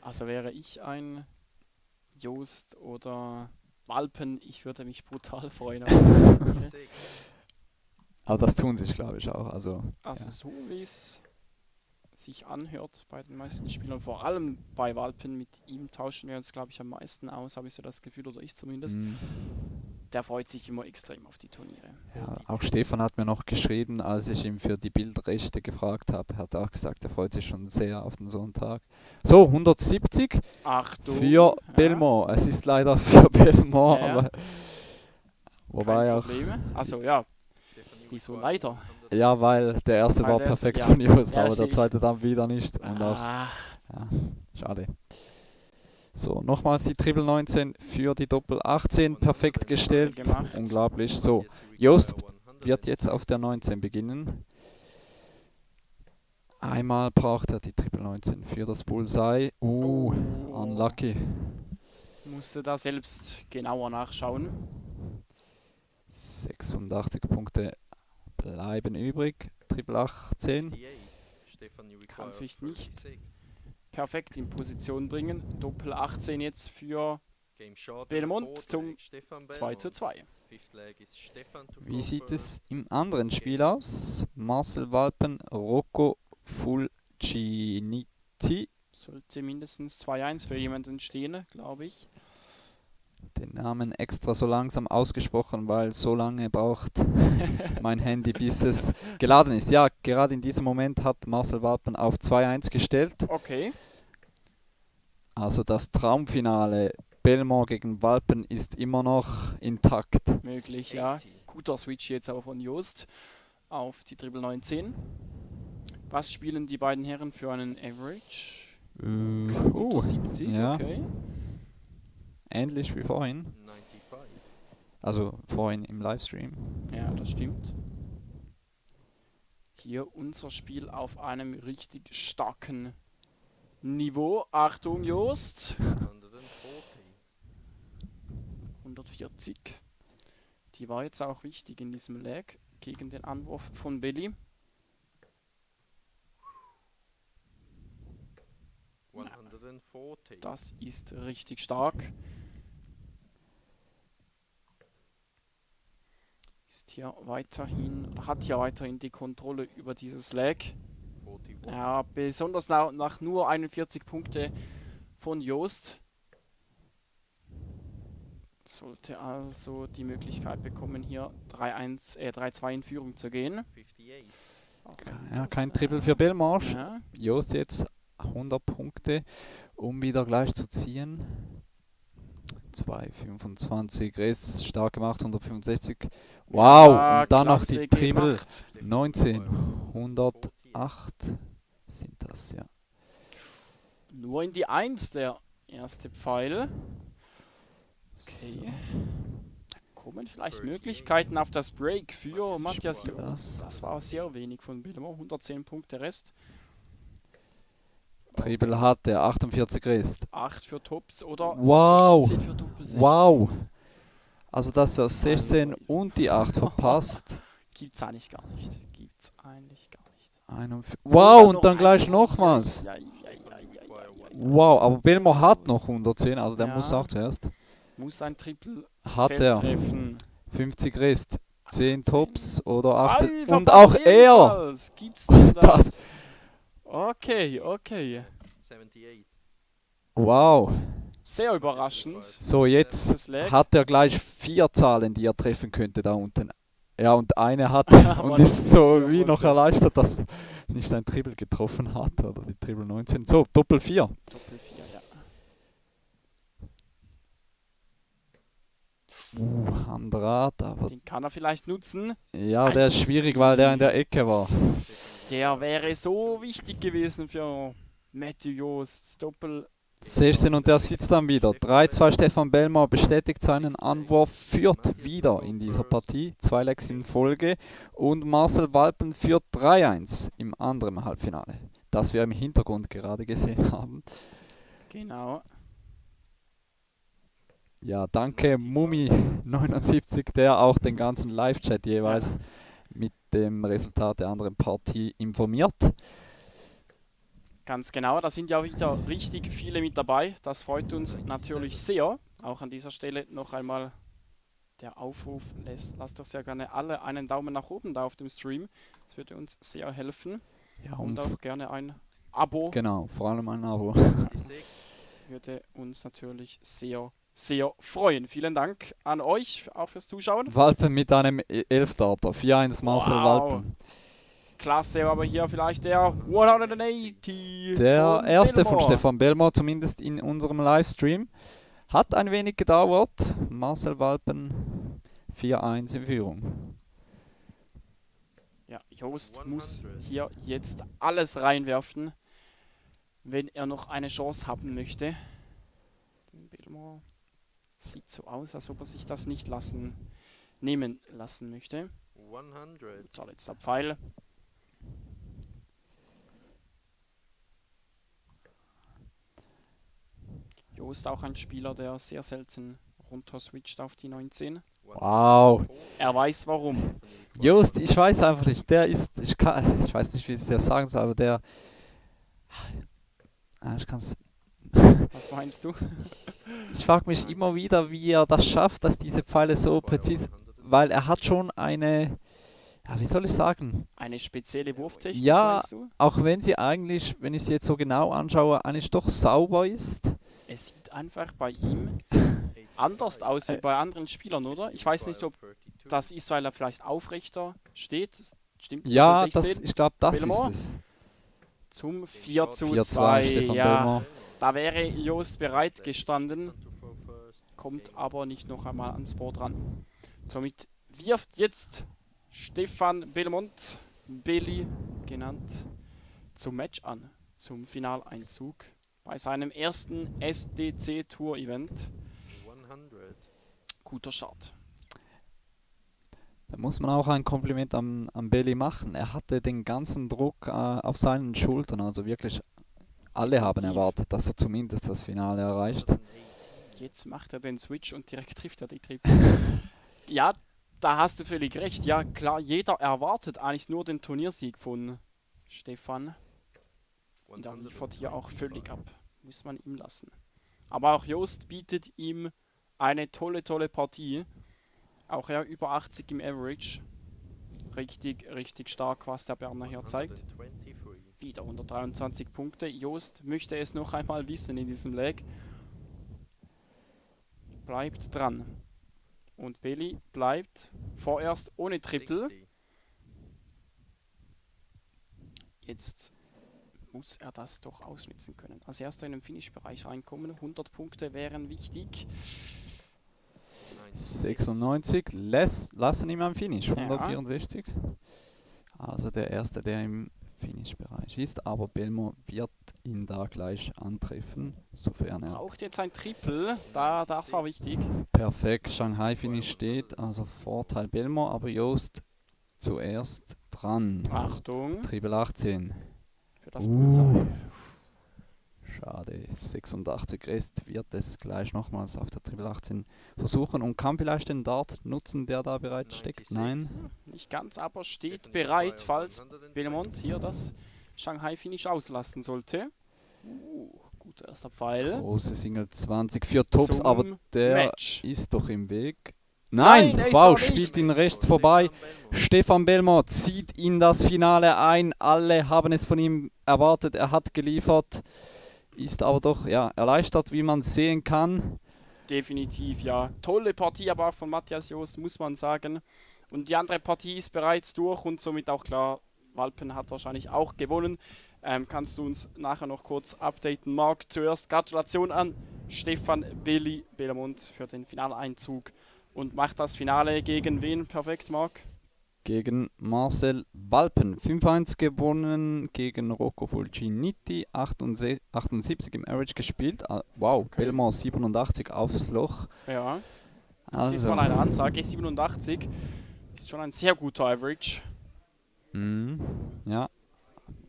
Also wäre ich ein Jost oder Walpen, ich würde mich brutal freuen. Aber das tun sich, glaube ich, auch. Also So wie es sich anhört bei den meisten Spielern, vor allem bei Walpen, mit ihm tauschen wir uns, glaube ich, am meisten aus, habe ich so das Gefühl, oder ich zumindest. Der freut sich immer extrem auf die Turniere. ja, auch Stefan hat mir noch geschrieben, als ich ihn für die Bildrechte gefragt habe, hat er auch gesagt, er freut sich schon sehr auf den Sonntag. So, 170 Achtung! für Belmont. Es ist leider für Belmont, Ja. aber wobei Keine auch, Probleme. Also ja, wieso leider? ja, weil der erste Weil war der erste- perfekt ja. von Just, Ja, aber es der ist- zweite dann wieder nicht. Und auch, Ah, schade. So, nochmals die Triple 19 für die Doppel 18, perfekt gestellt, gemacht. unglaublich. So, Jost wird jetzt auf der 19 beginnen. Einmal braucht er die Triple 19 für das Bullseye. Unlucky. musste da selbst genauer nachschauen. 86 Punkte bleiben übrig. Triple 18. Kann sich nicht perfekt in Position bringen. Doppel 18 jetzt für Belmont zum 2:2. Wie sieht es im anderen Spiel aus? Marcel Walpen, Rocco Fulciniti. Sollte mindestens 2:1 für jemanden stehen, glaube ich. Den Namen extra so langsam ausgesprochen, weil so lange braucht mein Handy, bis es geladen ist. Ja, gerade in diesem Moment hat Marcel Walpen auf 2:1 gestellt. Okay. Also das Traumfinale Belmont gegen Walpen ist immer noch intakt. Möglich, ja. Guter Switch jetzt aber von Jost auf die Triple 19. Was spielen die beiden Herren für einen Average? Unter 70, ja. okay. Ähnlich wie vorhin. Also vorhin im Livestream. Ja, das stimmt. Hier unser Spiel auf einem richtig starken Niveau. Achtung, Jost. 140. Die war jetzt auch wichtig in diesem Leg gegen den Anwurf von Belly. 140. Das ist richtig stark. Ist hier weiterhin, hat hier weiterhin die Kontrolle über dieses Lag. 41. Ja, besonders nach nur 41 Punkte von Joost. Sollte also die Möglichkeit bekommen, hier 3-2 in Führung zu gehen. 58. Auch wenn Ja, das, kein Triple für Belmarsh. Ja, Joost jetzt 100 Punkte, um wieder gleich zu ziehen. 2,25 Rest, stark gemacht, 165. Wow, Ja, und dann noch klasse die Triple. gemacht. 19, 108 sind das, ja. Nur in die 1 der erste Pfeil. Okay. Da kommen vielleicht Möglichkeiten auf das Break für Matthias Spielt Joost. Das war sehr wenig von Belmo. 110 Punkte Rest. Triple hat er, 48 Rest. 8 für Tops oder Wow. 16 für Doppel 16. Wow. Also, dass er 16 und die 8 verpasst. Gibt's eigentlich gar nicht. Gibt's eigentlich gar nicht. Wow, Oder und dann gleich ein- nochmals. Ja. Wow, aber Belmo hat noch 110, also der Ja. muss auch zuerst. Muss ein Triple Hat er treffen. 50 Rest, 10 Tops oder 18. Ei, Und verpasst auch er! ebenfalls. Gibt's denn das? Das. Okay. 78. Wow. Sehr überraschend. So, jetzt Das Lag. hat er gleich 4 Zahlen, die er treffen könnte da unten. Ja, und eine hat Aber und ist nicht so die er wie noch wollte. erleichtert, dass er nicht ein Triple getroffen hat oder die Triple 19. So, Doppel 4. Doppel 4, ja. Am Draht, aber Den kann er vielleicht nutzen. ja, der ist schwierig, weil der in der Ecke war. Der wäre so wichtig gewesen für Matthew Joost. Doppel 16 und der sitzt dann wieder. 3-2 Stefan Belmar bestätigt seinen Anwurf, führt wieder in dieser Partie. 2 Legs in Folge. Und Marcel Walpen führt 3-1 im anderen Halbfinale. Das wir im Hintergrund gerade gesehen haben. Genau. Ja, danke Mumi79, der auch den ganzen Live-Chat jeweils mit dem Resultat der anderen Partie informiert. Ganz genau, da sind ja wieder richtig viele mit dabei. Das freut uns natürlich sehr. Auch an dieser Stelle noch einmal der Aufruf, lasst doch sehr gerne alle einen Daumen nach oben da auf dem Stream. Das würde uns sehr helfen. Ja, Und und auch gerne ein Abo. genau, vor allem ein Abo. 56. Würde uns natürlich sehr, sehr freuen. Vielen Dank an euch auch fürs Zuschauen. Walpen mit einem 11-Darter, 4-1 Marcel Wow. Walpen. Klasse, aber hier vielleicht der 180. Der von erste von Belmore. Stefan Belmar, zumindest in unserem Livestream. Hat ein wenig gedauert. Marcel Walpen 4-1 in Führung. Ja, Joost 100. muss hier jetzt alles reinwerfen, wenn er noch eine Chance haben möchte. Belmore sieht so aus, als ob er sich das nicht nehmen lassen möchte. 100. Guter letzter Pfeil. Joost auch ein Spieler, der sehr selten runter switcht auf die 19. Wow. Er weiß warum. Just, ich weiß einfach nicht, der ist, ich weiß nicht, wie ich es dir sagen soll, aber der, ich kann's, Was meinst du? ich frage mich immer wieder, wie er das schafft, dass diese Pfeile so präzise, weil er hat schon eine, ja, wie soll ich sagen, Eine spezielle Wurftechnik, Ja. meinst du? auch wenn sie eigentlich, wenn ich sie jetzt so genau anschaue, eigentlich doch sauber ist. Es sieht einfach bei ihm anders aus wie bei anderen Spielern, oder? Ich weiß nicht, ob das ist, weil er vielleicht aufrechter steht. Stimmt, Ja, Doppel 16. ich glaube, das Belmore? ist es. Zum 4:2. 4-2 Stefan Ja, Belmar. da wäre Joost bereit gestanden, kommt aber nicht noch einmal ans Board ran. Somit wirft jetzt Stefan Belmont, Belly genannt, zum Match an, zum Finaleinzug bei seinem ersten SDC Tour Event. 100. Guter Start. Da muss man auch ein Kompliment am Belly machen. Er hatte den ganzen Druck auf seinen Schultern. Also wirklich, alle haben Definitiv. erwartet, dass er zumindest das Finale erreicht. Jetzt macht er den Switch und direkt trifft er die Triple. Ja, da hast du völlig recht. Ja, klar, jeder erwartet eigentlich nur den Turniersieg von Stefan. Und er liefert hier auch völlig ab. muss man ihm lassen. Aber auch Joost bietet ihm eine tolle Partie. Auch er über 80 im Average. Richtig stark, was der Berner hier zeigt. 123. Wieder 123 Punkte. Joost möchte es noch einmal wissen in diesem Leg. Bleibt dran. Und Belly bleibt vorerst ohne Triple. 60. Jetzt muss er das doch ausnutzen können. Als erster in den Finish-Bereich reinkommen. 100 Punkte wären wichtig. 96, lassen ihm am Finish, 164. Also der Erste, der im Finish-Bereich ist, aber Belmo wird ihn da gleich antreffen, sofern er Braucht jetzt ein Triple, das war wichtig. perfekt Shanghai-Finish steht, also Vorteil Belmo, aber Joost zuerst dran. Achtung, Triple 18. für das Bullseye. Schade, 86 Rest wird es gleich nochmals auf der Triple 18 versuchen und kann vielleicht den Dart nutzen, der da bereits steckt. 96. Nein, Nicht ganz, aber steht bereit, falls Belmont hier das Shanghai-Finish auslassen sollte. Guter erster Pfeil. große Single 20 für Tops, Zum aber der Match. ist doch im Weg. Nein, er ist wow, da nicht. spielt ihn rechts vorbei. Stefan Belmont zieht in das Finale ein. Alle haben es von ihm erwartet, er hat geliefert. Ist aber doch erleichtert, wie man sehen kann. Definitiv, ja. Tolle Partie aber auch von Matthias Joost, muss man sagen. Und die andere Partie ist bereits durch und somit auch klar, Walpen hat wahrscheinlich auch gewonnen. Kannst du uns nachher noch kurz updaten, Marc? Zuerst Gratulation an Stefan Belly Belmont für den Finaleinzug. Und macht das Finale gegen wen perfekt, Marc? Gegen Marcel Walpen. 5-1 gewonnen gegen Rocco Fulciniti. 78 im Average gespielt. Wow, Okay. Belmont 87 aufs Loch. Ja, das ist mal eine Ansage. 87 ist schon ein sehr guter Average. Ja,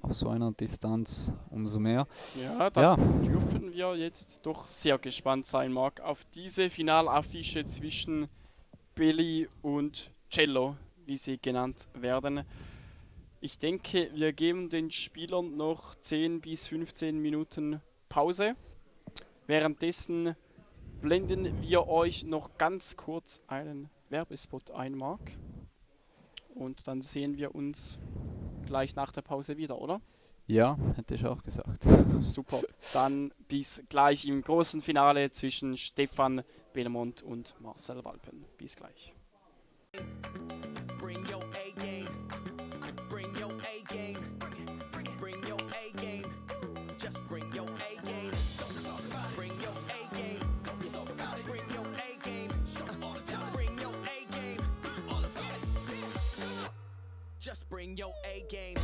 auf so einer Distanz umso mehr. Ja, da dürfen wir jetzt doch sehr gespannt sein, Marc, auf diese Finalaffische zwischen Belly und Cello, wie sie genannt werden. Ich denke, wir geben den Spielern noch 10 bis 15 Minuten Pause. Währenddessen blenden wir euch noch ganz kurz einen Werbespot ein, Marc. Und dann sehen wir uns gleich nach der Pause wieder, oder? Ja, hätte ich auch gesagt. Super. Dann bis gleich im großen Finale zwischen Stefan Belmont und Marcel Walpen. Bis gleich. Bring your A game. Bring your A game. Bring your A game. Just bring your A game. Bring your A game. Bring your A game. Bring your A game. Just bring your A game.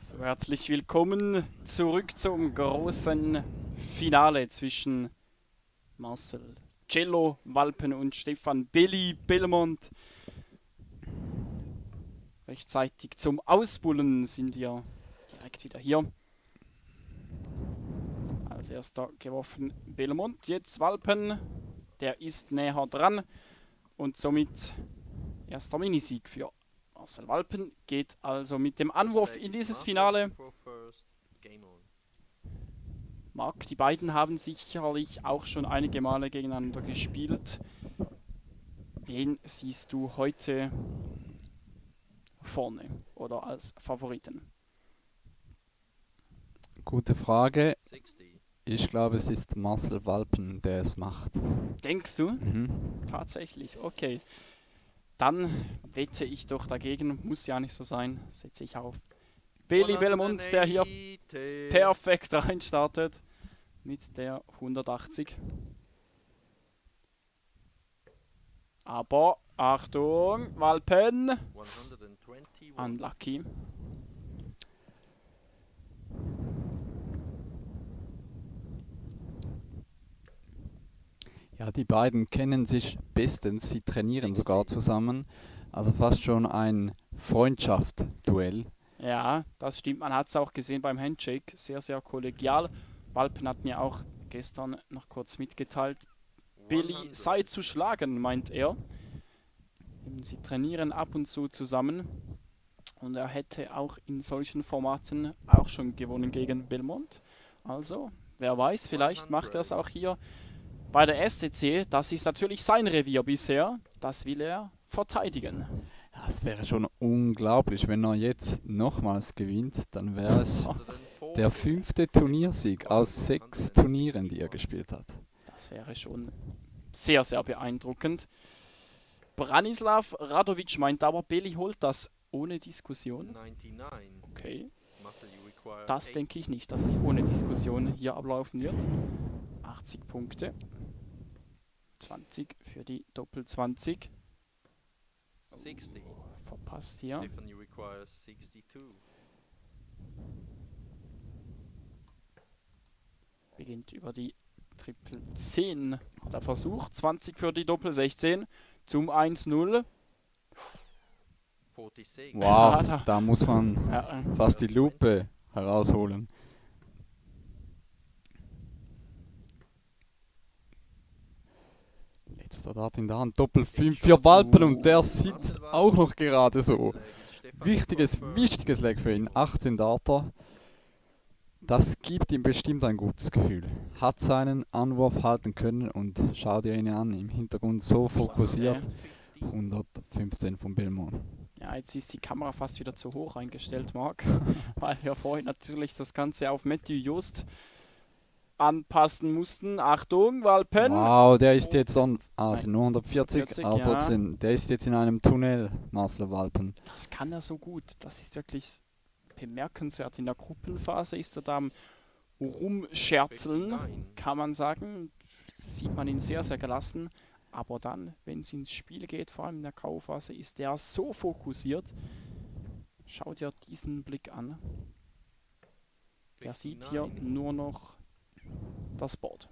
So, herzlich willkommen zurück zum großen Finale zwischen Marcel Cello Walpen und Stefan Belli Belmont. Rechtzeitig zum Ausbullen sind wir direkt wieder hier. Als erster geworfen Belmont, jetzt Walpen. Der ist näher dran und somit erster Minisieg für Marcel Walpen. Geht also mit dem Anwurf in dieses Finale. Marc, die beiden haben sicherlich auch schon einige Male gegeneinander gespielt. Wen siehst du heute vorne oder als Favoriten? Gute Frage. Ich glaube, es ist Marcel Walpen, der es macht. Denkst du? Mhm. Tatsächlich, okay. Dann wette ich doch dagegen, muss ja nicht so sein, setze ich auf Belli Belmont, der hier perfekt reinstartet mit der 180. Aber Achtung, Walpen, 121. unlucky. Ja, die beiden kennen sich bestens, sie trainieren sogar zusammen. Also fast schon ein Freundschaft-Duell. Ja, das stimmt, man hat es auch gesehen beim Handshake, sehr, sehr kollegial. Walpen hat mir auch gestern noch kurz mitgeteilt, Billy sei zu schlagen, meint er. Sie trainieren ab und zu zusammen und er hätte auch in solchen Formaten auch schon gewonnen gegen Belmont. Also, wer weiß, vielleicht macht er es auch hier bei der SDC. Das ist natürlich sein Revier bisher, das will er verteidigen. Ja, es wäre schon unglaublich, wenn er jetzt nochmals gewinnt, dann wäre es der 5. Turniersieg aus 6 Turnieren, die er gespielt hat. Das wäre schon sehr, sehr beeindruckend. Branislav Radovic meint aber, Belli holt das ohne Diskussion. Okay. Das denke ich nicht, dass es ohne Diskussion hier ablaufen wird. 80 Punkte. 20 für die Doppel 20. 60. Verpasst hier. Stefan, requires 62. Beginnt über die Triple 10. Der Versuch. 20 für die Doppel 16 zum 1-0. 46. Wow, Ja, da muss man Ja, fast die Lupe herausholen. Letzter Dart in der Hand, Doppel 5 für Walpen und der sitzt auch noch gerade so. Wichtiges Leg für ihn, 18 Darter. Das gibt ihm bestimmt ein gutes Gefühl. Hat seinen Anwurf halten können und schau dir ihn an, im Hintergrund so fokussiert. 115 von Belmont. Ja, jetzt ist die Kamera fast wieder zu hoch eingestellt, Marc, weil wir vorhin natürlich das Ganze auf Matthew Just anpassen mussten. Achtung, Walpen! Wow, der ist jetzt sind nur 140, 140, aber ja. trotzdem, der ist jetzt in einem Tunnel, Marcel Walpen. Das kann er so gut. Das ist wirklich bemerkenswert. In der Gruppenphase ist er da am Rumscherzeln, kann man sagen. Sieht man ihn sehr, sehr gelassen. Aber dann, wenn es ins Spiel geht, vor allem in der K.O.-Phase, ist der so fokussiert. Schau dir diesen Blick an. Der sieht hier nur noch das Board.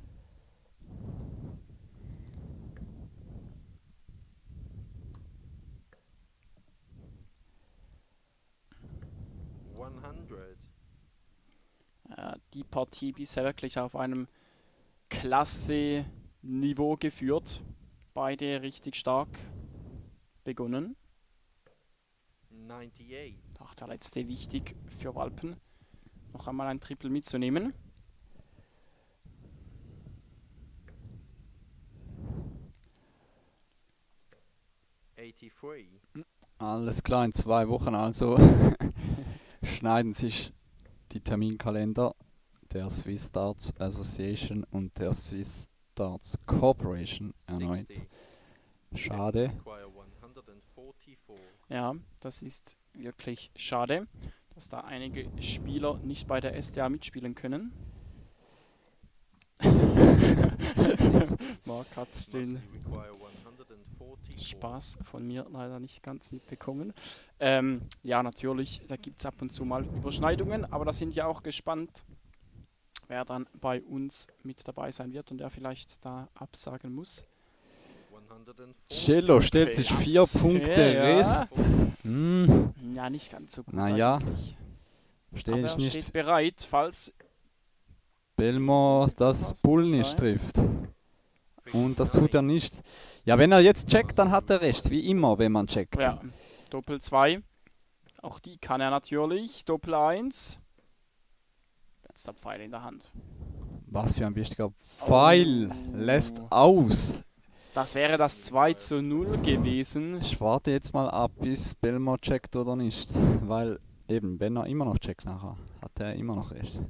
Die Partie bisher wirklich auf einem klasse Niveau geführt. Beide richtig stark begonnen. 98. Auch der letzte wichtig für Walpen. Noch einmal ein Triple mitzunehmen. Alles klar, in 2 Wochen also schneiden sich die Terminkalender der Swiss Darts Association und der Swiss Darts Corporation erneut. Schade. Ja, das ist wirklich schade, dass da einige Spieler nicht bei der SDA mitspielen können. Marc hat den Spaß von mir leider nicht ganz mitbekommen. Ja, natürlich, da gibt es ab und zu mal Überschneidungen, aber da sind ja auch gespannt, wer dann bei uns mit dabei sein wird und der vielleicht da absagen muss. Cello stellt sich 4 Punkte Ja. Rest. Hm, Ja, nicht ganz so gut Naja, eigentlich. verstehe Aber ich er nicht. steht bereit, falls Belmont das Was Bull kann nicht sein? trifft. Und das tut er nicht. Ja, wenn er jetzt checkt, dann hat er recht. Wie immer, wenn man checkt. ja, Doppel 2. Auch die kann er natürlich. Doppel 1. Jetzt der Pfeil in der Hand. Was für ein wichtiger Pfeil. Oh. Lässt aus. Das wäre das 2:0 gewesen. Ich warte jetzt mal ab, bis Belmont checkt oder nicht. Weil eben, wenn er immer noch checkt nachher, hat er immer noch recht.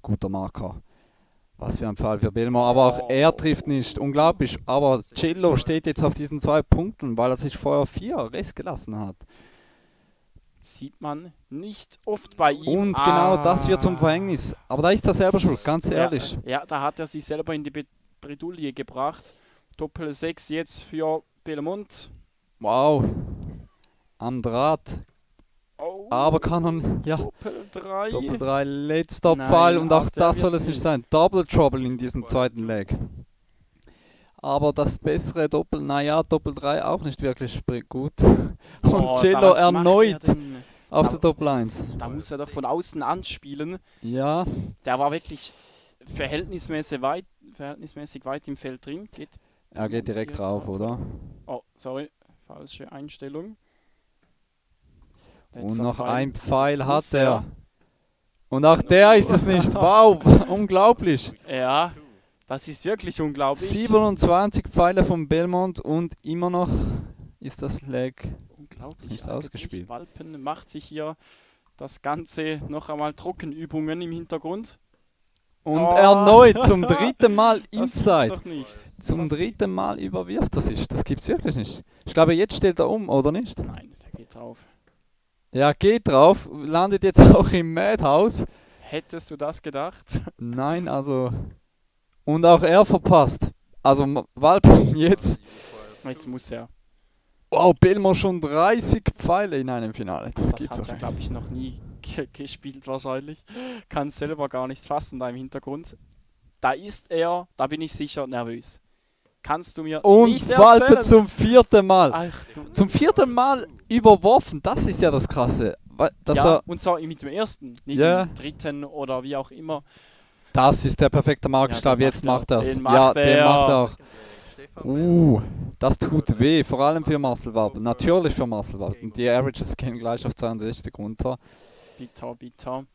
Guter Marker. Was für ein Fall für Belmont. Aber auch er trifft nicht. Unglaublich. Aber Cello steht jetzt auf diesen 2 Punkten, weil er sich vorher 4 Rest gelassen hat. Sieht man nicht oft bei ihm. Und genau das wird zum Verhängnis. Aber da ist er selber schuld, ganz ehrlich. Ja, da hat er sich selber in die Bredouille gebracht. Doppel 6 jetzt für Belmont. Wow. Am Draht. Oh, Aber kann er, ja, Doppel 3. Doppel 3, letzter Nein, Pfeil. Und auch der das soll wird's es nicht nicht. sein. Double Trouble in diesem zweiten Leg. Aber das bessere Doppel, naja, Doppel 3 auch nicht wirklich gut. Und Oh, Cello was macht er erneut denn? auf Da- der Doppel 1. Da muss er doch von außen anspielen. Ja, Der war wirklich verhältnismäßig weit im Feld drin. er geht direkt drauf, oder? Oh, sorry. Falsche Einstellung. Und Letzter noch Pfeil. ein Pfeil Jetzt hat muss er. Und auch der ist es nicht. Wow, unglaublich. Ja, das ist wirklich unglaublich. 27 Pfeile von Belmont und immer noch ist das Leg Unglaublich. nicht eigentlich. ausgespielt. Walpen macht sich hier das Ganze noch einmal Trockenübungen im Hintergrund. Und Oh. erneut zum dritten Mal Das gibt's Inside. doch nicht. Zum Das dritten gibt's Mal nicht. überwirft er sich. Das gibt's wirklich nicht. Ich glaube, jetzt steht er um, oder nicht? Nein, der geht drauf. Ja, geht drauf. Landet jetzt auch im Madhouse. Hättest du das gedacht? Nein, also. Und auch er verpasst. Also Walpen jetzt. Jetzt muss er. Wow, Belmont schon 30 Pfeile in einem Finale. Das Das gibt's hat doch er, nicht. glaube ich, noch nie gespielt wahrscheinlich. Kann selber gar nicht fassen da im Hintergrund. Da ist er, da bin ich sicher, nervös. Kannst du mir Und nicht Walpen erzählen? zum 4. Mal. Ach, du. Zum 4. Mal überworfen. Das ist ja das Krasse. Dass Ja, er, und zwar mit dem ersten, nicht Ja. dem dritten oder wie auch immer. das ist der perfekte Mark. Ja, Ich glaube, den jetzt macht macht er. er es. Den Ja, macht den er. macht er auch. Das tut weh, vor allem für Marcel Walpen. Natürlich für Marcel Walpen. Die Averages gehen gleich auf 62 runter. Bitter, bitter.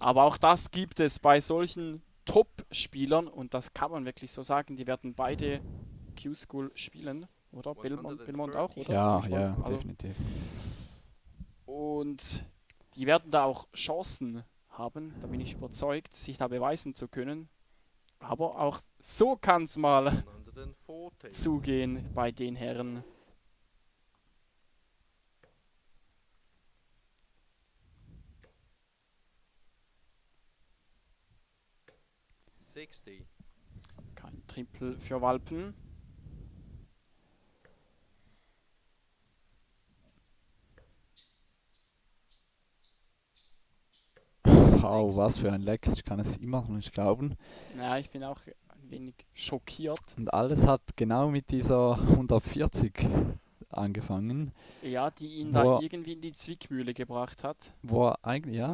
Aber auch das gibt es bei solchen Top-Spielern und das kann man wirklich so sagen. Die werden beide Q-School spielen, oder? Belmont auch, oder? Ja, Schon? ja, Also, definitiv. und die werden da auch Chancen haben, da bin ich überzeugt, sich da beweisen zu können. Aber auch so kann es mal zugehen bei den Herren. Kein Triple für Walpen. Wow, was für ein Leck. Ich kann es immer noch nicht glauben. Ja, ich bin auch ein wenig schockiert. Und alles hat genau mit dieser 140 angefangen, Ja, die ihn Boah. da irgendwie in die Zwickmühle gebracht hat. wo er eigentlich, ja.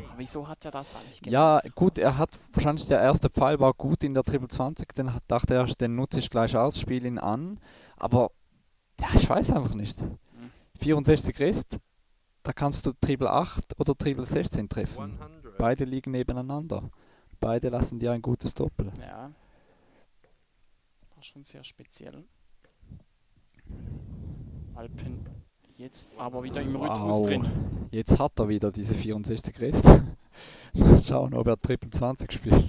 Aber wieso hat er das eigentlich gemacht? Ja, gut, er hat wahrscheinlich der erste Pfeil war gut in der Triple 20, dachte er, den nutze ich gleich aus, spiele ihn an. Aber ja, ich weiß einfach nicht. 64 Rest, da kannst du Triple 8 oder Triple 16 treffen. Beide liegen nebeneinander. Beide lassen dir ein gutes Doppel. Ja. War schon sehr speziell. Alpen jetzt aber wieder im Rhythmus drin. Jetzt hat er wieder diese 64 Rest. Mal schauen, ob er Triple 20 spielt.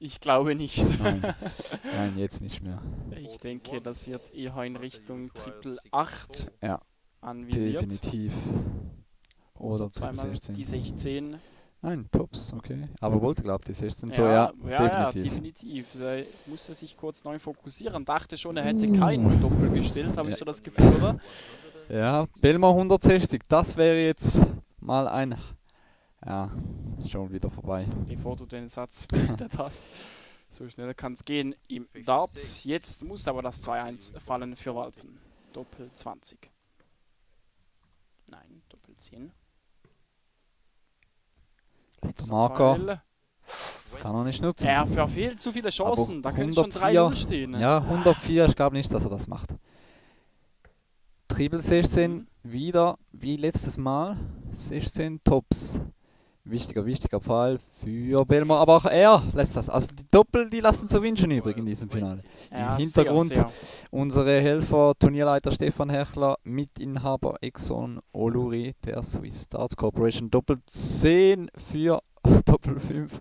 Ich glaube nicht. Nein, jetzt nicht mehr. Ich denke, das wird eher in Richtung Triple 8 Ja, anvisiert. definitiv. Oder Triple Zweimal 16. die 16. Nein, Tops, okay. Aber wollte, glaubt ihr, 16 so, ja, definitiv. definitiv. Da musste sich kurz neu fokussieren. Dachte schon, er hätte keinen Doppel gestellt, habe ich so das Gefühl, oder? Ja, Belmar 160, das wäre jetzt mal ein... Ja, schon wieder vorbei. Bevor du den Satz beendet hast. So schnell kann es gehen im Darts. Jetzt muss aber das 2-1 fallen für Walpen. Doppel 20. Nein, Doppel 10. Letzter Marker. Pfeil. Kann er nicht nutzen. Er verfehlt zu viele Chancen. Aber Da könnte schon 104, 3-0 stehen. Ja, 104, ich glaube nicht, dass er das macht. Triple 16, wieder wie letztes Mal. 16 Tops. Wichtiger Pfeil für Belmar, aber auch er lässt das. Also die Doppel, die lassen zu wünschen übrig in diesem Finale. Ja, Im Hintergrund sehr. unsere Helfer, Turnierleiter Stefan Hechler, Mitinhaber Exxon Oluri der Swiss Darts Corporation. Doppel 10 für Doppel 5.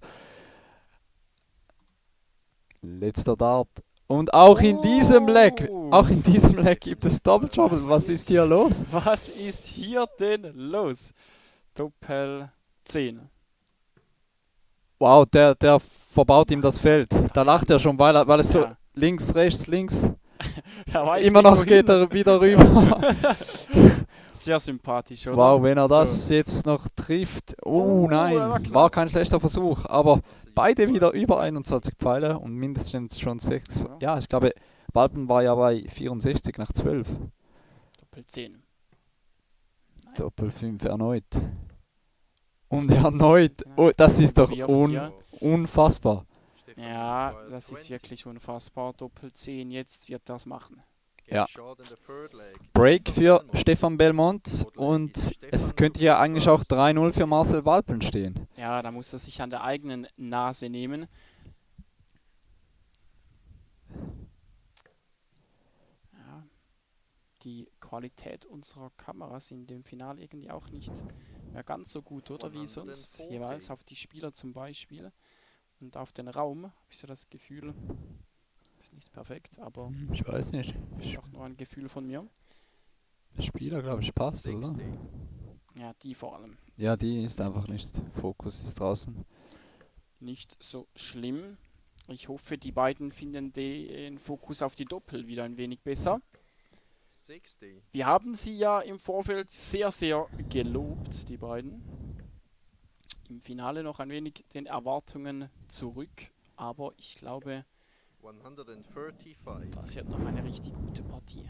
Letzter Dart. Und auch in diesem Leg, gibt es Double Troubles. Was ist hier los? Was ist hier denn los? Doppel 10. Wow, der verbaut ihm das Feld. Da lacht er schon, weil es so Ja. links, rechts. Er weiß Immer nicht, noch wohin. geht er wieder rüber. Sehr sympathisch, oder? Wow, wenn er das So. jetzt noch trifft. Oh, Nein, der war knapp. war kein schlechter Versuch. Aber beide wieder über 21 Pfeile und mindestens schon 6. Ja, ich glaube, Walpen war ja bei 64 nach 12. Doppel 10. Doppel 5 erneut. Und erneut. Oh, das ist doch unfassbar. Ja, das ist wirklich unfassbar. Doppel 10, jetzt wird das machen. Ja. Break für Stefan Belmont und es könnte ja eigentlich auch 3-0 für Marcel Walpen stehen. Ja, da muss er sich an der eigenen Nase nehmen. Ja, die Qualität unserer Kameras in dem Finale irgendwie auch nicht mehr ganz so gut, oder wie sonst. Jeweils auf die Spieler zum Beispiel und auf den Raum, habe ich so das Gefühl. Ist nicht perfekt, aber Ich weiß nicht. ist auch nur ein Gefühl von mir. Der Spieler, glaube ich, passt, oder? Ja, die vor allem. Ja, die ist einfach nicht. Fokus ist draußen. Nicht so schlimm. Ich hoffe, die beiden finden den Fokus auf die Doppel wieder ein wenig besser. Wir haben sie ja im Vorfeld sehr, sehr gelobt, die beiden. Im Finale noch ein wenig den Erwartungen zurück, aber ich glaube, 135. das wird noch eine richtig gute Partie.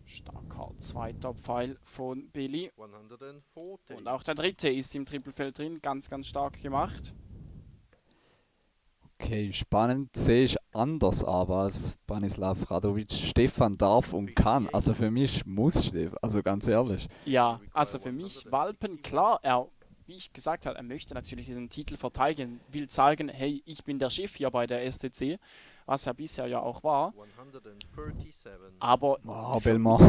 Starker zweiter Pfeil von Billy. 140. Und auch der dritte ist im Trippelfeld drin, ganz, ganz stark gemacht. Okay, spannend sehe ich anders, aber als Branislav Radovic Stefan darf und kann. Also für mich muss Stefan, also ganz ehrlich. Ja, also für mich Walpen, klar, wie ich gesagt habe, er möchte natürlich diesen Titel verteidigen, will zeigen, hey, ich bin der Chef hier bei der SDC, was er bisher ja auch war. 137. Aber Wow, für Belmont.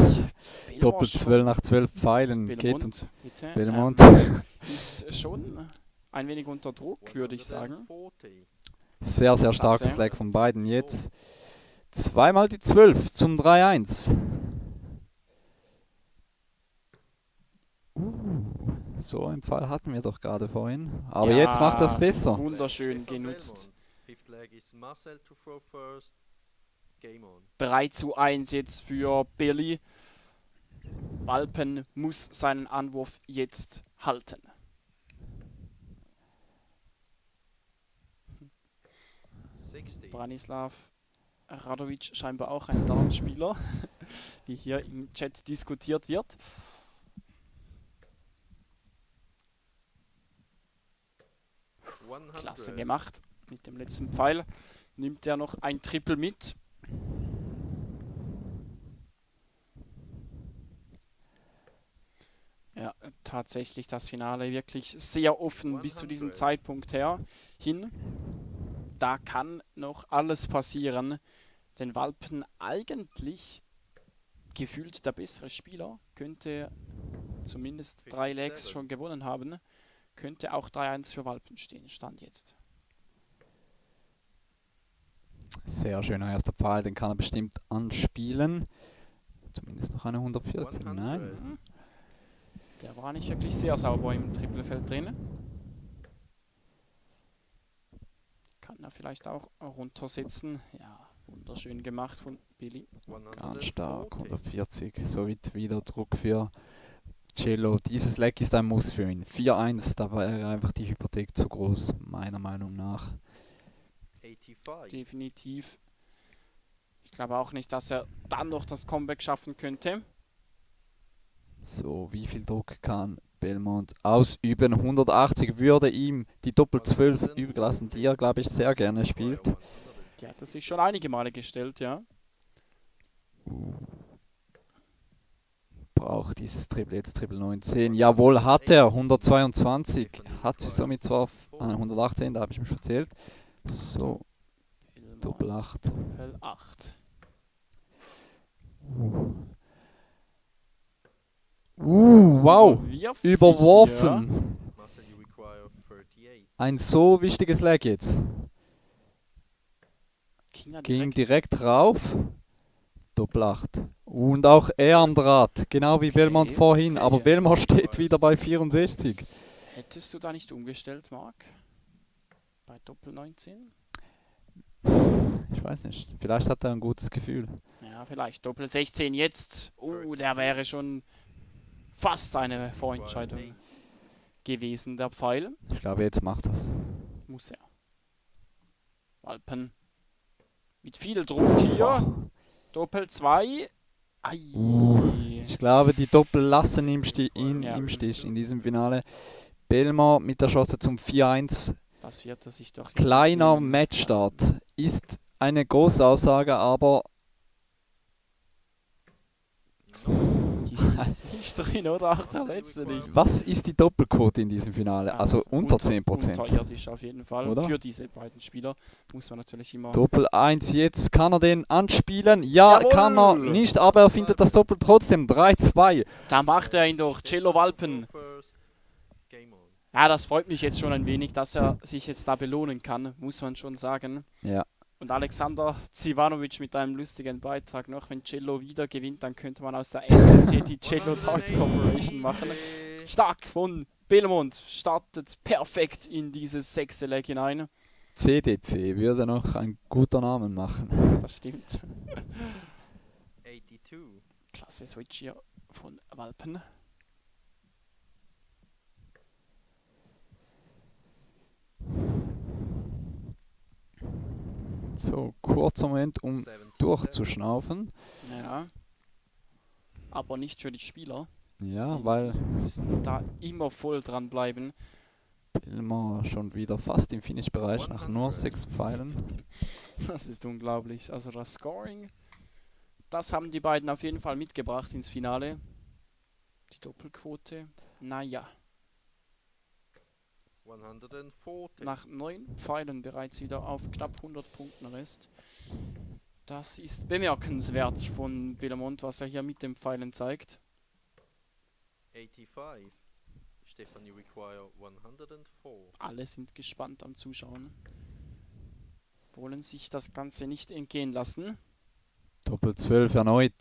mich, Doppel schon- 12 nach 12 Pfeilen. Geht Belmont, uns. bitte, Belmont. ist schon ein wenig unter Druck, würde ich sagen. 140. Sehr, sehr starkes Klasse. Leg von beiden. Jetzt zweimal die 12 zum 3-1. So einen Fall hatten wir doch gerade vorhin. Aber Ja, jetzt macht das besser. Wunderschön genutzt. Fifth leg is Marcel to throw first. Game on. 3:1 jetzt für Billy. Walpen muss seinen Anwurf jetzt halten. 60. Branislav Radovic scheinbar auch ein Dartspieler, wie hier im Chat diskutiert wird. Klasse gemacht mit dem letzten Pfeil. Nimmt er noch ein Triple mit. Ja, tatsächlich das Finale wirklich sehr offen bis zu diesem 100. Zeitpunkt hin. Da kann noch alles passieren. Den Walpen eigentlich gefühlt der bessere Spieler, könnte zumindest 3 Legs schon gewonnen haben. Könnte auch 3-1 für Walpen stehen, Stand jetzt. Sehr schöner erster Pfeil, den kann er bestimmt anspielen. zumindest noch eine 114. 100. Nein. Der war nicht wirklich sehr sauber im Triplefeld drin. Kann er vielleicht auch runtersetzen. Ja, wunderschön gemacht von Billy. Ganz stark, 140. So wird wieder Druck für Cello. Dieses Leck ist ein Muss für ihn. 4-1, da wäre einfach die Hypothek zu groß, meiner Meinung nach. 85. Definitiv. Ich glaube auch nicht, dass er dann noch das Comeback schaffen könnte. So, wie viel Druck kann Belmont ausüben? 180 würde ihm die Doppel-12 überlassen, die er, glaube ich, sehr gerne spielt. Die hat er sich schon einige Male gestellt, ja. Braucht dieses Triple jetzt Triple 19. Jawohl, hat er. 122. Hat sich somit zwar auf 118, da habe ich mich verzählt. So, Doppel 8. Doppel 8. Wow. Wirft sich Überworfen. Marcel, you require 38. Ein so wichtiges Leg jetzt. hier. Ging direkt rauf. Doppel 8. Und auch er am Draht. Genau wie Belmont Okay, vorhin. okay. Aber Belmont steht wieder bei 64. Hättest du da nicht umgestellt, Marc? Bei Doppel 19? Ich weiß nicht. Vielleicht hat er ein gutes Gefühl. Ja, vielleicht. Doppel 16 jetzt. Der wäre schon fast eine Vorentscheidung gewesen, der Pfeil. Ich glaube, jetzt macht das. Muss er. Walpen. Mit viel Druck hier. Doppel 2. Ich glaube, die Doppel lassen ihn Ja. im Stich in diesem Finale. Belmont mit der Chance zum 4-1. Das wird er sich doch jetzt Kleiner nicht nehmen Matchstart. Ist eine große Aussage, aber Die sind nicht drin, oder? Auch der letzte nicht. was ist die Doppelquote in diesem Finale? Also unter 10%. Unterirdisch auf jeden Fall. Oder? Für diese beiden Spieler muss man natürlich immer... Doppel 1 jetzt. Kann er den anspielen? Ja, Jawohl! kann er nicht, aber er findet das Doppel trotzdem. 3-2. Da macht er ihn durch. Cello Walpen. First. Game on. Ja, das freut mich jetzt schon ein wenig, dass er sich jetzt da belohnen kann, muss man schon sagen. Ja. Und Alexander Zivanovic mit einem lustigen Beitrag noch. Wenn Cello wieder gewinnt, dann könnte man aus der SDC die Cello Darts Corporation machen. Stark von Belmont. Startet perfekt in dieses 6. Leg hinein. CDC würde noch ein guter Name machen. Das stimmt. 82. Klasse Switch hier von Walpen. So, kurzer Moment, um 77. durchzuschnaufen. Ja. Aber nicht für die Spieler. Ja, Die weil müssen da immer voll dran bleiben. Belmont schon wieder fast im Finish-Bereich nach nur 100. 6 Pfeilen. Das ist unglaublich. Also das Scoring, das haben die beiden auf jeden Fall mitgebracht ins Finale. Die Doppelquote, naja, 140. nach 9 Pfeilen bereits wieder auf knapp 100 Punkten Rest. Das ist bemerkenswert von Belmont, was er hier mit den Pfeilen zeigt. 85. Stefan, you require 104. Alle sind gespannt am Zuschauen. Wollen sich das Ganze nicht entgehen lassen. Doppel 12 erneut.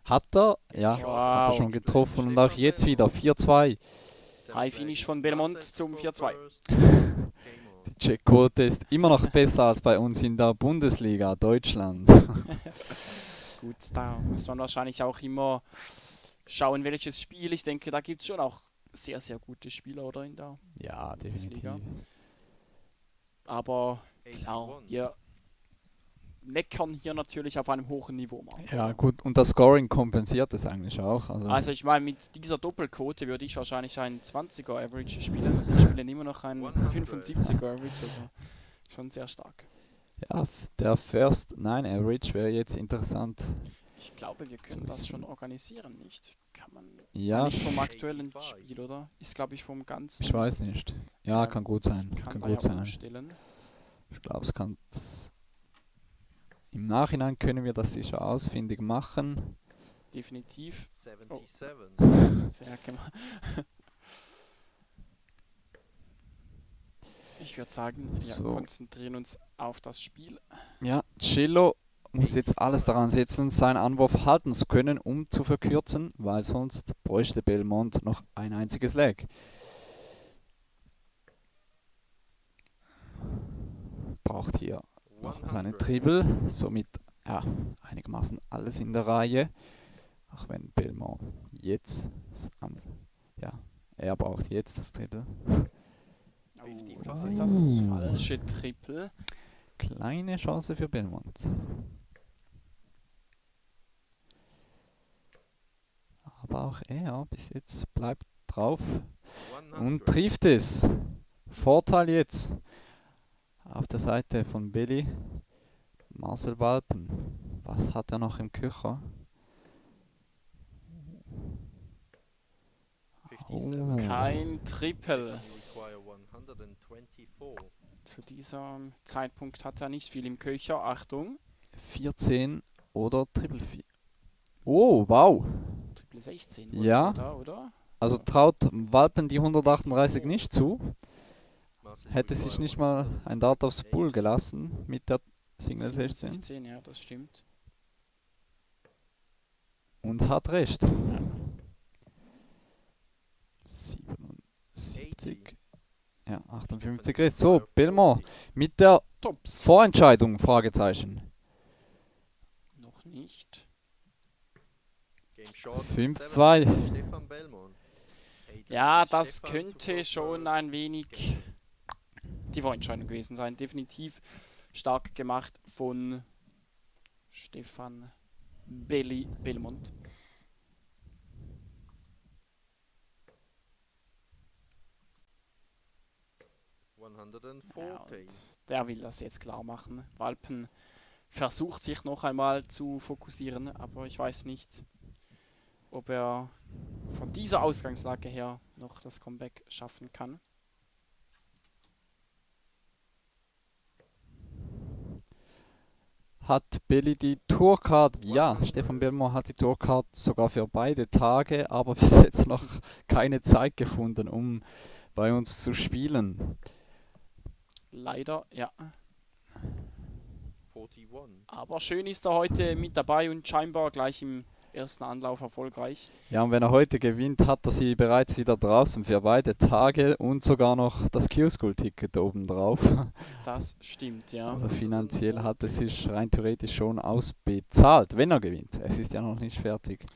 Hat er? Ja, Wow. hat er schon getroffen. Und auch jetzt wieder 4-2. High Finish von Belmont zum 4-2. Die Checkquote ist immer noch besser als bei uns in der Bundesliga Deutschland. Gut, da muss man wahrscheinlich auch immer schauen, welches Spiel. Ich denke, da gibt es schon auch sehr, sehr gute Spieler, oder, in der Ja, definitiv. Bundesliga. Aber klar, wir meckern hier natürlich auf einem hohen Niveau. Marc. Ja, gut. Und das Scoring kompensiert es eigentlich auch. Also ich meine, mit dieser Doppelquote würde ich wahrscheinlich einen 20er Average spielen und die spielen immer noch einen 75er Average, also schon sehr stark. Ja, der First 9 Average wäre jetzt interessant. Ich glaube, wir können das schon organisieren, nicht? Kann man Ja, nicht vom aktuellen Spiel, oder? Ist, glaube ich, vom ganzen. ich weiß nicht. Ja, kann gut sein. Kann Kann da gut ja sein. umstellen. Ich glaube, es kann das. Im Nachhinein können wir das sicher ausfindig machen. Definitiv. 77. Sehr gemacht. Ich würde sagen, wir So. konzentrieren uns auf das Spiel. Ja, Cello muss jetzt alles daran setzen, seinen Anwurf halten zu können, um zu verkürzen, weil sonst bräuchte Belmont noch ein einziges Leg. Braucht hier noch seinen Triple, somit ja, einigermaßen alles in der Reihe. Auch wenn Belmont jetzt, ja, er braucht jetzt das Triple. Das ist das falsche Triple. Kleine Chance für Belmont. Aber auch er bis jetzt bleibt drauf und trifft es. Vorteil jetzt auf der Seite von Billy. Marcel Walpen. Was hat er noch im Köcher? Oh. Kein Triple. Zu diesem Zeitpunkt hat er nicht viel im Köcher. Achtung. 14 oder Triple 4. Oh, wow. Triple 16 Ja. da, oder? Also traut Walpen die 138 nicht zu. Hätte sich nicht mal ein Dart aufs Bull gelassen mit der Single 16. 16, ja, das stimmt. Und hat recht. 77. Ja, 58 ist. So, Belmont mit der Tops. Vorentscheidung, Fragezeichen. Noch nicht. 5-2. Ja, das könnte schon ein wenig die Vorentscheidung gewesen sein. Definitiv stark gemacht von Stefan Belmont. Ja, und der will das jetzt klar machen. Walpen versucht sich noch einmal zu fokussieren, aber ich weiß nicht, ob er von dieser Ausgangslage her noch das Comeback schaffen kann. Hat Billy die Tourcard? Ja, Stefan Belmont hat die Tourcard sogar für beide Tage, aber bis jetzt noch keine Zeit gefunden, um bei uns zu spielen. Leider, ja. Aber schön ist er heute mit dabei und scheinbar gleich im ersten Anlauf erfolgreich. Ja, und wenn er heute gewinnt, hat er sie bereits wieder draußen für beide Tage und sogar noch das Q-School-Ticket obendrauf. Das stimmt, ja. Also finanziell hat es sich rein theoretisch schon ausbezahlt, wenn er gewinnt. Es ist ja noch nicht fertig.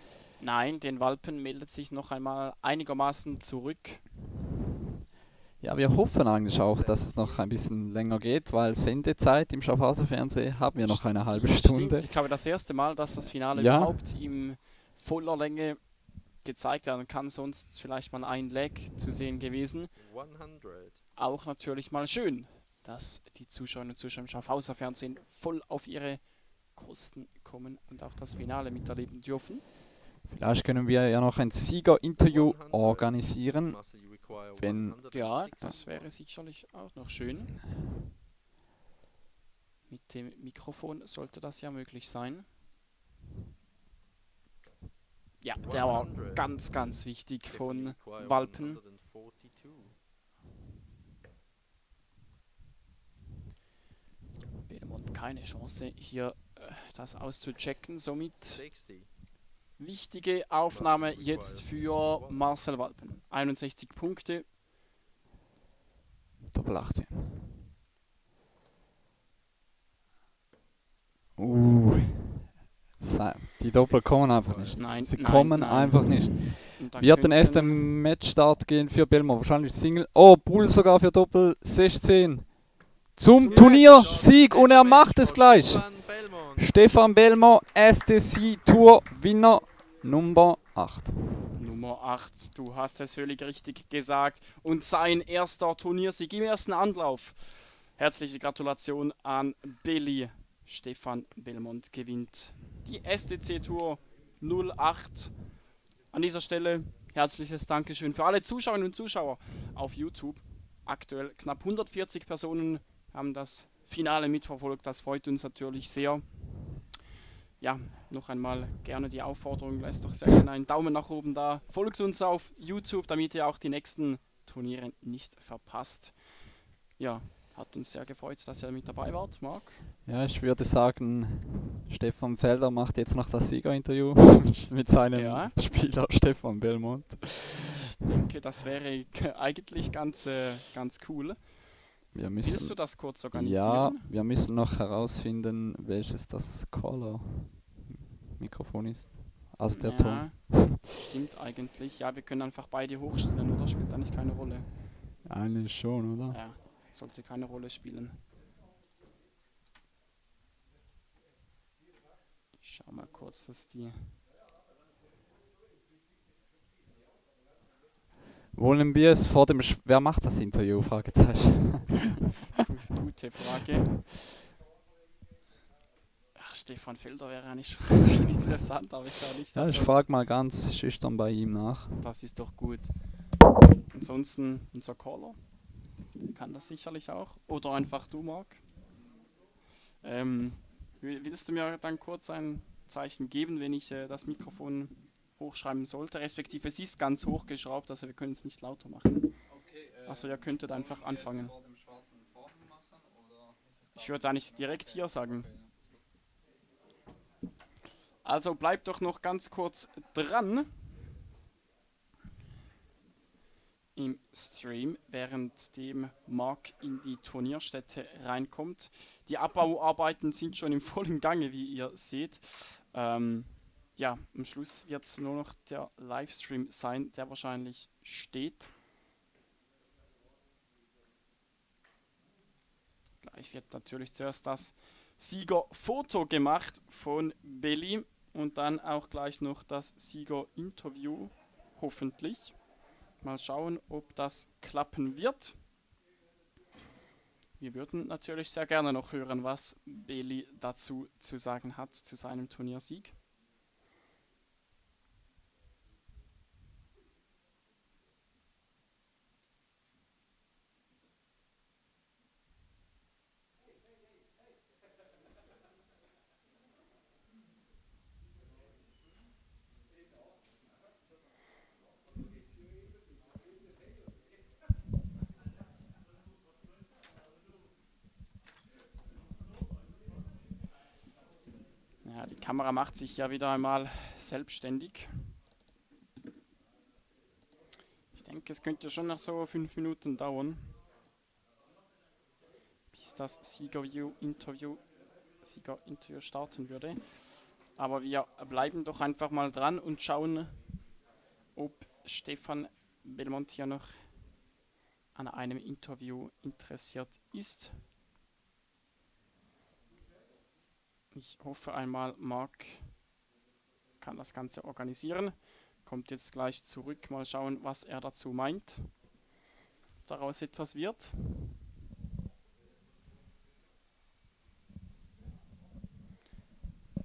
Nein, den Walpen meldet sich noch einmal einigermaßen zurück. Ja, wir hoffen eigentlich auch, dass es noch ein bisschen länger geht, weil Sendezeit im Schaffhauser-Fernsehen haben wir noch eine halbe Stunde. Stimmt, ich glaube, das erste Mal, dass das Finale Ja. überhaupt in voller Länge gezeigt werden kann, sonst vielleicht mal ein Leg zu sehen gewesen. Auch natürlich mal schön, dass die Zuschauerinnen und Zuschauer im Schaffhauser-Fernsehen voll auf ihre Kosten kommen und auch das Finale miterleben dürfen. Vielleicht können wir ja noch ein Siegerinterview organisieren. Wenn Ja, das wäre sicherlich auch noch schön. Mit dem Mikrofon sollte das ja möglich sein. Ja, der war ganz, ganz wichtig von Walpen. Belmont keine Chance, hier das auszuchecken. Somit wichtige Aufnahme jetzt für Marcel Walpen. 61 Punkte. Doppel 18. Die Doppel kommen einfach nicht. Nein, Sie nein, kommen nein. einfach nicht. Und da Wird den ersten könnten- Matchstart gehen für Belmont. Wahrscheinlich Single. Oh, Bull sogar für Doppel 16. Zum Turniersieg und er macht es gleich. Stefan Belmont, SDC Tour Winner Nummer 8. Nummer 8, du hast es völlig richtig gesagt. Und sein erster Turniersieg im ersten Anlauf. Herzliche Gratulation an Billy. Stefan Belmont gewinnt die SDC Tour 08. An dieser Stelle herzliches Dankeschön für alle Zuschauerinnen und Zuschauer auf YouTube. Aktuell knapp 140 Personen haben das Finale mitverfolgt. Das freut uns natürlich sehr. Ja, noch einmal gerne die Aufforderung, lasst doch sehr gerne einen Daumen nach oben da. Folgt uns auf YouTube, damit ihr auch die nächsten Turniere nicht verpasst. Ja, Hat uns sehr gefreut, dass ihr mit dabei wart, Marc. Ja, ich würde sagen, Stefan Felder macht jetzt noch das Siegerinterview mit seinem Ja. Spieler Stefan Belmont. Ich denke, das wäre eigentlich ganz cool. Wir Willst du müssen, das kurz ja, organisieren? wir müssen noch herausfinden, welches das Caller-Mikrofon ist. Also der Ton. Stimmt eigentlich. Ja, wir können einfach beide hochstellen, oder? Spielt eigentlich keine Rolle. Eigentlich schon, oder? Ja, sollte keine Rolle spielen. Ich schau mal kurz, dass die... Wollen wir es vor dem... Wer macht das Interview? Fragezeichen. Gute Frage. Ach, Stefan Felder wäre eigentlich schon interessant, aber ich glaube nicht, Ja, dass ich er frage mal ganz schüchtern bei ihm nach. das ist doch gut. Ansonsten unser Caller kann das sicherlich auch. Oder einfach du, Marc. Willst du mir dann kurz ein Zeichen geben, wenn ich das Mikrofon hochschreiben sollte? Respektive es ist ganz hochgeschraubt, also wir können es nicht lauter machen. Also ihr könntet einfach anfangen. Ich würde eigentlich direkt hier sagen. Also bleibt doch noch ganz kurz dran im Stream, währenddem Marc in die Turnierstätte reinkommt. Die Abbauarbeiten sind schon im vollen Gange, wie ihr seht. Ja, am Schluss wird es nur noch der Livestream sein, der wahrscheinlich steht. Gleich wird natürlich zuerst das Siegerfoto gemacht von Belly und dann auch gleich noch das Siegerinterview, hoffentlich. Mal schauen, ob das klappen wird. Wir würden natürlich sehr gerne noch hören, was Belly dazu zu sagen hat, zu seinem Turniersieg. Ja, die Kamera macht sich ja wieder einmal selbstständig. Ich denke, es könnte schon noch so 5 Minuten dauern, bis das Siegerinterview starten würde. Aber wir bleiben doch einfach mal dran und schauen, ob Stefan Belmont hier noch an einem Interview interessiert ist. Ich hoffe einmal, Marc kann das Ganze organisieren. Kommt jetzt gleich zurück. Mal schauen, was er dazu meint. Ob daraus etwas wird.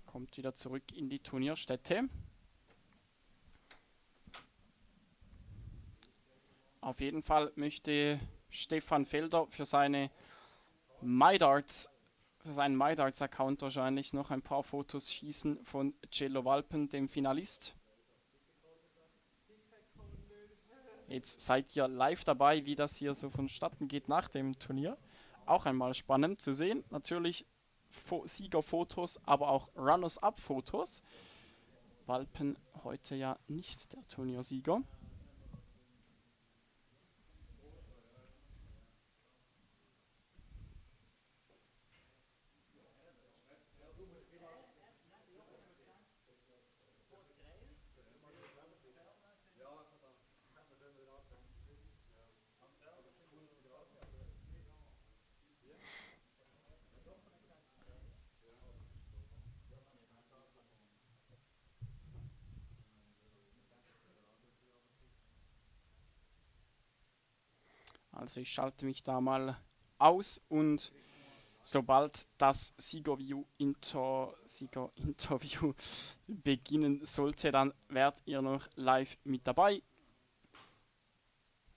Kommt wieder zurück in die Turnierstätte. Auf jeden Fall möchte Stefan Felder für seinen MyDarts-Account wahrscheinlich noch ein paar Fotos schießen von Cello Walpen, dem Finalist. Jetzt seid ihr live dabei, wie das hier so vonstatten geht nach dem Turnier. Auch einmal spannend zu sehen. Natürlich Siegerfotos, aber auch Runners-Up-Fotos. Walpen heute ja nicht der Turniersieger. Also ich schalte mich da mal aus und sobald das Siegerinterview beginnen sollte, dann werdet ihr noch live mit dabei.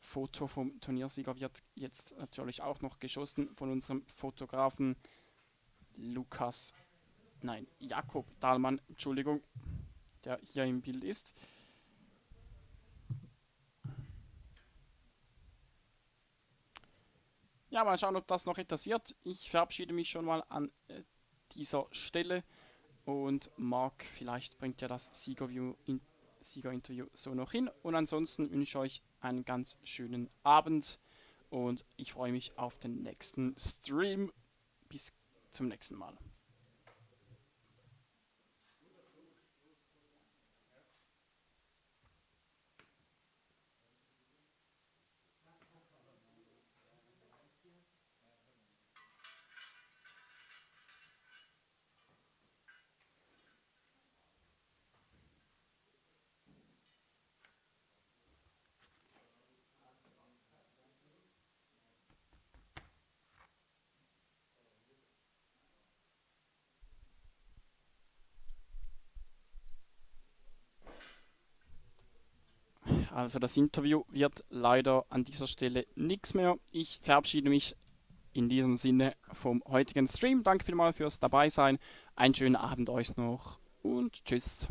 Foto vom Turniersieger wird jetzt natürlich auch noch geschossen von unserem Fotografen Jakob Dahlmann, Entschuldigung, der hier im Bild ist. ja, mal schauen, ob das noch etwas wird. Ich verabschiede mich schon mal an dieser Stelle und Marc, vielleicht bringt ja das Siegerinterview so noch hin. Und ansonsten wünsche ich euch einen ganz schönen Abend und ich freue mich auf den nächsten Stream. Bis zum nächsten Mal. Also das Interview wird leider an dieser Stelle nichts mehr. Ich verabschiede mich in diesem Sinne vom heutigen Stream. Danke vielmals fürs Dabeisein. Einen schönen Abend euch noch und tschüss.